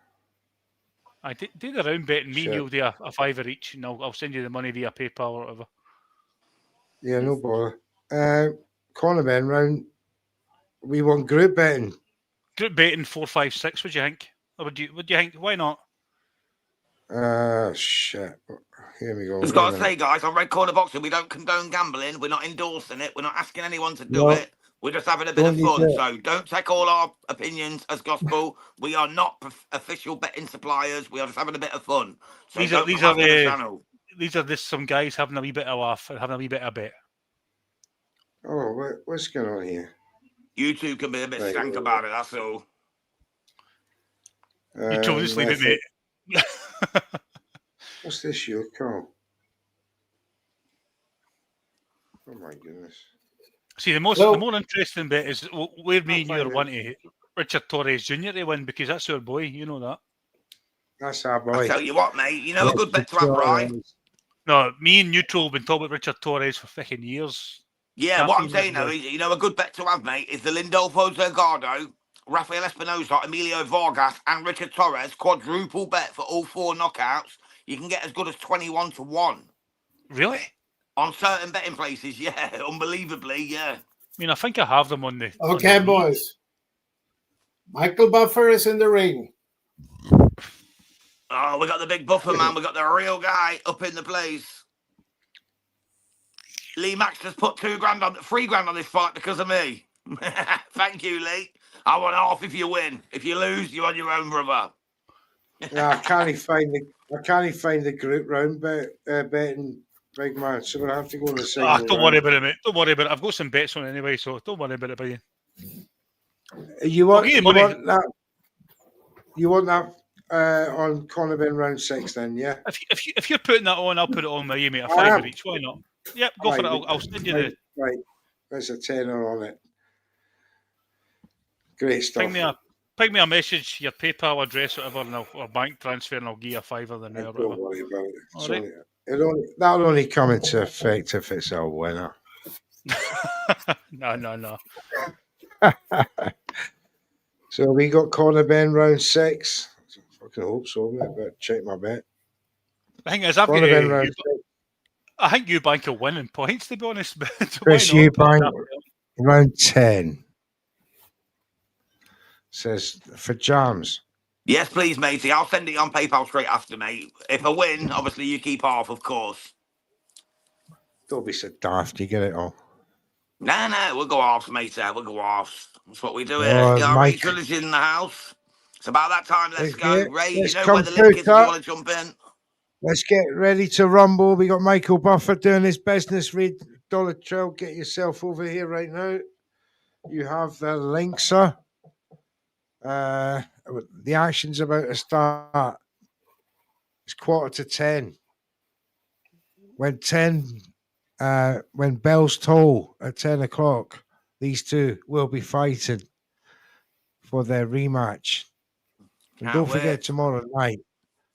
I do the round betting. Me and you'll do a fiver each, and I'll send you the money via PayPal or whatever. Yeah, no bother. Conor Benn, round. We want group betting. Group betting 4, 5, 6. What do you think? Or would you think? Why not? Shit. Here we go. Just got to say, guys, on Red Corner Boxing, we don't condone gambling. We're not endorsing it. We're not asking anyone to do it. We're just having a bit of fun. So don't take all our opinions as gospel. We are not official betting suppliers. We are just having a bit of fun. So these are just some guys having a wee bit of laugh and having a wee bit of bet. Oh, what's going on here? You two can be a bit stank about it. That's all. You told us leave it, mate. What's this your call? Oh my goodness. See, the more interesting bit is where me and you are wanting Richard Torres Jr. to win because that's our boy. You know that. That's our boy. I tell you what, mate. You know a good bet to have, right? No, me and Neutral have been talking about Richard Torres for freaking years. Yeah, what I'm saying though is, you know, a good bet to have, mate, is the Lindolfo Delgado, Rafael Espinosa, Emilio Vargas, and Richard Torres quadruple bet for all 4 knockouts. You can get as good as 21-1. Really? On certain betting places, yeah. Unbelievably, yeah. I mean, I think I have them on the... Okay, boys. Michael Buffer is in the ring. Oh, we got the big buffer, man. We got the real guy up in the place. Lee Max just put 3 grand on this fight because of me. Thank you, Lee. I want half if you win. If you lose, you're on your own, brother. Yeah, I can't find the group round betting, big man. So we'll have to go on the same. Don't worry about it, mate. Don't worry about it. I've got some bets on it anyway, so don't worry about it, buddy. You want that? You want that on Conor Benn round 6 then, yeah? If you're putting that on, I'll put it on with you, mate. A I fiver am. each. Why not? Yep, go for it. I'll send you the. Right, there's a tenner on it. Great stuff. Ping me a message, your PayPal address, whatever, or bank transfer, and I'll give you a fiver then. Don't worry about it. All right. That'll only come into effect if it's a winner. No. So we got Conor Benn round 6. I fucking hope so, mate, but check my bet. The thing is, I've Conor got Benn round 6. I think Eubank will win in points, to be honest. But Chris Eubank round 10. Says for Jams. Yes, please, matey. I'll send it on PayPal straight after, mate. If I win, obviously you keep half, of course. Don't be so daft. You get it all. No, we'll go halves, matey. We'll go halves. That's what we do here. Oh, Yeah, Mike. Rachel is in the house. It's about that time. Let's go. Yeah, Ray, let's you know come where the link is if you through, want to jump in. Let's get ready to rumble. We got Michael Buffer doing his business. Read Dollar Trail. Get yourself over here right now. You have the link, sir. The action's about to start. It's 9:45. When bells toll at 10 o'clock, these two will be fighting for their rematch. And don't forget tomorrow night.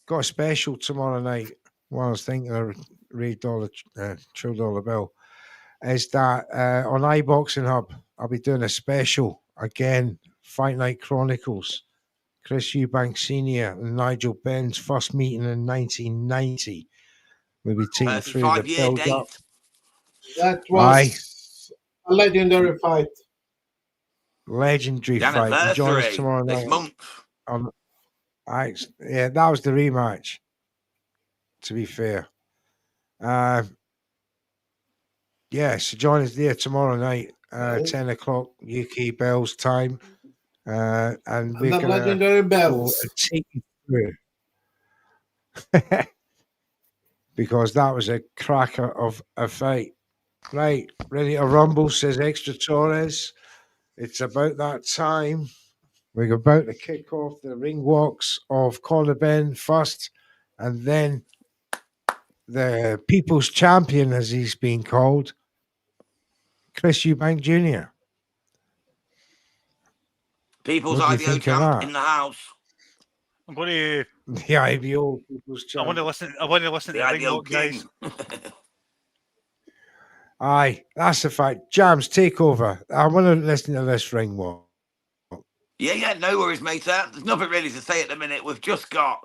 Got a special tomorrow night. Well, I was thinking of Ray Dollar, True Dollar Bill. Is that on iBoxing Hub? I'll be doing a special again. Fight Night Chronicles. Chris Eubank Sr. and Nigel Benn's first meeting in 1990. We'll be taking through the 35-year build up. date. That was a legendary fight. Legendary fight. And join us tomorrow night. This month. Yeah, that was the rematch. To be fair. So join us there tomorrow night, 10 o'clock UK Bells time. And we're the legendary bells. Take you through. Because that was a cracker of a fight. Right, ready to rumble, says Extra Torres. It's about that time. We're about to kick off the ring walks of Conor Benn first, and then the People's Champion, as he's been called, Chris Eubank Jr. People's IBO champ in the house. I'm going to the IBO People's Champ. I want to listen to the IBO guys. Aye, that's the fact. Jams, take over. I want to listen to this ring walk. Yeah, no worries, mate. There's nothing really to say at the minute. We've just got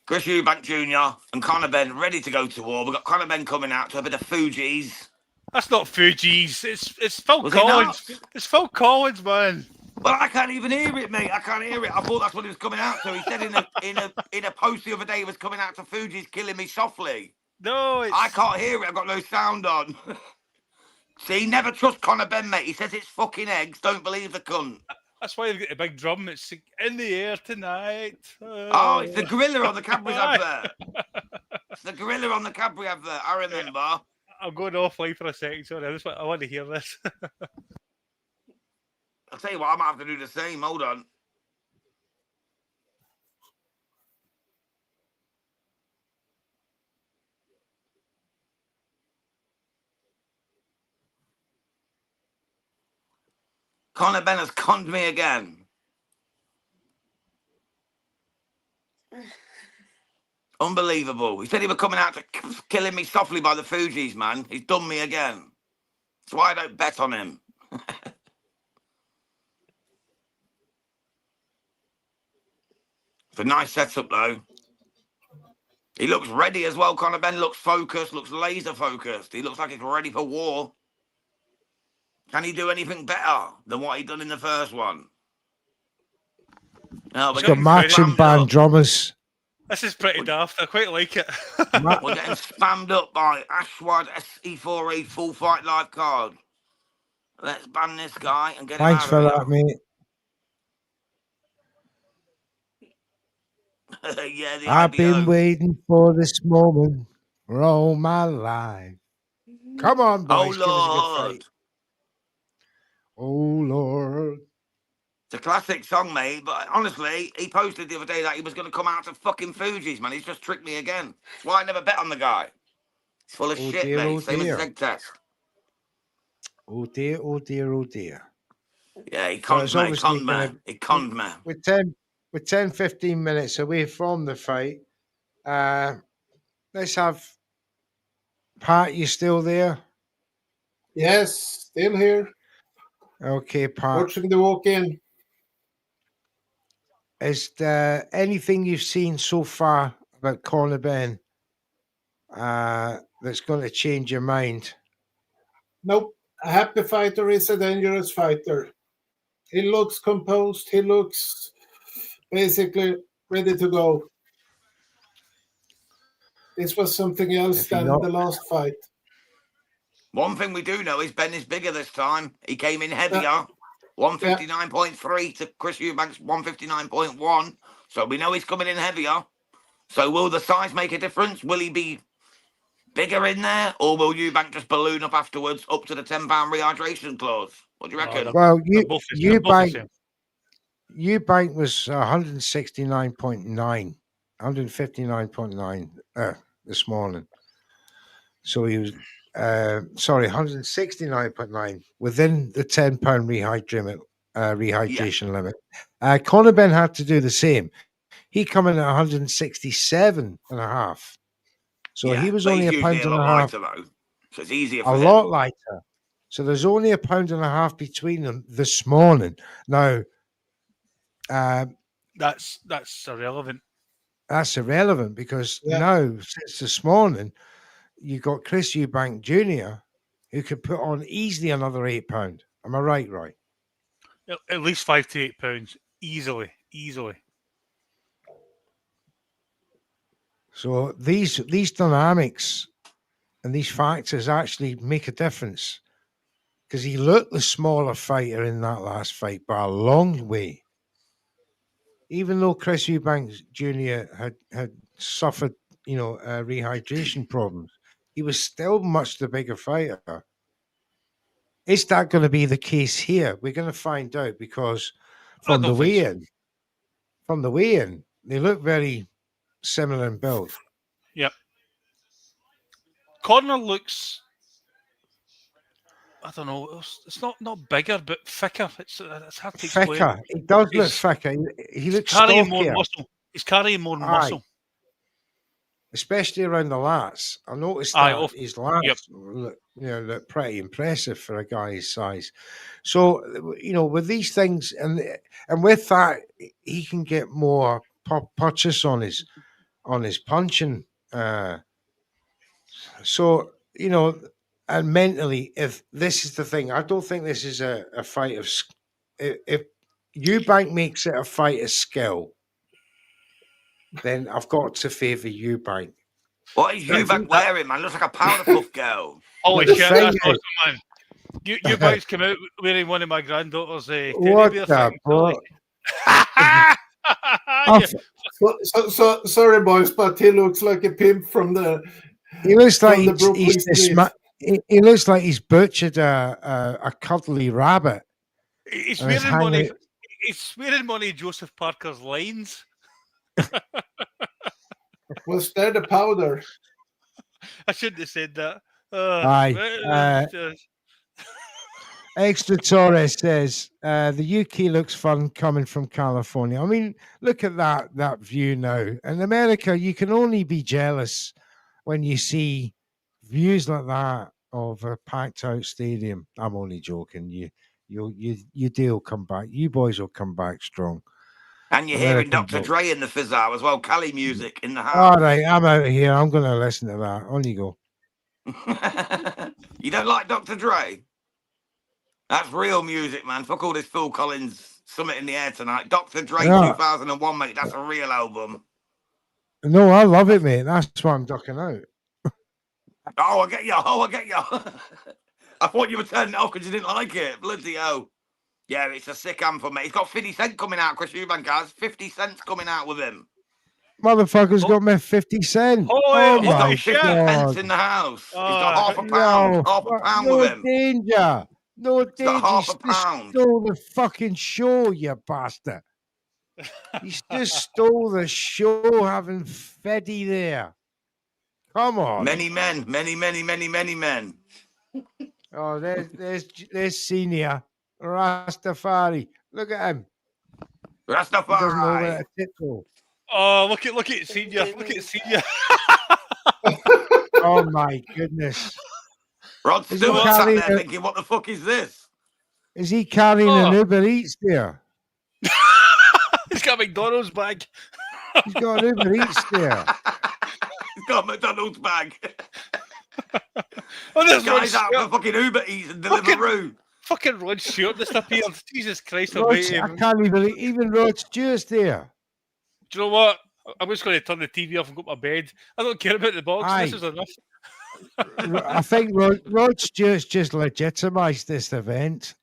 Chris Eubank Jr. and Conor Benn ready to go to war. We've got Conor Benn coming out to a bit of Fuji's. That's not Fuji's. It's Phil Collins. It's Phil Collins, man. Well, I can't even hear it, mate. I can't hear it. I thought that's what he was coming out to. He said in a post the other day he was coming out to Fuji's Killing Me Softly. No, I can't hear it. I've got no sound on. See, never trust Conor Benn, mate. He says it's fucking eggs. Don't believe the cunt. That's why they've got the big drum. It's in the air tonight. Oh, it's the gorilla on the Cadbury advert. It's the gorilla on the Cadbury advert. I remember. I'm going offline for a second. Sorry, I want to hear this. I'll tell you what, I might have to do the same. Hold on. Conor Benn has conned me again. Unbelievable. He said he was coming out to Killing Me Softly by the Fugees, man. He's done me again. That's why I don't bet on him. It's a nice setup, though. He looks ready as well. Conor Benn looks focused, looks laser focused. He looks like he's ready for war. Can he do anything better than what he done in the first one? No, he's got marching band drummers. This is pretty daft. I quite like it. We're getting spammed up by Ashwad SE4A Full Fight Live card. Let's ban this guy and get him out of here. Thanks for that, mate. Yeah, I've been waiting for this moment for all my life. Come on, boys. Oh, Lord. Oh, Lord. It's a classic song, mate. But honestly, he posted the other day that he was going to come out to fucking Fuji's, man. He's just tricked me again. That's why I never bet on the guy. He's full of Oh shit, dear, mate. oh Same as his dear. egg test. Oh dear, oh dear, oh dear. Yeah, he So conned it's me. obviously Conned me. going to He conned me. with 10, 15 minutes away from the fight. Let's have Pat. You still there? Yes, still here, Okay, Pat. watching the walk-in. Is there anything you've seen so far about Conor Benn that's going to change your mind? Nope. A happy fighter is a dangerous fighter. He looks composed. He looks basically ready to go. This was something else If he than not- the last fight. One thing we do know is Ben is bigger this time. He came in heavier. 159.3 to Chris Eubank's 159.1. So we know he's coming in heavier. So will the size make a difference? Will he be bigger in there? Or will Eubank just balloon up afterwards up to the £10 rehydration clause? What do you reckon? Well, They're both the same. Eubank was 169.9, 159.9 this morning. So he was, 169.9 within the £10 rehydration limit. Conor Benn had to do the same. He come in at 167.5. So he was but only he's a usually pound and lot a half. lighter, though. So it's easier for A him. lot lighter. So there's only a pound and a half between them this morning. Now, That's irrelevant. that's irrelevant because now, since this morning, you got Chris Eubank Jr., who could put on easily another £8. Am I right, Roy? At least £5 to £8 easily. So these dynamics and these factors actually make a difference because he looked the smaller fighter in that last fight by a long way. Even though Chris Eubank Jr. had suffered, rehydration problems, he was still much the bigger fighter. Is that going to be the case here? We're going to find out because from the weigh-in, they look very similar in build. Yep. Conor looks, I don't know, it's not bigger, but thicker. It's hard to explain. Thicker. He does look thicker. He looks carrying more stockier. muscle. He's carrying more muscle. Especially around the lats. I noticed that his lats look pretty impressive for a guy his size. So, with these things and with that, he can get more purchase on his punching. So, and mentally, if this is the thing, I don't think this is a fight of. If Eubank makes it a fight of skill, then I've got to favour Eubank. What is Eubank wearing, man? Looks like a powder puff girl. Holy shit, that's awesome, man. Eubank's come out wearing one of my granddaughter's teddy bear things. So sorry, boys, but he looks like a pimp from the. He looks like he looks like he's butchered a cuddly rabbit. He's wearing one of Joseph Parker's lines. Was that the powder? I shouldn't have said that. Extra Torres says the UK looks fun coming from California. I mean, look at that view now. In America, you can only be jealous when you see views like that of a packed out stadium. I'm only joking. You do come back. You boys will come back strong. And you're hearing Dr. Dre in the fizzow as well. Cali music in the house. All right, I'm out of here. I'm going to listen to that. On you go. You don't like Dr. Dre? That's real music, man. Fuck all this Phil Collins Summit in the Air tonight. Dr. Dre 2001, mate. That's a real album. No, I love it, mate. That's why I'm ducking out. Oh, I get you. I thought you were turning it off because you didn't like it. Bloody hell. Yeah, it's a sick anthem, mate. He's got 50 Cent coming out, Chris Eubank has. 50 Cent's coming out with him. Motherfucker's got me 50 cents. He's got 50 pence in the house. He's got half a pound with him. Danger. No, He's got Dave, half you a pound. stole the fucking show, you bastard. You just stole the show having Feddy there. Come on. Many men, many men. Oh, there's Senior Rastafari. Look at him. He doesn't know where Rastafari. to tiptoe. Oh, look at Senior. Look at Senior. Oh my goodness. Rod Is he Stewart sat carrying there a- thinking, what the fuck is this? Is he carrying an Uber Eats there? He's got a McDonald's bag. He's got an Uber Eats there. He's got a McDonald's bag. Oh, there's This guy's out for fucking Uber Eats and Deliveroo. Fucking Rod Stewart disappeared. Jesus Christ, I can't even believe even Rod Stewart's there. Do you know what? I'm just going to turn the TV off and go to my bed. I don't care about the box. Aye. This is enough. I think Rod Stewart's just legitimised this event.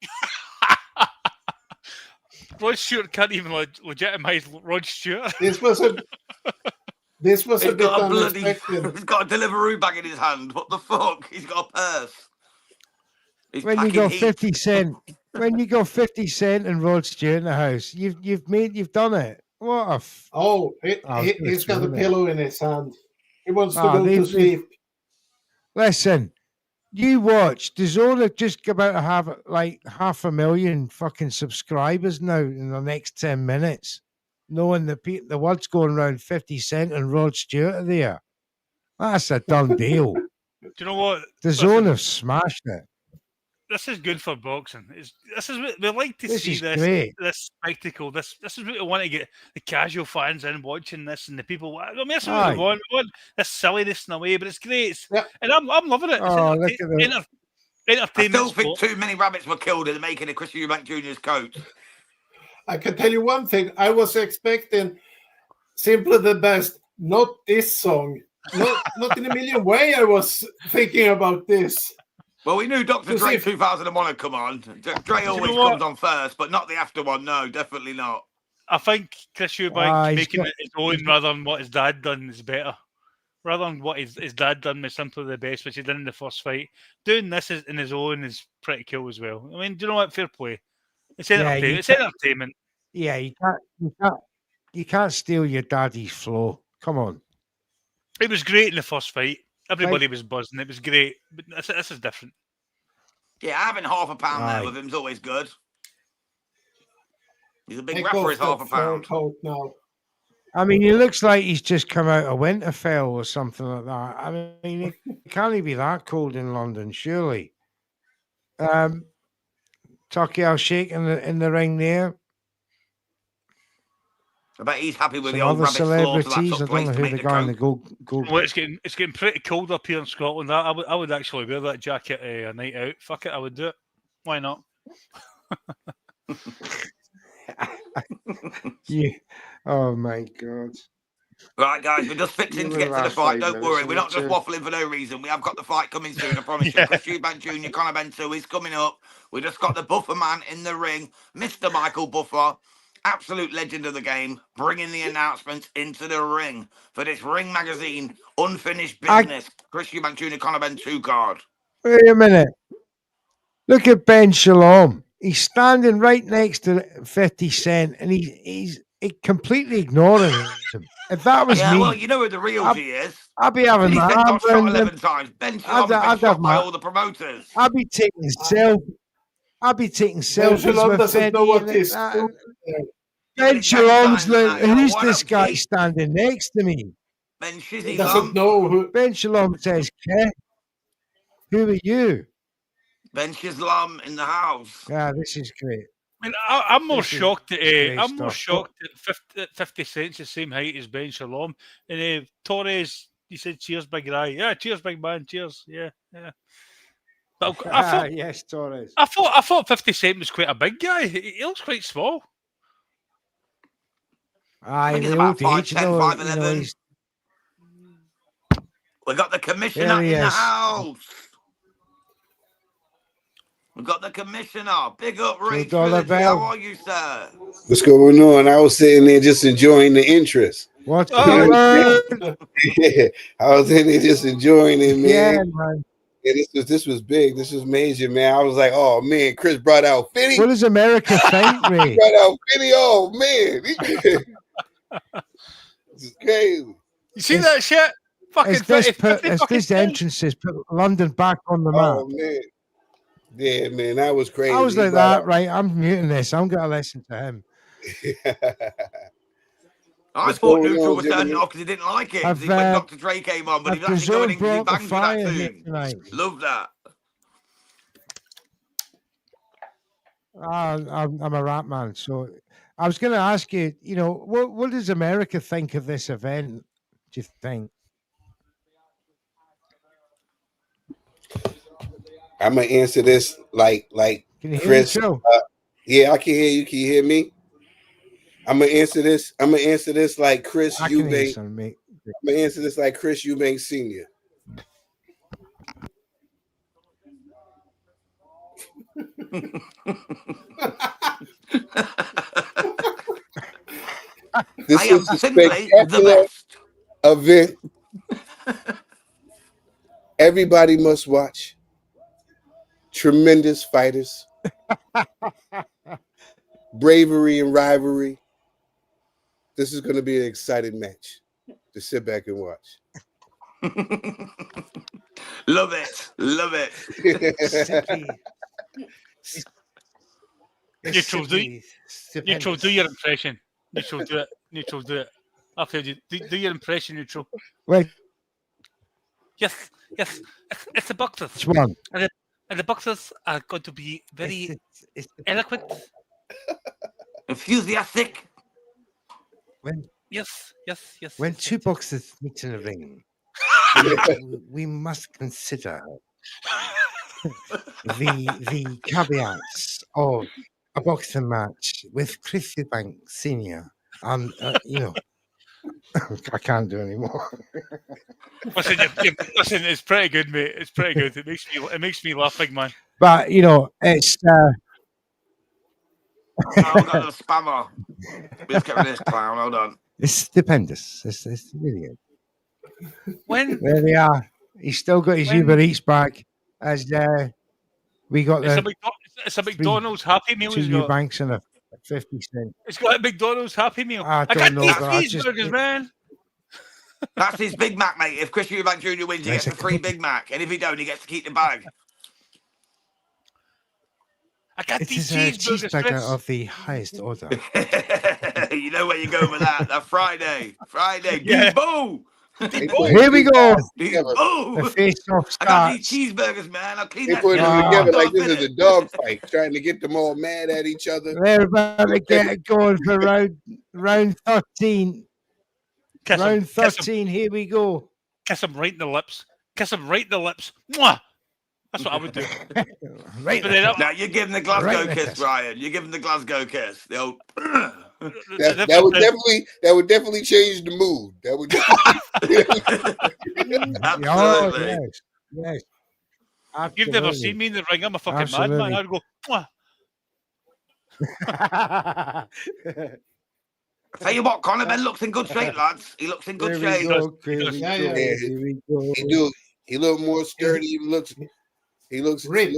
Rod Stewart can't even legitimise Rod Stewart. This was a He's bit got a bloody, unexpected. he's got a Deliveroo bag in his hand. What the fuck? He's got a purse. He's When you packing go heat. 50 Cent, when you go 50 Cent and Rod Stewart in the house, you've done it. What a Oh, I was gonna he's got say a that. pillow in his hand. He wants to Ah, go to they've- sleep. Listen, you watch. DAZN are just about to have like 500,000 fucking subscribers now in the next 10 minutes, knowing the word's going around 50 Cent and Rod Stewart are there. That's a done deal. Do you know what? DAZN have smashed it. This is good for boxing. This is what we like to This see. is great. This spectacle. This is what we want to get the casual fans in watching this, and the people. I mean, that's what Aye. we want. We want this silliness in a way, but it's great. Yeah. And I'm loving it. It's Oh, look at that. I entertainment. still think sport. too many rabbits were killed in the making of Chris Eubank Jr.'s coat. I can tell you one thing. I was expecting Simply the Best, not this song. Not in a million way I was thinking about this. Well, we knew Dr. To Dre see if- 2001 had come on. Dre always know what? comes on first, but not the after one. No, definitely not. I think Chris Eubank Ah, he's making got- it his own rather than what his dad done is better. Rather than what his dad done with Simply the Best, which he did in the first fight. Doing this in his own is pretty cool as well. I mean, do you know what? Fair play. It's Yeah, entertainment. you It's entertainment. Yeah, you can't steal your daddy's flow. Come on. It was great in the first fight. Everybody was buzzing. It was great. But this is different. Yeah, having half a pound Aye. there with him's always good. He's a big Take rap for off his half a that fur pound. coat now. I mean, he looks like he's just come out of Winterfell or something like that. I mean, it can't be that cold in London, surely. Tucky Al Sheikh in the ring there. I bet he's happy with Some the old other rabbit slaughter. That celebrities. I took don't place know to who make the the guy in the coat. gold. Well, it's getting pretty cold up here in Scotland. I would actually wear that jacket a night out. Fuck it, I would do it. Why not? Yeah. Oh my God. Right, guys, we're just fixing You to get will to the last fight. 5 Don't minutes, worry, and we're not just we'll waffling for no reason. We have got the fight coming soon, I promise Yeah. you. Chris Eubank Jr., Conor Benn 2 is coming up. We just got the Buffer man in the ring, Mr. Michael Buffer, absolute legend of the game, bringing the announcements into the ring for this Ring Magazine Unfinished Business. Chris Eubank Jr., Conor Benn 2 card. Wait a minute. Look at Ben Shalom. He's standing right next to 50 Cent, and he's completely ignoring him. If that was Yeah, me, well, you know who the real G is. I'd be having 50 my Cent arm got shot around him. 11 times. Ben Shalom's been I'd shot have by my- all the promoters. I'd be taking selfies Shalom with doesn't know Fetty what and he's that. doing. Ben Shalom's like, who's Why this don't guy we- standing next to me? Ben He Shizzy doesn't Lum. know who. Ben Shalom says, "Ke, who are you?" Ben Shizlam in the house. Yeah, this is great. I mean, I'm more This is shocked that great I'm more stuff. shocked that 50 Cent's the same height as Ben Shalom. And Torres, he said, "Cheers, big guy." Yeah, cheers, big man. Cheers. Yeah. But Yes, Torres. I thought 50 Cent was quite a big guy. He looks quite small. Aye, think he's the about old age, 5'10", 5'11". he's- We got the commissioner There he in the is. house. We got the commissioner. Big up, Ray $2 Trilogy. bell. How are you, sir? What's going on? I was sitting there just enjoying the interest. What's Oh, going on? I was in there just enjoying it, Yeah, man. man. Yeah, this was big. This was major, man. I was like, oh man, Chris brought out Finny. What does America think, Ray? Brought out Finny. Oh man, this is crazy. You see that shit? Fucking This entrance has put London back on the map. Oh man, yeah, man, that was crazy. I was like that, right? I'm muting this. I'm gonna listen to him. I thought Neutral was turning off because he didn't like it. When Dr. Dre came on, but he was actually going in because he banged with that tune. Love that. I'm a rap man, so I was going to ask you. You know, what does America think of this event? Do you think? I'm gonna answer this like Can you Chris. hear me, Yeah, I can hear you. Can you hear me? I'm gonna answer this like Chris Eubank. I'm gonna answer this like Chris Eubank Sr. This is a spectacular event. Everybody must watch. Tremendous fighters. Bravery and rivalry. This is going to be an exciting match. Just sit back and watch. Love it. Love it. Neutral, do your impression. Neutral, do it. Neutral, do it. I've heard you. Do your impression, Neutral. Wait. Yes. It's the boxers. Which one? And the boxers are going to be very eloquent. Enthusiastic. Yes. When two boxers meet in a ring, we must consider the caveats of a boxing match with Chris Eubank Sr. And you know, I can't do anymore. Listen, it's pretty good, mate. It's pretty good. It makes me laugh, big man. But you know, it's. Hold on, a spammer. Let's get rid of this clown. Hold on. It's stupendous. It's really good. When there they are. He's still got his Uber Eats back. As we got it's a McDonald's Happy Meal. 2 Eubanks and a 50 cent. It's got a McDonald's Happy Meal. I got know, these cheeseburgers, man. That's his Big Mac, mate. If Chris Eubank Jr. wins, he gets a free Big Mac. And if he don't, he gets to keep the bag. I got these cheeseburger of the highest order. You know where you're going with that. That Friday. Yeah. Boo! Here we go. Boo! The face-off starts. I got these cheeseburgers, man. I'll clean they that put shit them together like this up. is a dog fight, trying to get them all mad at each other. They're about to get it going for round 13. Round 13, here we go. Kiss him right in the lips. Mwah! That's what I would do. Right. Now you give him the Glasgow kiss, Brian. You give him the Glasgow kiss. The old. that would definitely change the mood. That would. Absolutely. Yes. You've never seen me in the ring. I'm a fucking madman. I'd go. Mwah. Tell you what, Conor Benn looks in good shape, lads. He looks in good shape. He look more sturdy. He looks ripped.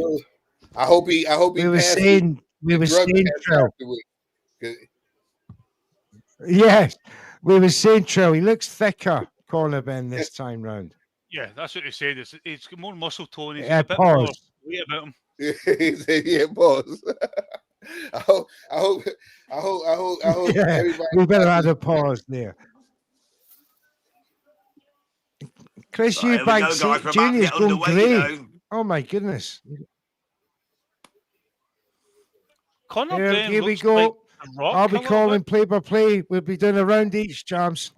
I hope he. We were saying, yes, we were saying, Trill. He looks thicker, Conor Benn, this time round. Yeah, that's what he said. It's got more muscle tone. He's a bit more weight about him. He said, "Yeah, pause." I hope. Yeah, everybody. We better add a pause there. Chris Eubank Jr. is going great. Oh my goodness! Conor Benn here we go. Like I'll be calling play-by-play. We'll be doing a round each, champs.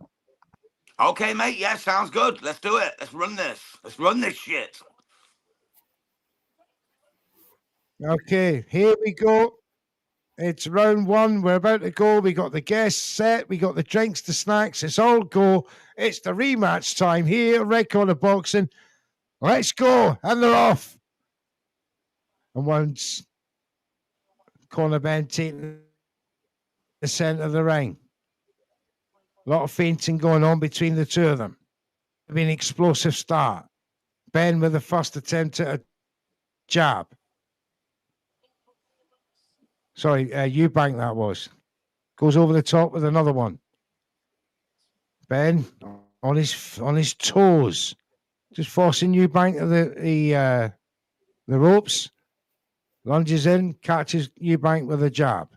Okay, mate. Yeah, sounds good. Let's do it. Let's run this. Let's run this shit. Okay, here we go. It's round 1. We're about to go. We got the guests set. We got the drinks, the snacks. It's all go. It's the rematch time here. Red Corner Boxing. Let's go. And they're off. And once Conor Benn taking the centre of the ring. A lot of feinting going on between the two of them. It'll be an explosive start. Benn with the first attempt at a jab. Sorry, Eubank that was. Goes over the top with another one. Benn on his toes, just forcing Eubank to the ropes. Lunges in, catches Eubank with a jab.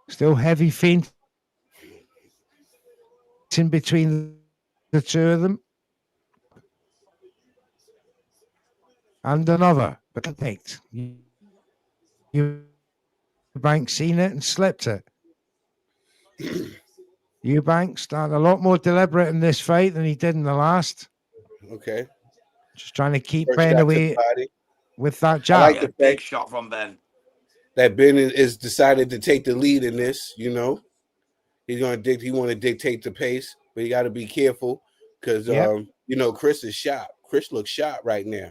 Still heavy feint in between the two of them. And another, but picked. Eubank seen it and slipped it. Eubank started a lot more deliberate in this fight than he did in the last. Okay. Just trying to keep First Ben shot to away the body. with that I jab. like the Big fact shot from Ben. that Ben is decided to take the lead in this. You know, he want to dictate the pace, but you got to be careful because you know, Chris is sharp. Chris looks sharp right now,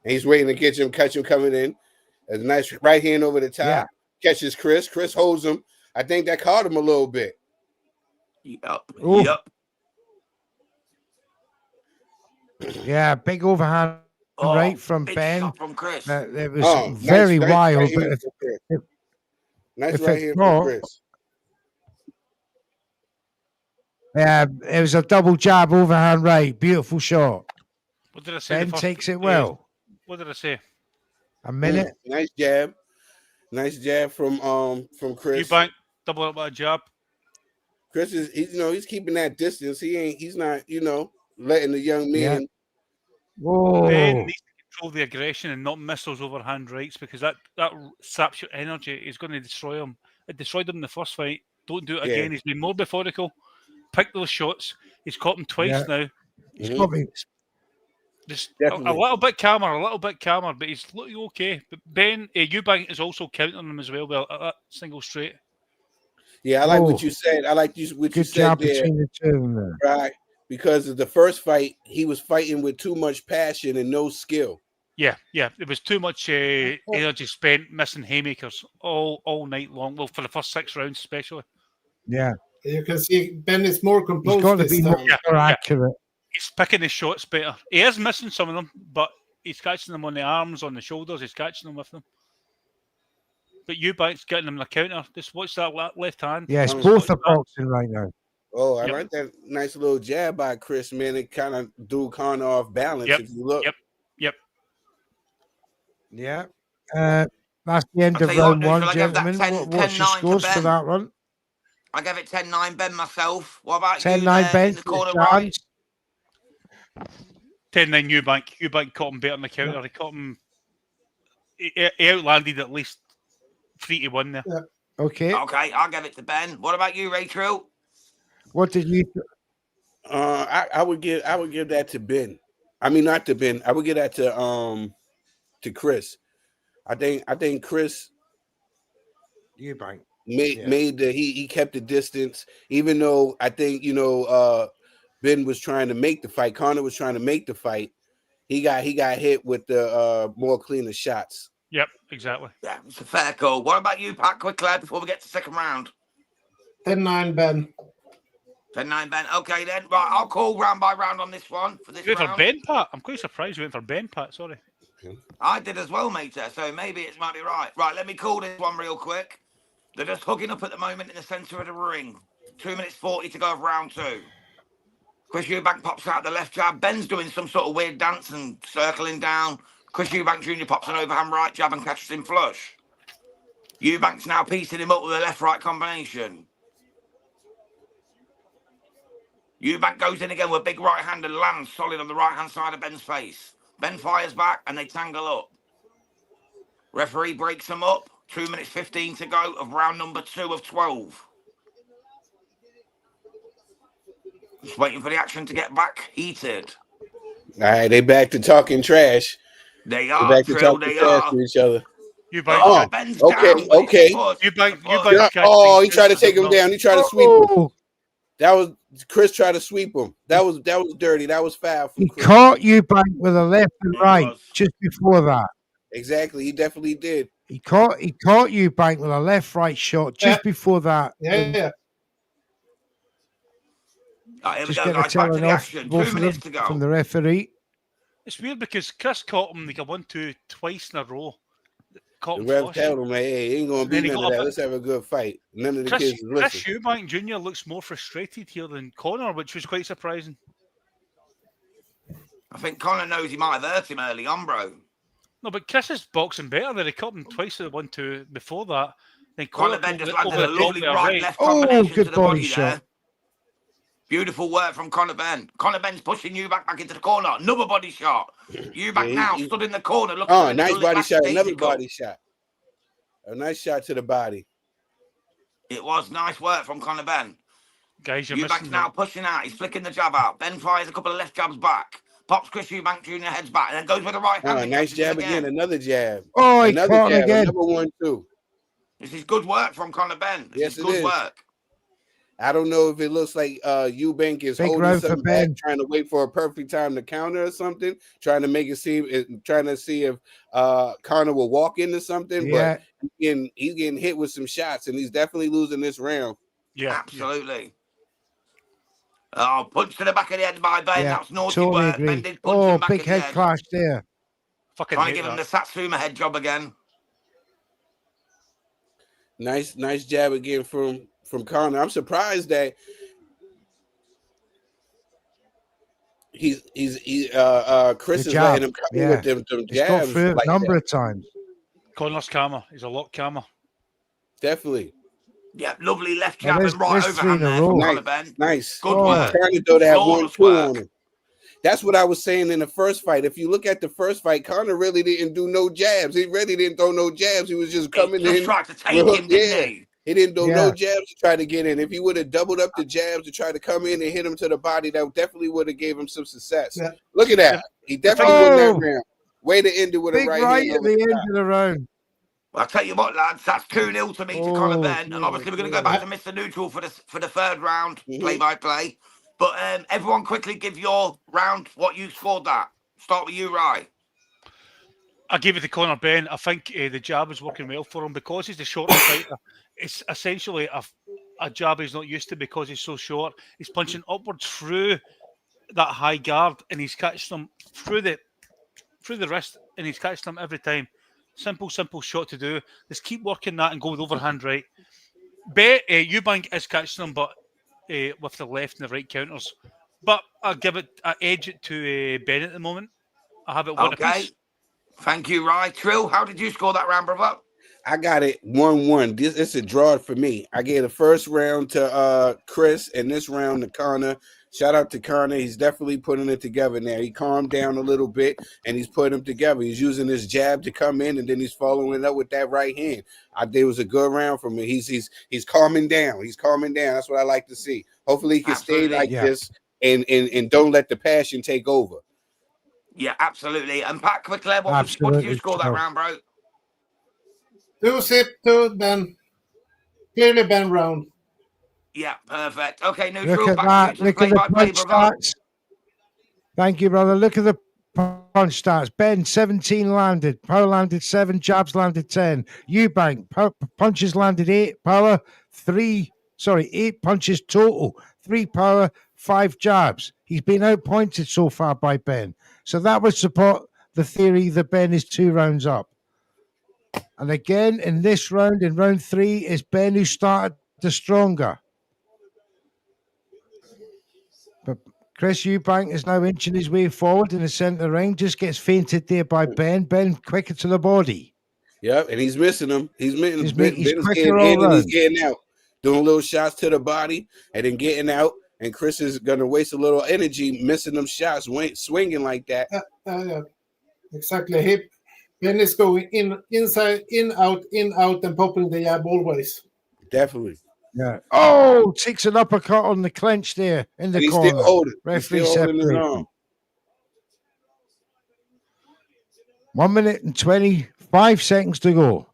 and he's waiting to catch him coming in. A nice right hand over the top, catches Chris. Chris holds him. I think that caught him a little bit. Yep. Ooh. Yep. Yeah, big overhand right from big Ben. shot from Chris. It was very wild. Right But nice right hand from Chris. Yeah, it was a double jab overhand right. Beautiful shot. What did I say? Ben takes it well. What did I say? A minute. Nice jab. Nice jab from Chris. Eubank double up with a jab. Chris is he's keeping that distance. He's not letting the young man. Whoa. Ben needs to control the aggression and not miss those overhand rights because that saps your energy. He's going to destroy him. It destroyed him in the first fight. Don't do it again. He's been more methodical. Pick those shots. He's caught him twice now. He's got me. Just a little bit calmer, but he's looking okay. But Ben Eubank is also counting him as well with that single straight. Yeah, I like what you said. I like what you said there. Between the two of them there. Right, because of the first fight, he was fighting with too much passion and no skill. Yeah. There was too much energy spent missing haymakers all night long. Well, for the first 6 rounds especially. Yeah. You can see Ben is more composed. He's got to this be time. more accurate. He's picking his shots better. He is missing some of them, but he's catching them on the arms, on the shoulders. He's catching them with them. But Eubank's getting him the counter. Just watch that left hand. Yes, both are boxing right now. Oh, I like that nice little jab by Chris, man. It kind of threw Conor off balance if you look. Yep. Yeah. That's the end of round one, gentlemen. What's your scores for that one? I gave it 10-9 Ben myself. What about 10-9 Ben in the corner right? 10-9 Eubank. Eubank caught him better on the counter. He caught him. He outlanded at least 3-1 there. Yeah. Okay, I'll give it to Ben. What about you, Rachel? What did you? I would give that to Ben. I mean, not to Ben. I would give that to Chris. I think Chris Eubank made the he kept the distance, even though I think Ben was trying to make the fight. Conor was trying to make the fight. He got hit with the more cleaner shots. Yep, exactly. Yeah, it's a fair call. What about you, Pat, quickly, before we get to the second round? 10-9 Ben. 10-9 Ben. Okay, then. Right, I'll call round by round on this one. For this you went round. for Ben, Pat? I'm quite surprised you went for Ben, Pat. Sorry. I did as well, mate. So maybe it might be right. Right, let me call this one real quick. They're just hooking up at the moment in the centre of the ring. 2 minutes 40 to go of round 2. Chris Eubank pops out the left jab. Ben's doing some sort of weird dance and circling down. Chris Eubank Jr. pops an overhand right jab and catches him flush. Eubank's now piecing him up with a left-right combination. Eubank goes in again with a big right hand and lands solid on the right-hand side of Ben's face. Ben fires back and they tangle up. Referee breaks them up. 2 minutes 15 to go of round number 2 of 12. Just waiting for the action to get back heated. All right, they back to talking trash. They are, Trill, they are. To each other. Eubank. Ben's okay. Eubank. He tried to take him down. He tried to sweep him. That was Chris tried to sweep him. That was dirty. That was foul. He caught Eubank with a left and right just before that. Exactly. He definitely did. He caught Eubank with a left-right shot just before that. Yeah. Right, here just we go, get a guys. Back to telling the off action. both 2 of minutes them to go. from the referee. It's weird because Chris caught him like a 1-2 twice in a row. Caught The him ref flush. told him, hey, ain't gonna be Then he none got of a that. bit- Let's have a good fight. None of the Chris kids listen. Eubank Jr. looks more frustrated here than Conor, which was quite surprising. I think Conor knows he might have hurt him early on, bro. No, but Chris is boxing better. They caught him twice at the 1-2 before that. Then Conor Benn just landed a lovely there, right-left Oh, combination good to the body body shot. there. Beautiful work from Conor Benn. Conor Benn's pushing Eubank back into the corner. Another body shot. Eubank now stood in the corner looking for him nice to body shot. Another lackadaisical. body shot. A nice shot to the body. It was nice work from Conor Benn. Guys, you're Eubank's missing now them. pushing out. He's flicking the jab out. Ben fires a couple of left jabs back. Pops Chris Eubank Jr. heads back and then goes with the right hand. Nice jab again. Another jab. Oh, he Another caught him jab. again. Another one too. This is good work from Conor Benn. Yes, it good is. work. I don't know if it looks like Eubank is Big holding round for something back, Ben. trying to wait for a perfect time to counter or something, trying to make it seem, trying to see if Conor will walk into something. Yeah. But he's getting hit with some shots, and he's definitely losing this round. Yeah, Absolutely. Oh, punch to the back of the head by Ben. Yeah, That's naughty totally work. agree. Ben did punch Oh, him back big in the head head. clash there. Fucking Trying to hate give him the that. Satsuma head job again. Nice jab again from Conor. I'm surprised that Chris is letting him come in with them He's got jabs through it like a number that. of times. Connor's calmer. He's a lot calmer. Definitely. Yeah, lovely left jab there's- and right there's three overhand in a there from row. Conor Benn. Nice. Good Oh. work. Trying to throw that Flawless 1-2 work. on him. That's what I was saying in the first fight. If you look at the first fight, Conor really didn't do no jabs. He really didn't throw no jabs. He was just coming He just in. tried to take him, didn't he? He didn't do Yeah. no jabs to try to get in. If he would have doubled up the jabs to try to come in and hit him to the body, that definitely would have gave him some success. Yeah. Look at that. He definitely won that round. Way to end it with Big a right right hand at over the the end top. of the round. Well, I'll tell you what, lads, that's 2-0 to me to Conor Oh, Benn. And obviously we're going to go back to Mr. Neutral for the third round, play-by-play. But everyone quickly give your round, what you scored that. Start with you, Rye. I gave it to Conor Benn. I think the jab is working well for him because he's the shorter fighter. It's essentially a jab he's not used to because he's so short. He's punching upwards through that high guard and he's catching them through the wrist and he's catching them every time. Simple shot to do. Just keep working that and go with overhand right. Eubank is catching them, but with the left and the right counters. But I edge it to Ben at the moment. I have it one apiece. Thank you, Rye. Trill, how did you score that round, brother? I got it 1-1. It's a draw for me. I gave the first round to Chris and this round to Conor. Shout out to Conor. He's definitely putting it together now. He calmed down a little bit and he's putting them together. He's using his jab to come in and then he's following it up with that right hand. I think it was a good round for me. He's calming down. He's calming down. That's what I like to see. Hopefully he can stay like this and don't let the passion take over. Yeah, absolutely. And Pat Quickler, what did you score that round, bro? 2-zip to Ben. Clearly Ben round. Yeah, perfect. Okay, Look Neutral, at back that. to you Look to at the play-by-play, punch brother. stats. Thank you, brother. Look at the punch stats. Ben, 17 landed. Power landed 7. Jabs landed 10. Eubank, punches landed 8. Power, 8 punches total. 3 power, 5 jabs. He's been outpointed so far by Ben. So that would support the theory that Ben is 2 rounds up. And again, in this round, in round 3, is Ben who started the stronger. But Chris Eubank is now inching his way forward in the centre ring. Just gets feinted there by Ben. Ben quicker to the body. Yep, and he's missing them. He's He's getting quicker in all and he's round. getting out, doing little shots to the body and then getting out. And Chris is going to waste a little energy missing them shots, swinging like that. Exactly. Ben is going inside, in, out, and popping the jab always. Definitely. Yeah. Oh, takes an uppercut on the clench there in the And he's corner. still holding. Referee He's still holding his separation. arm. 1 minute and 25 seconds to go.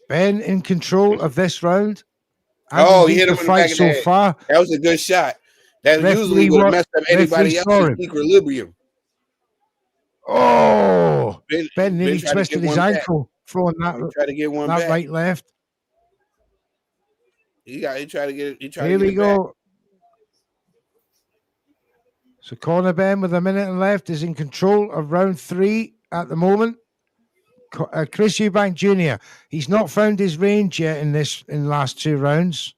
Ben in control of this round. He hit him in the back of the so head. far. That was a good shot. That Referee usually would have messed up anybody referee saw else's him. equilibrium. Oh, Ben nearly tried to twisted get his one back. ankle, throwing that, He tried to get one that back. right left. He tried to get it. Here we go. So Conor Benn with a minute left is in control of round 3 at the moment. Chris Eubank Jr. He's not found his range yet in the last 2 rounds.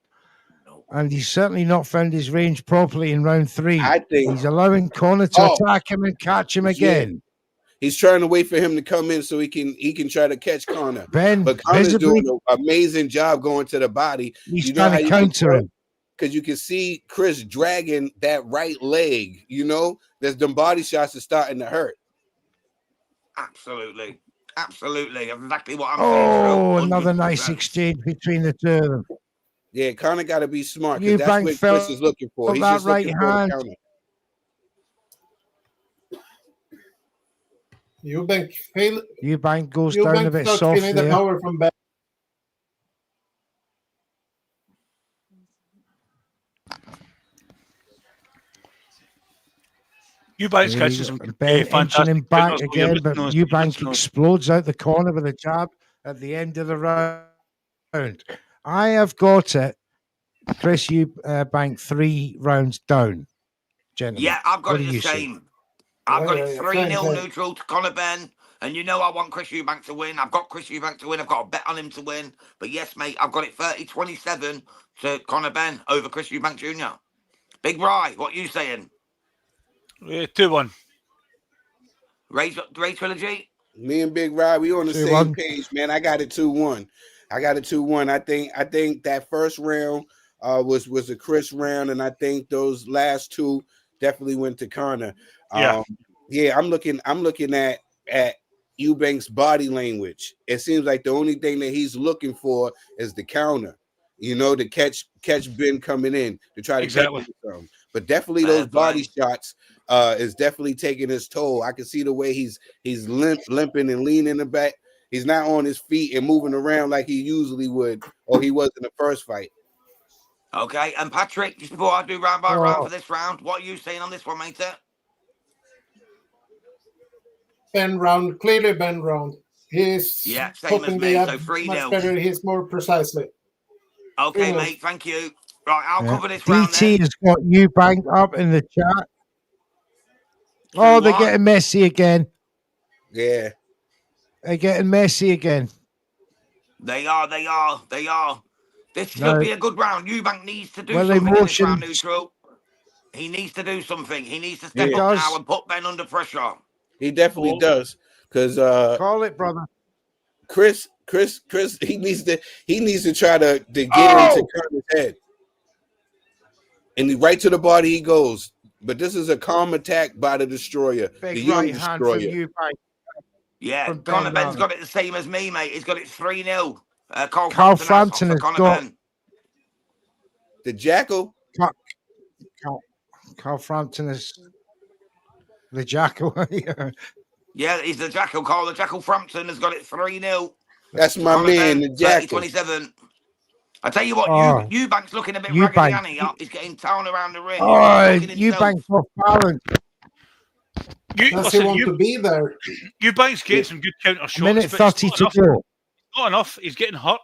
And he's certainly not found his range properly in round 3. I think he's allowing Conor to attack him and catch him again. He's trying to wait for him to come in so he can try to catch Conor. Ben, but Conor's doing an amazing job going to the body. He's trying to counter him. Because you can see Chris dragging that right leg. There's them body shots are starting to hurt. Absolutely. Absolutely. Exactly what I'm saying. So another nice exchange between the two of them. Yeah, Conor got to be smart because that's what Chris is looking for. He's just looking for a counter. Eubank goes down a bit soft there. Power from back. Eubank's catches him. Ben inching him back again, but Eubank explodes out the corner with a jab at the end of the round. I have got it. Chris Eubank 3 rounds down, gentlemen. Yeah, I've got it the same. I've got it 3-0 neutral to Conor Benn. And I want Chris Eubank to win. I've got Chris Eubank to win. I've got a bet on him to win. But yes, mate, I've got it 30-27 to Conor Benn over Chris Eubank Jr. Big Rye, what are you saying? 2-1. Ray Trilogy? Me and Big Rye, we on the same page, man. I got it 2-1. I think that first round was a Chris round, and I think those last 2 definitely went to Conor. Yeah, I'm looking at Eubank's body language. It seems like the only thing that he's looking for is the counter, to catch Ben coming in to try to catch him. But definitely those body shots is definitely taking his toll. I can see the way he's limping and leaning the back. He's not on his feet and moving around like he usually would, or he was in the first fight. Okay, and Patrick, just before I do round by round for this round, what are you saying on this one, mate? Ben round, clearly Ben round. He's putting the up much better. He's more precisely. Okay, mate. Thank you. Right, I'll cover this round. DT has got Eubank up in the chat. Oh, they're getting messy again. Yeah, they're getting messy again. They are. This should be a good round. Eubank needs to do something in this round, neutral. He needs to do something. He needs to step up now and put Ben under pressure. He definitely does, because call it, brother. Chris, he needs to try to get into Conor's head, and right to the body he goes. But this is a calm attack by the destroyer, Big the young right hand destroyer. from Eubank. Yeah, Conor Benn's got it the same as me, mate. He's got it 3-0. Carl Frampton has got the Jackal. Carl Frampton is the Jackal. Yeah, he's the Jackal. Carl the Jackal Frampton has got it 3-0. That's my Conor man, Benn, the Jackal. 27. I tell you what, Eubank's looking a bit raggedy. He's getting torn around the ring. Eubank's off balance. Does he want to be there? Eubank's getting some good counter shots. Minute 30 to go. Not enough. He's getting hurt.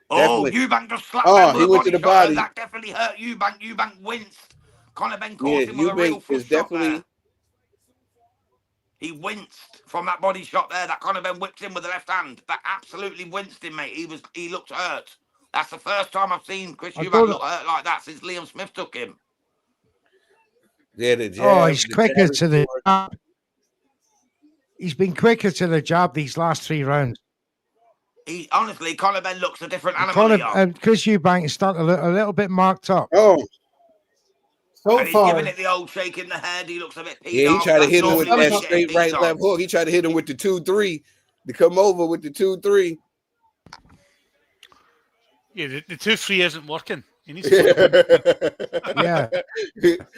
Oh, Eubank just slapped he went to the body. That definitely hurt Eubank. Eubank winced. Conor Benn caught him with a real foot shot there. He winced from that body shot there. That Conor Benn whipped him with the left hand. That absolutely winced him, mate. He looked hurt. That's the first time I've seen Chris Eubank look hurt like that since Liam Smith took him. Yeah, he's quicker to the jab. He's been quicker to the jab these last 3 rounds. Honestly, Conor Benn looks a different animal. Chris Eubank is starting a little bit marked up. He's giving it the old shake in the head. He looks a bit peed off. He tried to hit him with that straight right left hook. He tried to hit him with the 2-3 to come over with the 2-3. Yeah, the 2-3 isn't working. He needs to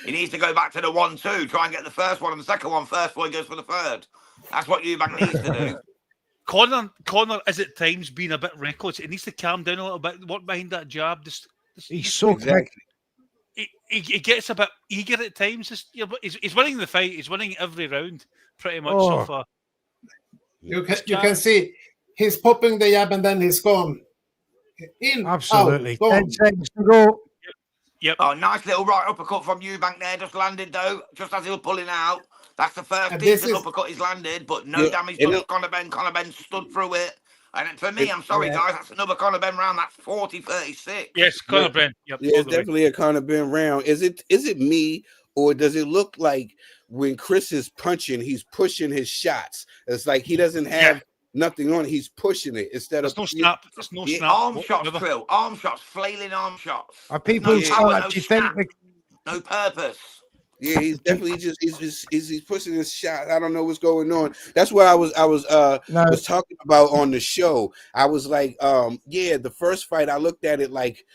He needs to go back to the 1-2. Try and get the first one and the second one first before he goes for the third. That's what Eubank needs to do. Conor is at times being a bit reckless. He needs to calm down a little bit. Work behind that jab. He's so quick. He gets a bit eager at times. He's winning the fight. He's winning every round pretty much so far. You can see he's popping the jab and then he's gone. In, absolutely. Out, 10 seconds to go. Yep. Oh, nice little right uppercut from Eubank there. Just landed, though, just as he was pulling out. That's the first And this decent is uppercut he's landed, but no Yeah, damage and done to Conor Benn. Conor Benn stood through it. And for me, I'm sorry, yeah. guys, that's another Conor Benn round. That's 40-36. Yes, Conor Benn. Yep. yeah, All it's the way. definitely a Conor Benn round. Is it me, or does it look like when Chris is punching, he's pushing his shots? It's like he doesn't have nothing on it. He's pushing it instead There's of no snap. There's no Yeah. snap. Arm shots, whatsoever. Trill. Arm shots, flailing arm shots. Are There's people no power, still? no Do you think? snap, no purpose. Yeah, he's definitely just he's pushing his shot. I don't know what's going on. That's what I was No. was talking about on the show. I was like, yeah, the first fight I looked at it like,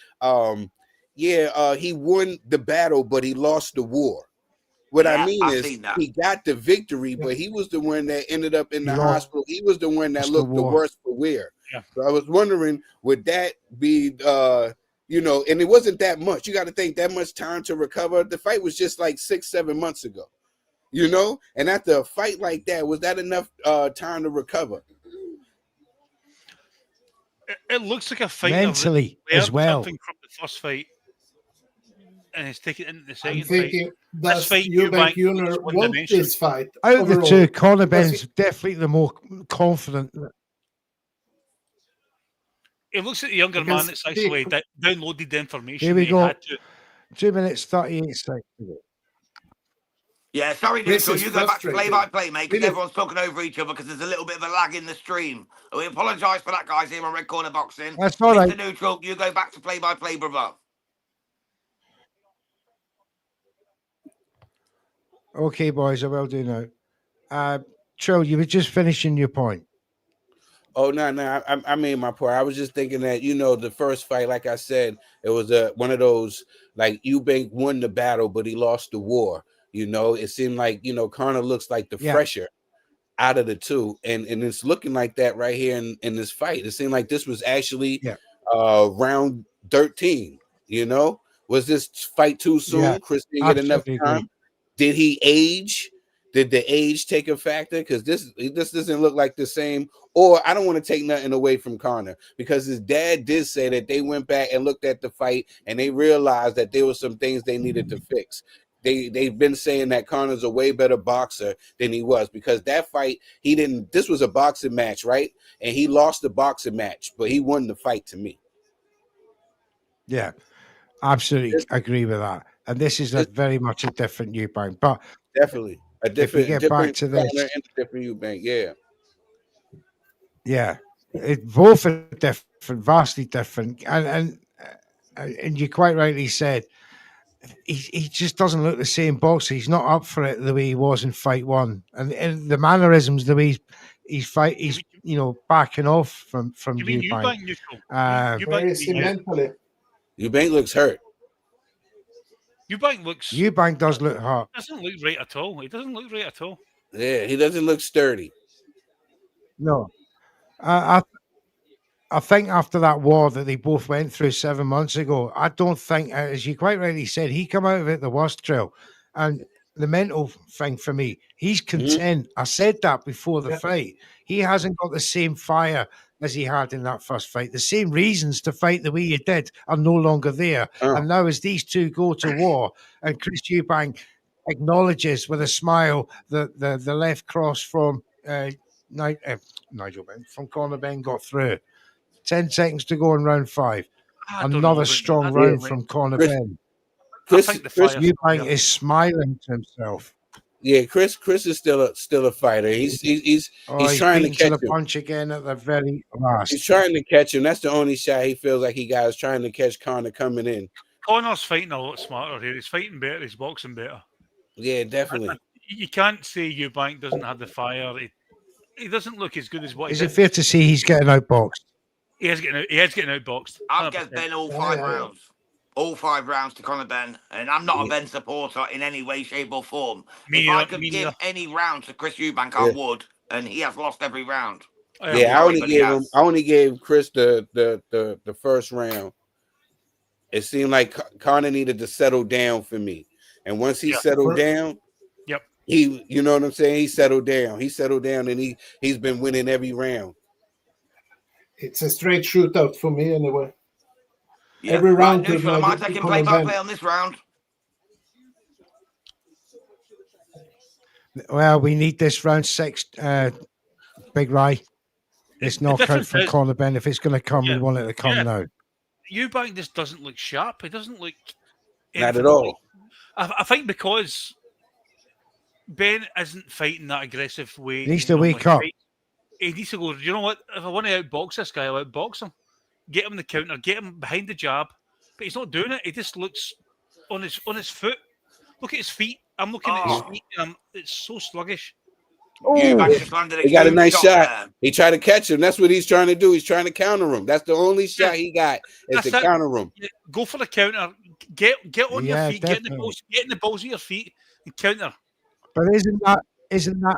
he won the battle, but he lost the war. What I Yeah, mean I've is seen that. he got the victory, but he was the one that ended up in He the lost hospital. He was the one that the looked the war. worst for wear. Yeah. So I was wondering, would that be and it wasn't that much. You got to think that much time to recover. The fight was just like 6-7 months ago, and after a fight like that, was that enough time to recover? It looks like a fight Mentally as well. Something from the first fight, and it's taken into the I'm second fight. thinking, does fight, Eubank Eubank Jr. looks want one-dimensional. this fight? Out of the overall? two, Conor Does Benn's definitely the more confident. It looks like the younger You can man that's actually downloaded the information. Here we that he go. had to. 2 minutes 38 seconds. Yeah, sorry, Chris Neutral, is you go back to frustrated. play-by-play, mate, because Really? everyone's talking over each other because there's a little bit of a lag in the stream. We apologise for that, guys, here on Red Corner Boxing. That's all Mr. right. Neutral, you go back to play-by-play, brother. Okay, boys, I will do now. Trill, you were just finishing your point. Oh no, I made my point. I was just thinking that the first fight, like I said, it was one of those like Eubank won the battle, but he lost the war. It seemed like Conor looks like the fresher out of the two, and it's looking like that right here in this fight. It seemed like this was actually round 13. Was this fight too soon? Yeah, Chris didn't get enough absolutely time. agree. Did he age? Did the age take a factor? Because this doesn't look like the same. Or I don't want to take nothing away from Conor, because his dad did say that they went back and looked at the fight and they realized that there were some things they needed to fix. They've been saying that Conor's a way better boxer than he was, because that fight this was a boxing match, right? And he lost the boxing match, but he won the fight to me. Yeah, absolutely agree with that. And this is very much a different Eubank. But definitely a different. If we get back to this, Conor and a different Eubank, yeah, both are different, vastly different, and you quite rightly said he just doesn't look the same boxer. He's not up for it the way he was in fight one, and the mannerisms, the way he's backing off from You mean Eubank. Neutral? Where is he mentally? Eubank looks hurt. Eubank does look hurt. Doesn't look right at all. He doesn't look right at all. Yeah, he doesn't look sturdy. No, I think after that war that they both went through 7 months ago, I don't think, as you quite rightly said, he come out of it the worst, Trill. And the mental thing for me, he's content. I said that before the fight. He hasn't got the same fire as he had in that first fight. The same reasons to fight the way he did are no longer there. And now as these two go to war, and Chris Eubank acknowledges with a smile that the left cross from Nigel Benn, from Conor Benn got through. 10 seconds to go in round 5. Another strong round from Conor Benn. Chris Eubank is smiling to himself. Yeah, Chris is still a fighter. He's trying to catch the punch again at the very last. He's trying to catch him. That's the only shot he feels like he got, is trying to catch Conor coming in. Conor's fighting a lot smarter here. He's fighting better. He's boxing better. Yeah, definitely. You can't say Eubank doesn't have the fire. He doesn't look as good as what. Is it fair to say he's getting outboxed? He is getting outboxed. I've given Ben all 5 rounds. All 5 rounds to Conor Benn, and I'm not a Ben supporter in any way, shape, or form. If I could give any round to Chris Eubank, I would, and he has lost every round. Yeah, I only gave Chris the first round. It seemed like Conor needed to settle down for me, and once he settled down, you know what I'm saying? He settled down. And he's been winning every round. It's a straight shootout for me anyway. Yeah. Every round Right, neutral. to Am I taking Conor play-by-play Benn. on this round? Well, we need this round 6, Big Ray. This The knockout difference from is, Conor Benn. If it's going to come, we yeah, want it to come yeah. now. Eubank just doesn't look sharp. He doesn't look Not at anything all. I think because Ben isn't fighting that aggressive way. He needs to wake up. He needs to go, you know what? If I want to outbox this guy, I'll outbox him. Get him in the counter, get him behind the jab. But he's not doing it. He just looks on his foot. Look at his feet. I'm looking at his feet and it's so sluggish. Eubank just landed a He got a huge nice shot. there. He tried to catch him. That's what he's trying to do. He's trying to counter him. That's the only shot he got is That's to it. counter him. Yeah, go for the counter. Get on your Yeah, feet. definitely. Get in the balls of your feet and counter. But isn't that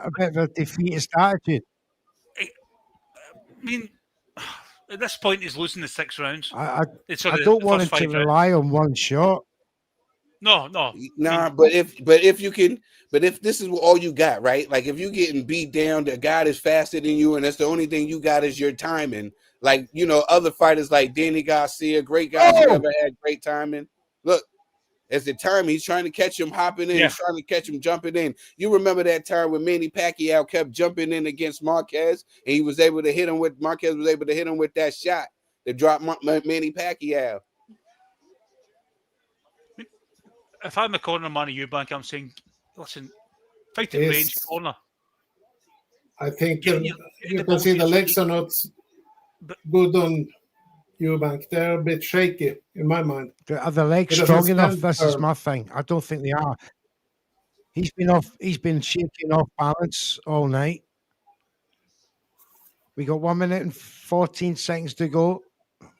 a bit of a defeatist attitude? I mean, at this point, he's losing the 6 rounds. I It's don't want him to rely on one shot. No. Nah, but if this is all you got, right? Like if you're getting beat down, the guy is faster than you, and that's the only thing you got is your timing. Like, you know, other fighters like Danny Garcia, great guys who ever had great timing. Look, it's the time he's trying to catch him hopping in, he's trying to catch him jumping in. You remember that time when Manny Pacquiao kept jumping in against Marquez, and Marquez was able to hit him with that shot that dropped Manny Pacquiao. If I'm a corner man of Eubank, I'm saying, listen, fight at range corner. I think Yeah, you can see the legs are not good on Eubank. They're a bit shaky in my mind. Are the legs He doesn't strong enough? stand This is firm. my thing. I don't think they are. He's been shaking off balance all night. We got 1 minute and 14 seconds to go.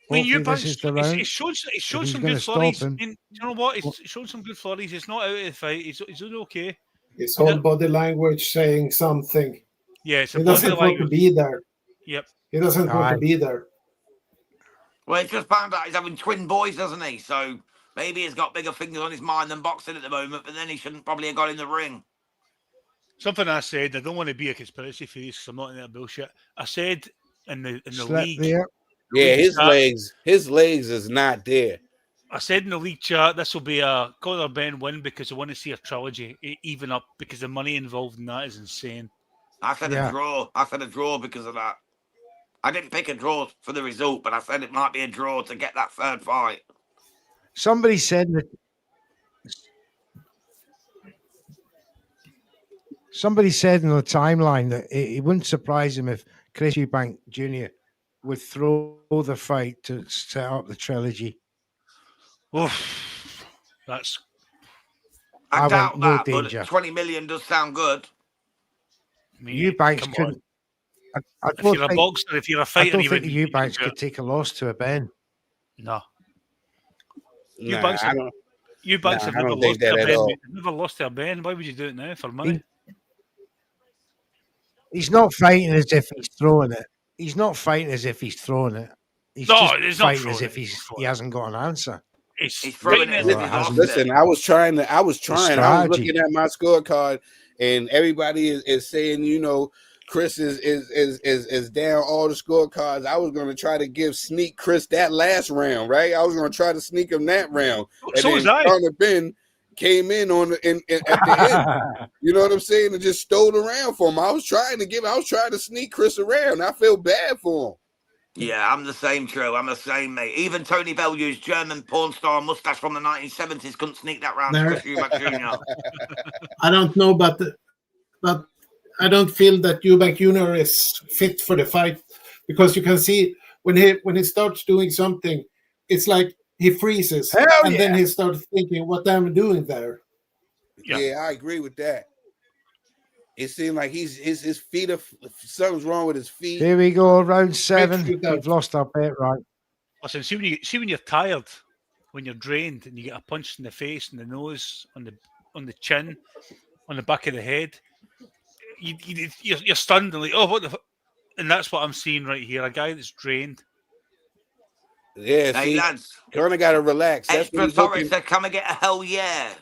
I mean, Hopefully this is the round. He's shown he's some gonna good stop flurries. him. I mean, you know what? He's shown some good flurries. He's not out of the fight. He's doing okay. His whole body language saying something. Yeah, it's a He body doesn't want to language. be there. Yep. He doesn't want to be there. Well, he's just found out he's having twin boys, doesn't he? So maybe he's got bigger fingers on his mind than boxing at the moment, but then he shouldn't probably have got in the ring. Something I said, I don't want to be a conspiracy theorist because I'm not in that bullshit. I said in the Slip league. there. Yeah, his legs is not there. I said in the league chat, this will be a Conor Benn win because I want to see a trilogy even up because the money involved in that is insane. I said a draw. I said a draw because of that. I didn't pick a draw for the result, but I said it might be a draw to get that third fight. Somebody said in the timeline that it wouldn't surprise him if Chris Eubank Jr. would throw the fight to set up the trilogy. Oof, that's. I doubt want no that, danger. but 20 million does sound good. I mean, Eubanks couldn't. If you're a boxer, if you're a fighter, I don't think the Eubanks could take a loss to a Ben. No. Eubanks have never lost to a Ben. Never lost to a Ben. Why would you do it now for money? He's not fighting as if he's throwing it. He's not fighting as if he's throwing it. He's just fighting as if he hasn't got an answer. He's throwing it. Listen, I was trying. I was looking at my scorecard, and everybody is saying, you know, Chris is down all the scorecards. I was going to try to sneak Chris that last round, right? I was going to try to sneak him that round. And so was I. Conor Benn came in at the end. You know what I'm saying? And just stole around for him. I was trying to sneak Chris around. I feel bad for him. Yeah, I'm the same, True. I'm the same, mate. Even Tony Bellew's German porn star mustache from the 1970s couldn't sneak that round to Chris Eubank Jr. I don't know, but I don't feel that Eubank Jr. is fit for the fight because you can see when he starts doing something, it's like he freezes then he starts thinking, "What am I doing there?" Yeah, I agree with that. It seemed like his feet are something's wrong with his feet. Here we go, round 7. We've lost our bet, right? Listen, see when you're tired, when you're drained, and you get a punch in the face, in the nose, on the chin, on the back of the head. You're stunned and like, oh, what the and that's what I'm seeing right here. A guy that's drained. Yeah, hey, lads. Conor got to relax. Extra Torres said, come and get a hell yeah.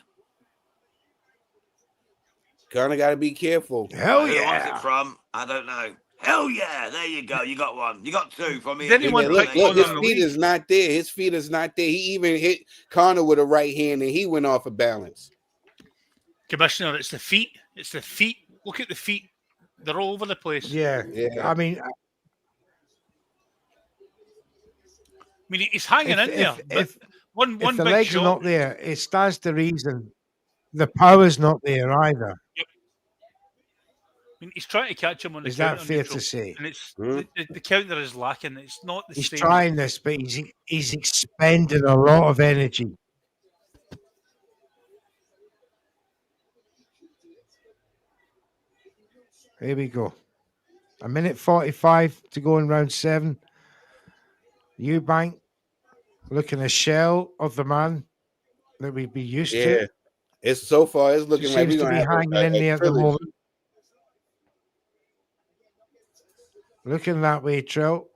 Conor got to be careful. Hell Who yeah. wants it from? I don't know. Hell yeah! There you go. You got one. You got two from me. Did anyone Look, pick Conor his in the feet league? is not there. His feet is not there. He even hit Conor with a right hand, and he went off of balance. Commissioner, it's the feet. It's the feet. Look at the feet. They're all over the place. Yeah. Yeah. I mean, he's hanging in there. if One the big legs shot. are not there, it stands to reason the power's not there either. He's trying to catch him on the Is that counter. fair neutral, to say? And it's the counter is lacking. It's not the He's same. trying this, but he's expending a lot of energy. Here we go. 1:45 to go in round 7. Eubank looking a shell of the man that we'd be used to. It's so far. It's looking like Seems we're to be gonna have hanging in there at the trilogy. moment. Looking that way, Trill.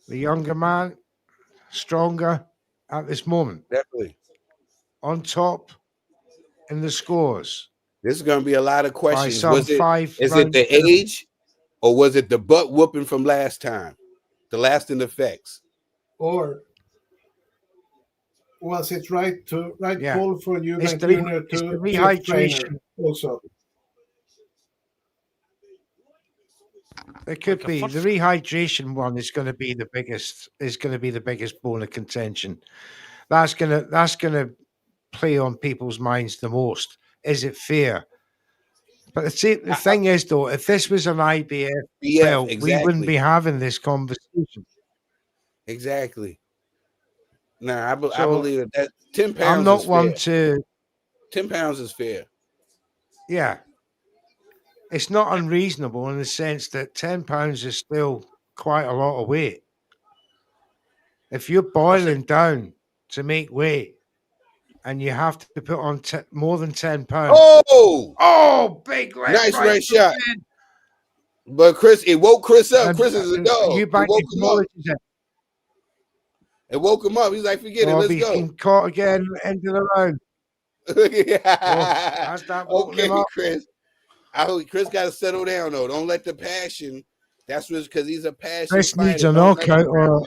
The younger man, stronger at this moment. Definitely. On top in the scores. This is going to be a lot of questions. some Was it 5 is it rounds the in. age, or was it the butt whooping from last time, the lasting effects? Or was it right Yeah. call for It's Eubank the Jr. to shift rehydration. trainer also? It could Like a be first- the rehydration one is going to be the biggest bone of contention. That's gonna play on people's minds the most. Is it fair? But the thing is, though, if this was an IBF belt, we wouldn't be having this conversation. Exactly. Nah, I So, believe that 10 pounds I'm not is one fair. to. 10 pounds is fair. Yeah, it's not unreasonable in the sense that 10 pounds is still quite a lot of weight. If you're boiling down to make weight and you have to put on more than 10 pounds. Oh, big leg, nice right red to shot. the head. But Chris, it woke Chris up. And- Chris is a and dog. Eubank It woke him up. acknowledges it. It woke him up. He's like, forget it. Oh, Let's he's go. been caught again, end of the round. Has that woken Okay, him up? Chris. I hope Chris got to settle down though. Don't let the passion. That's what's because he's a passion. Chris fighter. needs a Don't let knockout, him drown or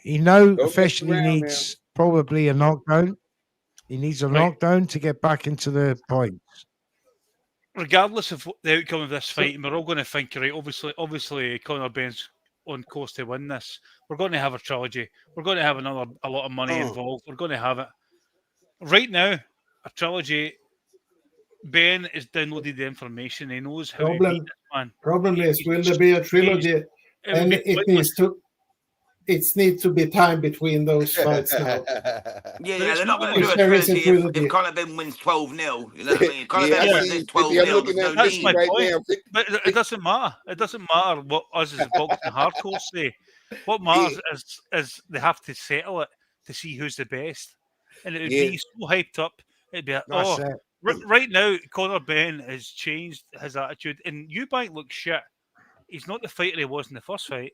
he now mess officially around needs probably a knockdown. He needs a Right. knockdown to get back into the points. Regardless of the outcome of this fight, and we're all going to think, right, obviously Conor Benn's on course to win this. We're going to have a trilogy. We're going to have a lot of money involved. We're going to have it. Right now, a trilogy. Ben has downloaded the information. He knows how to beat this man. Problem is, will there be a trilogy? And it needs to be time between those fights now. Yeah, But they're not going to if do a there is a trilogy trilogy. if Conor Benn wins 12-0. You know what I mean? If Conor Yeah, Benn I wins see this 50. I'm 12-0, looking there's at no That's need. my right point. now. But it doesn't matter. It doesn't matter what us as boxing hardcore say. What matters is they have to settle it to see who's the best. And it would be so hyped up. It'd be like, That's it. right now, Conor Benn has changed his attitude. And Eubank looks shit. He's not the fighter he was in the first fight.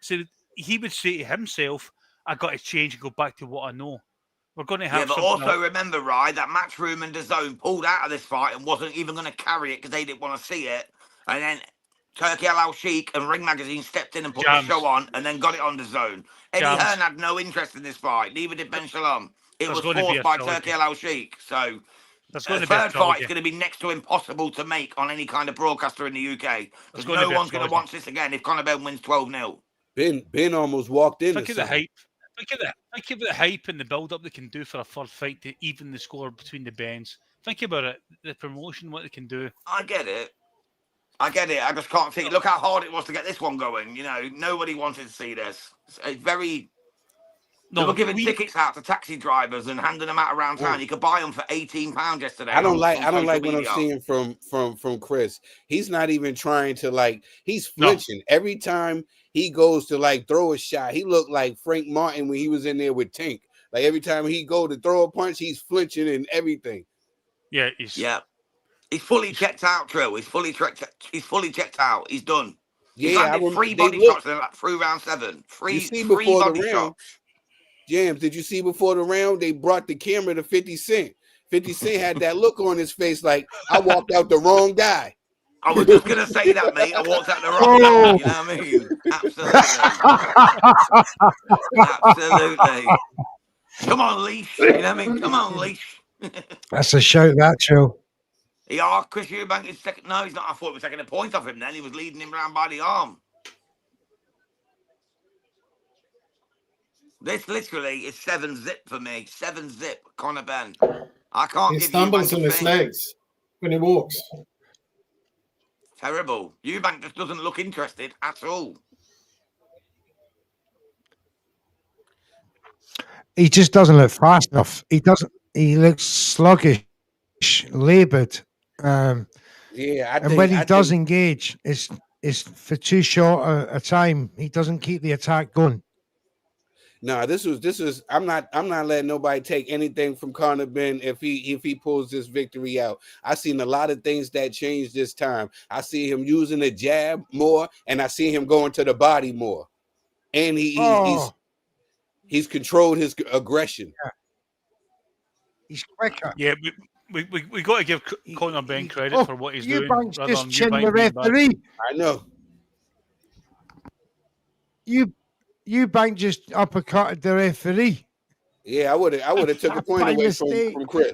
So he would say to himself, I got to change and go back to what I know. We're going to have Yeah, but something also else. remember, right, that Matchroom and DAZN pulled out of this fight and wasn't even going to carry it because they didn't want to see it. And then Turkey Al Sheikh and Ring Magazine stepped in and put Jams. the show on and then got it on DAZN. Eddie Jams. Hearn had no interest in this fight. Neither did Ben Shalom. It There's was going to be forced a by trilogy. Turkey Al Sheikh. So There's the going to be a third trilogy. fight's going to be next to impossible to make on any kind of broadcaster in the UK. Because going to no be a one's going to trilogy. watch this again if Conor Benn wins 12-0. Ben almost walked into Think of the something. hype. Think of the hype and the build-up they can do for a third fight to even the score between the Benns. Think about it. The promotion, what they can do. I get it. I just can't see. Look how hard it was to get this one going. You know, nobody wanted to see this. It's very. They were giving tickets out to taxi drivers and handing them out around town. You could buy them for £18 yesterday. I don't on like social what I'm media. seeing from Chris. He's not even trying to he's flinching. Every time he goes to throw a shot, he looked like Frank Martin when he was in there with Tank. Like every time he go to throw a punch, he's flinching and everything. Yeah, he's fully checked out, Trill. He's fully checked out. He's done. He's Yeah, landed 3 body shots through round 7. Three before body the round, shots. Jams, did you see before the round they brought the camera to 50 Cent? 50 Cent had that look on his face like I walked out the wrong guy. I was just going to say that, mate. I walked out the wrong guy. You know what I mean? Absolutely. Absolutely. Come on, Leash. You know what I mean? Come on, Leash. That's a shout, that, Joe. Yeah, Chris Eubank is second. No, he's not. I thought we were taking a point off him then. He was leading him round by the arm. This literally is 7-zip for me. 7-zip, Conor Benn. I can't He give stumbles Eubank on a his thing. legs when he walks. Terrible. Eubank just doesn't look interested at all. He just doesn't look fast enough. He doesn't. He looks sluggish, laboured. Yeah, And when he does engage, it's for too short a time. He doesn't keep the attack going. No, this was. I'm not letting nobody take anything from Conor Benn if he pulls this victory out. I seen a lot of things that changed this time. I see him using the jab more, and I see him going to the body more. And he's controlled his aggression. Yeah. He's quicker. Yeah, we got to give Conor Benn credit for what he's doing. Eubank's rather just than chin Eubank the being bad. referee. I know. Eubank just uppercutted the referee. Yeah, I would have took a point By away mistake. from Chris.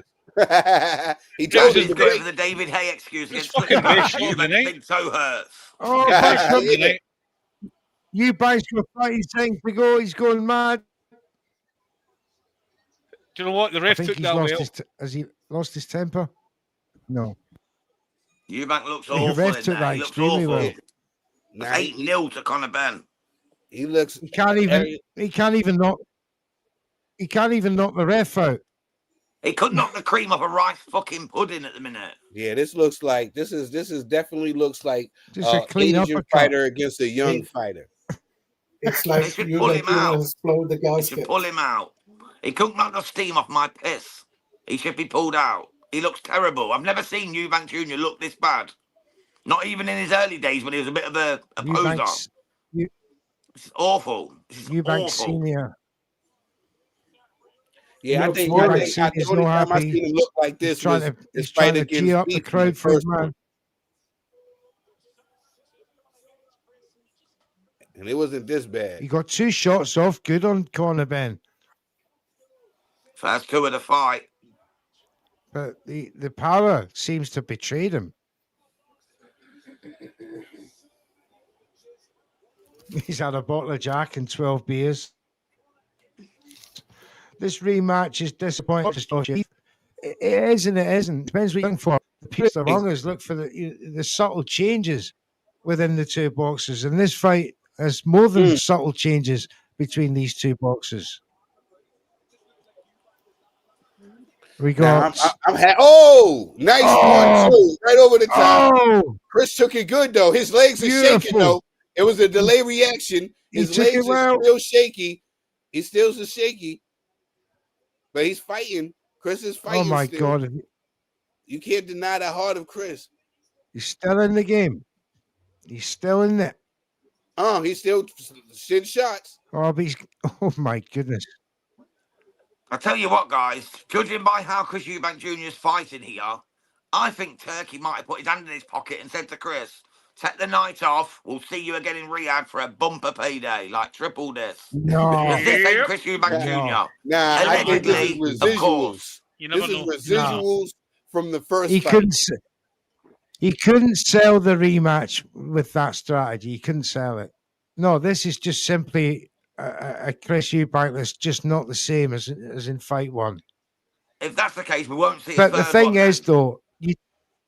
He Joe told is him to good break. for the David Hay excuse It's against fucking best shot of the Eubank's night. big toe hurts. Oh, Yeah. Eubank's got 30 seconds to go. He's going mad. Do you know what? The I ref think took he's that lost well. has he lost his temper? No. Eubank looks The awful ref in took there. that He looks extremely awful. well. Nah, It's 8-0 to Conor Benn. he looks. He can't even knock the ref out. He could knock the cream off a rice fucking pudding at the minute. Yeah, this looks like this is definitely looks like Just a clean Asian uppercut. fighter against a young fighter. It's They like should you pull let him you out. explode the He should gasket. pull him out. He couldn't knock the steam off my piss. He should be pulled out. He looks terrible. I've never seen Eubank Jr. look this bad. Not even in his early days when he was a bit of a poser. Eubank's This is awful. This is Eubank awful. Senior. Yeah, I looks think worried. the only time I seen him look like this He's trying was to his fight against gee up the Beef in crowd for his first man. one. And it wasn't this bad. He got 2 shots off. Good on Conor Benn. First 2 of the fight. But the power seems to have betrayed him. He's had a bottle of Jack and 12 beers. This rematch is disappointing to Josh. It is and it isn't. Depends what you're looking for. The purists among us look for the subtle changes within the two boxers. And this fight has more than subtle changes between these two boxers. We got. Nice 1-2 right over the top. Oh, Chris took it good though. His legs are shaking Beautiful. though. It was a delay reaction. He His took it legs well. are still shaky. He's still so shaky, but he's fighting. Chris is fighting. oh my still. God. You can't deny the heart of Chris. He's still in the game. He's still in it. He's still shit shots. Oh, but oh my goodness. I tell you what, guys, judging by how Chris Eubank Jr. is fighting here, I think Turkey might have put his hand in his pocket and said to Chris, take the night off. We'll see you again in Riyadh for a bumper payday, like triple this. No. Because this ain't Chris Eubank Jr. Nah, I think this is Allegedly, of residuals. course. You never This know. is residuals from the first He fight. couldn't sell the rematch with that strategy. He couldn't sell it. No, this is just simply a Chris Eubank that's just not the same as in fight one. If that's the case, we won't see. But the thing is, though,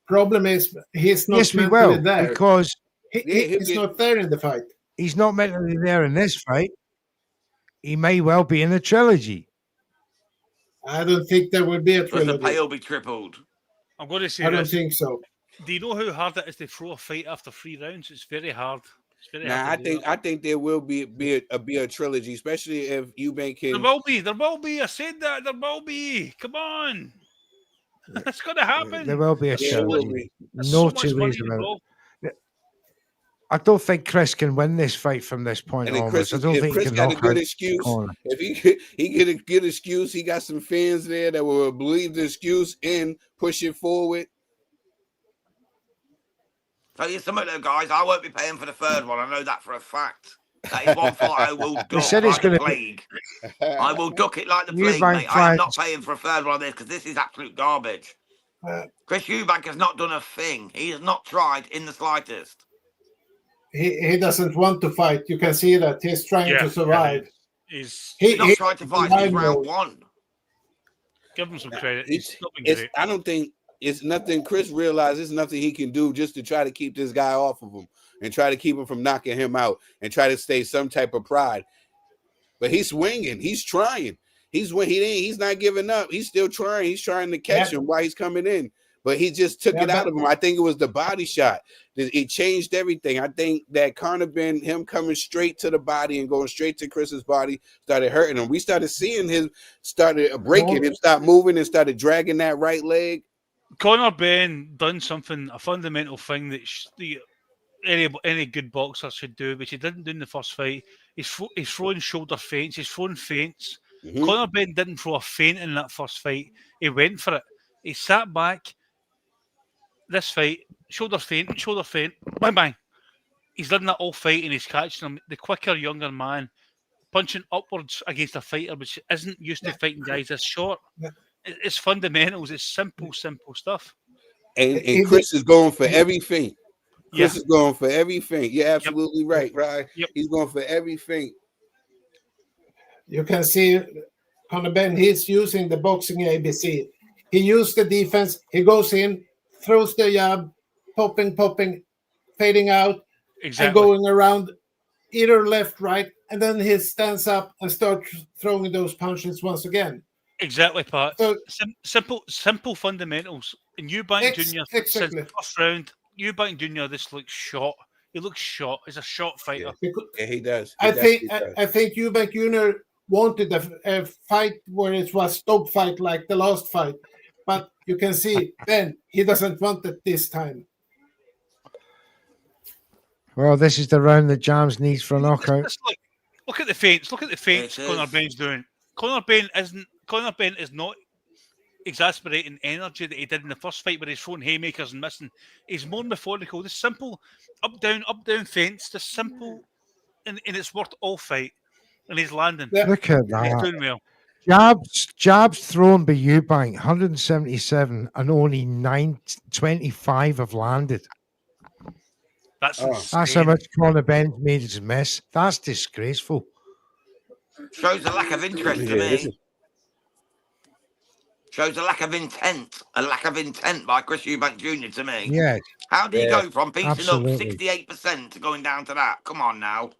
Problem is, he's not yes, we mentally will, there. because He's not there in the fight. he's not mentally there in this fight. He may well be in a trilogy. I don't think there will be a Because the trilogy. pay will be tripled. I'm going to say I don't this. think so. Do you know how hard it is to throw a fight after 3 rounds? It's very hard. It's very Nah, hard. I think there will be a trilogy, especially if Eubank There can. will be. I said that. There will be. Come on. It's going to happen. There will be a Yeah, there will trilogy. be. There's No so much two money ways about it. involved. I don't think Chris can win this fight from this point And then onwards. Chris, I don't if think Chris he can got a knock good out excuse, Conor. if he get a good excuse, he got some fans there that will believe the excuse and push it forward. Tell you something though, guys, I won't be paying for the third one. I know that for a fact. That is one fight I will duck said it's like the gonna be- plague. I will duck it like the plague, Eubank mate. I am not fights- paying for a third one of this because this is absolute garbage. Uh, Chris Eubank has not done a thing. He has not tried in the slightest. he doesn't want to fight. You can see that he's trying to survive. He's He's not tried to fight since round one. give him some credit. It's, He's not been it's great. I don't think it's nothing. Chris realizes nothing he can do just to try to keep this guy off of him and try to keep him from knocking him out and try to stay some type of pride. But he's swinging. He's trying. He's not giving up. He's still trying. He's trying to catch him while he's coming in. But he just took it out of him. I think it was the body shot. It changed everything. I think that Conor Benn, him coming straight to the body and going straight to Chris's body, started hurting him. We started seeing him started breaking him, start moving and started dragging that right leg. Conor Benn done something, a fundamental thing that any good boxer should do, which he didn't do in the first fight. He's throwing shoulder feints. He's throwing feints. Mm-hmm. Conor Benn didn't throw a feint in that first fight. He went for it. He sat back. This fight, shoulder feint, bang, bang. He's done that all fight and he's catching him. The quicker, younger man, punching upwards against a fighter which isn't used to fighting guys this short. It's fundamentals. It's simple stuff. And Chris is going for every feint. Chris Yeah. is going for every feint. You're absolutely right. Yep. He's going for every feint. You can see Conor Benn, he's using the boxing ABC. He used the defense. He goes in, throws the jab, popping, fading out, Exactly. and going around either left, right, and then he stands up and starts throwing those punches once again. Exactly, Pat. So Simple fundamentals. And Eubank Jr. since exactly. the first round, Eubank Jr. This looks shot. He looks shot. He's a shot fighter. Yeah, he does. I think Eubank Jr. wanted a fight where it was stop fight like the last fight, but you can see Ben, he doesn't want it this time. Well, this is the round that Jams needs for a knockout. Look at the feints. Look at the feints It Conor is. Benn's doing. Conor Benn is not exasperating energy that he did in the first fight where he's throwing haymakers and missing. He's more methodical. This simple up down feints, just simple, and it's worked all fight. And he's landing. Yeah. Look at He's that. doing well. Jabs thrown by Eubank, 177, and only 925 have landed. That's insane. That's how much Conor Benn's made his mess. That's disgraceful. Shows a lack of interest to me. Shows a lack of intent. A lack of intent by Chris Eubank Jr. to me. Yeah, How do you go from piecing absolutely. up 68% to going down to that? Come on now.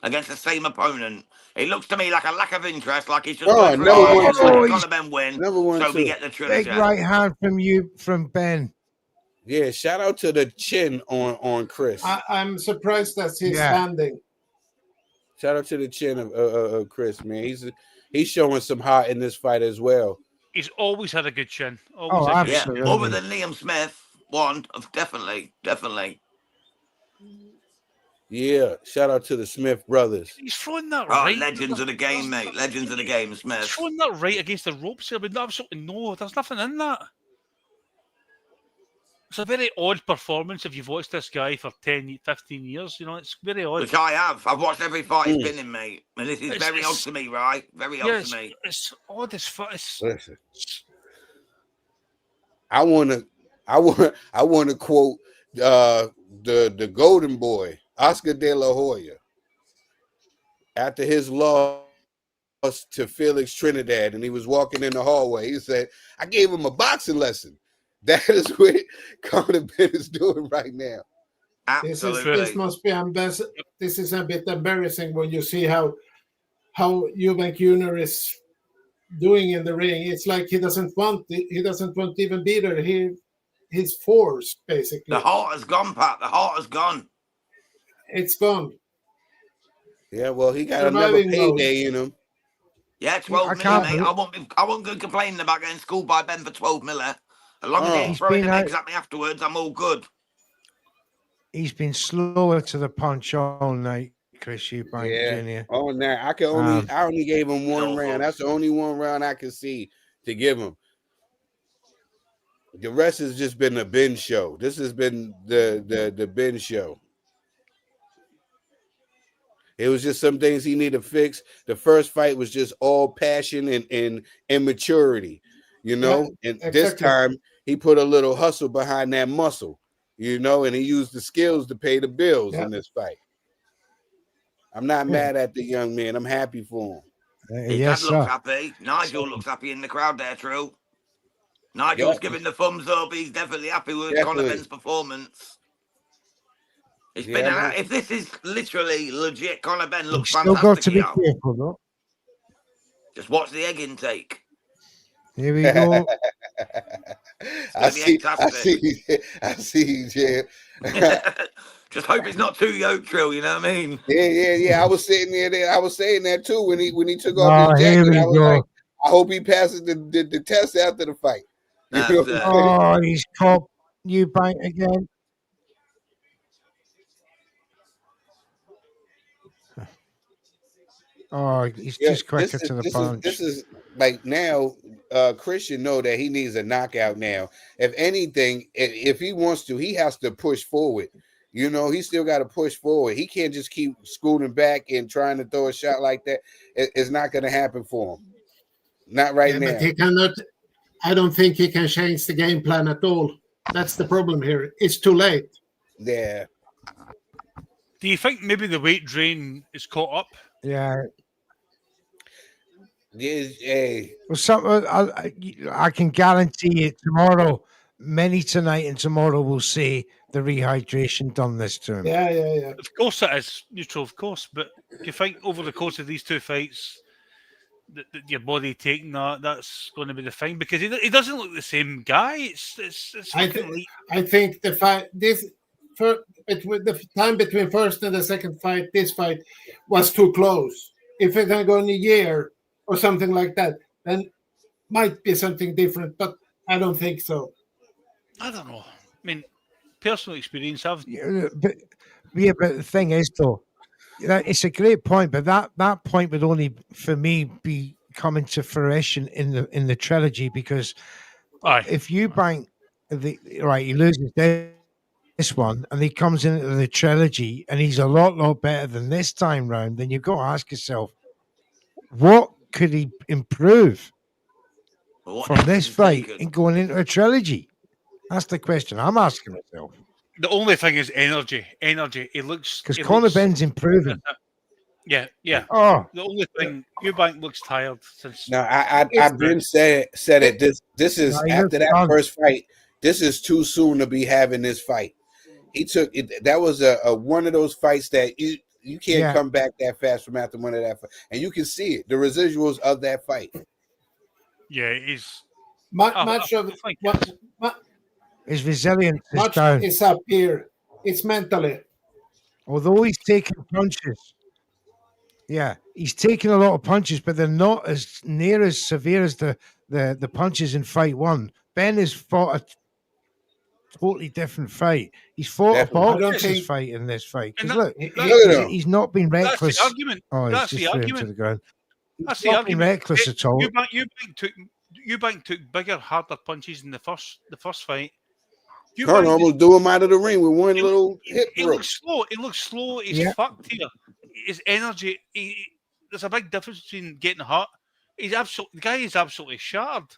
Against the same opponent. It looks to me like a lack of interest, like he's just Oh, going number one, for too. Conor Benn win, Number one, so we too. get the big trilogy. right hand from Ben. Yeah, shout out to the chin on Chris. I'm surprised that he's Yeah. standing. Shout out to the chin of Chris, man. He's showing some heart in this fight as well. He's always had a good chin. Oh, Always had a good Yeah, absolutely. other than Liam Smith, one of definitely. Yeah, shout out to the Smith brothers. He's throwing that Oh, right. legends of the game, mate. Legends of the game, He's Smith. throwing that right against the ropes here, but absolutely no. There's nothing in that. It's a very odd performance if you've watched this guy for 10, 15 years. You know, it's very odd. Which I have. I've watched every fight he's been in, mate. And this is very odd to me, right? Very odd to me. It's odd as fuck. Listen, I want to quote the Golden Boy, Oscar De La Hoya, after his loss to Felix Trinidad, and he was walking in the hallway. He said, "I gave him a boxing lesson." That is what Conor Benn is doing right now. Absolutely. This must be embarrassing. This is a bit embarrassing when you see how Eubank Jr. is doing in the ring. It's like he doesn't want to even be there. He's forced basically. The heart has gone, Pat. The heart has gone. It's gone. Yeah, well, he got another Surviving mode. payday in him. Yeah, 12 I million, can't mate. believe- I won't go complaining about getting schooled by Ben for 12 miller. As long as he ain't He's throwing been the out- eggs at me afterwards, I'm all good. he's been slower to the punch all night, Chris Eubank Jr. Oh, now I only gave him one round. That's the only one round I can see to give him. The rest has just been a Ben show. This has been the Ben show. It was just some things he needed to fix. The first fight was just all passion and immaturity, you know. And this time he put a little hustle behind that muscle, you know, and he used the skills to pay the bills in this fight. I'm not mad at the young man. I'm happy for him. His dad looks happy. Nigel looks happy in the crowd there, Trill. Nigel's giving the thumbs up. He's definitely happy with Conor Benn's performance. It's been if this is literally legit, Conor Benn looks fantastic. Still got to be careful, though. Just watch the egg intake. Here we go. I see, Jim. Just hope it's not too yolk, Trill. You know what I mean? Yeah. I was sitting there. I was saying that too when he took off his jacket. I was like, I hope he passes the test after the fight. He's caught Eubank again. Oh, he's just quicker to the punch. This is like now, Christian know that he needs a knockout now. If anything, if he wants to, he has to push forward. You know, he still got to push forward. He can't just keep scooting back and trying to throw a shot like that. It's not going to happen for him. Not right now. But he cannot. I don't think he can change the game plan at all. That's the problem here. It's too late. Yeah. Do you think maybe the weight drain is caught up? Yeah. Well, I can guarantee it tomorrow. Many tonight and tomorrow will say the rehydration done this to him. Yeah. Of course it is neutral, of course. But do you think over the course of these two fights, that your body taking that's going to be the thing? Because he doesn't look the same guy. I think the fight the time between first and the second fight, this fight was too close. If it's going to go in a year or something like that, then might be something different. But I don't think so. I don't know. I mean, personal experience. But the thing is, though, it's a great point. But that point would only, for me, be coming to fruition in the trilogy, because if Eubank, he loses this one and he comes into the trilogy and he's a lot better than this time round, then you've got to ask yourself, what could he improve from this fight and going into a trilogy? That's the question I'm asking myself. The only thing is energy. He looks, because Conor Benn's improving. Yeah. Oh, the only thing, Eubank looks tired since. No, I've been said it. This is after that first fight. This is too soon to be having this fight. He took it. That was a one of those fights that you can't come back that fast from after one of that fight, and you can see it, the residuals of that fight. Yeah, he's much of his resilience is down. It's up here. It's mentally. Although he's taking punches. Yeah, he's taking a lot of punches, but they're not as near as severe as the punches in fight one. Ben has fought a totally different fight. He's fought a boxer's fight in this fight. Look, he's not been reckless. That's the argument. Oh, that's he's the just argument. To the ground. That's the argument. Been reckless at all. Eubank took bigger, harder punches in the first fight. Conor almost do him out of the ring with one little hip He looks slow. He's fucked here. His energy. There's a big difference between getting hurt. The guy is absolutely shattered.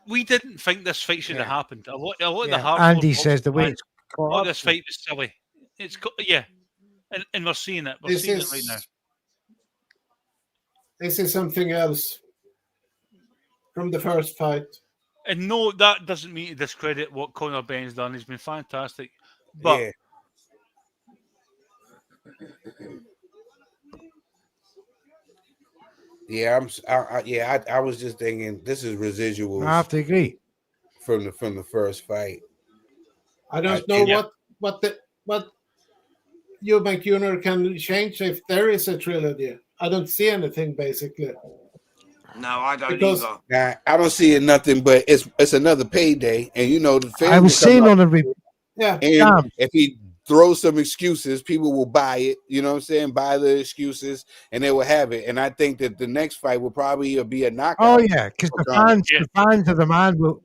We didn't think this fight should have happened. A lot of the hard. Andy says the way this fight was silly. And we're seeing it. We're seeing it right now. This is something else from the first fight. And no, that doesn't mean to discredit what Conor Benn's done. He's been fantastic. But I was just thinking this is residuals. I have to agree. From the first fight. I don't know what Eubank Jr. can change if there is a trilogy. I don't see anything basically. No, I don't either. Nah, I don't see it nothing, but it's another payday, and you know the fans. I was saying Yeah. And if he throws some excuses, people will buy it. You know what I'm saying? Buy the excuses, and they will have it. And I think that the next fight will probably be a knockout. Oh yeah, because the fans of the man will.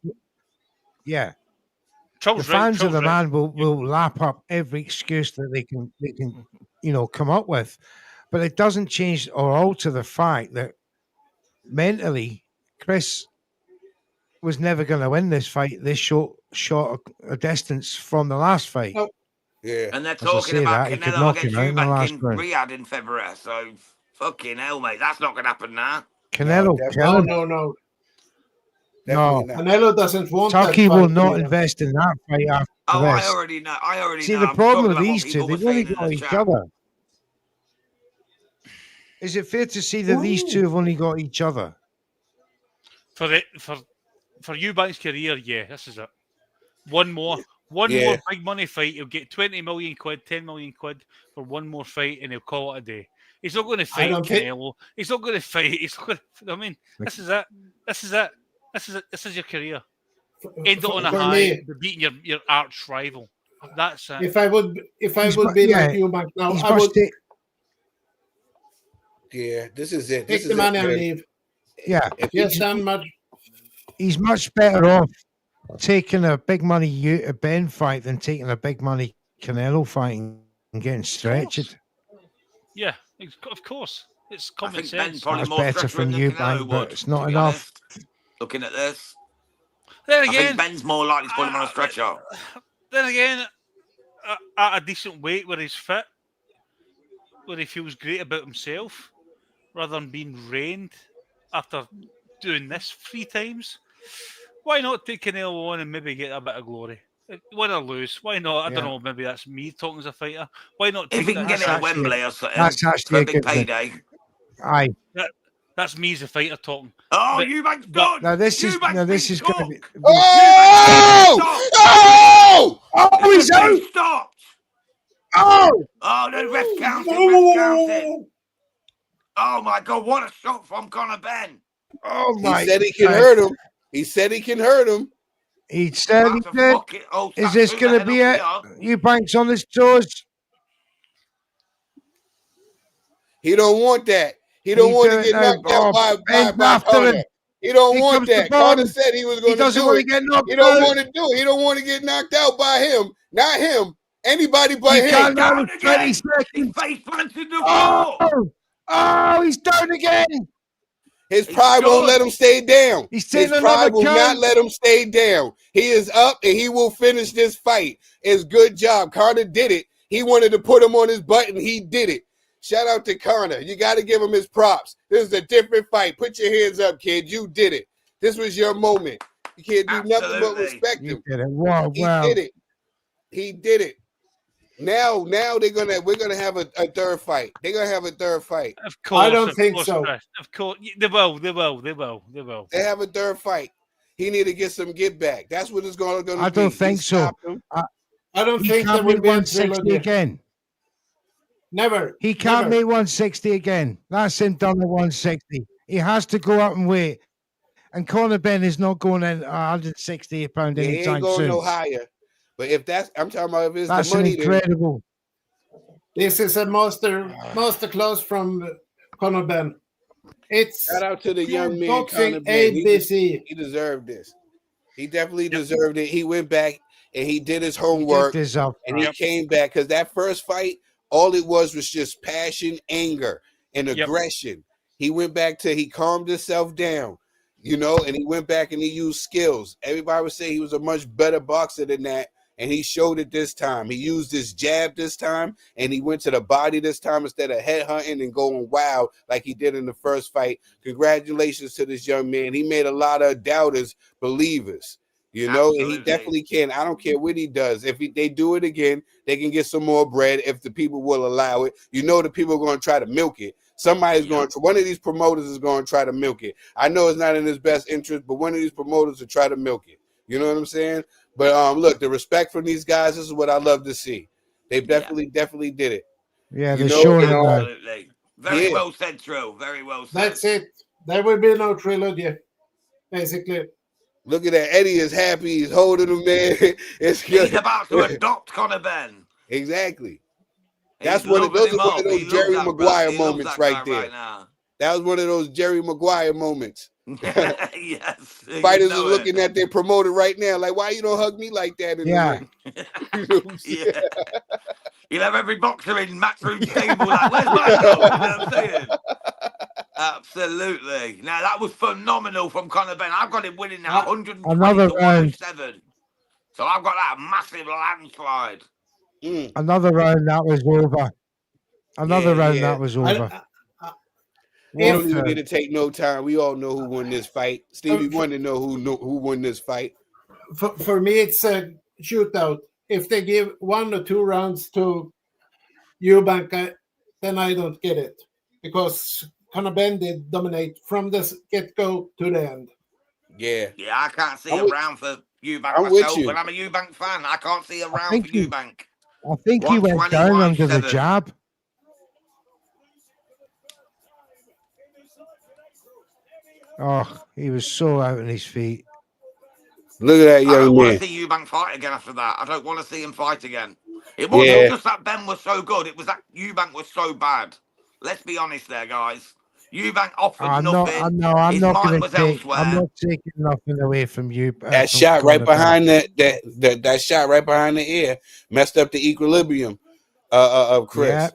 Yeah, Charles the fans of the right. man will lap up every excuse that they can come up with, but it doesn't change or alter the fact that mentally Chris was never going to win this fight this short a distance from the last fight. No. Yeah. And they're As I talking say about that, he could Canelo knock against him out in the Eubank last in round. Riyadh in February. So fucking hell, mate, that's not going to happen now. Canelo, No, no. Definitely not. Canelo doesn't want Turkey that will fight, not Leon. invest in that fight after Oh, this. I already know. See, know. the I'm problem talking with about what these two, people were they've only saying in got the each chat. other. Is it fair to say that these two have only got each other? For Eubank's career, yeah, this is it. One more big money fight. He'll get 20 million quid, 10 million quid for one more fight, and he'll call it a day. He's not going to fight Canelo. He's not going to fight. I mean, this is it. This is it. This is your career. End it on a high. Beating your arch rival. That's it. If I would be like Eubank now, I would. Yeah, this is it. Take the money and leave. Yeah. Yes, done much. He's much better off taking a big money Ben fight than taking a big money Canelo fight and getting stretched. Yeah, of course. It's common sense. Ben's probably That's more better from Eubank, but it's not enough. Looking at this, then again, I think Ben's more likely to put him on a stretcher. Then again, at a decent weight where he's fit, where he feels great about himself, rather than being rained after doing this 3 times, why not take Canelo on and maybe get a bit of glory? Win or lose, why not? I don't know, maybe that's me talking as a fighter. Why not take if he can get it at Wembley or something for a big payday? Aye. That's me as a fighter talking. Oh, Eubank's done! Now this is going to be... Oh! Oh, he's out! Stopped! Oh! Oh, the ref counted. Oh my God, what a shot from Conor Benn. Oh my! He said he can hurt him. He said he can hurt him. He said he did. Is this going to be it? Eubank's on his toes. He don't want that. He don't want to get knocked out by Conor. He don't want that. Conor said he was going to do it. He don't want to do it. He don't want to get knocked out by him. Not him. Anybody but him. Down 20 seconds. He face planted the floor. Oh, he's down again. His pride won't let him stay down. His pride will not let him stay down. He is up and he will finish this fight. It's good job. Conor did it. He wanted to put him on his butt and he did it. Shout out to Conor. You got to give him his props. This is a different fight. Put your hands up, kid. You did it. This was your moment. You can't do nothing but respect him. He did it. Wow, he did it. He did it. Now we're gonna have a third fight. They're gonna have a third fight. Of course, I don't think so. Of course, they will. They have a third fight. He need to get some get back. That's what it's going to be. I don't think so. I don't think there will be 160 again. Never. He can't make 160 again. That's him done at 160. He has to go up and wait. And Conor Benn is not going in 160 pound anytime soon. He ain't going no higher. But if I'm talking about if it's that's the money, incredible. This is a master class from Conor Benn. It's shout out to the young man. Boxing ABC. He deserved this. He definitely deserved it. He went back and he did his homework. And he came back because that first fight, all it was just passion, anger, and aggression. He went back he calmed himself down, and he went back and he used skills. Everybody would say he was a much better boxer than that. And he showed it this time. He used his jab this time, and he went to the body this time instead of headhunting and going wild like he did in the first fight. Congratulations to this young man. He made a lot of doubters believers, and he definitely can. I don't care what he does. If they do it again, they can get some more bread if the people will allow it. The people are going to try to milk it. Somebody's going to, one of these promoters is going to try to milk it. I know it's not in his best interest, but one of these promoters will try to milk it. You know what I'm saying? But look, the respect from these guys, this is what I love to see. They definitely did it. Yeah, they're showing it. Absolutely. Very well said, Trill. Very well said. That's it. There will be no trilogy, basically. Look at that. Eddie is happy. He's holding him there. It's good. He's about to adopt Conor Benn. Exactly. Those Those are one of those He loves Jerry that Maguire he loves moments that right guy there. right now. That was one of those Jerry Maguire moments. Yes. Fighters are looking at their promoter right now, like, why you don't hug me like that in the ring? You know what I'm saying? Yeah. You'll have every boxer in matchroom stable like, where's my dog? You know what I'm saying? Absolutely. Now that was phenomenal from Conor Benn. I've got him winning now 120 Another to round. 107. So I've got that massive landslide. Another round that was over. Another round that was over. We don't even need to take no time. We all know who won this fight. Stevie wanted to know who won this fight. For me, it's a shootout. If they give 1 or 2 rounds to Eubank, then I don't get it, because Conor Benn did dominate from the get-go to the end. Yeah. Yeah, I can't see a round for Eubank I'm with myself, you. but I'm a Eubank fan. I can't see a round for Eubank. I think he went down under the jab. Oh, he was so out on his feet. Look at that young man. I don't want to see Eubank fight again after that. I don't want to see him fight again. It wasn't just that Ben was so good. It was that Eubank was so bad. Let's be honest there, guys. Eubank offered nothing. I'm not taking nothing away from you. That shot right behind that shot right behind the ear messed up the equilibrium of Chris. Yeah,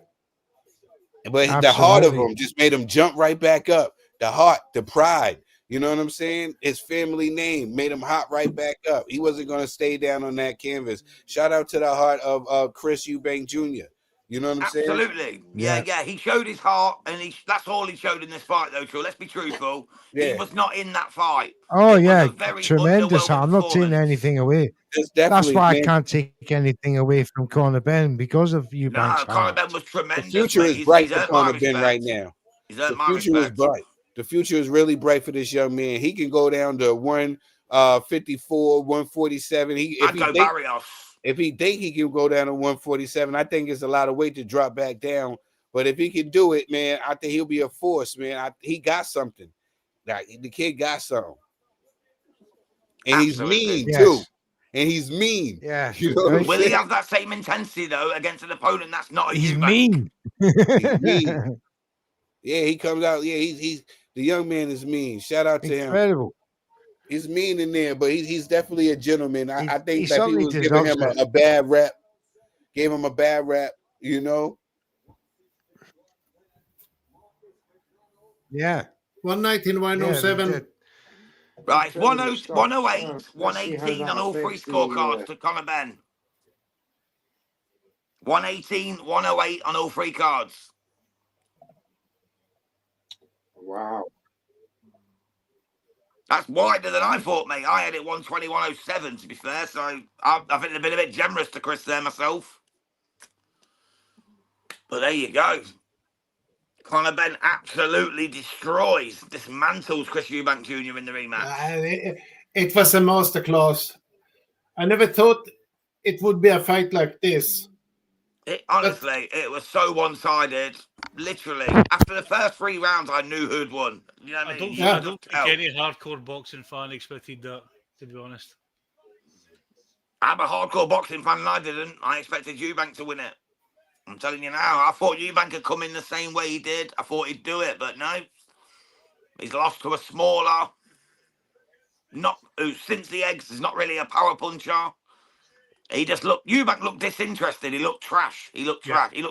but absolutely. The heart of him just made him jump right back up. The heart, the pride. You know what I'm saying? His family name made him hop right back up. He wasn't going to stay down on that canvas. Shout out to the heart of Chris Eubank Jr. You know what I'm saying? Absolutely. Yeah. He showed his heart, and that's all he showed in this fight, though, True. Let's be truthful. He was not in that fight. Oh, yeah. Tremendous. I'm not taking anything away. That's why I can't take anything away from Conor Benn, because of Eubank's Conor Benn was tremendous. The future is bright for Conor Benn right now. The future is bright. The future is really bright for this young man. He can go down to 154, 147. If he think he can go down to 147, I think it's a lot of weight to drop back down. But if he can do it, man, I think he'll be a force, man. He got something. Like, the kid got something. And he's mean, too. And he's mean. Yeah. You know Will he have that same intensity, though, against an opponent that's not a He's Eubank? mean. He's mean. Yeah, he comes out. Yeah, he's the young man is mean. Shout out to him. He's mean in there, but he's definitely a gentleman. I think that he was giving him a bad rap. Gave him a bad rap, you know. Yeah. 119, 107. Right, 108, 118 on all 3 scorecards to Conor Benn. 118, 108 on all 3 cards. Wow. That's wider than I thought, mate. I had it 120, 107, to be fair. So I think they've been a bit generous to Chris there myself. But there you go. Conor Benn absolutely dismantles Chris Eubank Jr. in the rematch. It was a masterclass. I never thought it would be a fight like this. Honestly, it was so one-sided. Literally, after the first 3 rounds, I knew who'd won. You know what I mean? I don't think any hardcore boxing fan expected that, to be honest. I'm a hardcore boxing fan, and I didn't. I expected Eubank to win it. I'm telling you now. I thought Eubank could come in the same way he did. I thought he'd do it, but no. He's lost to a smaller, who since the eggs is not really a power puncher. Eubank looked disinterested. He looked trash. He looked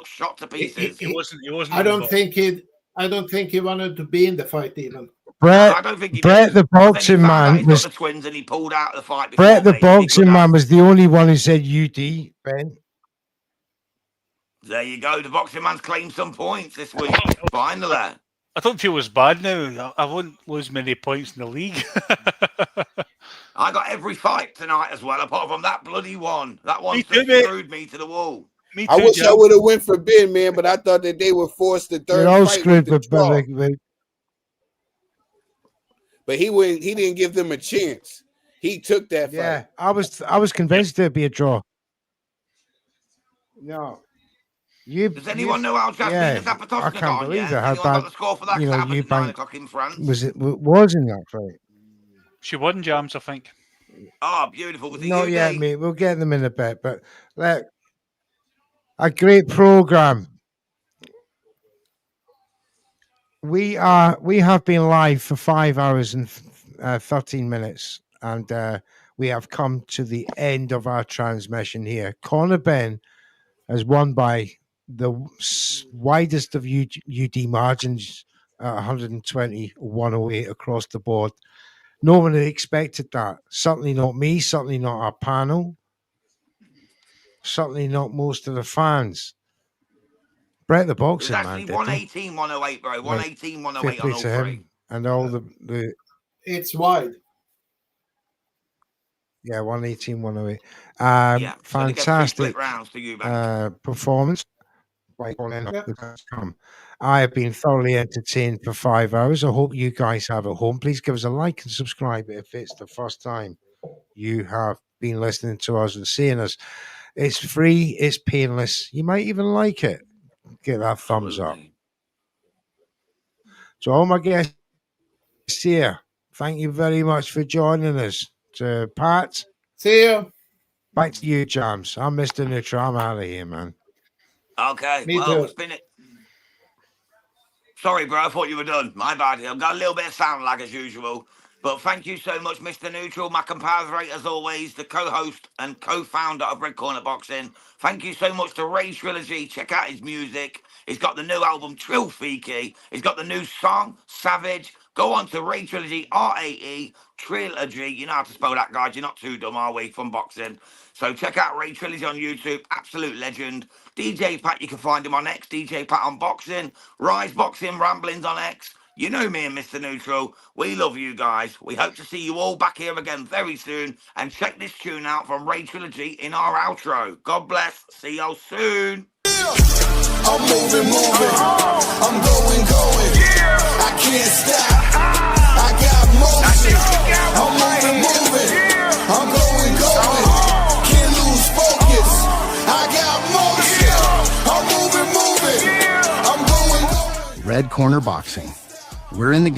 shot to pieces. He wasn't. I don't think he wanted to be in the fight even. I don't think he Brett, did. the boxing man, was the twins, and he pulled out of the fight. Brett, the boxing man, was the only one who said UD, Ben. There you go. The boxing man's claimed some points this week. Finally. I don't feel as bad now. I won't lose many points in the league. I got every fight tonight as well, apart from that bloody one. That one screwed me to the wall. Me too, I wish I would have went for Ben, man, but I thought that they were forced to third all fight screwed with the draw. But he didn't give them a chance. He took that fight. Yeah, I was convinced there'd be a draw. No. Does anyone know how Jasmine Zapatosnik I can't believe it. How got the score for that? Eubank 9 o'clock in France. was in that fight. She won, Jams, I think. Oh, beautiful. Was it Not you, yet, D? mate. We'll get them in a bit, but a great program. We have been live for 5 hours and 13 minutes, and we have come to the end of our transmission here. Conor Benn has won by the widest of UD margins, 120-108 across the board. No one had expected that. Certainly not me, certainly not our panel, certainly not most of the fans. Brett the It was boxing man, actually did he? 118-108, bro. 118-108 Fair on play all to three. him and all the It's wide. yeah, 118-108. Yeah. So they get 3 Fantastic split rounds to Eubank. performance. Right on in Yeah. the best come. I have been thoroughly entertained for 5 hours. I hope you guys have at home. Please give us a like and subscribe if it's the first time you have been listening to us and seeing us. It's free, it's painless. You might even like it. Get that thumbs up. Absolutely. To all my guests here, thank you very much for joining us. To Pat, See you. back to you, Jams. I'm Mr. Neutral. I'm out of here, man. Okay. Me Well, too. it's been it. Sorry, bro. I thought you were done. My bad. I've got a little bit of sound lag as usual. But thank you so much, Mr. Neutral, my compadre, as always, the co-host and co-founder of Red Corner Boxing. Thank you so much to Ray Trilogy. Check out his music. He's got the new album, Trill Fiki. He's got the new song, Savage. Go on to Ray Trilogy, R-A-E, Trilogy. You know how to spell that, guys. You're not too dumb, are we, from boxing? So check out Ray Trilogy on YouTube. Absolute legend. DJ Pat, you can find him on X. DJ Pat on Boxing. Rise Boxing Ramblings on X. You know me and Mr. Neutral. We love you guys. We hope to see you all back here again very soon. And check this tune out from Ray Trilogy in our outro. God bless. See y'all soon. I'm moving. I'm going. I can't stop. I got motion. I'm moving. I'm going. Can't lose focus. I got motion. I'm moving. I'm going. Red Corner Boxing. We're in the game.